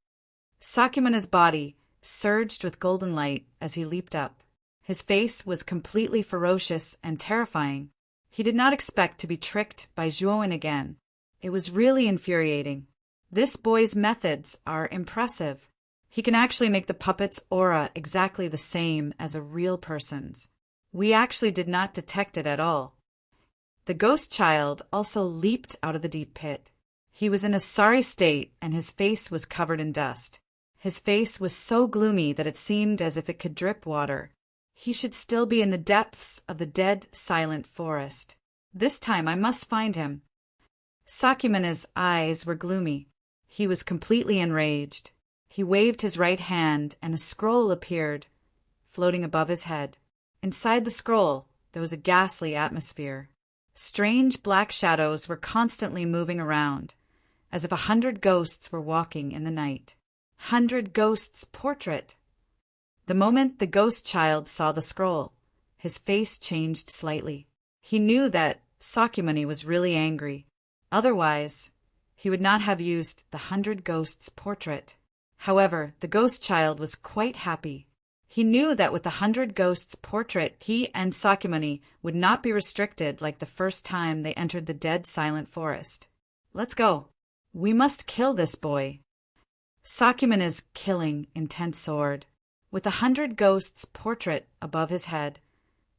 Sakyamune's body surged with golden light as he leaped up. His face was completely ferocious and terrifying. He did not expect to be tricked by Zhuowen again. It was really infuriating. This boy's methods are impressive. He can actually make the puppet's aura exactly the same as a real person's. We actually did not detect it at all. The ghost child also leaped out of the deep pit. He was in a sorry state and his face was covered in dust. His face was so gloomy that it seemed as if it could drip water. He should still be in the depths of the dead, silent forest. This time I must find him. Sakyamune's eyes were gloomy. He was completely enraged. He waved his right hand and a scroll appeared, floating above his head. Inside the scroll, there was a ghastly atmosphere. Strange black shadows were constantly moving around, as if 100 ghosts were walking in the night. 100 Ghosts' Portrait. The moment the ghost child saw the scroll, his face changed slightly. He knew that Sakyamune was really angry. Otherwise, he would not have used the 100 Ghosts' Portrait. However, the ghost child was quite happy. He knew that with the 100 Ghosts' Portrait, he and Sakyamune would not be restricted like the first time they entered the dead, silent forest. Let's go. We must kill this boy. Sakyamune's killing intent soared. With the 100 Ghosts' Portrait above his head,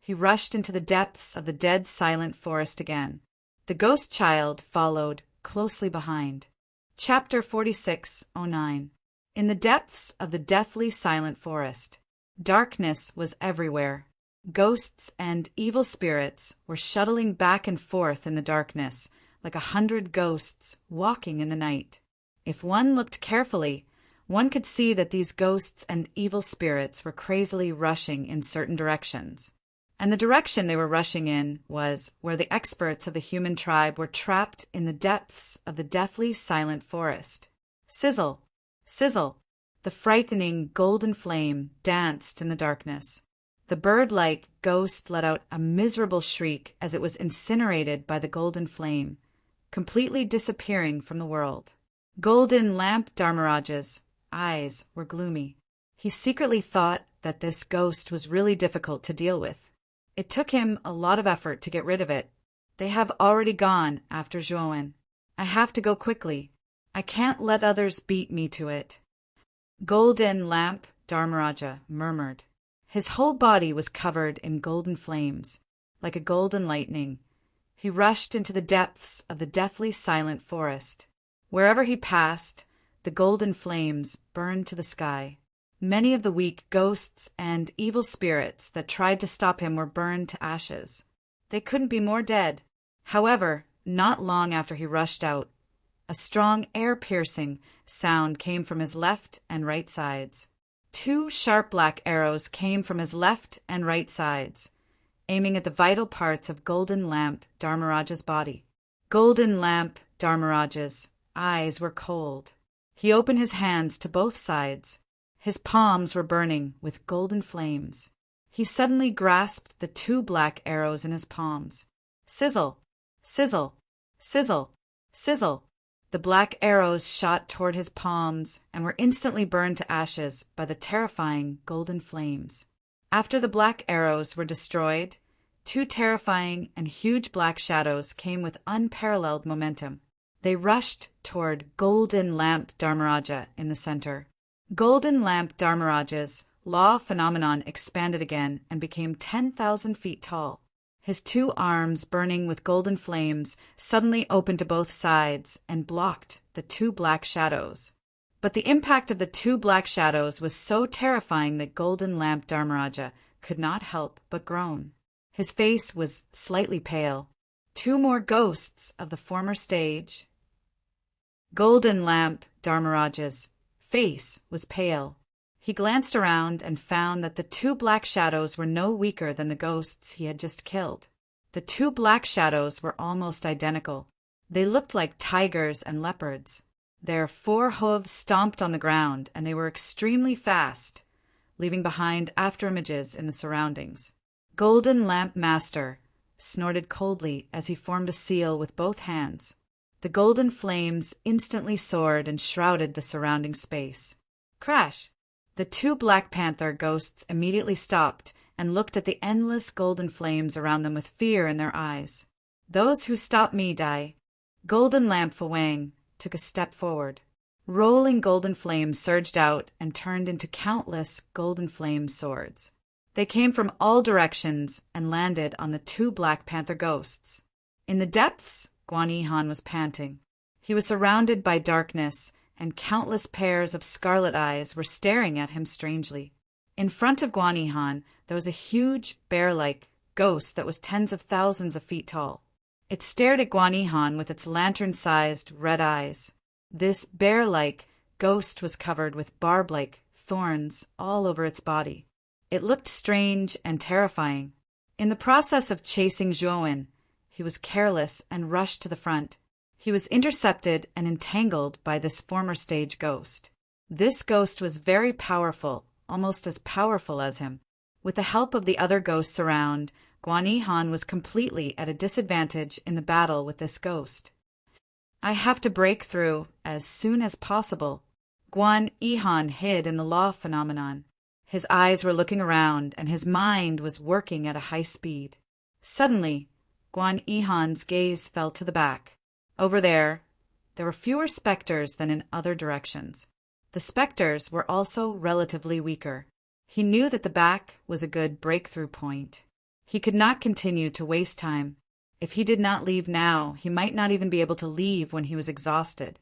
he rushed into the depths of the dead, silent forest again. The ghost child followed closely behind. Chapter 4609. In the depths of the deathly silent forest, darkness was everywhere. Ghosts and evil spirits were shuttling back and forth in the darkness, like 100 ghosts walking in the night. If one looked carefully, one could see that these ghosts and evil spirits were crazily rushing in certain directions. And the direction they were rushing in was where the experts of the human tribe were trapped in the depths of the deathly silent forest. Sizzle! Sizzle! The frightening golden flame danced in the darkness. The bird-like ghost let out a miserable shriek as it was incinerated by the golden flame, completely disappearing from the world. Golden Lamp Dharmaraja's eyes were gloomy. He secretly thought that this ghost was really difficult to deal with. It took him a lot of effort to get rid of it. They have already gone after Zhuowen. I have to go quickly. I can't let others beat me to it. Golden Lamp Dharmaraja murmured. His whole body was covered in golden flames, like a golden lightning. He rushed into the depths of the deathly silent forest. Wherever he passed, the golden flames burned to the sky. Many of the weak ghosts and evil spirits that tried to stop him were burned to ashes. They couldn't be more dead. However, not long after he rushed out, a strong air-piercing sound came from his left and right sides. 2 sharp black arrows came from his left and right sides, aiming at the vital parts of Golden Lamp Dharmaraja's body. Golden Lamp Dharmaraja's eyes were cold. He opened his hands to both sides. His palms were burning with golden flames. He suddenly grasped the 2 black arrows in his palms. Sizzle! Sizzle! Sizzle! Sizzle! The black arrows shot toward his palms and were instantly burned to ashes by the terrifying golden flames. After the black arrows were destroyed, 2 terrifying and huge black shadows came with unparalleled momentum. They rushed toward Golden Lamp Dharmaraja in the center. Golden Lamp Dharmaraja's law phenomenon expanded again and became 10,000 feet tall. His 2 arms, burning with golden flames, suddenly opened to both sides and blocked the 2 black shadows. But the impact of the 2 black shadows was so terrifying that Golden Lamp Dharmaraja could not help but groan. His face was slightly pale. Two more ghosts of the former stage. Golden Lamp Dharmaraj's face was pale. He glanced around and found that the two black shadows were no weaker than the ghosts he had just killed. The two black shadows were almost identical. They looked like tigers and leopards. Their four hooves stomped on the ground, and they were extremely fast, leaving behind afterimages in the surroundings. Golden Lamp Master snorted coldly as he formed a seal with both hands. The golden flames instantly soared and shrouded the surrounding space. Crash! The two Black Panther ghosts immediately stopped and looked at the endless golden flames around them with fear in their eyes. Those who stop me die. Golden Lamp Fawang took a step forward. Rolling golden flames surged out and turned into countless golden flame swords. They came from all directions and landed on the two Black Panther ghosts. In the depths, Guan Yihan was panting. He was surrounded by darkness, and countless pairs of scarlet eyes were staring at him strangely. In front of Guan Yihan, there was a huge, bear-like ghost that was tens of thousands of feet tall. It stared at Guan Yihan with its lantern-sized red eyes. This bear-like ghost was covered with barb-like thorns all over its body. It looked strange and terrifying. In the process of chasing Zhuowen, he was careless and rushed to the front. He was intercepted and entangled by this former stage ghost. This ghost was very powerful, almost as powerful as him. With the help of the other ghosts around, Guan Yihan was completely at a disadvantage in the battle with this ghost. I have to break through as soon as possible. Guan Yihan hid in the law phenomenon. His eyes were looking around, and his mind was working at a high speed. Suddenly, Guan Yihan's gaze fell to the back. Over there were fewer specters than in other directions. The specters were also relatively weaker. He knew that the back was a good breakthrough point. He could not continue to waste time. If he did not leave now, he might not even be able to leave when he was exhausted.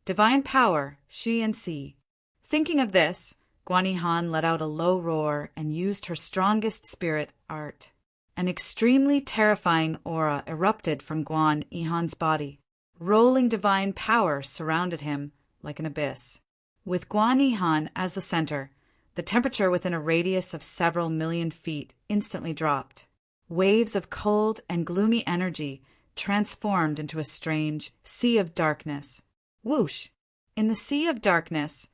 Divine power, she and C. Thinking of this, Guan Yihan let out a low roar and used her strongest spirit art. An extremely terrifying aura erupted from Guan Yihan's body. Rolling divine power surrounded him like an abyss. With Guan Yihan as the center, the temperature within a radius of several million feet instantly dropped. Waves of cold and gloomy energy transformed into a strange sea of darkness. Whoosh! In the sea of darkness,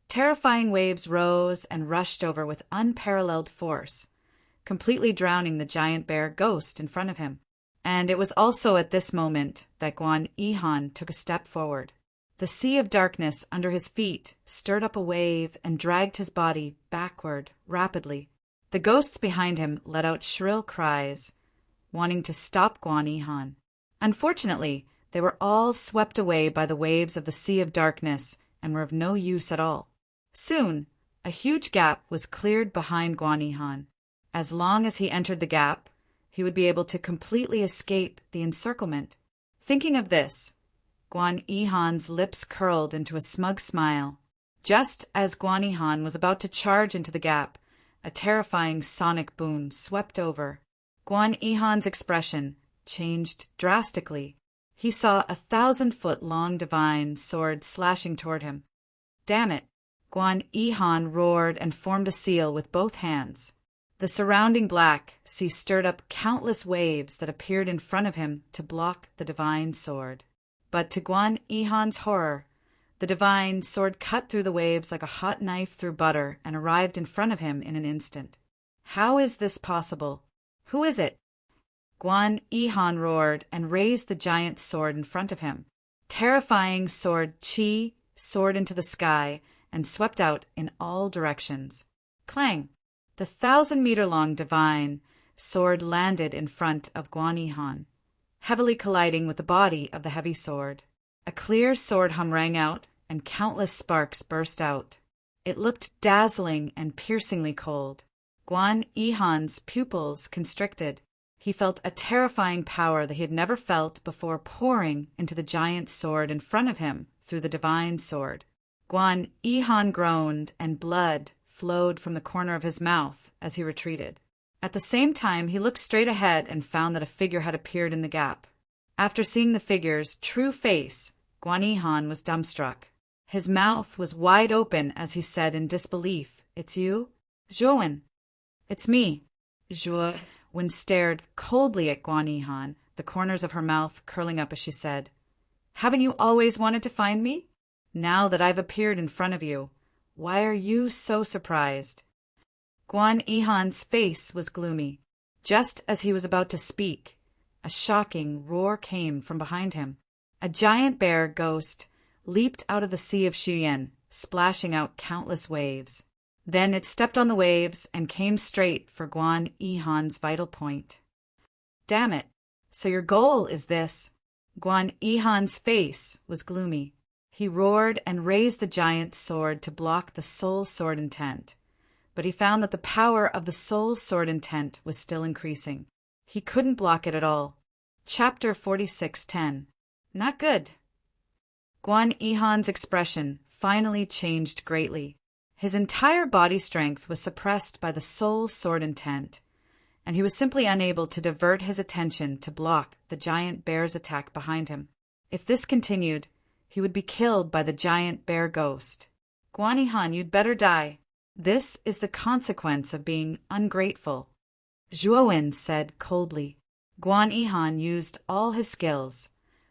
terrifying waves rose and rushed over with unparalleled force, completely drowning the giant bear ghost in front of him. And it was also at this moment that Guan Yihan took a step forward. The sea of darkness under his feet stirred up a wave and dragged his body backward rapidly. The ghosts behind him let out shrill cries, wanting to stop Guan Yihan. Unfortunately, they were all swept away by the waves of the sea of darkness and were of no use at all. Soon, a huge gap was cleared behind Guan Yihan. As long as he entered the gap, he would be able to completely escape the encirclement. Thinking of this, Guan Yihan's lips curled into a smug smile. Just as Guan Yihan was about to charge into the gap, a terrifying sonic boom swept over. Guan Yihan's expression changed drastically. He saw 1,000-foot-long divine sword slashing toward him. Damn it! Guan Yihan roared and formed a seal with both hands. The surrounding black sea stirred up countless waves that appeared in front of him to block the divine sword. But to Guan Yihan's horror, the divine sword cut through the waves like a hot knife through butter and arrived in front of him in an instant. How is this possible? Who is it? Guan Yihan roared and raised the giant sword in front of him. Terrifying sword Qi soared into the sky and swept out in all directions. Clang! The 1,000-meter-long divine sword landed in front of Guan Yihan, heavily colliding with the body of the heavy sword. A clear sword hum rang out, and countless sparks burst out. It looked dazzling and piercingly cold. Guan Yihan's pupils constricted. He felt a terrifying power that he had never felt before pouring into the giant sword in front of him through the divine sword. Guan Yihan groaned, and blood flowed from the corner of his mouth as he retreated. At the same time, he looked straight ahead and found that a figure had appeared in the gap. After seeing the figure's true face, Guan Yihan was dumbstruck. His mouth was wide open as he said in disbelief, "It's you? Zhuowen." "It's me." Zhuowen stared coldly at Guan Yihan, the corners of her mouth curling up as she said, "Haven't you always wanted to find me? Now that I've appeared in front of you, why are you so surprised?" Guan Yihan's face was gloomy. Just as he was about to speak, a shocking roar came from behind him. A giant bear ghost leaped out of the sea of Xuyan, splashing out countless waves. Then it stepped on the waves and came straight for Guan Yihan's vital point. "Damn it! So your goal is this?" Guan Yihan's face was gloomy. He roared and raised the giant sword to block the soul sword intent. But he found that the power of the soul sword intent was still increasing. He couldn't block it at all. Chapter 46:10. Not good. Guan Yihan's expression finally changed greatly. His entire body strength was suppressed by the soul sword intent, and he was simply unable to divert his attention to block the giant bear's attack behind him. If this continued, he would be killed by the giant bear ghost. "Guan Yihan, you'd better die. This is the consequence of being ungrateful," Zhuowen said coldly. Guan Yihan used all his skills,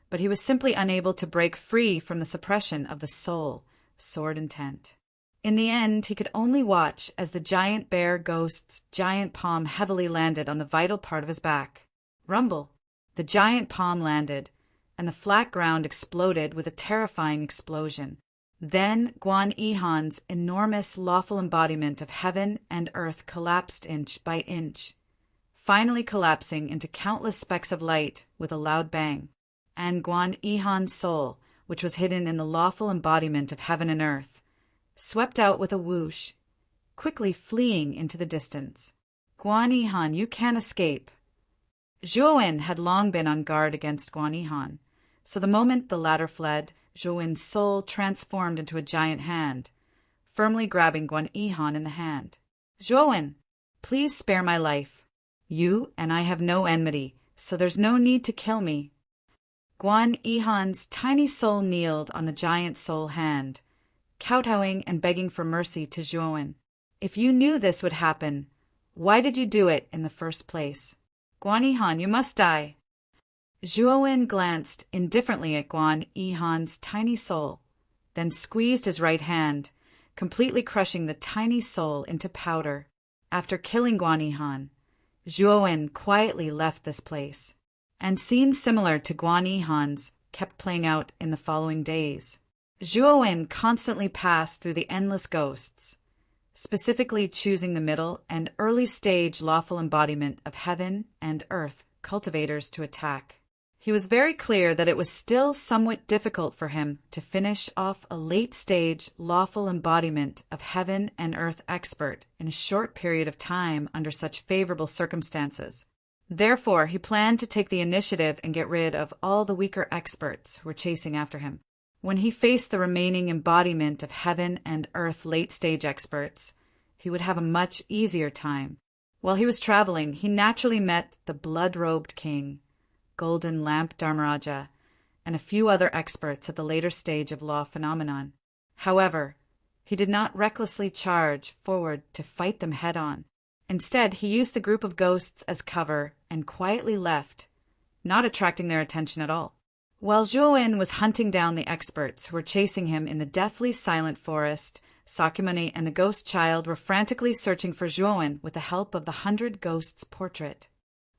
but he was simply unable to break free from the suppression of the soul sword intent. In the end, he could only watch as the giant bear ghost's giant palm heavily landed on the vital part of his back. Rumble! The giant palm landed, and the flat ground exploded with a terrifying explosion. Then Guan Yihan's enormous lawful embodiment of heaven and earth collapsed inch by inch, finally collapsing into countless specks of light with a loud bang. And Guan Yihan's soul, which was hidden in the lawful embodiment of heaven and earth, swept out with a whoosh, quickly fleeing into the distance. "Guan Yihan, you can't escape." Zhuowen had long been on guard against Guan Yihan, so the moment the latter fled, Zhuowen's soul transformed into a giant hand, firmly grabbing Guan Yihan in the hand. "Zhuowen, please spare my life. You and I have no enmity, so there's no need to kill me." Guan Yihan's tiny soul kneeled on the giant soul hand, kowtowing and begging for mercy to Zhuowen. "If you knew this would happen, why did you do it in the first place? Guan Yihan, you must die." Zhuowen glanced indifferently at Guan Yihan's tiny soul, then squeezed his right hand, completely crushing the tiny soul into powder. After killing Guan Yihan, Zhuowen quietly left this place, and scenes similar to Guan Yihan's kept playing out in the following days. Zhuowen constantly passed through the endless ghosts, specifically choosing the middle and early stage lawful embodiment of heaven and earth cultivators to attack. He was very clear that it was still somewhat difficult for him to finish off a late-stage lawful embodiment of heaven and earth expert in a short period of time under such favorable circumstances. Therefore, he planned to take the initiative and get rid of all the weaker experts who were chasing after him. When he faced the remaining embodiment of heaven and earth late-stage experts, he would have a much easier time. While he was traveling, he naturally met the blood-robed king, Golden Lamp Dharmaraja, and a few other experts at the later stage of law phenomenon. However, he did not recklessly charge forward to fight them head-on. Instead, he used the group of ghosts as cover and quietly left, not attracting their attention at all. While Zhuowen was hunting down the experts who were chasing him in the deathly silent forest, Sakyamuni and the ghost child were frantically searching for Zhuowen with the help of the 100 Ghosts portrait.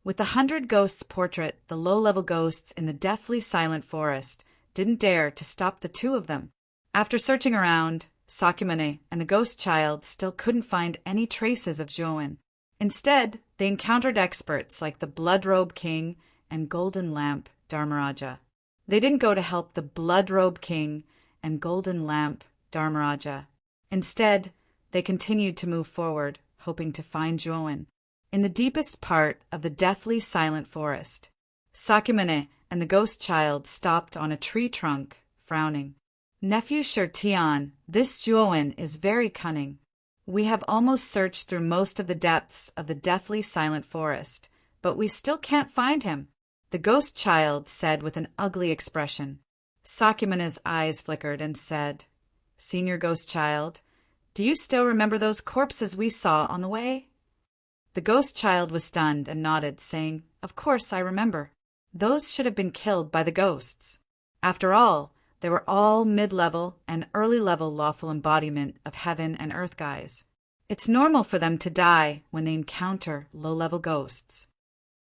With the 100 Ghosts portrait, the low-level ghosts in the deathly silent forest didn't dare to stop the two of them. After searching around, Sakyamuni and the ghost child still couldn't find any traces of Zhuowen. Instead, they encountered experts like the Blood-Robe King and Golden Lamp Dharmaraja. They didn't go to help the Blood-Robe King and Golden Lamp Dharmaraja. Instead, they continued to move forward, hoping to find Zhuowen. In the deepest part of the deathly silent forest, Sakyamuni and the ghost child stopped on a tree trunk, frowning. "Nephew Shirtian, this Zhuowen is very cunning. We have almost searched through most of the depths of the deathly silent forest, but we still can't find him," the ghost child said with an ugly expression. Sakymuna's eyes flickered and said, "Senior ghost child, do you still remember those corpses we saw on the way?" The ghost child was stunned and nodded, saying, "Of course I remember. Those should have been killed by the ghosts. After all, they were all mid-level and early-level lawful embodiment of heaven and earth guys. It's normal for them to die when they encounter low-level ghosts."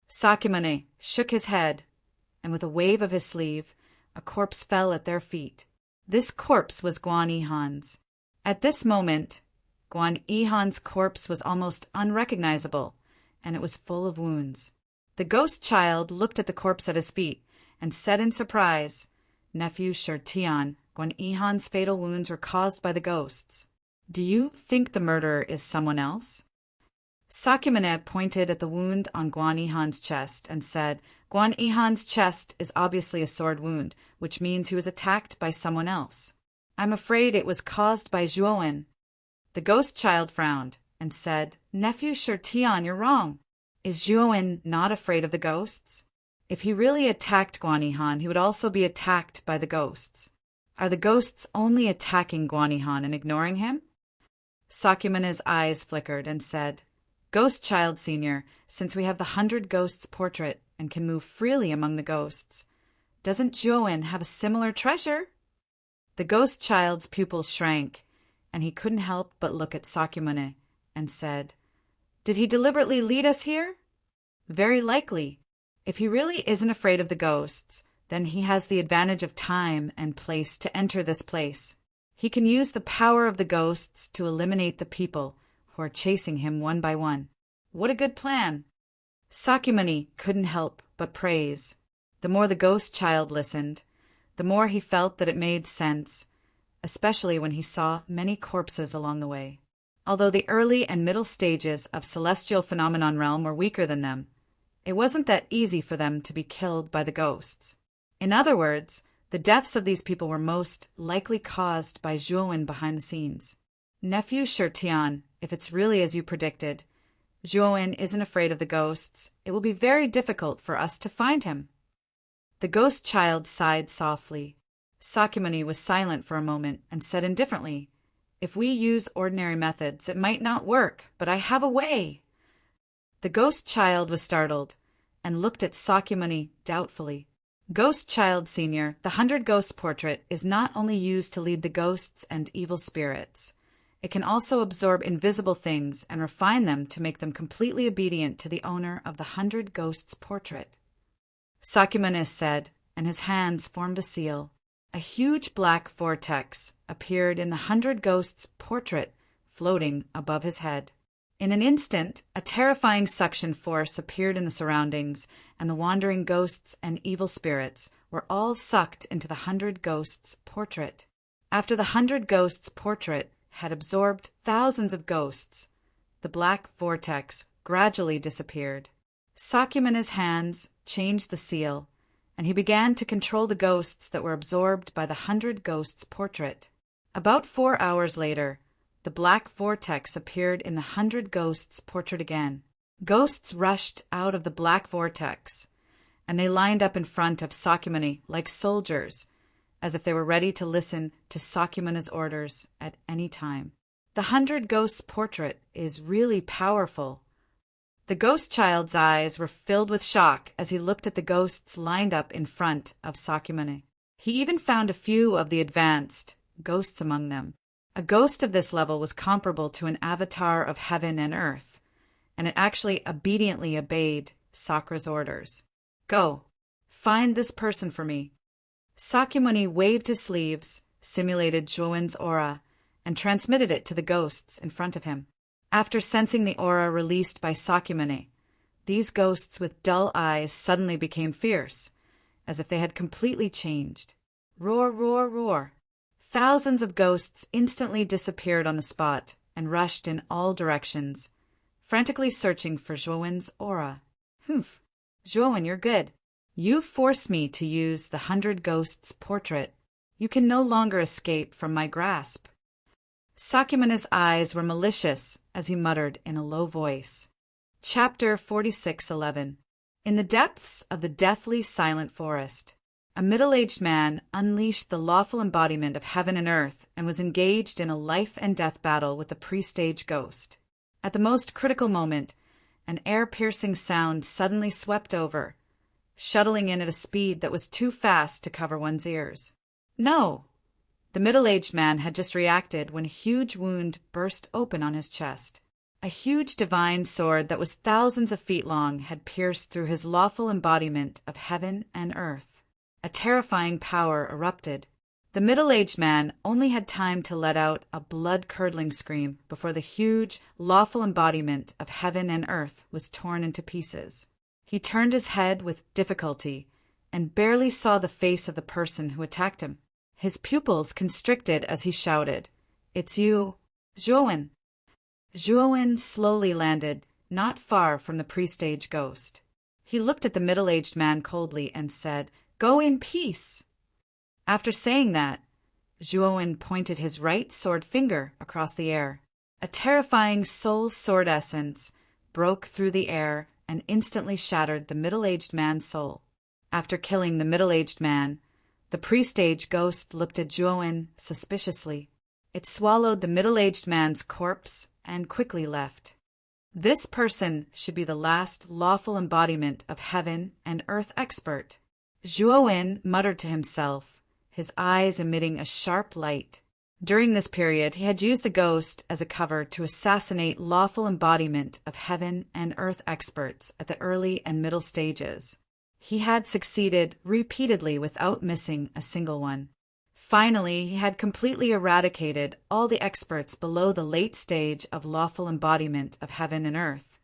Sakyamuni shook his head, and with a wave of his sleeve, a corpse fell at their feet. This corpse was Guan Yihan's. At this moment, Guan Yihan's corpse was almost unrecognizable, and it was full of wounds. The ghost child looked at the corpse at his feet and said in surprise, "Nephew Shirtian, Guan Yihan's fatal wounds were caused by the ghosts. Do you think the murderer is someone else?" Sakyamuni pointed at the wound on Guan Yihan's chest and said, "Guan Yihan's chest is obviously a sword wound, which means he was attacked by someone else. I'm afraid it was caused by Zhuowen." The ghost child frowned and said, "Nephew Shirtian, you're wrong. Is Zhuowen not afraid of the ghosts? If he really attacked Guan Yihan, he would also be attacked by the ghosts. Are the ghosts only attacking Guan Yihan and ignoring him?" Sakyamuni's eyes flickered and said, "Ghost Child Senior, since we have the 100 Ghosts portrait and can move freely among the ghosts, doesn't Zhuowen have a similar treasure?" The ghost child's pupils shrank, and he couldn't help but look at Sakyamuni and said, "Did he deliberately lead us here?" "Very likely. If he really isn't afraid of the ghosts, then he has the advantage of time and place to enter this place. He can use the power of the ghosts to eliminate the people who are chasing him one by one. What a good plan!" Sakyamuni couldn't help but praise. The more the ghost child listened, the more he felt that it made sense, especially when he saw many corpses along the way. Although the early and middle stages of Celestial Phenomenon Realm were weaker than them, it wasn't that easy for them to be killed by the ghosts. In other words, the deaths of these people were most likely caused by Zhuowen behind the scenes. "Nephew Shirtian, if it's really as you predicted, Zhuowen isn't afraid of the ghosts, it will be very difficult for us to find him." The ghost child sighed softly. Sakyamuni was silent for a moment and said indifferently, "If we use ordinary methods, it might not work, but I have a way." The ghost child was startled and looked at Sakyamuni doubtfully. "Ghost Child Senior, the 100 Ghosts portrait is not only used to lead the ghosts and evil spirits. It can also absorb invisible things and refine them to make them completely obedient to the owner of the 100 Ghosts portrait." Sakyamuni said, and his hands formed a seal. A huge black vortex appeared in the 100 Ghosts portrait, floating above his head. In an instant, a terrifying suction force appeared in the surroundings, and the wandering ghosts and evil spirits were all sucked into the 100 Ghosts portrait. After the 100 Ghosts portrait had absorbed thousands of ghosts, the black vortex gradually disappeared. Sakyamuni's hands changed the seal, and he began to control the ghosts that were absorbed by the 100 Ghosts portrait. About 4 hours later, the black vortex appeared in the 100 Ghosts portrait again. Ghosts rushed out of the black vortex, and they lined up in front of Sakyamuni like soldiers, as if they were ready to listen to Sakyamuni's orders at any time. The 100 Ghosts portrait is really powerful. The ghost child's eyes were filled with shock as he looked at the ghosts lined up in front of Sakyamuni. He even found a few of the advanced ghosts among them. A ghost of this level was comparable to an avatar of heaven and earth, and it actually obediently obeyed Sakra's orders. "Go, find this person for me." Sakyamuni waved his sleeves, simulated Zhuowen's aura, and transmitted it to the ghosts in front of him. After sensing the aura released by Sakyamuni, these ghosts with dull eyes suddenly became fierce, as if they had completely changed. Roar, roar, roar. Thousands of ghosts instantly disappeared on the spot and rushed in all directions, frantically searching for Zhuowen's aura. "Humph, Zhuowen, you're good. You forced me to use the 100 Ghosts portrait. You can no longer escape from my grasp." Sakyamana's eyes were malicious as he muttered in a low voice. Chapter 46:11. In the depths of the deathly silent forest, a middle-aged man unleashed the lawful embodiment of heaven and earth and was engaged in a life-and-death battle with the pre-stage ghost. At the most critical moment, an air-piercing sound suddenly swept over, shuttling in at a speed that was too fast to cover one's ears. No! The middle-aged man had just reacted when a huge wound burst open on his chest. A huge divine sword that was thousands of feet long had pierced through his lawful embodiment of heaven and earth. A terrifying power erupted. The middle-aged man only had time to let out a blood-curdling scream before the huge, lawful embodiment of heaven and earth was torn into pieces. He turned his head with difficulty and barely saw the face of the person who attacked him. His pupils constricted as he shouted, "It's you, Zhuowen." Zhuowen slowly landed, not far from the pre-stage ghost. He looked at the middle-aged man coldly and said, "Go in peace." After saying that, Zhuowen pointed his right sword finger across the air. A terrifying soul sword essence broke through the air and instantly shattered the middle-aged man's soul. After killing the middle-aged man, the pre-stage ghost looked at Zhuowen suspiciously. It swallowed the middle-aged man's corpse and quickly left. This person should be the last lawful embodiment of heaven and earth expert. Zhuowen muttered to himself, his eyes emitting a sharp light. During this period, he had used the ghost as a cover to assassinate lawful embodiment of heaven and earth experts at the early and middle stages. He had succeeded repeatedly without missing a single one. Finally, he had completely eradicated all the experts below the late stage of lawful embodiment of heaven and earth.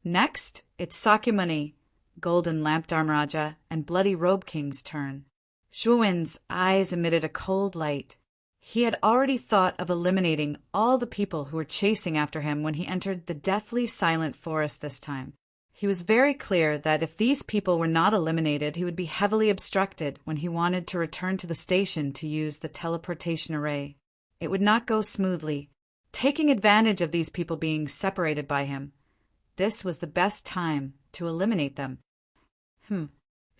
Next, it's Sakyamuni, Golden Lamp Dharmaraja, and Bloody Robe King's turn. Zhuowen's eyes emitted a cold light. He had already thought of eliminating all the people who were chasing after him when he entered the deathly silent forest this time. He was very clear that if these people were not eliminated, he would be heavily obstructed when he wanted to return to the station to use the teleportation array. It would not go smoothly. Taking advantage of these people being separated by him, this was the best time to eliminate them.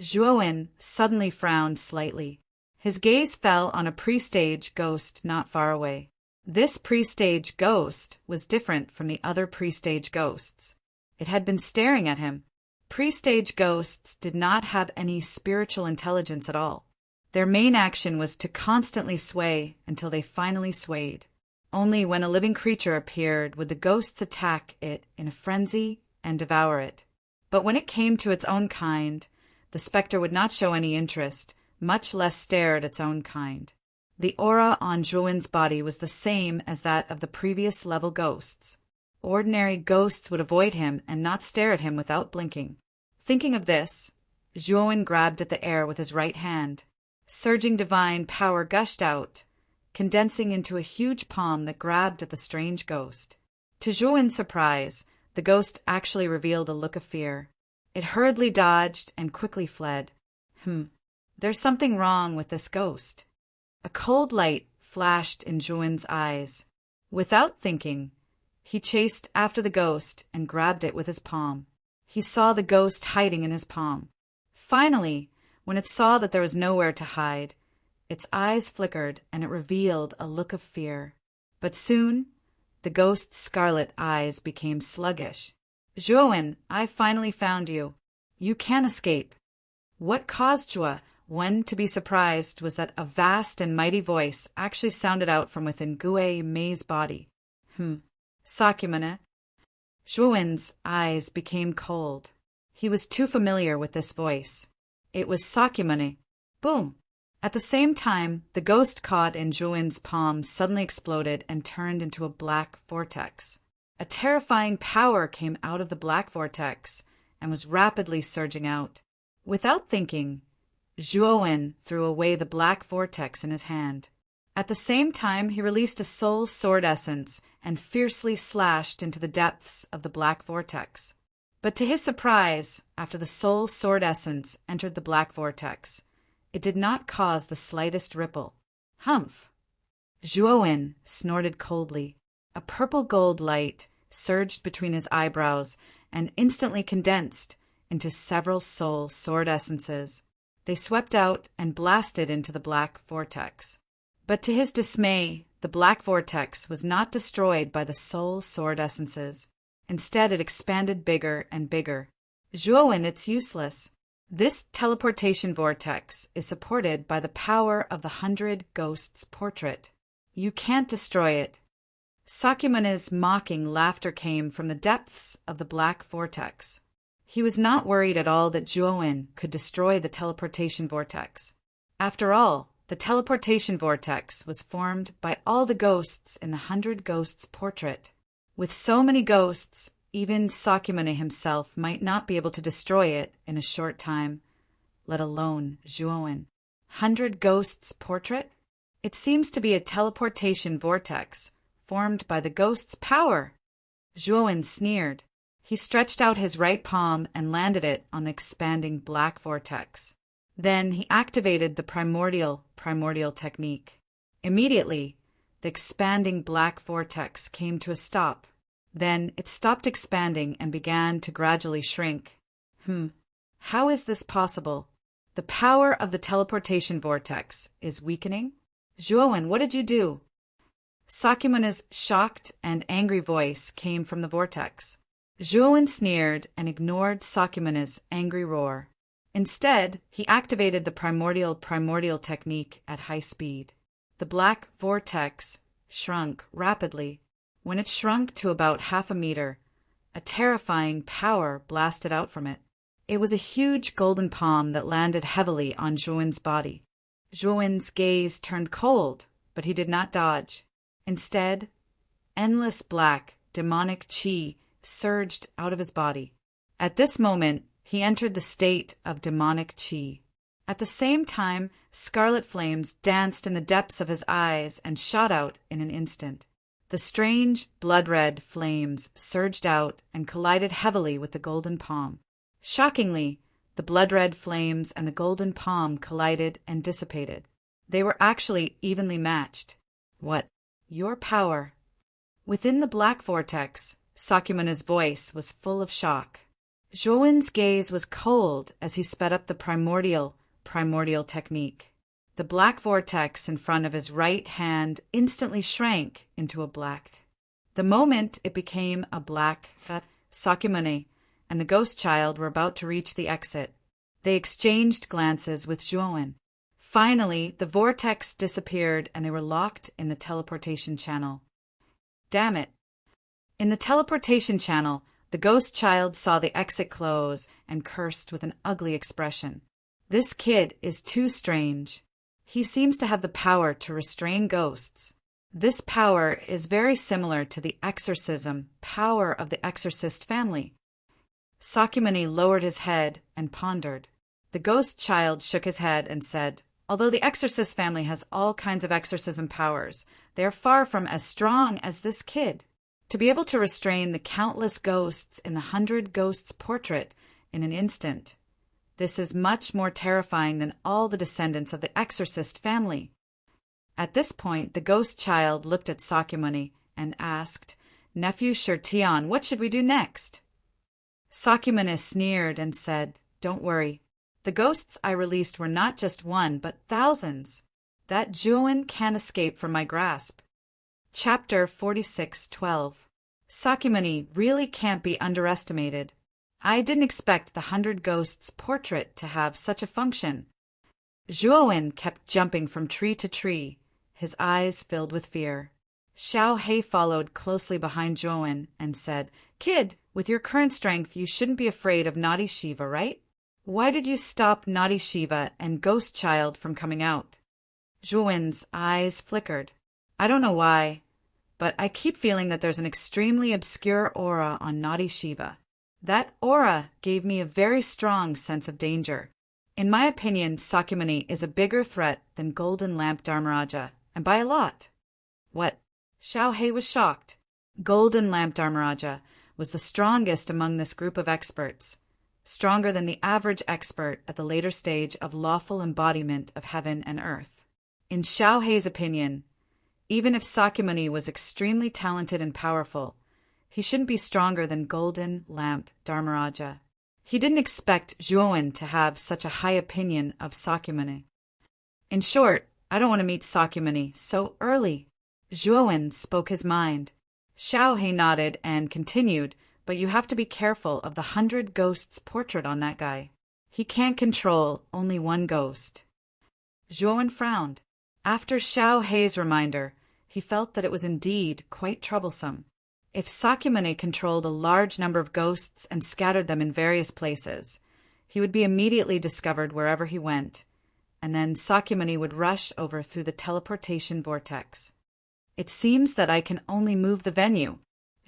Zhuowen suddenly frowned slightly. His gaze fell on a pre-stage ghost not far away. This pre-stage ghost was different from the other pre-stage ghosts. It had been staring at him. Pre-stage ghosts did not have any spiritual intelligence at all. Their main action was to constantly sway until they finally swayed. Only when a living creature appeared would the ghosts attack it in a frenzy and devour it. But when it came to its own kind, the specter would not show any interest, much less stare at its own kind. The aura on Zhuowen's body was the same as that of the previous level ghosts. Ordinary ghosts would avoid him and not stare at him without blinking. Thinking of this, Zhuowen grabbed at the air with his right hand. Surging divine power gushed out, condensing into a huge palm that grabbed at the strange ghost. To Zhuowen's surprise, the ghost actually revealed a look of fear. It hurriedly dodged and quickly fled. There's something wrong with this ghost. A cold light flashed in Zhuowen's eyes. Without thinking, he chased after the ghost and grabbed it with his palm. He saw the ghost hiding in his palm. Finally, when it saw that there was nowhere to hide, its eyes flickered and it revealed a look of fear. But soon, the ghost's scarlet eyes became sluggish. "Zhuowen, I finally found you. You can escape." What caused Zhuowen to be surprised was that a vast and mighty voice actually sounded out from within Gue Mei's body. Sakyamuni. Zhuowen's eyes became cold. He was too familiar with this voice. It was Sakyamuni. Boom! At the same time, the ghost caught in Zhuowen's palm suddenly exploded and turned into a black vortex. A terrifying power came out of the black vortex and was rapidly surging out. Without thinking, Zhuowen threw away the black vortex in his hand. At the same time, he released a soul sword essence and fiercely slashed into the depths of the black vortex. But to his surprise, after the soul sword essence entered the black vortex, it did not cause the slightest ripple. Humph! Zhuowen snorted coldly. A purple-gold light surged between his eyebrows and instantly condensed into several soul sword essences. They swept out and blasted into the black vortex. But to his dismay, the black vortex was not destroyed by the soul sword essences. Instead, it expanded bigger and bigger. Zhuowen, it's useless. This teleportation vortex is supported by the power of the 100 Ghosts portrait. You can't destroy it. Sakymune's mocking laughter came from the depths of the black vortex. He was not worried at all that Zhuowen could destroy the teleportation vortex. After all, the teleportation vortex was formed by all the ghosts in the 100 Ghosts portrait. With so many ghosts, even Sakyamune himself might not be able to destroy it in a short time, let alone Zhuowen. 100 Ghosts portrait? It seems to be a teleportation vortex formed by the ghost's power. Zhuowen sneered. He stretched out his right palm and landed it on the expanding black vortex. Then he activated the primordial technique. Immediately, the expanding black vortex came to a stop. Then it stopped expanding and began to gradually shrink. How is this possible? The power of the teleportation vortex is weakening? Zhuowen, what did you do? Sakyamune's shocked and angry voice came from the vortex. Zhuowen sneered and ignored Sakyamune's angry roar. Instead, he activated the primordial technique at high speed. The black vortex shrunk rapidly. When it shrunk to about half a meter, a terrifying power blasted out from it. It was a huge golden palm that landed heavily on Zhuowen's body. Zhuowen's gaze turned cold, but he did not dodge. Instead, endless black, demonic qi surged out of his body. At this moment, he entered the state of demonic qi. At the same time, scarlet flames danced in the depths of his eyes and shot out in an instant. The strange, blood-red flames surged out and collided heavily with the golden palm. Shockingly, the blood-red flames and the golden palm collided and dissipated. They were actually evenly matched. What? Your power. Within the black vortex, Sakyamune's voice was full of shock. Zhuowen's gaze was cold as he sped up the primordial technique. The black vortex in front of his right hand instantly shrank into a black. The moment it became a black, Sakyamune and the ghost child were about to reach the exit. They exchanged glances with Zhuowen. Finally, the vortex disappeared and they were locked in the teleportation channel. Damn it. In the teleportation channel, the ghost child saw the exit close and cursed with an ugly expression. This kid is too strange. He seems to have the power to restrain ghosts. This power is very similar to the exorcism power of the exorcist family. Sakyamuni lowered his head and pondered. The ghost child shook his head and said, although the exorcist family has all kinds of exorcism powers, they are far from as strong as this kid. To be able to restrain the countless ghosts in the 100 Ghosts portrait in an instant, this is much more terrifying than all the descendants of the exorcist family. At this point, the ghost child looked at Sakyamuni and asked, Nephew Shirtian, what should we do next? Sakyamuni sneered and said, don't worry. The ghosts I released were not just one, but thousands. That Zhuowen can't escape from my grasp. Chapter 46:12. Sakyamuni really can't be underestimated. I didn't expect the 100 Ghosts portrait to have such a function. Zhuowen kept jumping from tree to tree, his eyes filled with fear. Xiao Hei followed closely behind Zhuowen and said, Kid, with your current strength, you shouldn't be afraid of Naughty Shiva, right? Why did you stop Naughty Shiva and Ghost Child from coming out? Zhuowen's eyes flickered. I don't know why, but I keep feeling that there's an extremely obscure aura on Naughty Shiva. That aura gave me a very strong sense of danger. In my opinion, Sakyamuni is a bigger threat than Golden Lamp Dharmaraja, and by a lot. What? Xiao Hei was shocked. Golden Lamp Dharmaraja was the strongest among this group of experts, stronger than the average expert at the later stage of lawful embodiment of heaven and earth. In Xiao Hei's opinion, Even if Sakyamuni was extremely talented and powerful, he shouldn't be stronger than Golden Lamp Dharmaraja. He didn't expect Zhuowen to have such a high opinion of Sakyamuni. In short, I don't want to meet Sakyamuni so early. Zhuowen spoke his mind. Xiaohe nodded and continued, but you have to be careful of the 100 ghosts portrait on that guy. He can't control only one ghost. Zhuowen frowned. After Xiaohe's reminder, he felt that it was indeed quite troublesome. If Sakyamuni controlled a large number of ghosts and scattered them in various places, he would be immediately discovered wherever he went, and then Sakyamuni would rush over through the teleportation vortex. It seems that I can only move the venue.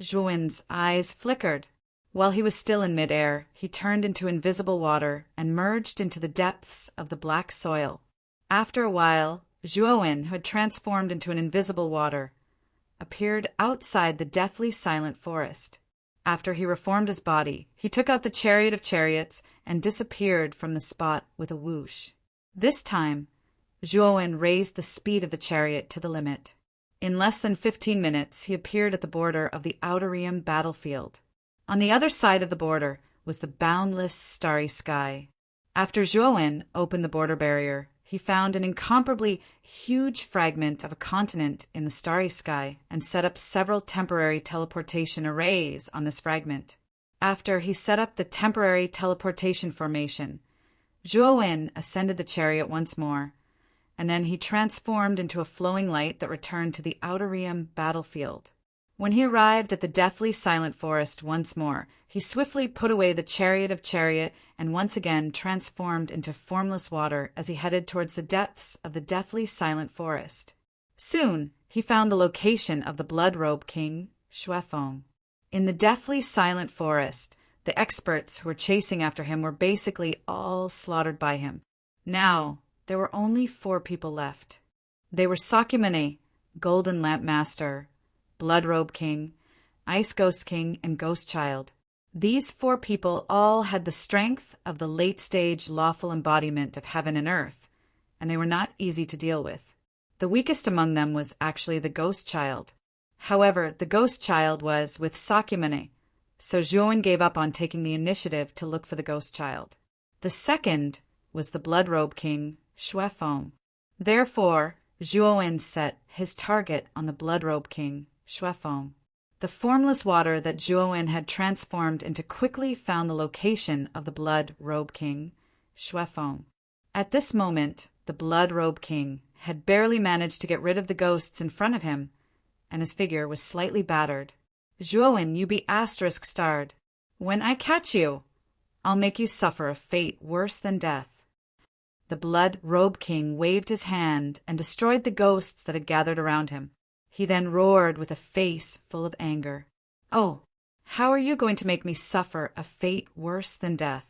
Zhuowen's eyes flickered. While he was still in midair, he turned into invisible water and merged into the depths of the black soil. After a while, Zhuowen, who had transformed into an invisible water, appeared outside the deathly silent forest. After he reformed his body, he took out the chariot of chariots and disappeared from the spot with a whoosh. This time, Zhuowen raised the speed of the chariot to the limit. In less than 15 minutes, he appeared at the border of the Outerium battlefield. On the other side of the border was the boundless starry sky. After Zhuowen opened the border barrier, he found an incomparably huge fragment of a continent in the starry sky and set up several temporary teleportation arrays on this fragment. After he set up the temporary teleportation formation, Zhuowen ascended the chariot once more, and then he transformed into a flowing light that returned to the Outerium battlefield. When he arrived at the deathly silent forest once more, he swiftly put away the chariot of chariot and once again transformed into formless water as he headed towards the depths of the deathly silent forest. Soon, he found the location of the Blood-Robe King, Xuefeng. In the deathly silent forest, the experts who were chasing after him were basically all slaughtered by him. Now, there were only 4 people left. They were Sakyamuni, Golden Lamp Master, Blood-Robe King, Ice Ghost King, and Ghost Child. These 4 people all had the strength of the late-stage lawful embodiment of heaven and earth, and they were not easy to deal with. The weakest among them was actually the Ghost Child. However, the Ghost Child was with Sakyamuni, so Zhuowen gave up on taking the initiative to look for the Ghost Child. The second was the Blood-Robe King, Xuefeng. Therefore, Zhuowen set his target on the Blood-Robe King, Xuefeng. The formless water that Zhuowen had transformed into quickly found the location of the Blood-Robe King, Xuefeng. At this moment, the Blood-Robe King had barely managed to get rid of the ghosts in front of him, and his figure was slightly battered. Zhuowen, you be *starred. When I catch you, I'll make you suffer a fate worse than death. The Blood-Robe King waved his hand and destroyed the ghosts that had gathered around him. He then roared with a face full of anger. Oh, how are you going to make me suffer a fate worse than death?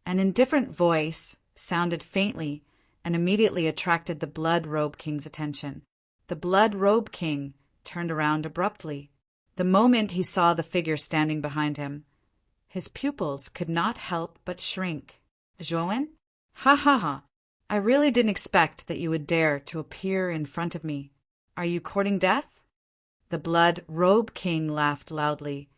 An indifferent voice sounded faintly and immediately attracted the Blood-Robe King's attention. The Blood-Robe King turned around abruptly. The moment he saw the figure standing behind him, his pupils could not help but shrink. Zhuowen? Ha ha ha! I really didn't expect that you would dare to appear in front of me. Are you courting death? The Blood-Robe King laughed loudly,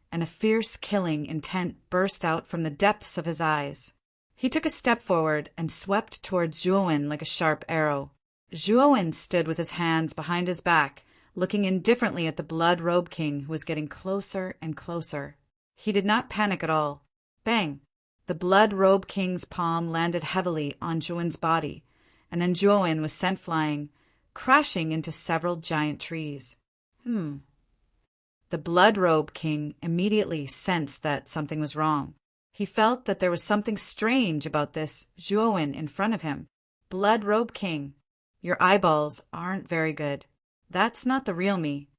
and a fierce killing intent burst out from the depths of his eyes. He took a step forward and swept towards Zhuowen like a sharp arrow. Zhuowen stood with his hands behind his back, looking indifferently at the Blood-Robe King, who was getting closer and closer. He did not panic at all. Bang! The Blood-Robe King's palm landed heavily on Zhuowen's body, and then Zhuowen was sent flying, crashing into several giant trees. The Blood-Robe King immediately sensed that something was wrong. He felt that there was something strange about this Zhuowen in front of him. Blood-Robe King, your eyeballs aren't very good. That's not the real me.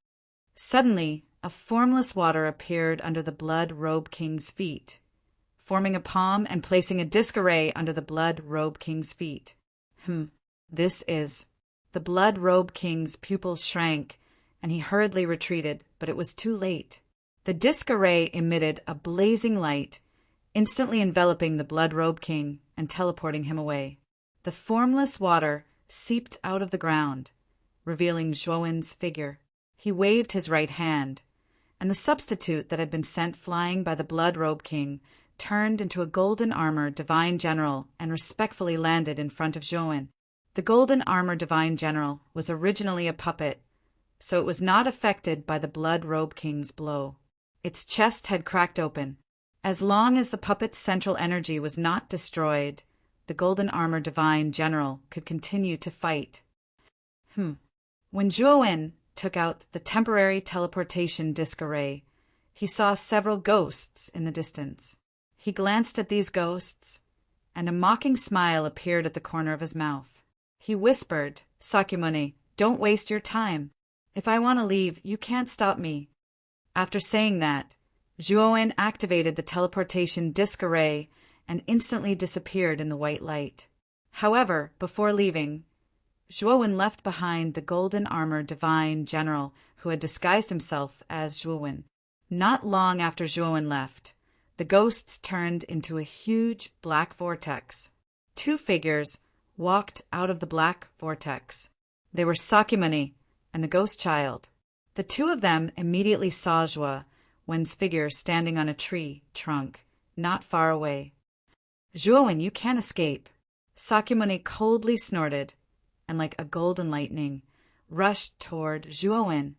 Suddenly, a formless water appeared under the Blood-Robe King's feet, forming a palm and placing a disc array under the Blood-Robe King's feet. This is... The Blood-Robe King's pupils shrank, and he hurriedly retreated, but it was too late. The disc array emitted a blazing light, instantly enveloping the Blood-Robe King and teleporting him away. The formless water seeped out of the ground, revealing Zhuowen's figure. He waved his right hand, and the substitute that had been sent flying by the Blood Robe King turned into a golden armor divine general and respectfully landed in front of Zhuowen. The golden armor divine general was originally a puppet, so it was not affected by the Blood Robe King's blow. Its chest had cracked open. As long as the puppet's central energy was not destroyed, the golden armor divine general could continue to fight. When Zhuowen took out the temporary teleportation disc array, he saw several ghosts in the distance. He glanced at these ghosts, and a mocking smile appeared at the corner of his mouth. He whispered, "Sakyamuni, don't waste your time. If I want to leave, you can't stop me." After saying that, Zhuowen activated the teleportation disc array and instantly disappeared in the white light. However, before leaving, Zhuowen left behind the golden armor divine general who had disguised himself as Zhuowen. Not long after Zhuowen left, the ghosts turned into a huge black vortex. Two figures walked out of the black vortex. They were Sakyamuni and the ghost child. The two of them immediately saw Zhuowen's figure standing on a tree trunk, not far away. "Zhuowen, you can't escape." Sakyamuni coldly snorted, and like a golden lightning, rushed toward Zhuowen.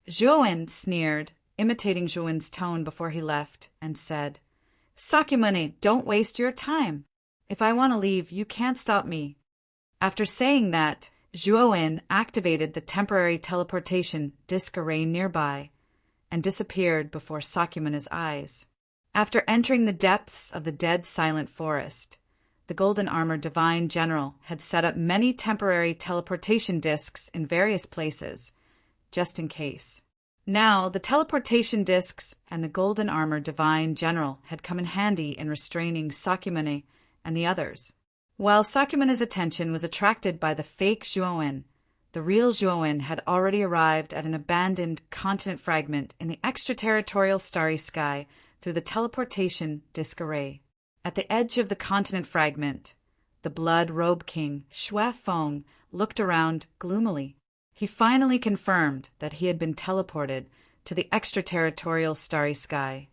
Zhuowen sneered, imitating Zhuowen's tone before he left, and said, "Sakyamuni, don't waste your time. If I want to leave, you can't stop me." After saying that, Zhuowen activated the temporary teleportation disc array nearby and disappeared before Sakyamuni's eyes. After entering the depths of the dead silent forest, the golden armor divine general had set up many temporary teleportation discs in various places, just in case. Now, the teleportation discs and the golden armor divine general had come in handy in restraining Sakyamuni and the others. While Sakyamuni's attention was attracted by the fake Zhuowen, the real Zhuowen had already arrived at an abandoned continent fragment in the extraterritorial starry sky through the teleportation disc array. At the edge of the continent fragment, the Blood Robe King, Xue Feng, looked around gloomily. He finally confirmed that he had been teleported to the extraterritorial starry sky.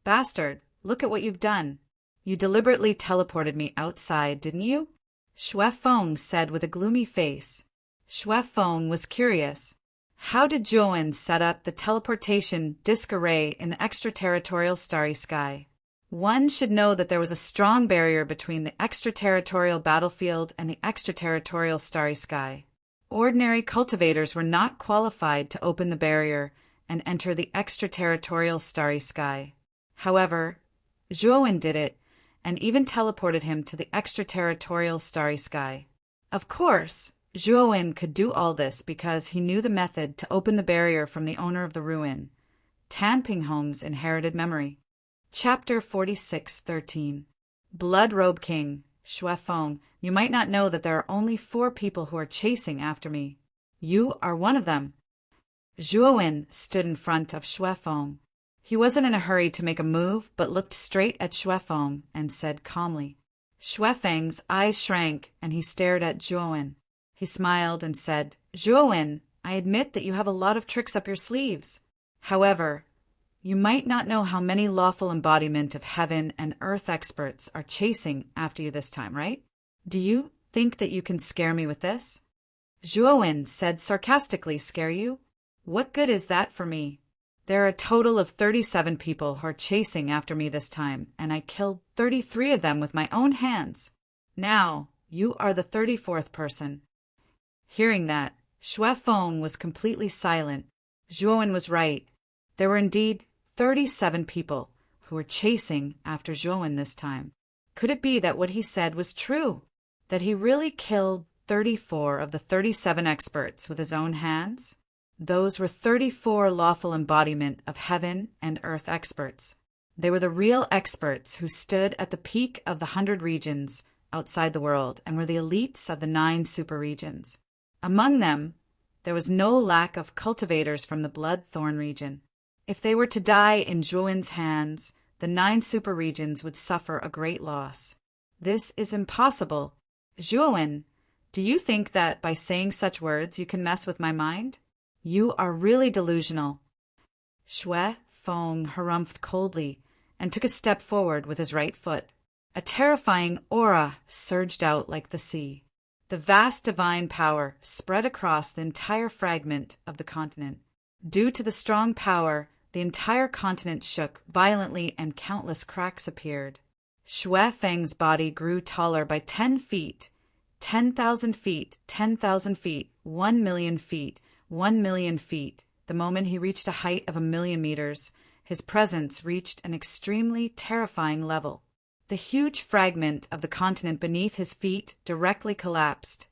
"Bastard, look at what you've done. You deliberately teleported me outside, didn't you?" Xue Feng said with a gloomy face. Xue Feng was curious. How did Zhuowen set up the teleportation disc array in the extraterritorial starry sky? One should know that there was a strong barrier between the extraterritorial battlefield and the extraterritorial starry sky. Ordinary cultivators were not qualified to open the barrier and enter the extraterritorial starry sky. However, Zhuowen did it and even teleported him to the extraterritorial starry sky. Of course, Zhuowen could do all this because he knew the method to open the barrier from the owner of the ruin, Tan Pinghong's inherited memory. Chapter 46:13. Blood Robe King, Xue Feng, you might not know that there are only 4 people who are chasing after me. You are one of them. Zhuowen stood in front of Xue Feng. He wasn't in a hurry to make a move, but looked straight at Xue Feng and said calmly. Xue Feng's eyes shrank, and he stared at Zhuowen. He smiled and said, "Zhuowen, I admit that you have a lot of tricks up your sleeves. However, you might not know how many lawful embodiment of heaven and earth experts are chasing after you this time, right? Do you think that you can scare me with this?" Zhuowen said sarcastically, "Scare you? What good is that for me? There are a total of 37 people who are chasing after me this time, and I killed 33 of them with my own hands. Now, you are the 34th person." Hearing that, Xue Feng was completely silent. Zhuowen was right. There were indeed 37 people who were chasing after Zhuowen this time. Could it be that what he said was true? That he really killed 34 of the 37 experts with his own hands? Those were 34 lawful embodiment of heaven and earth experts. They were the real experts who stood at the peak of the 100 regions outside the world and were the elites of the 9 super regions. Among them, there was no lack of cultivators from the Bloodthorn region. If they were to die in Zhuowen's hands, the 9 super regions would suffer a great loss. This is impossible. Zhuowen, Do you think that by saying such words you can mess with my mind? You are really delusional. Xue Feng harumphed coldly and took a step forward with his right foot. A terrifying aura surged out like the sea. The vast divine power spread across the entire fragment of the continent. Due to the strong power, the entire continent shook violently and countless cracks appeared. Xue Feng's body grew taller by 10 feet, 10,000 feet, 10,000 feet, 1,000,000 feet, 1,000,000 feet. The moment he reached a height of 1,000,000 meters, his presence reached an extremely terrifying level. The huge fragment of the continent beneath his feet directly collapsed,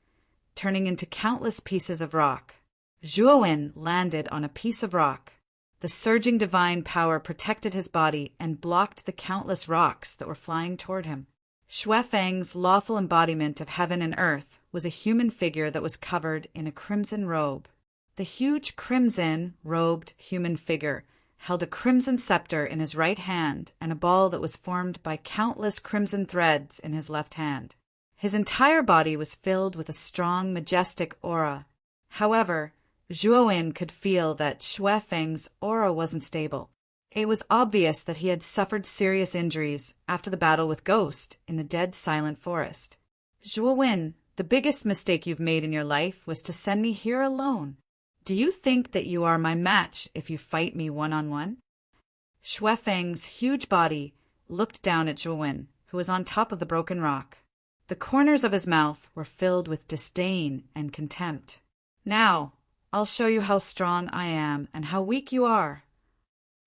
turning into countless pieces of rock. Zhuowen landed on a piece of rock. The surging divine power protected his body and blocked the countless rocks that were flying toward him. Xue Feng's lawful embodiment of heaven and earth was a human figure that was covered in a crimson robe. The huge crimson-robed human figure held a crimson scepter in his right hand and a ball that was formed by countless crimson threads in his left hand. His entire body was filled with a strong, majestic aura. However, Zhuowen could feel that Xue Feng's aura wasn't stable. It was obvious that he had suffered serious injuries after the battle with Ghost in the dead silent forest. Zhuowen, the biggest mistake you've made in your life was to send me here alone. Do you think that you are my match if you fight me one-on-one? Xue Feng's huge body looked down at Zhuowen, who was on top of the broken rock. The corners of his mouth were filled with disdain and contempt. Now, I'll show you how strong I am and how weak you are.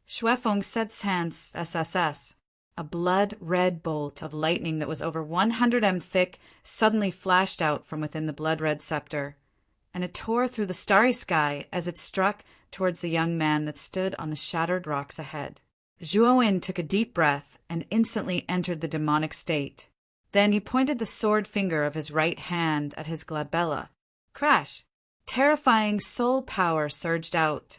Xue Feng said sans SSS. A blood-red bolt of lightning that was over 100 m thick suddenly flashed out from within the blood-red scepter, and it tore through the starry sky as it struck towards the young man that stood on the shattered rocks ahead. Zhuowen took a deep breath and instantly entered the demonic state. Then he pointed the sword finger of his right hand at his glabella. Crash! Terrifying soul power surged out,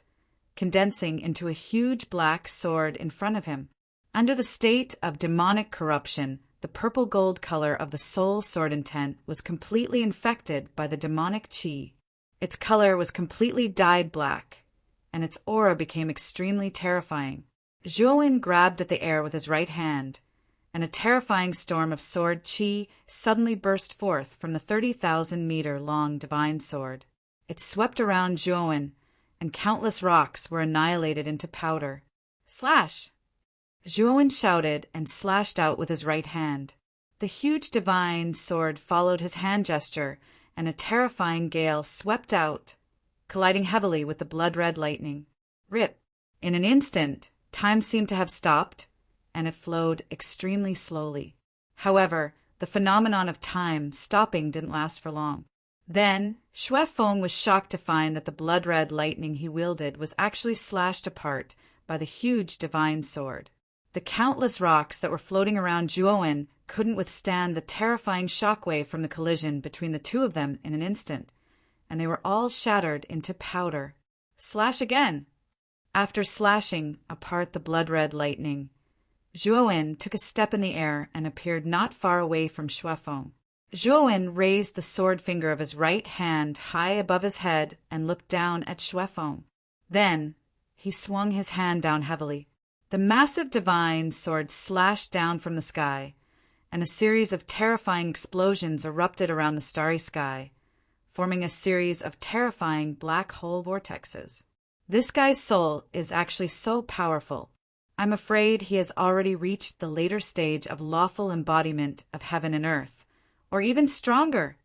condensing into a huge black sword in front of him. Under the state of demonic corruption, the purple-gold color of the soul sword intent was completely infected by the demonic qi. Its color was completely dyed black, and its aura became extremely terrifying. Zhuowen grabbed at the air with his right hand, and a terrifying storm of sword qi suddenly burst forth from the 30,000-meter-long divine sword. It swept around Zhuowen, and countless rocks were annihilated into powder. Slash! Zhuowen shouted and slashed out with his right hand. The huge divine sword followed his hand gesture, and a terrifying gale swept out, colliding heavily with the blood-red lightning. Rip! In an instant, time seemed to have stopped, and it flowed extremely slowly. However, the phenomenon of time stopping didn't last for long. Then, Xue Feng was shocked to find that the blood-red lightning he wielded was actually slashed apart by the huge divine sword. The countless rocks that were floating around Zhuowen couldn't withstand the terrifying shockwave from the collision between the two of them in an instant, and they were all shattered into powder. Slash again! After slashing apart the blood-red lightning, Zhuowen took a step in the air and appeared not far away from Xue Feng. Zhuowen raised the sword finger of his right hand high above his head and looked down at Xue Feng. Then, he swung his hand down heavily. The massive divine sword slashed down from the sky, and a series of terrifying explosions erupted around the starry sky, forming a series of terrifying black hole vortexes. This guy's soul is actually so powerful. I'm afraid he has already reached the later stage of lawful embodiment of heaven and earth, or even stronger.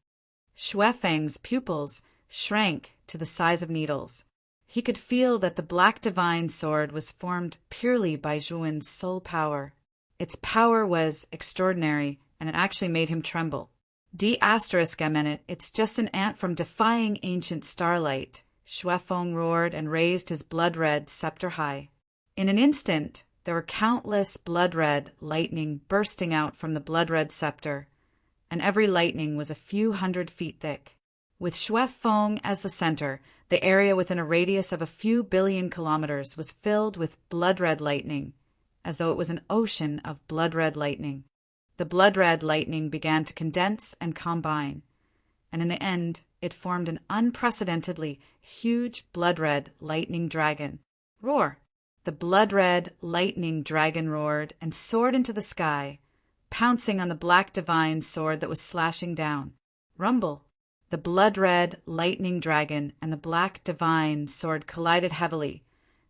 Xue Feng's pupils shrank to the size of needles. He could feel that the black divine sword was formed purely by Zhuowen's soul power. Its power was extraordinary, and it actually made him tremble. It's just an ant from defying ancient starlight, Xue Feng roared and raised his blood-red scepter high. In an instant, there were countless blood-red lightning bursting out from the blood-red scepter, and every lightning was a few 100 feet thick. With Xue Feng as the center, the area within a radius of a few billion kilometers was filled with blood-red lightning, as though it was an ocean of blood-red lightning. The blood-red lightning began to condense and combine, and in the end, it formed an unprecedentedly huge blood-red lightning dragon. Roar! The blood-red lightning dragon roared and soared into the sky, pouncing on the black divine sword that was slashing down. Rumble! The blood-red lightning dragon and the black divine sword collided heavily,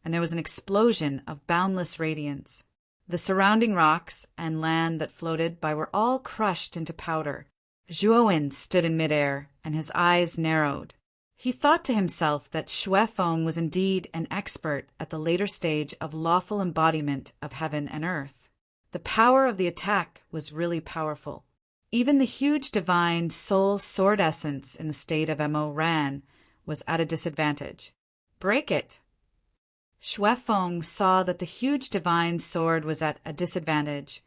and there was an explosion of boundless radiance. The surrounding rocks and land that floated by were all crushed into powder. Zhuowen stood in midair, and his eyes narrowed. He thought to himself that Xue Feng was indeed an expert at the later stage of lawful embodiment of heaven and earth. The power of the attack was really powerful. Even the huge divine soul sword essence in the state of Mo Ran was at a disadvantage. Break it! Xue Feng saw that the huge divine sword was at a disadvantage,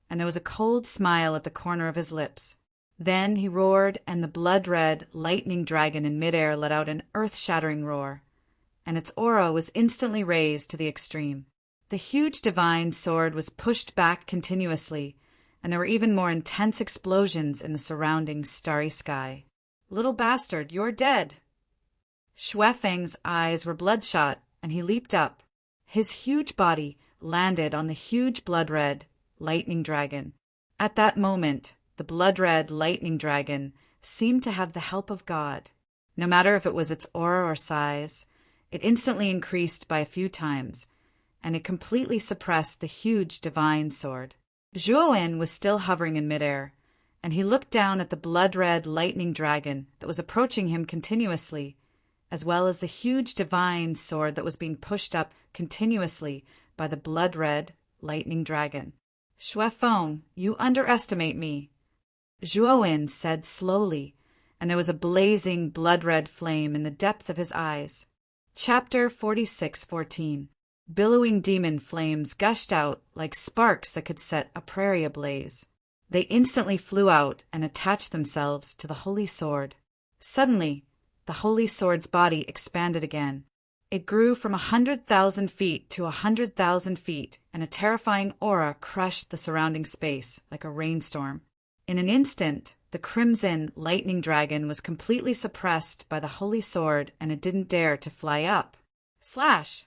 and there was a cold smile at the corner of his lips. Then he roared, and the blood-red lightning dragon in midair let out an earth-shattering roar, and its aura was instantly raised to the extreme. The huge divine sword was pushed back continuously, and there were even more intense explosions in the surrounding starry sky. "Little bastard, you're dead!" Xue Feng's eyes were bloodshot, and he leaped up. His huge body landed on the huge blood-red lightning dragon. At that moment, the blood-red lightning dragon seemed to have the help of God. No matter if it was its aura or size, it instantly increased by a few times, and it completely suppressed the huge divine sword. Zhuowen was still hovering in midair, and he looked down at the blood-red lightning dragon that was approaching him continuously, as well as the huge divine sword that was being pushed up continuously by the blood-red lightning dragon. "Xue Feng, you underestimate me," Zhuowen said slowly, and there was a blazing blood-red flame in the depth of his eyes. Chapter 46:14. Billowing demon flames gushed out like sparks that could set a prairie ablaze. They instantly flew out and attached themselves to the holy sword. Suddenly, the holy sword's body expanded again. It grew from 100,000 feet to 100,000 feet, and a terrifying aura crushed the surrounding space like a rainstorm. In an instant, the crimson lightning dragon was completely suppressed by the holy sword, and it didn't dare to fly up. Slash!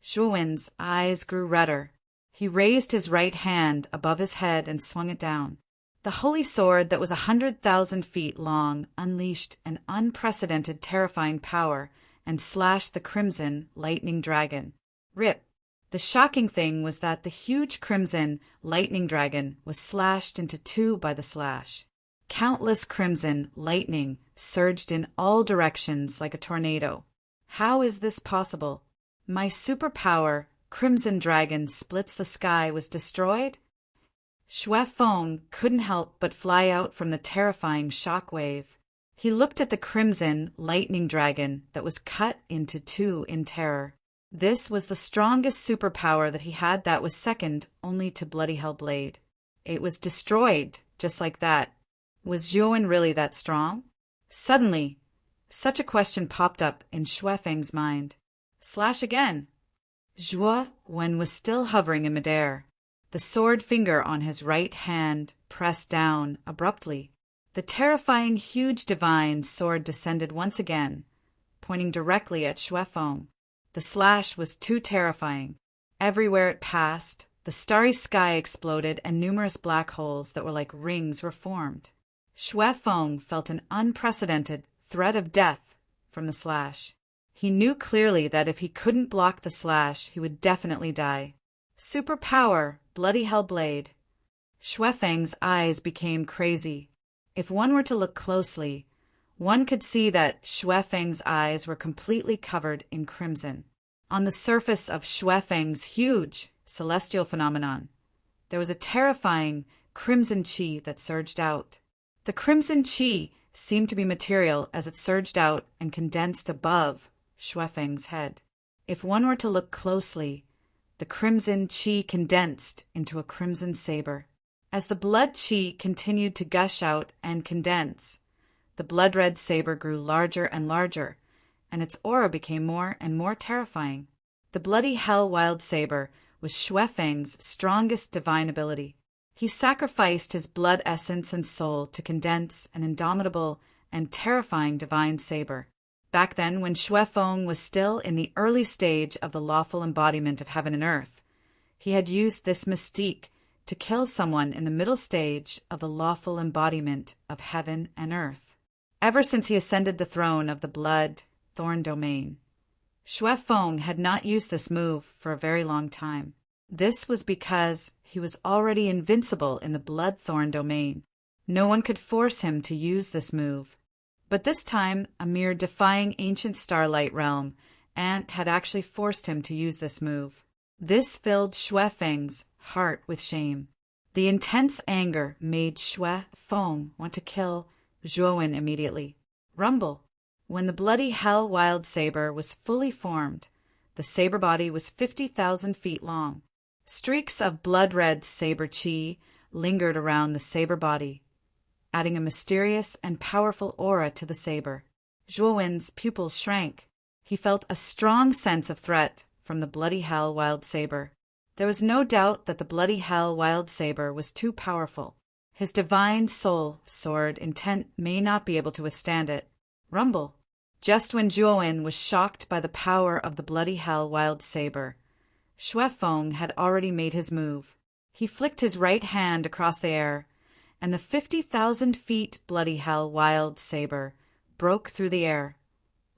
Zhuowen's eyes grew redder. He raised his right hand above his head and swung it down. The holy sword that was 100,000 feet long unleashed an unprecedented terrifying power and slashed the crimson lightning dragon. Rip! The shocking thing was that the huge crimson lightning dragon was slashed into two by the slash. Countless crimson lightning surged in all directions like a tornado. How is this possible? My superpower, Crimson Dragon Splits the Sky, was destroyed? Xue Feng couldn't help but fly out from the terrifying shock wave. He looked at the crimson lightning dragon that was cut into two in terror. This was the strongest superpower that he had that was second only to Bloody Hell Blade. It was destroyed, just like that. Was Zhuowen really that strong? Suddenly, such a question popped up in Xue Feng's mind. Slash again! Zhuowen was still hovering in midair. The sword finger on his right hand pressed down abruptly. The terrifying huge divine sword descended once again, pointing directly at Xue Feng. The slash was too terrifying. Everywhere it passed, the starry sky exploded and numerous black holes that were like rings were formed. Xue Feng felt an unprecedented threat of death from the slash. He knew clearly that if he couldn't block the slash, he would definitely die. Superpower, Bloody Hell Blade. Xue Feng's eyes became crazy. If one were to look closely, one could see that Xue Feng's eyes were completely covered in crimson. On the surface of Xue Feng's huge celestial phenomenon, there was a terrifying crimson chi that surged out. The crimson chi seemed to be material as it surged out and condensed above Xue Feng's head. If one were to look closely, the crimson chi condensed into a crimson saber. As the blood chi continued to gush out and condense, the blood-red saber grew larger and larger, and its aura became more and more terrifying. The bloody hell wild saber was Xue Feng's strongest divine ability. He sacrificed his blood essence and soul to condense an indomitable and terrifying divine saber. Back then, when Xue Feng was still in the early stage of the lawful embodiment of heaven and earth, he had used this mystique to kill someone in the middle stage of the lawful embodiment of heaven and earth. Ever since he ascended the throne of the blood thorn domain, Xue Feng had not used this move for a very long time. This was because he was already invincible in the blood thorn domain. No one could force him to use this move. But this time, a mere defying ancient starlight realm ant had actually forced him to use this move. This filled Xue Feng's heart with shame. The intense anger made Xue Feng want to kill Zhuowen immediately. Rumble. When the bloody hell wild saber was fully formed, the saber body was 50,000 feet long. Streaks of blood-red saber chi lingered around the saber body, adding a mysterious and powerful aura to the saber. Zhuowen's pupils shrank. He felt a strong sense of threat from the bloody hell wild saber. There was no doubt that the bloody hell wild saber was too powerful. His divine soul sword intent may not be able to withstand it. Rumble. Just when Zhuowen was shocked by the power of the bloody hell wild saber, Xue Feng had already made his move. He flicked his right hand across the air, and the 50,000 feet bloody hell wild saber broke through the air,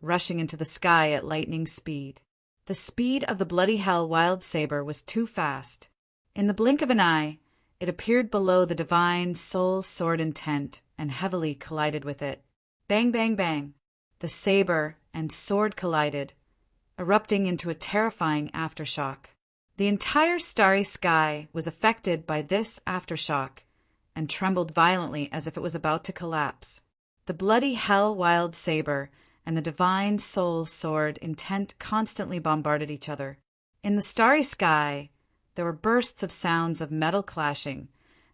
rushing into the sky at lightning speed. The speed of the bloody hell wild saber was too fast. In the blink of an eye, it appeared below the divine soul sword intent and heavily collided with it. Bang, bang, bang. The saber and sword collided, erupting into a terrifying aftershock. The entire starry sky was affected by this aftershock and trembled violently as if it was about to collapse. The bloody hell wild saber and the divine soul sword intent constantly bombarded each other. In the starry sky, there were bursts of sounds of metal clashing,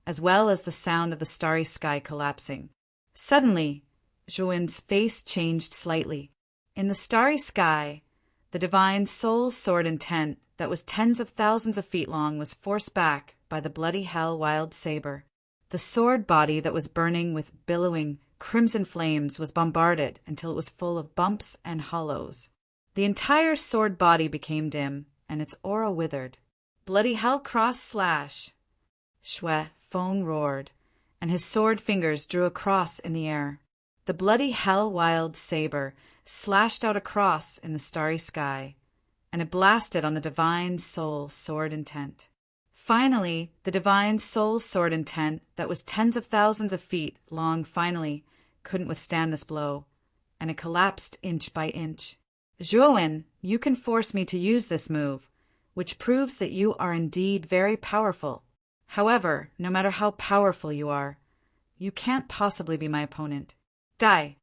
as well as the sound of the starry sky collapsing. Suddenly, Zhuowen's face changed slightly. In the starry sky, the divine soul sword intent that was tens of thousands of feet long was forced back by the bloody hell wild saber. The sword body that was burning with billowing crimson flames was bombarded until it was full of bumps and hollows. The entire sword body became dim, and its aura withered. Bloody hell cross slash! Xue Feng roared, and his sword fingers drew a cross in the air. The bloody hell wild saber slashed out a cross in the starry sky, and it blasted on the divine soul sword intent. Finally, the divine soul sword intent that was tens of thousands of feet long finally couldn't withstand this blow, and it collapsed inch by inch. Zhuowen, you can force me to use this move, which proves that you are indeed very powerful. However, no matter how powerful you are, you can't possibly be my opponent. Die!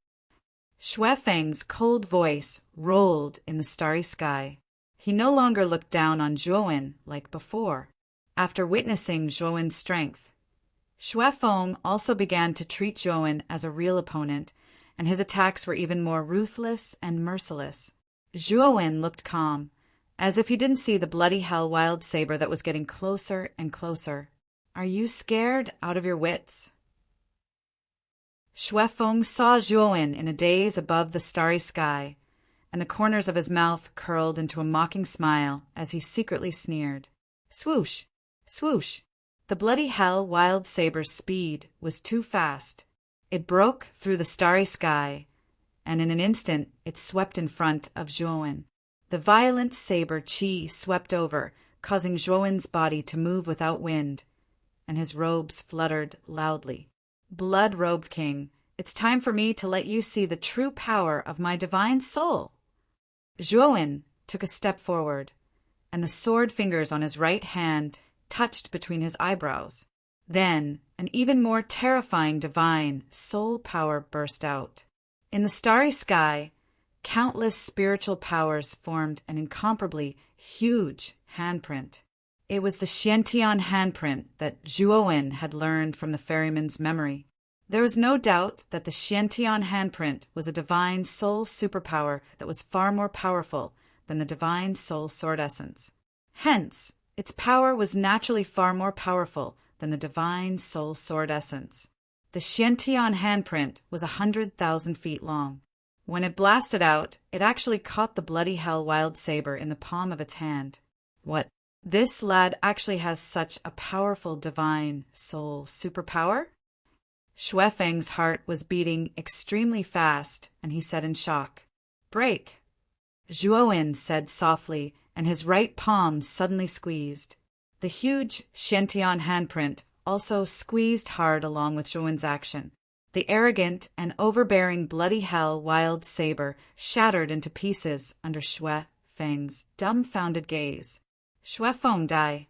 Xue Feng's cold voice rolled in the starry sky. He no longer looked down on Zhuowen like before. After witnessing Zhuowen's strength, Xue Feng also began to treat Zhuowen as a real opponent, and his attacks were even more ruthless and merciless. Zhuowen looked calm, as if he didn't see the bloody hell wild saber that was getting closer and closer. Are you scared out of your wits? Xue Feng saw Zhuowen in a daze above the starry sky, and the corners of his mouth curled into a mocking smile as he secretly sneered. Swoosh! Swoosh! The bloody hell wild saber's speed was too fast. It broke through the starry sky, and in an instant it swept in front of Zhuowen. The violent saber chi swept over, causing Zhuowen's body to move without wind, and his robes fluttered loudly. Blood-robed king, it's time for me to let you see the true power of my divine soul. Zhuowen took a step forward, and the sword fingers on his right hand touched between his eyebrows. Then an even more terrifying divine soul power burst out. In the starry sky, countless spiritual powers formed an incomparably huge handprint. It was the Xiantian handprint that Zhuowen had learned from the ferryman's memory. There was no doubt that the Xiantian handprint was a divine soul superpower that was far more powerful than the divine soul sword essence. Hence, its power was naturally far more powerful than the divine soul sword essence. The Xiantian handprint was 100,000 feet long. When it blasted out, it actually caught the bloody hell wild saber in the palm of its hand. What? This lad actually has such a powerful divine soul superpower? Xue Feng's heart was beating extremely fast, and he said in shock, "Break." Zhuowen said softly, and his right palm suddenly squeezed. The huge Xiantian handprint also squeezed hard along with Zhuowen's action. The arrogant and overbearing bloody hell wild saber shattered into pieces under Xue Feng's dumbfounded gaze. Xue Feng died.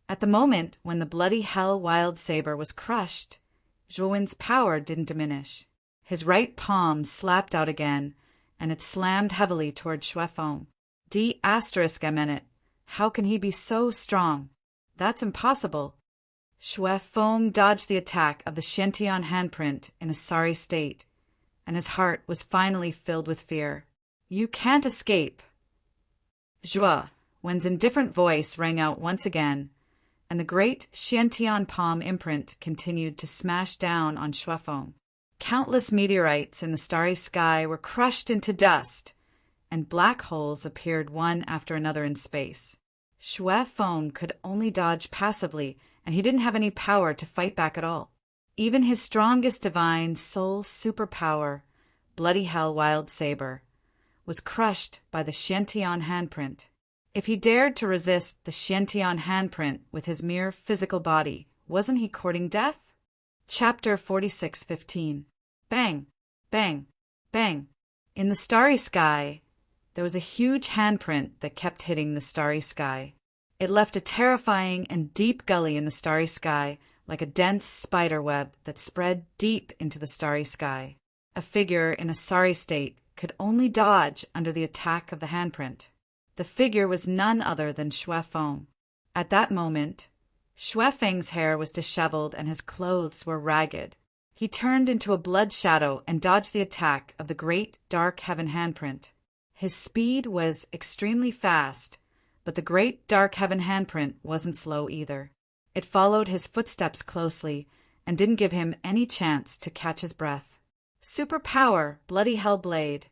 At the moment when the bloody hell wild saber was crushed, Zhuowen's power didn't diminish. His right palm slapped out again, and it slammed heavily toward Xue Feng. D***, how can he be so strong? That's impossible. Xue Feng dodged the attack of the Xiantian handprint in a sorry state, and his heart was finally filled with fear. "You can't escape." Zhua Wen's indifferent voice rang out once again, and the great Xiantian palm imprint continued to smash down on Xue Feng. Countless meteorites in the starry sky were crushed into dust, and black holes appeared one after another in space. Xue Feng could only dodge passively, and he didn't have any power to fight back at all. Even his strongest divine soul superpower, bloody hell wild saber, was crushed by the Xiantian handprint. If he dared to resist the Xiantian handprint with his mere physical body, wasn't he courting death? Chapter 46:15. Bang! Bang! Bang! In the starry sky, there was a huge handprint that kept hitting the starry sky. It left a terrifying and deep gully in the starry sky, like a dense spider web that spread deep into the starry sky. A figure in a sorry state could only dodge under the attack of the handprint. The figure was none other than Xue Feng. At that moment, Xue Feng's hair was disheveled and his clothes were ragged. He turned into a blood shadow and dodged the attack of the great dark heaven handprint. His speed was extremely fast, but the great dark heaven handprint wasn't slow either. It followed his footsteps closely and didn't give him any chance to catch his breath. Superpower, bloody hell blade.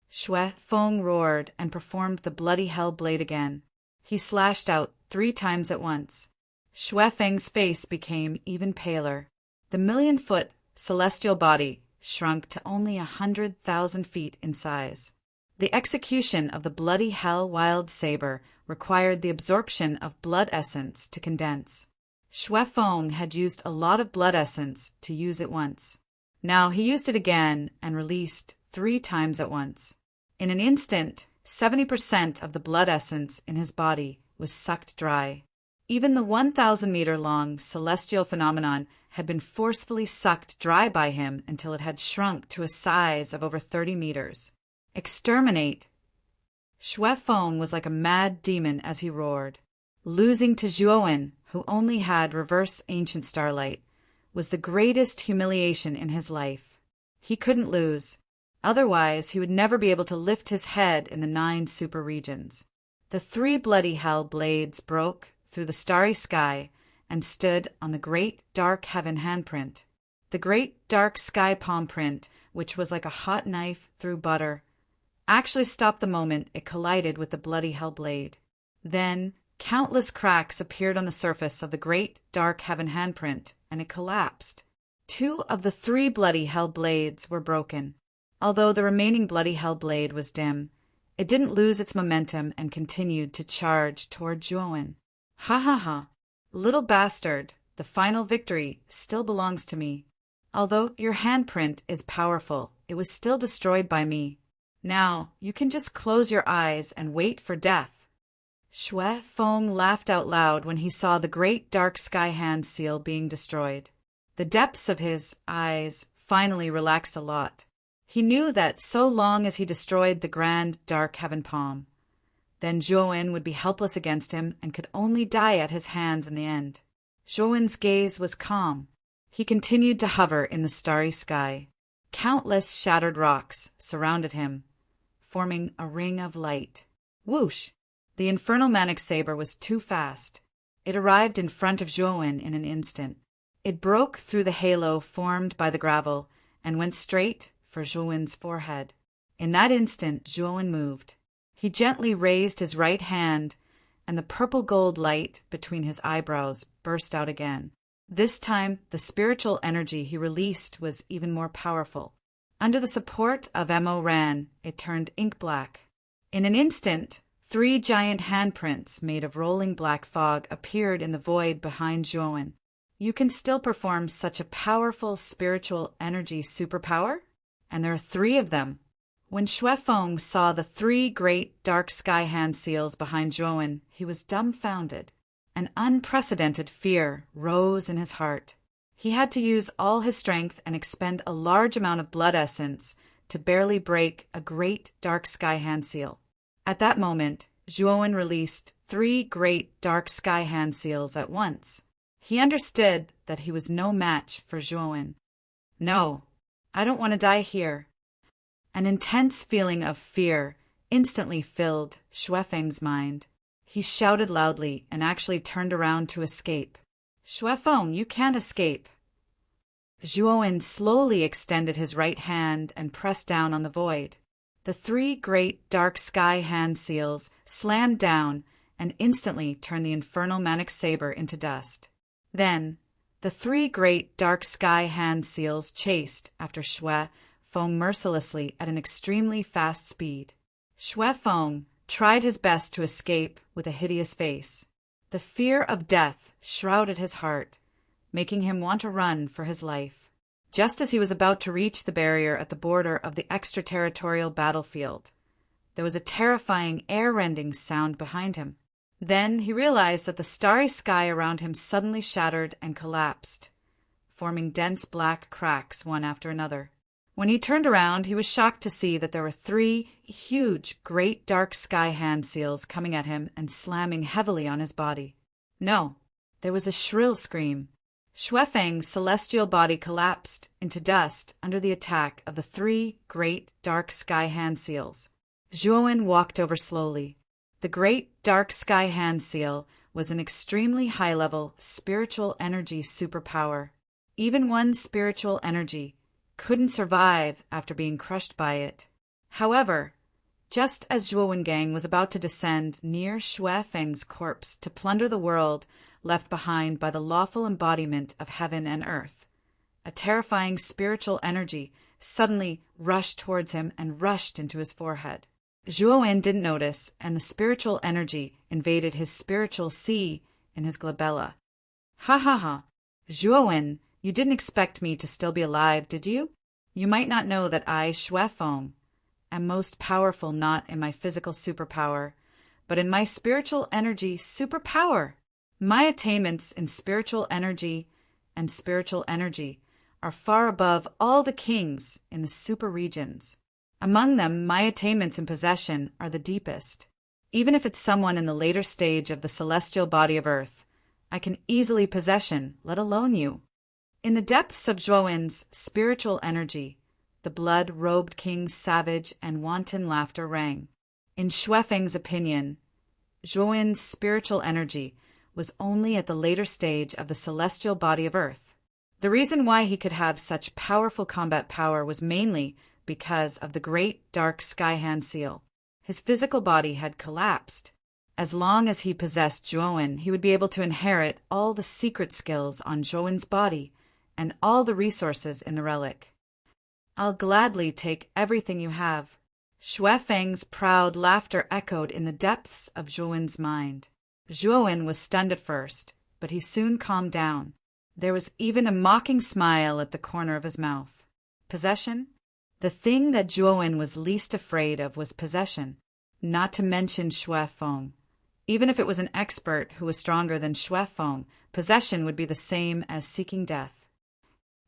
Xue Feng roared and performed the bloody hell blade again. He slashed out 3 times at once. Xue Feng's face became even paler. The 1,000,000-foot celestial body shrunk to only 100,000 feet in size. The execution of the bloody hell wild saber required the absorption of blood essence to condense. Xue Feng had used a lot of blood essence to use it once. Now he used it again and released 3 times at once. In an instant, 70% of the blood essence in his body was sucked dry. Even the 1,000-meter-long celestial phenomenon had been forcefully sucked dry by him until it had shrunk to a size of over 30 meters. Exterminate! Xue Feng was like a mad demon as he roared. Losing to Zhuowen, who only had reverse ancient starlight, was the greatest humiliation in his life. He couldn't lose. Otherwise, he would never be able to lift his head in the 9 super regions. The 3 bloody hell blades broke through the starry sky and stood on the great dark heaven handprint. The great dark sky palm print, which was like a hot knife through butter, actually stopped the moment it collided with the bloody hell blade. Then, countless cracks appeared on the surface of the great dark heaven handprint, and it collapsed. 2 of the 3 bloody hell blades were broken. Although the remaining bloody hell blade was dim, it didn't lose its momentum and continued to charge toward Zhuowen. Ha ha ha. Little bastard, the final victory still belongs to me. Although your handprint is powerful, it was still destroyed by me. Now, you can just close your eyes and wait for death. Xue Feng laughed out loud when he saw the great dark sky hand seal being destroyed. The depths of his eyes finally relaxed a lot. He knew that so long as he destroyed the grand dark heaven palm, then Zhuowen would be helpless against him and could only die at his hands in the end. Zhuowen's gaze was calm. He continued to hover in the starry sky. Countless shattered rocks surrounded him, forming a ring of light. Whoosh! The infernal manic saber was too fast. It arrived in front of Zhuowen in an instant. It broke through the halo formed by the gravel and went straight for Zhuowen's forehead. In that instant, Zhuowen moved. He gently raised his right hand, and the purple gold light between his eyebrows burst out again. This time, the spiritual energy he released was even more powerful. Under the support of Mo Ran, it turned ink black. In an instant, 3 giant handprints made of rolling black fog appeared in the void behind Zhuowen. You can still perform such a powerful spiritual energy superpower? And there are 3 of them. When Xuefeng saw the 3 great dark sky hand seals behind Zhuowen, he was dumbfounded. An unprecedented fear rose in his heart. He had to use all his strength and expend a large amount of blood essence to barely break a great dark sky hand seal. At that moment, Zhuowen released 3 great dark sky hand seals at once. He understood that he was no match for Zhuowen. No, I don't want to die here. An intense feeling of fear instantly filled Xuefeng's mind. He shouted loudly and actually turned around to escape. Xuefeng, you can't escape. Zhuowen slowly extended his right hand and pressed down on the void. The 3 great dark sky hand seals slammed down and instantly turned the infernal manic saber into dust. Then, the 3 great dark sky hand seals chased after Xuefeng mercilessly at an extremely fast speed. Xuefeng tried his best to escape with a hideous face. The fear of death shrouded his heart, making him want to run for his life. Just as he was about to reach the barrier at the border of the extraterritorial battlefield, there was a terrifying, air-rending sound behind him. Then he realized that the starry sky around him suddenly shattered and collapsed, forming dense black cracks one after another. When he turned around, he was shocked to see that there were 3 huge, great dark sky hand seals coming at him and slamming heavily on his body. No, there was a shrill scream. Xuefeng's celestial body collapsed into dust under the attack of the 3 great dark sky hand seals. Zhuowen walked over slowly. The great dark sky hand seal was an extremely high-level spiritual energy superpower. Even one spiritual energy couldn't survive after being crushed by it. However, just as Zhuowen Gang was about to descend near Xuefeng's corpse to plunder the world left behind by the lawful embodiment of heaven and earth, a terrifying spiritual energy suddenly rushed towards him and rushed into his forehead. Zhuowen didn't notice, and the spiritual energy invaded his spiritual sea in his glabella. Ha ha ha! Zhuowen, you didn't expect me to still be alive, did you? You might not know that I, Xuefeng, am most powerful not in my physical superpower, but in my spiritual energy superpower. My attainments in spiritual energy and spiritual energy are far above all the kings in the super regions. Among them, my attainments in possession are the deepest. Even if it's someone in the later stage of the celestial body of earth, I can easily possession, let alone you. In the depths of Zhuowen's spiritual energy, the blood-robed king's savage and wanton laughter rang. In Xuefeng's opinion, Zhuowen's spiritual energy was only at the later stage of the celestial body of earth. The reason why he could have such powerful combat power was mainly because of the great dark sky hand seal. His physical body had collapsed. As long as he possessed Zhuowen, he would be able to inherit all the secret skills on Zhuowen's body and all the resources in the relic. I'll gladly take everything you have. Xuefeng's proud laughter echoed in the depths of Zhuowen's mind. Zhuowen was stunned at first, but he soon calmed down. There was even a mocking smile at the corner of his mouth. Possession? The thing that Zhuowen was least afraid of was possession, not to mention Xuefeng. Even if it was an expert who was stronger than Xuefeng, possession would be the same as seeking death.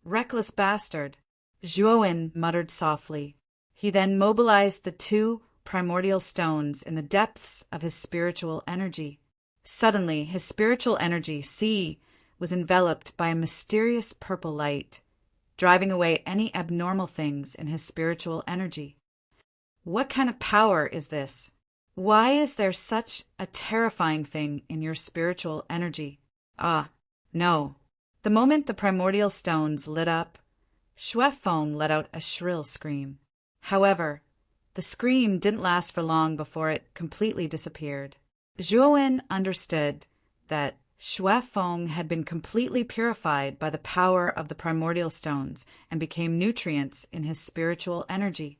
Reckless bastard, Zhuowen muttered softly. He then mobilized the 2 primordial stones in the depths of his spiritual energy. Suddenly, his spiritual energy, sea, was enveloped by a mysterious purple light, driving away any abnormal things in his spiritual energy. What kind of power is this? Why is there such a terrifying thing in your spiritual energy? Ah, no. The moment the primordial stones lit up, Xuefeng let out a shrill scream. However, the scream didn't last for long before it completely disappeared. Zhuowen understood that Xuefeng had been completely purified by the power of the primordial stones and became nutrients in his spiritual energy.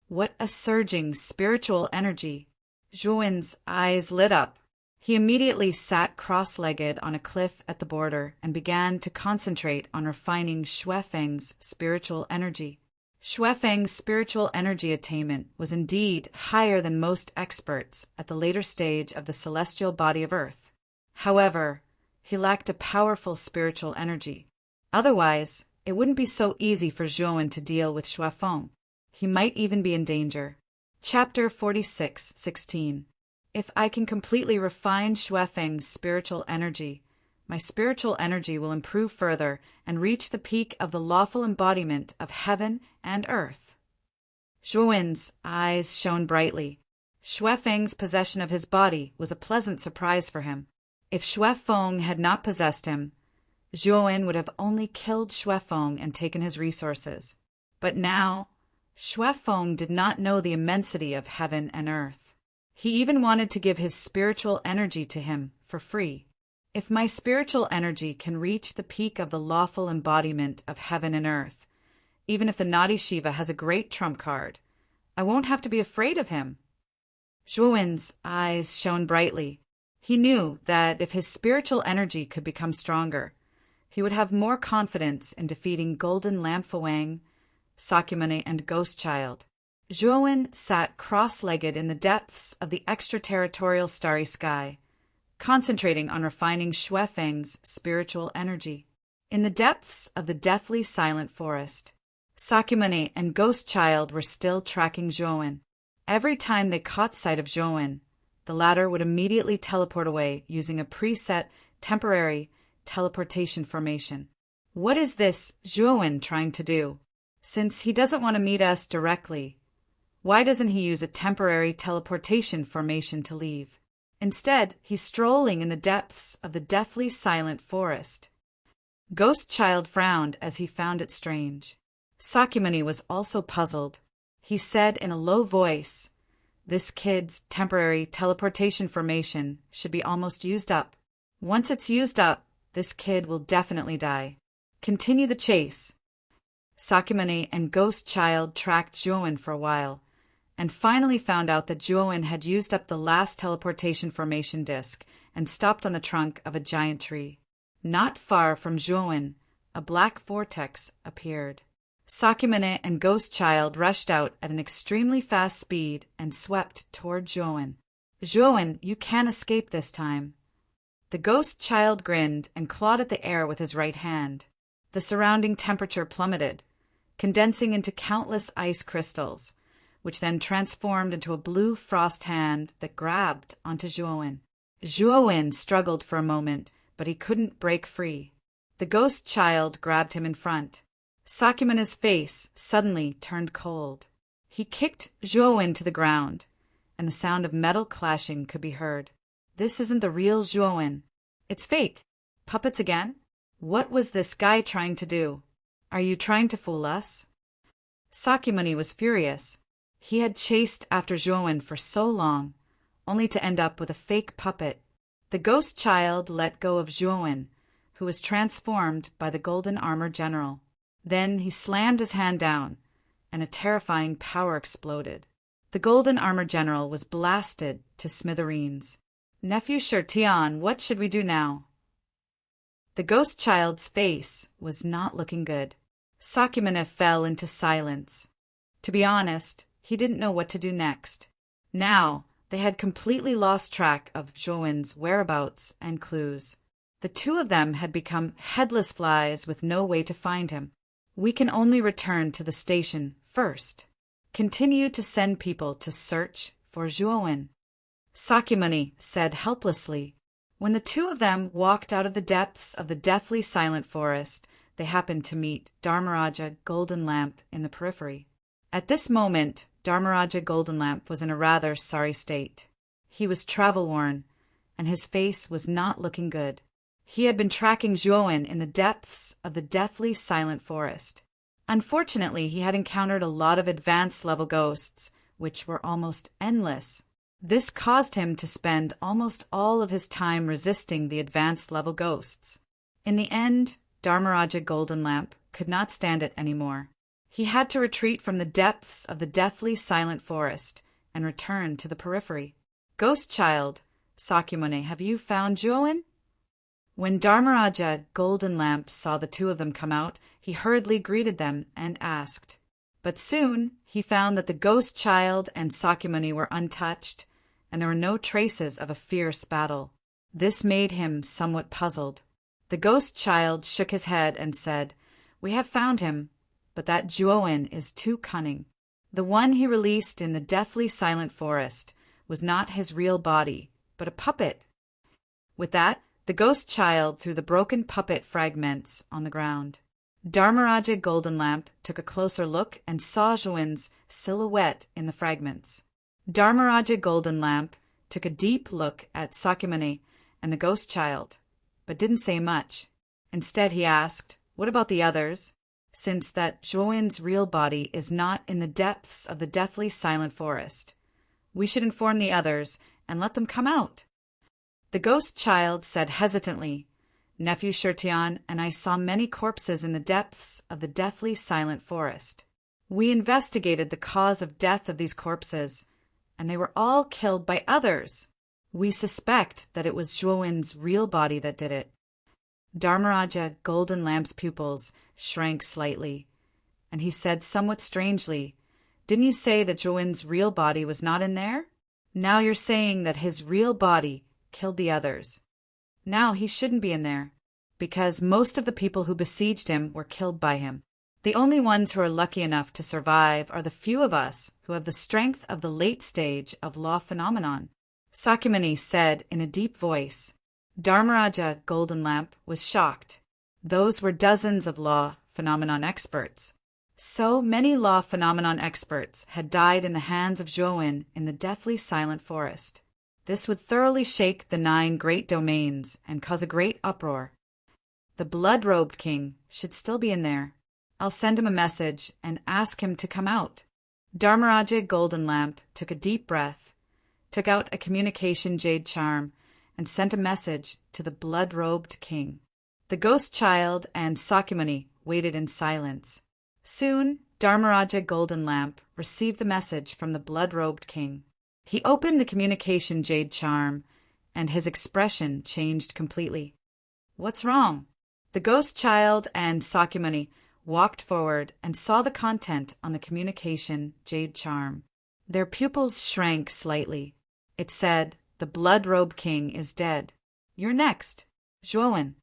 What a surging spiritual energy! Zhuowen's eyes lit up. He immediately sat cross-legged on a cliff at the border and began to concentrate on refining Xuefeng's spiritual energy. Xuefeng's spiritual energy attainment was indeed higher than most experts at the later stage of the celestial body of Earth. However, he lacked a powerful spiritual energy. Otherwise, it wouldn't be so easy for Zhuowen to deal with Xuefeng. He might even be in danger. Chapter 46:16. If I can completely refine Xuefeng's spiritual energy, my spiritual energy will improve further and reach the peak of the lawful embodiment of heaven and earth. Zhuowen's eyes shone brightly. Xuefeng's possession of his body was a pleasant surprise for him. If Xuefeng had not possessed him, Zhuowen would have only killed Xuefeng and taken his resources. But now, Xuefeng did not know the immensity of heaven and earth. He even wanted to give his spiritual energy to him for free. If my spiritual energy can reach the peak of the lawful embodiment of heaven and earth, even if the naughty Shiva has a great trump card, I won't have to be afraid of him. Zhuowen's eyes shone brightly. He knew that if his spiritual energy could become stronger, he would have more confidence in defeating Golden Lamphuang, Sakyamuni, and Ghost Child. Zhuowen sat cross-legged in the depths of the extraterritorial starry sky, concentrating on refining Xuefeng's spiritual energy. In the depths of the deathly silent forest, Sakyamuni and Ghost Child were still tracking Zhuowen. Every time they caught sight of Zhuowen, the latter would immediately teleport away using a preset temporary teleportation formation. What is this Zhuowen trying to do? Since he doesn't want to meet us directly, why doesn't he use a temporary teleportation formation to leave? Instead, he's strolling in the depths of the deathly silent forest. Ghost Child frowned as he found it strange. Sakyamuni was also puzzled. He said in a low voice, "This kid's temporary teleportation formation should be almost used up. Once it's used up, this kid will definitely die. Continue the chase." Sakyamuni and Ghost Child tracked Zhuowen for a while, and finally found out that Zhuowen had used up the last teleportation formation disc and stopped on the trunk of a giant tree. Not far from Zhuowen, a black vortex appeared. Sakyamuni and Ghost Child rushed out at an extremely fast speed and swept toward Zhuowen. "Zhuowen, you can't escape this time." The Ghost Child grinned and clawed at the air with his right hand. The surrounding temperature plummeted, condensing into countless ice crystals, which then transformed into a blue frost hand that grabbed onto Zhuowen. Zhuowen struggled for a moment, but he couldn't break free. The Ghost Child grabbed him in front. Sakyamuni's face suddenly turned cold. He kicked Zhuowen to the ground, and the sound of metal clashing could be heard. This isn't the real Zhuowen. It's fake. Puppets again? What was this guy trying to do? Are you trying to fool us? Sakyamuni was furious. He had chased after Zhuowen for so long, only to end up with a fake puppet. The Ghost Child let go of Zhuowen, who was transformed by the Golden Armor General. Then he slammed his hand down, and a terrifying power exploded. The Golden Armor General was blasted to smithereens. "Nephew Shirtian, what should we do now?" The Ghost Child's face was not looking good. Sakyamuni fell into silence. To be honest, he didn't know what to do next. Now, they had completely lost track of Zhuowen's whereabouts and clues. The two of them had become headless flies with no way to find him. "We can only return to the station first. Continue to send people to search for Zhuowen," Sakyamuni said helplessly. When the two of them walked out of the depths of the deathly silent forest, they happened to meet Dharmaraja Golden Lamp in the periphery. At this moment, Dharmaraja Golden Lamp was in a rather sorry state. He was travel-worn, and his face was not looking good. He had been tracking Zhuowen in the depths of the deathly silent forest. Unfortunately, he had encountered a lot of advanced level ghosts, which were almost endless. This caused him to spend almost all of his time resisting the advanced level ghosts. In the end, Dharmaraja Golden Lamp could not stand it anymore. He had to retreat from the depths of the deathly silent forest and return to the periphery. Ghost Child, Sakyamuni, have you found Zhuowen? When Dharmaraja Golden Lamp saw the two of them come out, he hurriedly greeted them and asked. But soon he found that the Ghost Child and Sakyamuni were untouched, and there were no traces of a fierce battle. This made him somewhat puzzled. The Ghost Child shook his head and said, "We have found him, but that Zhuowen is too cunning. The one he released in the deathly silent forest was not his real body, but a puppet." With that, the Ghost Child threw the broken puppet fragments on the ground. Dharmaraja Golden Lamp took a closer look and saw Zhuowen's silhouette in the fragments. Dharmaraja Golden Lamp took a deep look at Sakyamuni and the Ghost Child, but didn't say much. Instead, he asked, "What about the others? Since that Zhuowen's real body is not in the depths of the deathly silent forest, we should inform the others and let them come out." The Ghost Child said hesitantly, "Nephew Shirtian and I saw many corpses in the depths of the deathly silent forest. We investigated the cause of death of these corpses, and they were all killed by others. We suspect that it was Zhuowen's real body that did it." Dharmaraja Golden Lamp's pupils shrank slightly, and he said somewhat strangely, "Didn't you say that Zhuowen's real body was not in there? Now you're saying that his real body killed the others. Now he shouldn't be in there, because most of the people who besieged him were killed by him. The only ones who are lucky enough to survive are the few of us who have the strength of the late stage of law phenomenon," Sakyamuni said in a deep voice. Dharmaraja Golden Lamp was shocked. Those were dozens of law phenomenon experts. So many law phenomenon experts had died in the hands of Zhuowen in the deathly silent forest. This would thoroughly shake the 9 great domains and cause a great uproar. The blood-robed king should still be in there. I'll send him a message and ask him to come out. Dharmaraja Golden Lamp took a deep breath, took out a communication jade charm, and sent a message to the blood-robed king. The Ghost Child and Sakyamuni waited in silence. Soon, Dharmaraja Golden Lamp received the message from the blood-robed king. He opened the communication jade charm, and his expression changed completely. "What's wrong?" The Ghost Child and Sakyamuni walked forward and saw the content on the communication jade charm. Their pupils shrank slightly. It said, "The blood-robed king is dead. You're next, Zhuowen."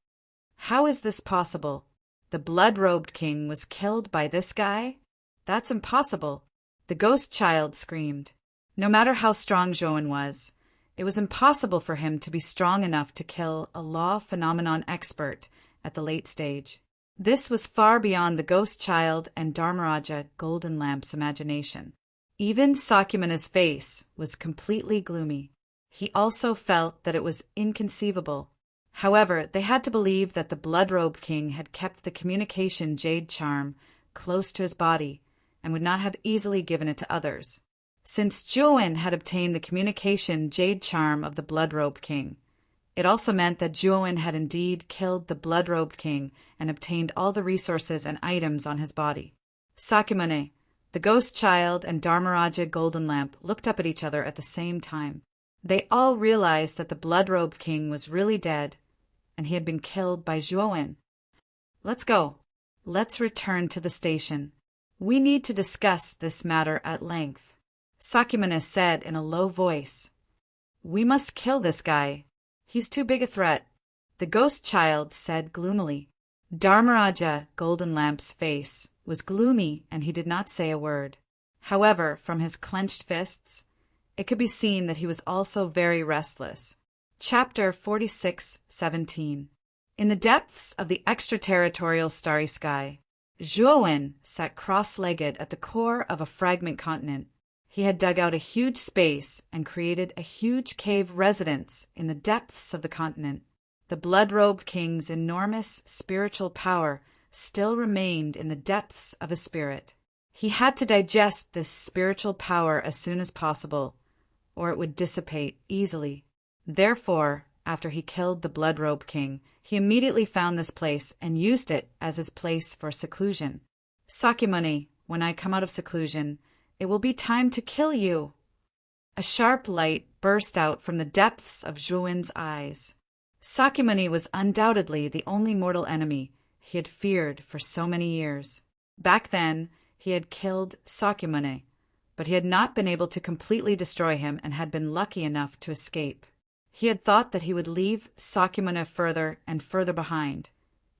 How is this possible? The blood-robed king was killed by this guy? That's impossible. The Ghost Child screamed. No matter how strong Zhuowen was, it was impossible for him to be strong enough to kill a law phenomenon expert at the late stage. This was far beyond the Ghost Child and Dharmaraja Golden Lamp's imagination. Even Sakyamuni's face was completely gloomy. He also felt that it was inconceivable. However, they had to believe that the blood-robed king had kept the communication jade charm close to his body and would not have easily given it to others. Since Zhuowen had obtained the communication jade charm of the blood-robed king, it also meant that Zhuowen had indeed killed the blood-robed king and obtained all the resources and items on his body. Sakyamuni, the Ghost Child, and Dharmaraja Golden Lamp looked up at each other at the same time. They all realized that the blood-robed king was really dead, and he had been killed by Zhuowen. "Let's go. Let's return to the station. We need to discuss this matter at length," Sakyamuni said in a low voice. "We must kill this guy. He's too big a threat," the Ghost Child said gloomily. Dharmaraja Golden Lamp's face was gloomy and he did not say a word. However, from his clenched fists, it could be seen that he was also very restless. Chapter 46:17. In the depths of the extraterritorial starry sky, Zhuowen sat cross-legged at the core of a fragment continent. He had dug out a huge space and created a huge cave residence in the depths of the continent. The blood-robed king's enormous spiritual power still remained in the depths of his spirit. He had to digest this spiritual power as soon as possible, or it would dissipate easily. Therefore, after he killed the blood-robed king, he immediately found this place and used it as his place for seclusion. "Sakyamuni, when I come out of seclusion, it will be time to kill you." A sharp light burst out from the depths of Zhuowen's eyes. Sakyamuni was undoubtedly the only mortal enemy he had feared for so many years. Back then, he had killed Sakyamuni, but he had not been able to completely destroy him and had been lucky enough to escape. He had thought that he would leave Sakyamuni further and further behind,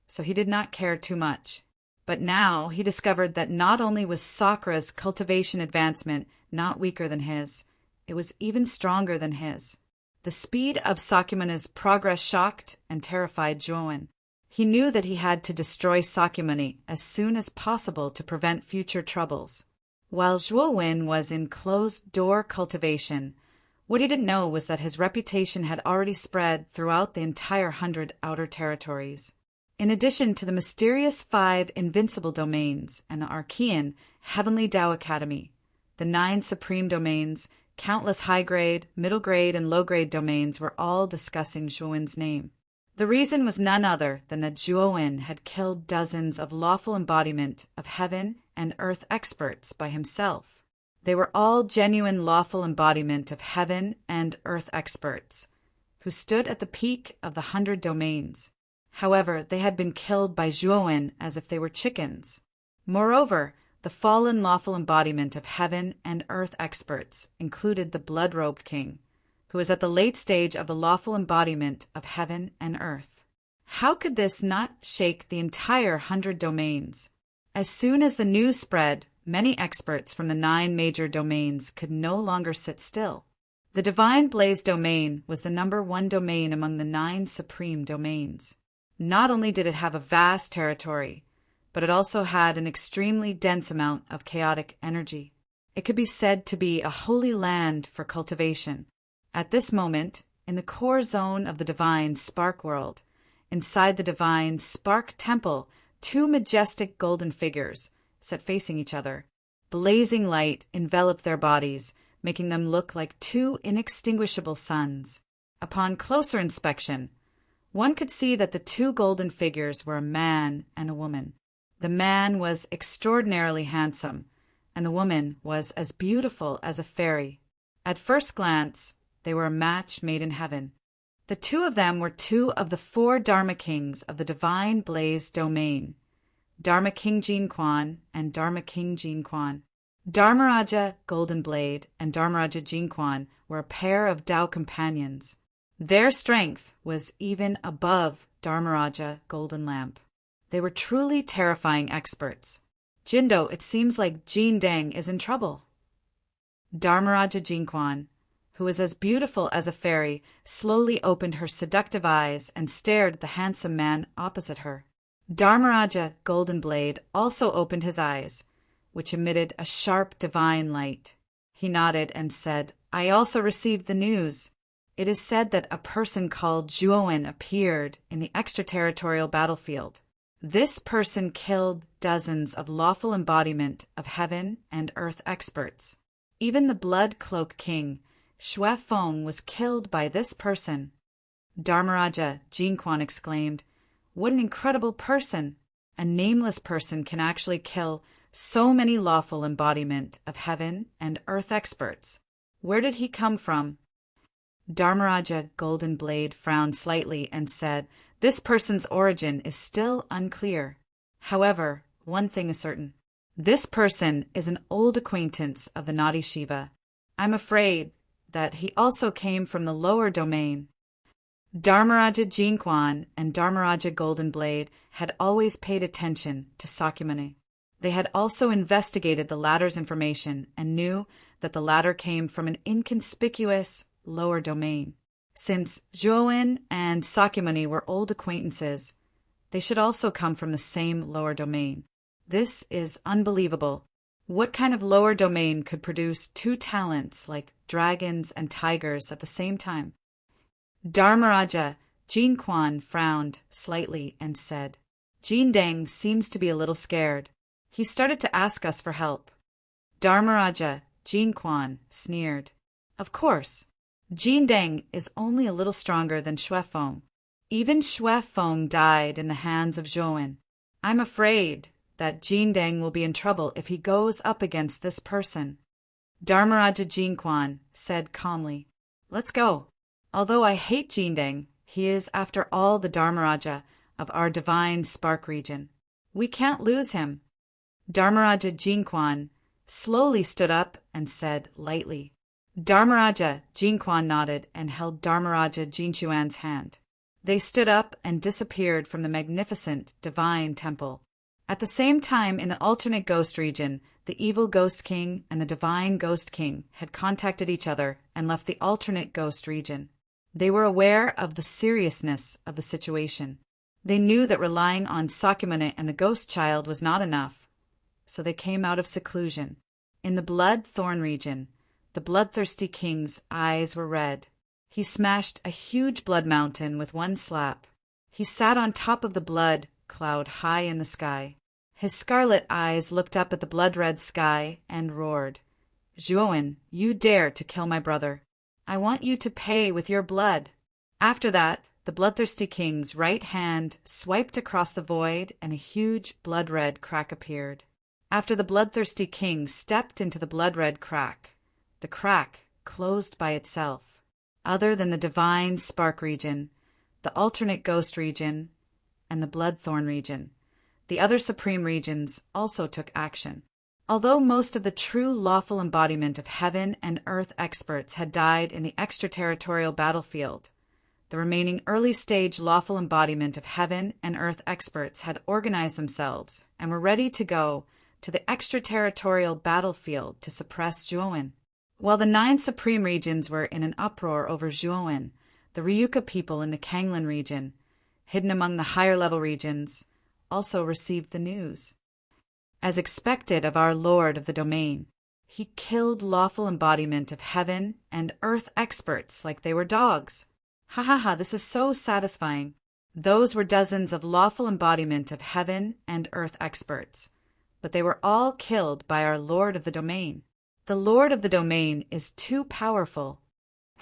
so he did not care too much. But now he discovered that not only was Sakra's cultivation advancement not weaker than his, it was even stronger than his. The speed of Sakyamuni's progress shocked and terrified Zhuowen. He knew that he had to destroy Sakyamuni as soon as possible to prevent future troubles. While Zhuowen was in closed-door cultivation, what he didn't know was that his reputation had already spread throughout the entire 100 outer territories. In addition to the mysterious 5 invincible domains and the Archean Heavenly Tao Academy, the 9 supreme domains, countless high-grade, middle-grade, and low-grade domains were all discussing Zhuowen's name. The reason was none other than that Zhuowen had killed dozens of lawful embodiment of heaven and earth experts by himself. They were all genuine lawful embodiment of heaven and earth experts, who stood at the peak of the 100 domains. However, they had been killed by Zhuowen as if they were chickens. Moreover, the fallen lawful embodiment of heaven and earth experts included the blood-robed king, who was at the late stage of the lawful embodiment of heaven and earth. How could this not shake the entire 100 domains? As soon as the news spread, many experts from the 9 major domains could no longer sit still. The Divine Blaze domain was the number 1 domain among the 9 supreme domains. Not only did it have a vast territory, but it also had an extremely dense amount of chaotic energy. It could be said to be a holy land for cultivation. At this moment, in the core zone of the divine spark world, inside the divine spark temple, 2 majestic golden figures sat facing each other. Blazing light enveloped their bodies, making them look like 2 inextinguishable suns. Upon closer inspection, one could see that the 2 golden figures were a man and a woman. The man was extraordinarily handsome, and the woman was as beautiful as a fairy. At first glance, they were a match made in heaven. The 2 of them were 2 of the 4 Dharma Kings of the Divine Blaze domain, Dharma King Jinquan and Dharma King Jinquan. Dharmaraja Golden Blade and Dharmaraja Jinquan were a pair of Tao companions. Their strength was even above Dharmaraja Golden Lamp. They were truly terrifying experts. "Jindo, it seems like Jin Deng is in trouble." Dharmaraja Jinquan, who was as beautiful as a fairy, slowly opened her seductive eyes and stared at the handsome man opposite her. Dharmaraja Golden Blade also opened his eyes, which emitted a sharp divine light. He nodded and said, "I also received the news. It is said that a person called Zhuowen appeared in the extraterritorial battlefield. This person killed dozens of lawful embodiment of heaven and earth experts. Even the Blood Cloak King, Xue Feng, was killed by this person." Dharmaraja Jinquan exclaimed, "What an incredible person! A nameless person can actually kill so many lawful embodiment of heaven and earth experts. Where did he come from?" Dharmaraja Golden Blade frowned slightly and said, "This person's origin is still unclear. However, one thing is certain. This person is an old acquaintance of the Naughty Shiva. I'm afraid that he also came from the lower domain." Dharmaraja Jinquan and Dharmaraja Golden Blade had always paid attention to Sakyamuni. They had also investigated the latter's information and knew that the latter came from an inconspicuous lower domain. Since Zhuowen and Sakyamuni were old acquaintances, they should also come from the same lower domain. This is unbelievable. What kind of lower domain could produce 2 talents like dragons and tigers at the same time? Dharmaraja Jin Quan frowned slightly and said, Jin Deng seems to be a little scared. He started to ask us for help. Dharmaraja, Jin Quan sneered. Of course. Jin Deng is only a little stronger than Xue Feng. Even Xue Feng died in the hands of Zhou. I'm afraid that Jin Deng will be in trouble if he goes up against this person. Dharmaraja Jin Quan said calmly, Let's go. Although I hate Jin Deng, he is after all the Dharmaraja of our divine spark region. We can't lose him. Dharmaraja Jin Quan slowly stood up and said lightly. Dharmaraja Jin Quan nodded and held Dharmaraja Jin Chuan's hand. They stood up and disappeared from the magnificent divine temple. At the same time, in the alternate ghost region, the evil ghost king and the divine ghost king had contacted each other and left the alternate ghost region. They were aware of the seriousness of the situation. They knew that relying on Sakyamuni and the ghost child was not enough, so they came out of seclusion. In the blood thorn region, the bloodthirsty king's eyes were red. He smashed a huge blood mountain with one slap. He sat on top of the blood cloud high in the sky. His scarlet eyes looked up at the blood-red sky and roared, Zhuowen, you dare to kill my brother. I want you to pay with your blood. After that, the bloodthirsty king's right hand swiped across the void and a huge blood-red crack appeared. After the bloodthirsty king stepped into the blood-red crack, the crack closed by itself. Other than the divine spark region, the alternate ghost region, and the bloodthorn region, the other supreme regions also took action. Although most of the true lawful embodiment of heaven and earth experts had died in the extraterritorial battlefield, the remaining early-stage lawful embodiment of heaven and earth experts had organized themselves and were ready to go to the extraterritorial battlefield to suppress Zhuowen. While the 9 supreme regions were in an uproar over Zhuowen, the Ryuka people in the Kanglin region, hidden among the higher-level regions, also received the news. As expected of our Lord of the Domain, he killed lawful embodiment of heaven and earth experts like they were dogs. Ha ha ha, this is so satisfying. Those were dozens of lawful embodiment of heaven and earth experts, but they were all killed by our Lord of the Domain. The Lord of the Domain is too powerful.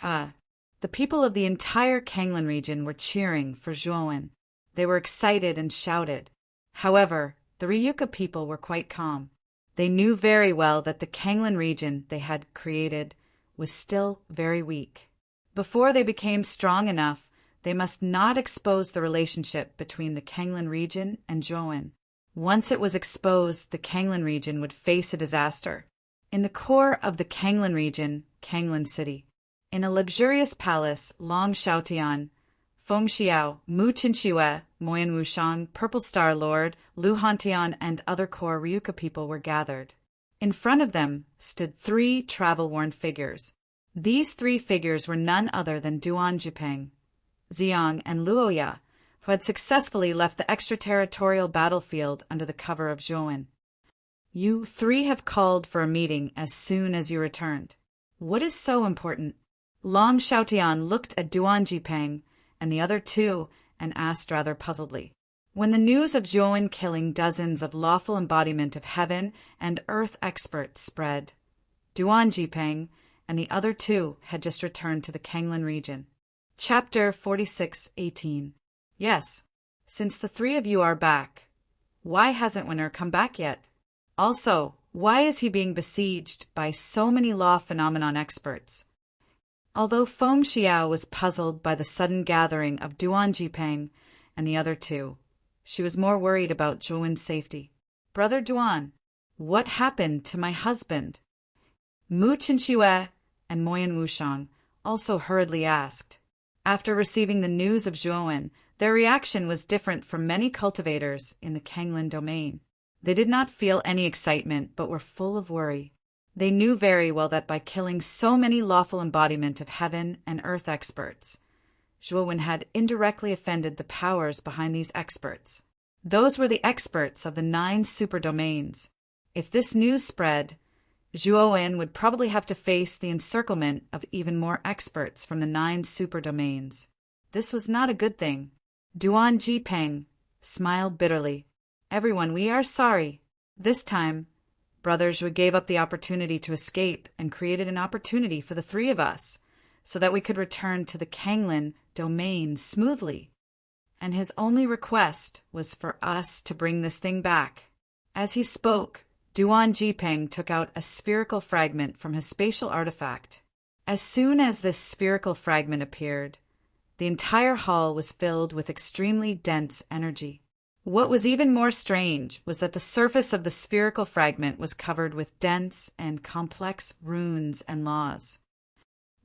The people of the entire Kanglin region were cheering for Zhuowen. They were excited and shouted. However, the Ryuka people were quite calm. They knew very well that the Kanglin region they had created was still very weak. Before they became strong enough, they must not expose the relationship between the Kanglin region and Zhuowen. Once it was exposed, the Kanglin region would face a disaster. In the core of the Kanglin region, Kanglin City, in a luxurious palace, Long Xiaotian, Feng Xiao, Mu Qinxue, Moyan Wushang, Purple Star Lord, Lu Hantian, and other core Ryuka people were gathered. In front of them stood 3 travel-worn figures. These 3 figures were none other than Duan Jipeng, Xiang, and Luoya, who had successfully left the extraterritorial battlefield under the cover of Zhuowen. You 3 have called for a meeting as soon as you returned. What is so important? Long Xiaotian looked at Duan Jipeng and the other 2 and asked rather puzzledly. When the news of Zhuowen killing dozens of lawful embodiment of heaven and earth experts spread, Duan Jipeng and the other 2 had just returned to the Kanglin region. Chapter 46:18. Yes, since the 3 of you are back, why hasn't Winner come back yet? Also, why is he being besieged by so many law phenomenon experts? Although Feng Xiao was puzzled by the sudden gathering of Duan Jipeng and the other 2, she was more worried about Zhuowen's safety. Brother Duan, what happened to my husband? Mu Qinxue and Moyan Wushang also hurriedly asked. After receiving the news of Zhuowen, their reaction was different from many cultivators in the Kanglin domain. They did not feel any excitement, but were full of worry. They knew very well that by killing so many lawful embodiment of heaven and earth experts, Zhuowen had indirectly offended the powers behind these experts. Those were the experts of the 9 super domains. If this news spread, Zhuowen would probably have to face the encirclement of even more experts from the 9 super domains. this was not a good thing. Duan Jipeng smiled bitterly. Everyone, we are sorry. This time, Brother Zhou gave up the opportunity to escape and created an opportunity for the three of us, so that we could return to the Kanglin domain smoothly. And his only request was for us to bring this thing back. As he spoke, Duan Jipeng took out a spherical fragment from his spatial artifact. As soon as this spherical fragment appeared, the entire hall was filled with extremely dense energy. What was even more strange was that the surface of the spherical fragment was covered with dense and complex runes and laws.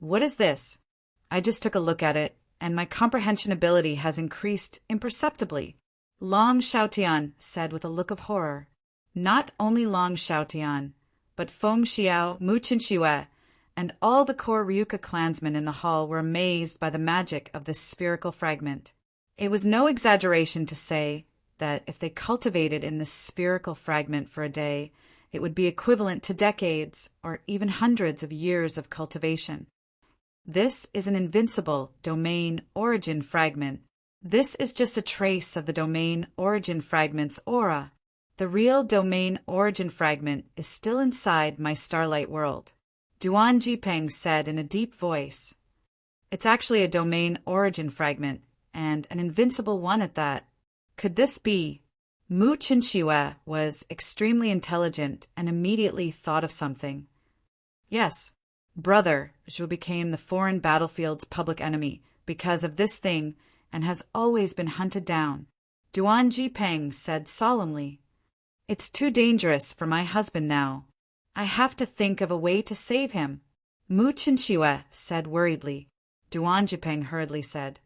What is this? I just took a look at it, and my comprehension ability has increased imperceptibly. Long Xiaotian said with a look of horror. Not only Long Xiaotian, but Feng Xiao, Mu Qinxue, and all the core Ryuka clansmen in the hall were amazed by the magic of this spherical fragment. It was no exaggeration to say that if they cultivated in this spherical fragment for a day, it would be equivalent to decades or even hundreds of years of cultivation. This is an invincible domain origin fragment. This is just a trace of the domain origin fragment's aura. The real domain origin fragment is still inside my starlight world. Duan Jipeng said in a deep voice. It's actually a domain origin fragment, and an invincible one at that. Could this be? Mu Qinxue was extremely intelligent and immediately thought of something. Yes, Brother Zhou became the foreign battlefield's public enemy because of this thing and has always been hunted down. Duan Jipeng said solemnly. It's too dangerous for my husband now. I have to think of a way to save him. Mu Qinxue said worriedly. Duan Jipeng hurriedly said,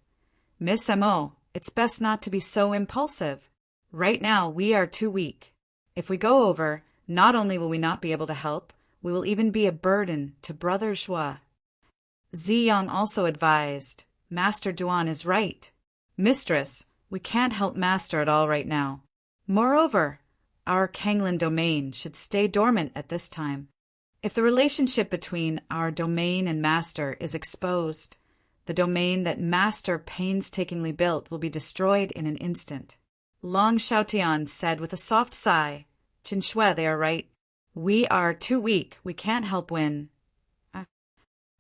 Miss Mo, it's best not to be so impulsive. Right now, we are too weak. If we go over, not only will we not be able to help, we will even be a burden to Brother Zhou. Ziyang also advised, Master Duan is right. Mistress, we can't help Master at all right now. Moreover, our Kanglin domain should stay dormant at this time. If the relationship between our domain and Master is exposed, the domain that Master painstakingly built will be destroyed in an instant. Long Xiaotian said with a soft sigh, Qinxue, they are right. We are too weak. We can't help win.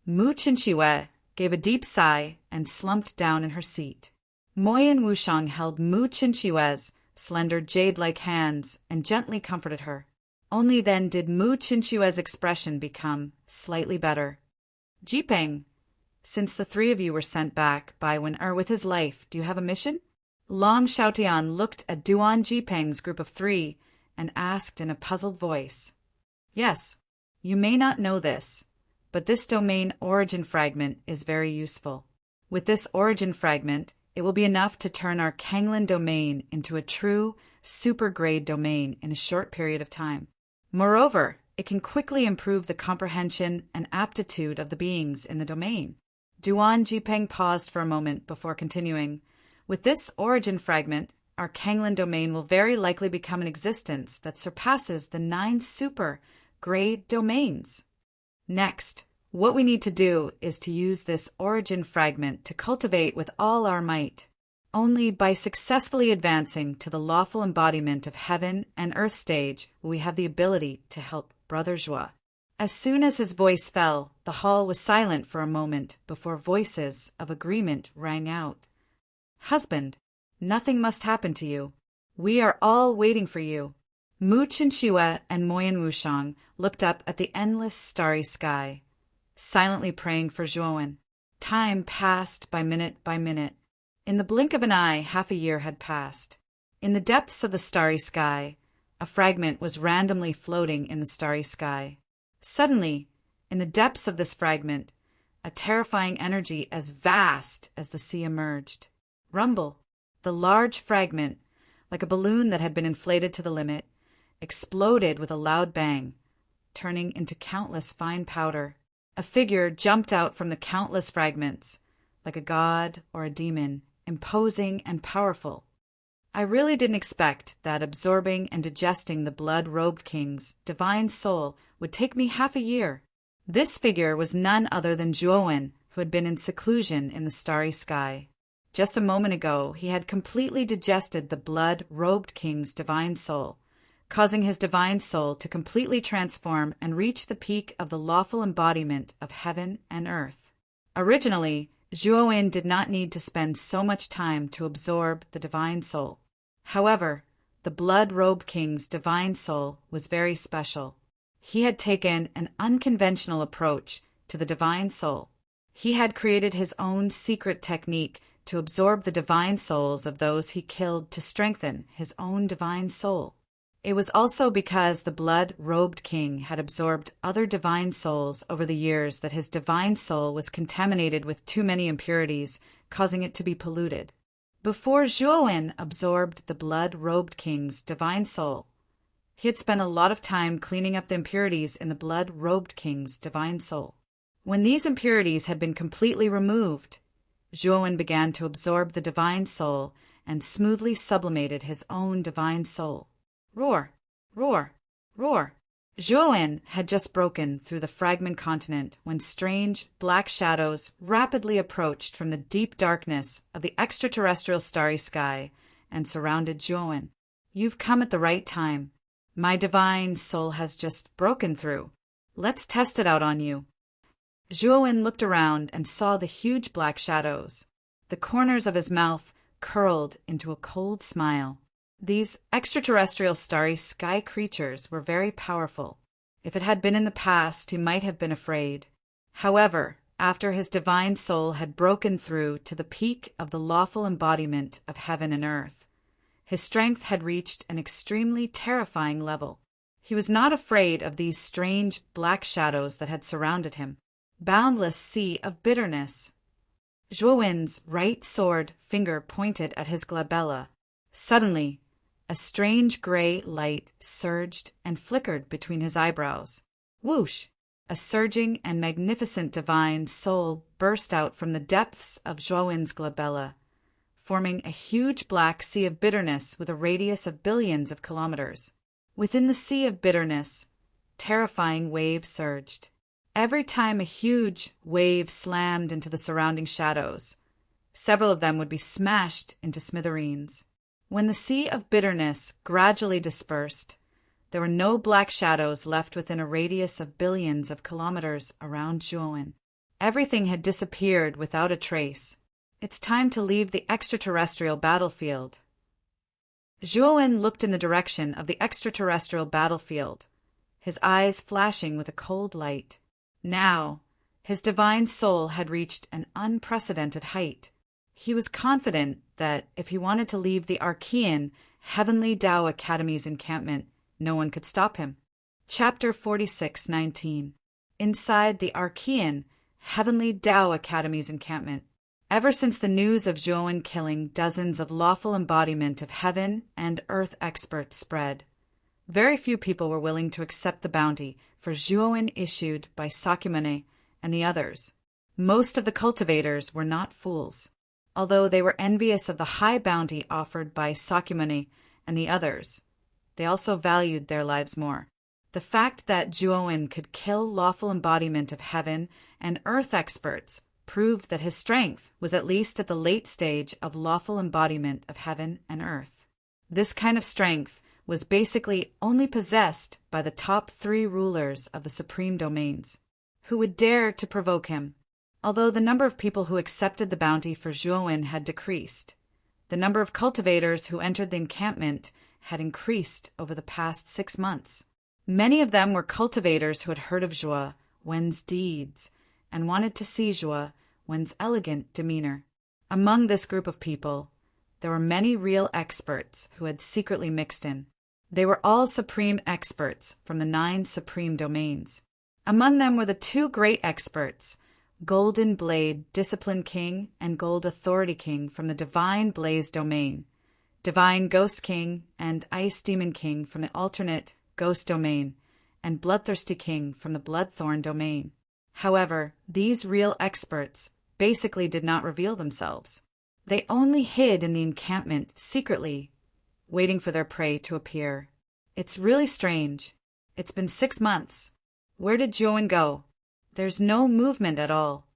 Mu Qinxue gave a deep sigh and slumped down in her seat. Moyan Wushang held Mu Qinxue's slender jade-like hands and gently comforted her. Only then did Mu Qinxue's expression become slightly better. Jipeng, since the three of you were sent back by Wen-Er with his life, do you have a mission? Long Xiaotian looked at Duan Jipeng's group of three and asked in a puzzled voice. Yes, you may not know this, but this domain origin fragment is very useful. With this origin fragment, it will be enough to turn our Kanglin domain into a true super-grade domain in a short period of time. Moreover, it can quickly improve the comprehension and aptitude of the beings in the domain. Duan Jipeng paused for a moment before continuing. With this origin fragment, our Kanglin domain will very likely become an existence that surpasses the 9 super-grade domains. Next, what we need to do is to use this origin fragment to cultivate with all our might. Only by successfully advancing to the lawful embodiment of heaven and earth stage will we have the ability to help Brother Zhou. As soon as his voice fell, the hall was silent for a moment before voices of agreement rang out. Husband, nothing must happen to you. We are all waiting for you. Mu Qinxue and Moyan Wushang looked up at the endless starry sky, silently praying for Zhuowen. Time passed by minute by minute. In the blink of an eye, half a year had passed. In the depths of the starry sky, a fragment was randomly floating in the starry sky. Suddenly, in the depths of this fragment, a terrifying energy as vast as the sea emerged. Rumble, the large fragment, like a balloon that had been inflated to the limit, exploded with a loud bang, turning into countless fine powder. A figure jumped out from the countless fragments, like a god or a demon, imposing and powerful. I really didn't expect that absorbing and digesting the blood-robed king's divine soul would take me half a year. This figure was none other than Zhuowen, who had been in seclusion in the starry sky. Just a moment ago, he had completely digested the blood-robed king's divine soul, causing his divine soul to completely transform and reach the peak of the lawful embodiment of heaven and earth. Originally, Zhuowen did not need to spend so much time to absorb the divine soul. However, the blood-robed king's divine soul was very special. He had taken an unconventional approach to the divine soul. He had created his own secret technique to absorb the divine souls of those he killed to strengthen his own divine soul. It was also because the blood-robed king had absorbed other divine souls over the years that his divine soul was contaminated with too many impurities, causing it to be polluted. Before Zhuowen absorbed the blood-robed king's divine soul, he had spent a lot of time cleaning up the impurities in the blood-robed king's divine soul. When these impurities had been completely removed, Zhuowen began to absorb the divine soul and smoothly sublimated his own divine soul. Roar, roar, roar. Zhuowen had just broken through the fragment continent when strange, black shadows rapidly approached from the deep darkness of the extraterrestrial starry sky and surrounded Zhuowen. You've come at the right time. My divine soul has just broken through. Let's test it out on you. Zhuowen looked around and saw the huge black shadows. The corners of his mouth curled into a cold smile. These extraterrestrial starry sky creatures were very powerful. If it had been in the past, he might have been afraid. However, after his divine soul had broken through to the peak of the lawful embodiment of heaven and earth, his strength had reached an extremely terrifying level. He was not afraid of these strange black shadows that had surrounded him. Boundless sea of bitterness. Zhuowen's right sword finger pointed at his glabella. Suddenly, a strange gray light surged and flickered between his eyebrows. Whoosh! A surging and magnificent divine soul burst out from the depths of Zhuowen's glabella, forming a huge black sea of bitterness with a radius of billions of kilometers. Within the sea of bitterness, terrifying waves surged. Every time a huge wave slammed into the surrounding shadows, several of them would be smashed into smithereens. When the sea of bitterness gradually dispersed, there were no black shadows left within a radius of billions of kilometers around Zhuowen. Everything had disappeared without a trace. It's time to leave the extraterrestrial battlefield. Zhuowen looked in the direction of the extraterrestrial battlefield, his eyes flashing with a cold light. Now, his divine soul had reached an unprecedented height. He was confident that if he wanted to leave the Archean Heavenly Tao Academy's encampment, no one could stop him. Chapter 46:19. Inside the Archean Heavenly Tao Academy's encampment. Ever since the news of Zhuowen killing dozens of lawful embodiment of heaven and earth experts spread, very few people were willing to accept the bounty for Zhuowen issued by Sakyamuni and the others. Most of the cultivators were not fools. Although they were envious of the high bounty offered by Sakyamuni and the others, they also valued their lives more. The fact that Zhuowen could kill lawful embodiment of heaven and earth experts proved that his strength was at least at the late stage of lawful embodiment of heaven and earth. This kind of strength was basically only possessed by the top 3 rulers of the supreme domains, who would dare to provoke him. Although the number of people who accepted the bounty for Zhuowen had decreased, the number of cultivators who entered the encampment had increased over the past 6 months. Many of them were cultivators who had heard of Zhuowen's deeds and wanted to see Zhuowen's elegant demeanor. Among this group of people, there were many real experts who had secretly mixed in. They were all supreme experts from the 9 supreme domains. Among them were the 2 great experts, Golden Blade Discipline King and Gold Authority King from the Divine Blaze domain, Divine Ghost King and Ice Demon King from the alternate Ghost domain, and Bloodthirsty King from the Bloodthorn domain. However, these real experts basically did not reveal themselves. They only hid in the encampment secretly, waiting for their prey to appear. It's really strange. It's been 6 months. Where did Zhuowen go? There's no movement at all.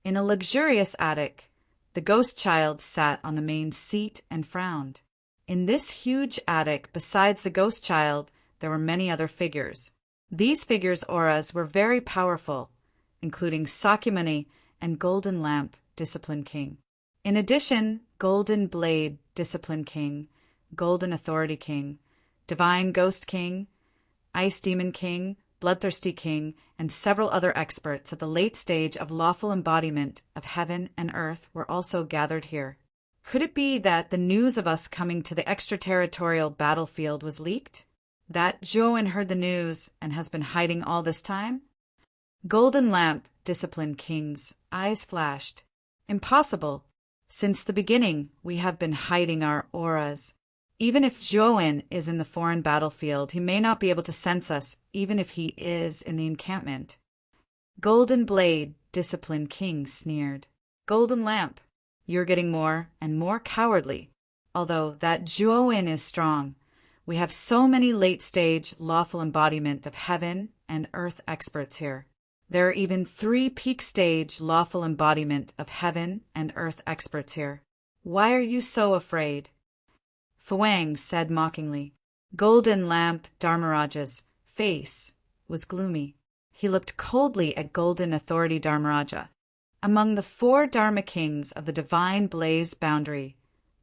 In a luxurious attic, The ghost child sat on the main seat and frowned. In this huge attic, besides the ghost child, there were many other figures. These figures' auras were very powerful, including Sakyamuni and Golden Lamp, Discipline King. In addition, Golden Blade, Discipline King, Golden Authority King, Divine Ghost King, Ice Demon King, Bloodthirsty King, and several other experts at the late stage of lawful embodiment of heaven and earth were also gathered here. Could it be that the news of us coming to the extraterritorial battlefield was leaked? That Zhuowen heard the news and has been hiding all this time? Golden Lamp, Discipline King's eyes flashed. Impossible. Since the beginning, we have been hiding our auras. Even if Zhuowen is in the foreign battlefield, he may not be able to sense us, even if he is in the encampment. Golden Blade, Discipline King sneered. Golden Lamp, you're getting more and more cowardly. Although that Zhuowen is strong, we have so many late-stage lawful embodiment of heaven and earth experts here. There are even 3 peak-stage lawful embodiment of heaven and earth experts here. Why are you so afraid? Fuang said mockingly. Golden Lamp Dharmaraja's face was gloomy. He looked coldly at Golden Authority Dharmaraja. Among the 4 Dharma Kings of the Divine Blaze boundary,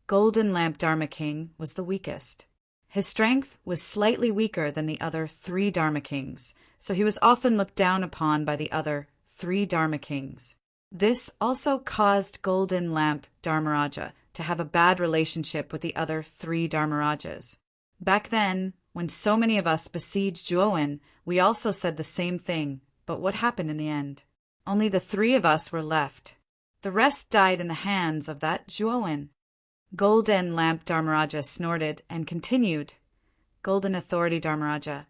Golden Lamp Dharma King was the weakest. His strength was slightly weaker than the other 3 Dharma Kings, so he was often looked down upon by the other 3 Dharma Kings. This also caused Golden Lamp Dharmaraja to have a bad relationship with the other 3 Dharmarajas. Back then, when so many of us besieged Zhuowen, we also said the same thing, but what happened in the end? Only the 3 of us were left. The rest died in the hands of that Zhuowen. Golden Lamp Dharmaraja snorted and continued. Golden Authority Dharmaraja,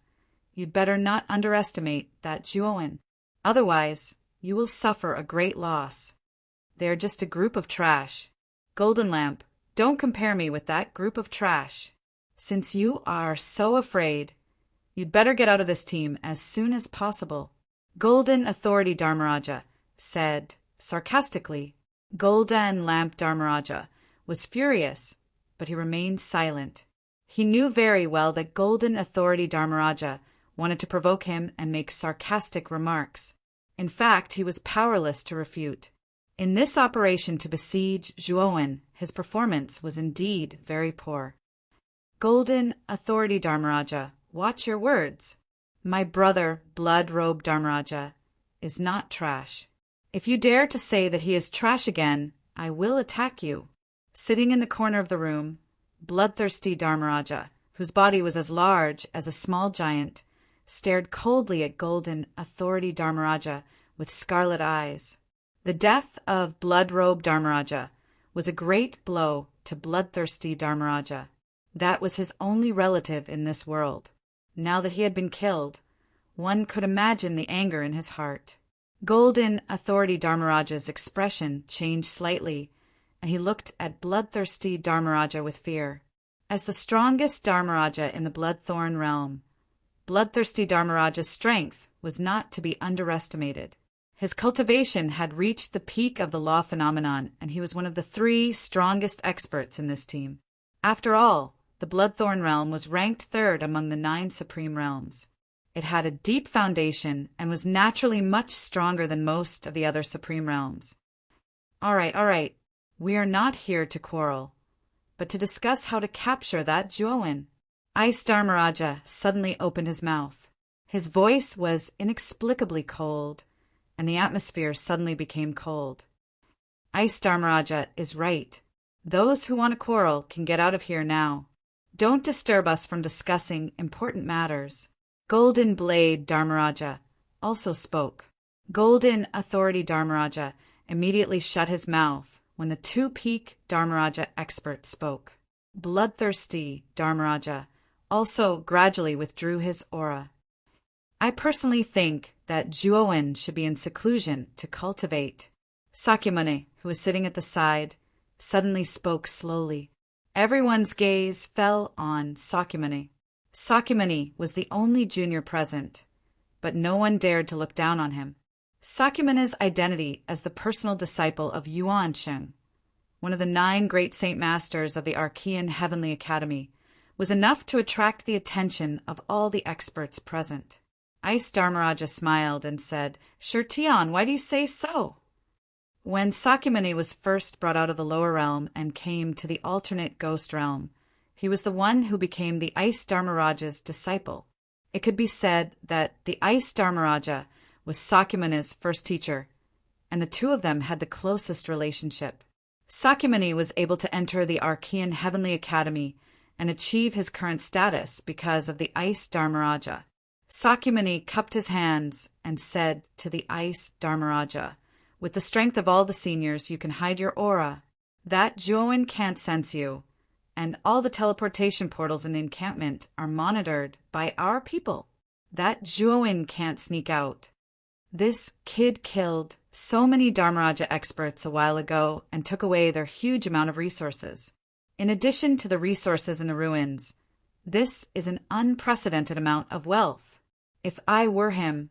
you'd better not underestimate that Zhuowen. Otherwise, you will suffer a great loss. They are just a group of trash. Golden Lamp, don't compare me with that group of trash. Since you are so afraid, you'd better get out of this team as soon as possible. Golden Authority Dharmaraja said sarcastically. Golden Lamp Dharmaraja was furious, but he remained silent. He knew very well that Golden Authority Dharmaraja wanted to provoke him and make sarcastic remarks. In fact, he was powerless to refute. In this operation to besiege Zhuowen, his performance was indeed very poor. Golden Authority Dharmaraja, watch your words. My brother, Blood Robe Dharmaraja, is not trash. If you dare to say that he is trash again, I will attack you. Sitting in the corner of the room, Bloodthirsty Dharmaraja, whose body was as large as a small giant, stared coldly at Golden Authority Dharmaraja with scarlet eyes. The death of Blood Robe Dharmaraja was a great blow to Bloodthirsty Dharmaraja. That was his only relative in this world. Now that he had been killed, one could imagine the anger in his heart. Golden Authority Dharmaraja's expression changed slightly, and he looked at Bloodthirsty Dharmaraja with fear. As the strongest Dharmaraja in the Bloodthorn realm, Bloodthirsty Dharmaraja's strength was not to be underestimated. His cultivation had reached the peak of the law phenomenon, and he was one of the 3 strongest experts in this team. After all, the Bloodthorn realm was ranked 3rd among the 9 supreme realms. It had a deep foundation and was naturally much stronger than most of the other supreme realms. All right. We are not here to quarrel, but to discuss how to capture that Zhuowen. Ice Dharmaraja suddenly opened his mouth. His voice was inexplicably cold, and the atmosphere suddenly became cold. Ice Dharmaraja is right. Those who want to quarrel can get out of here now. Don't disturb us from discussing important matters. Golden Blade Dharmaraja also spoke. Golden Authority Dharmaraja immediately shut his mouth when the 2 peak Dharmaraja expert spoke. Bloodthirsty Dharmaraja also gradually withdrew his aura. I personally think that Zhuowen should be in seclusion to cultivate. Sakyamuni, who was sitting at the side, suddenly spoke slowly. Everyone's gaze fell on Sakyamuni. Sakyamuni was the only junior present, but no one dared to look down on him. Sakyamuni's identity as the personal disciple of Yuan Sheng one of the 9 great Saint Masters of the Archean Heavenly Academy, was enough to attract the attention of all the experts present. Ice Dharmaraja smiled and said, "Sure, Tian, why do you say so?" When Sakyamuni was first brought out of the lower realm and came to the alternate ghost realm, he was the one who became the Ice Dharmaraja's disciple. It could be said that the Ice Dharmaraja was Sakyamuni's first teacher, and the two of them had the closest relationship. Sakyamuni was able to enter the Archean Heavenly Academy and achieve his current status because of the Ice Dharmaraja. Sakyamuni cupped his hands and said to the Ice Dharmaraja, "With the strength of all the seniors, you can hide your aura. That Juoin can't sense you, and all the teleportation portals in the encampment are monitored by our people. That Juoin can't sneak out. This kid killed so many Dharmaraja experts a while ago and took away their huge amount of resources. In addition to the resources in the ruins, this is an unprecedented amount of wealth. If I were him,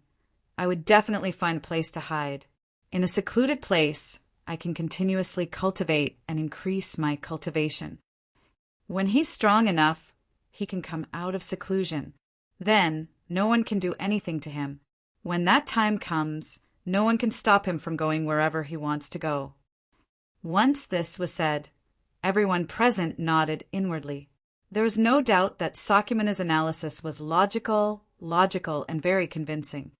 I would definitely find a place to hide. In a secluded place, I can continuously cultivate and increase my cultivation. When he's strong enough, he can come out of seclusion. Then, no one can do anything to him. When that time comes, no one can stop him from going wherever he wants to go." Once this was said, everyone present nodded inwardly. There was no doubt that Sakyamuni's analysis was logical, and very convincing.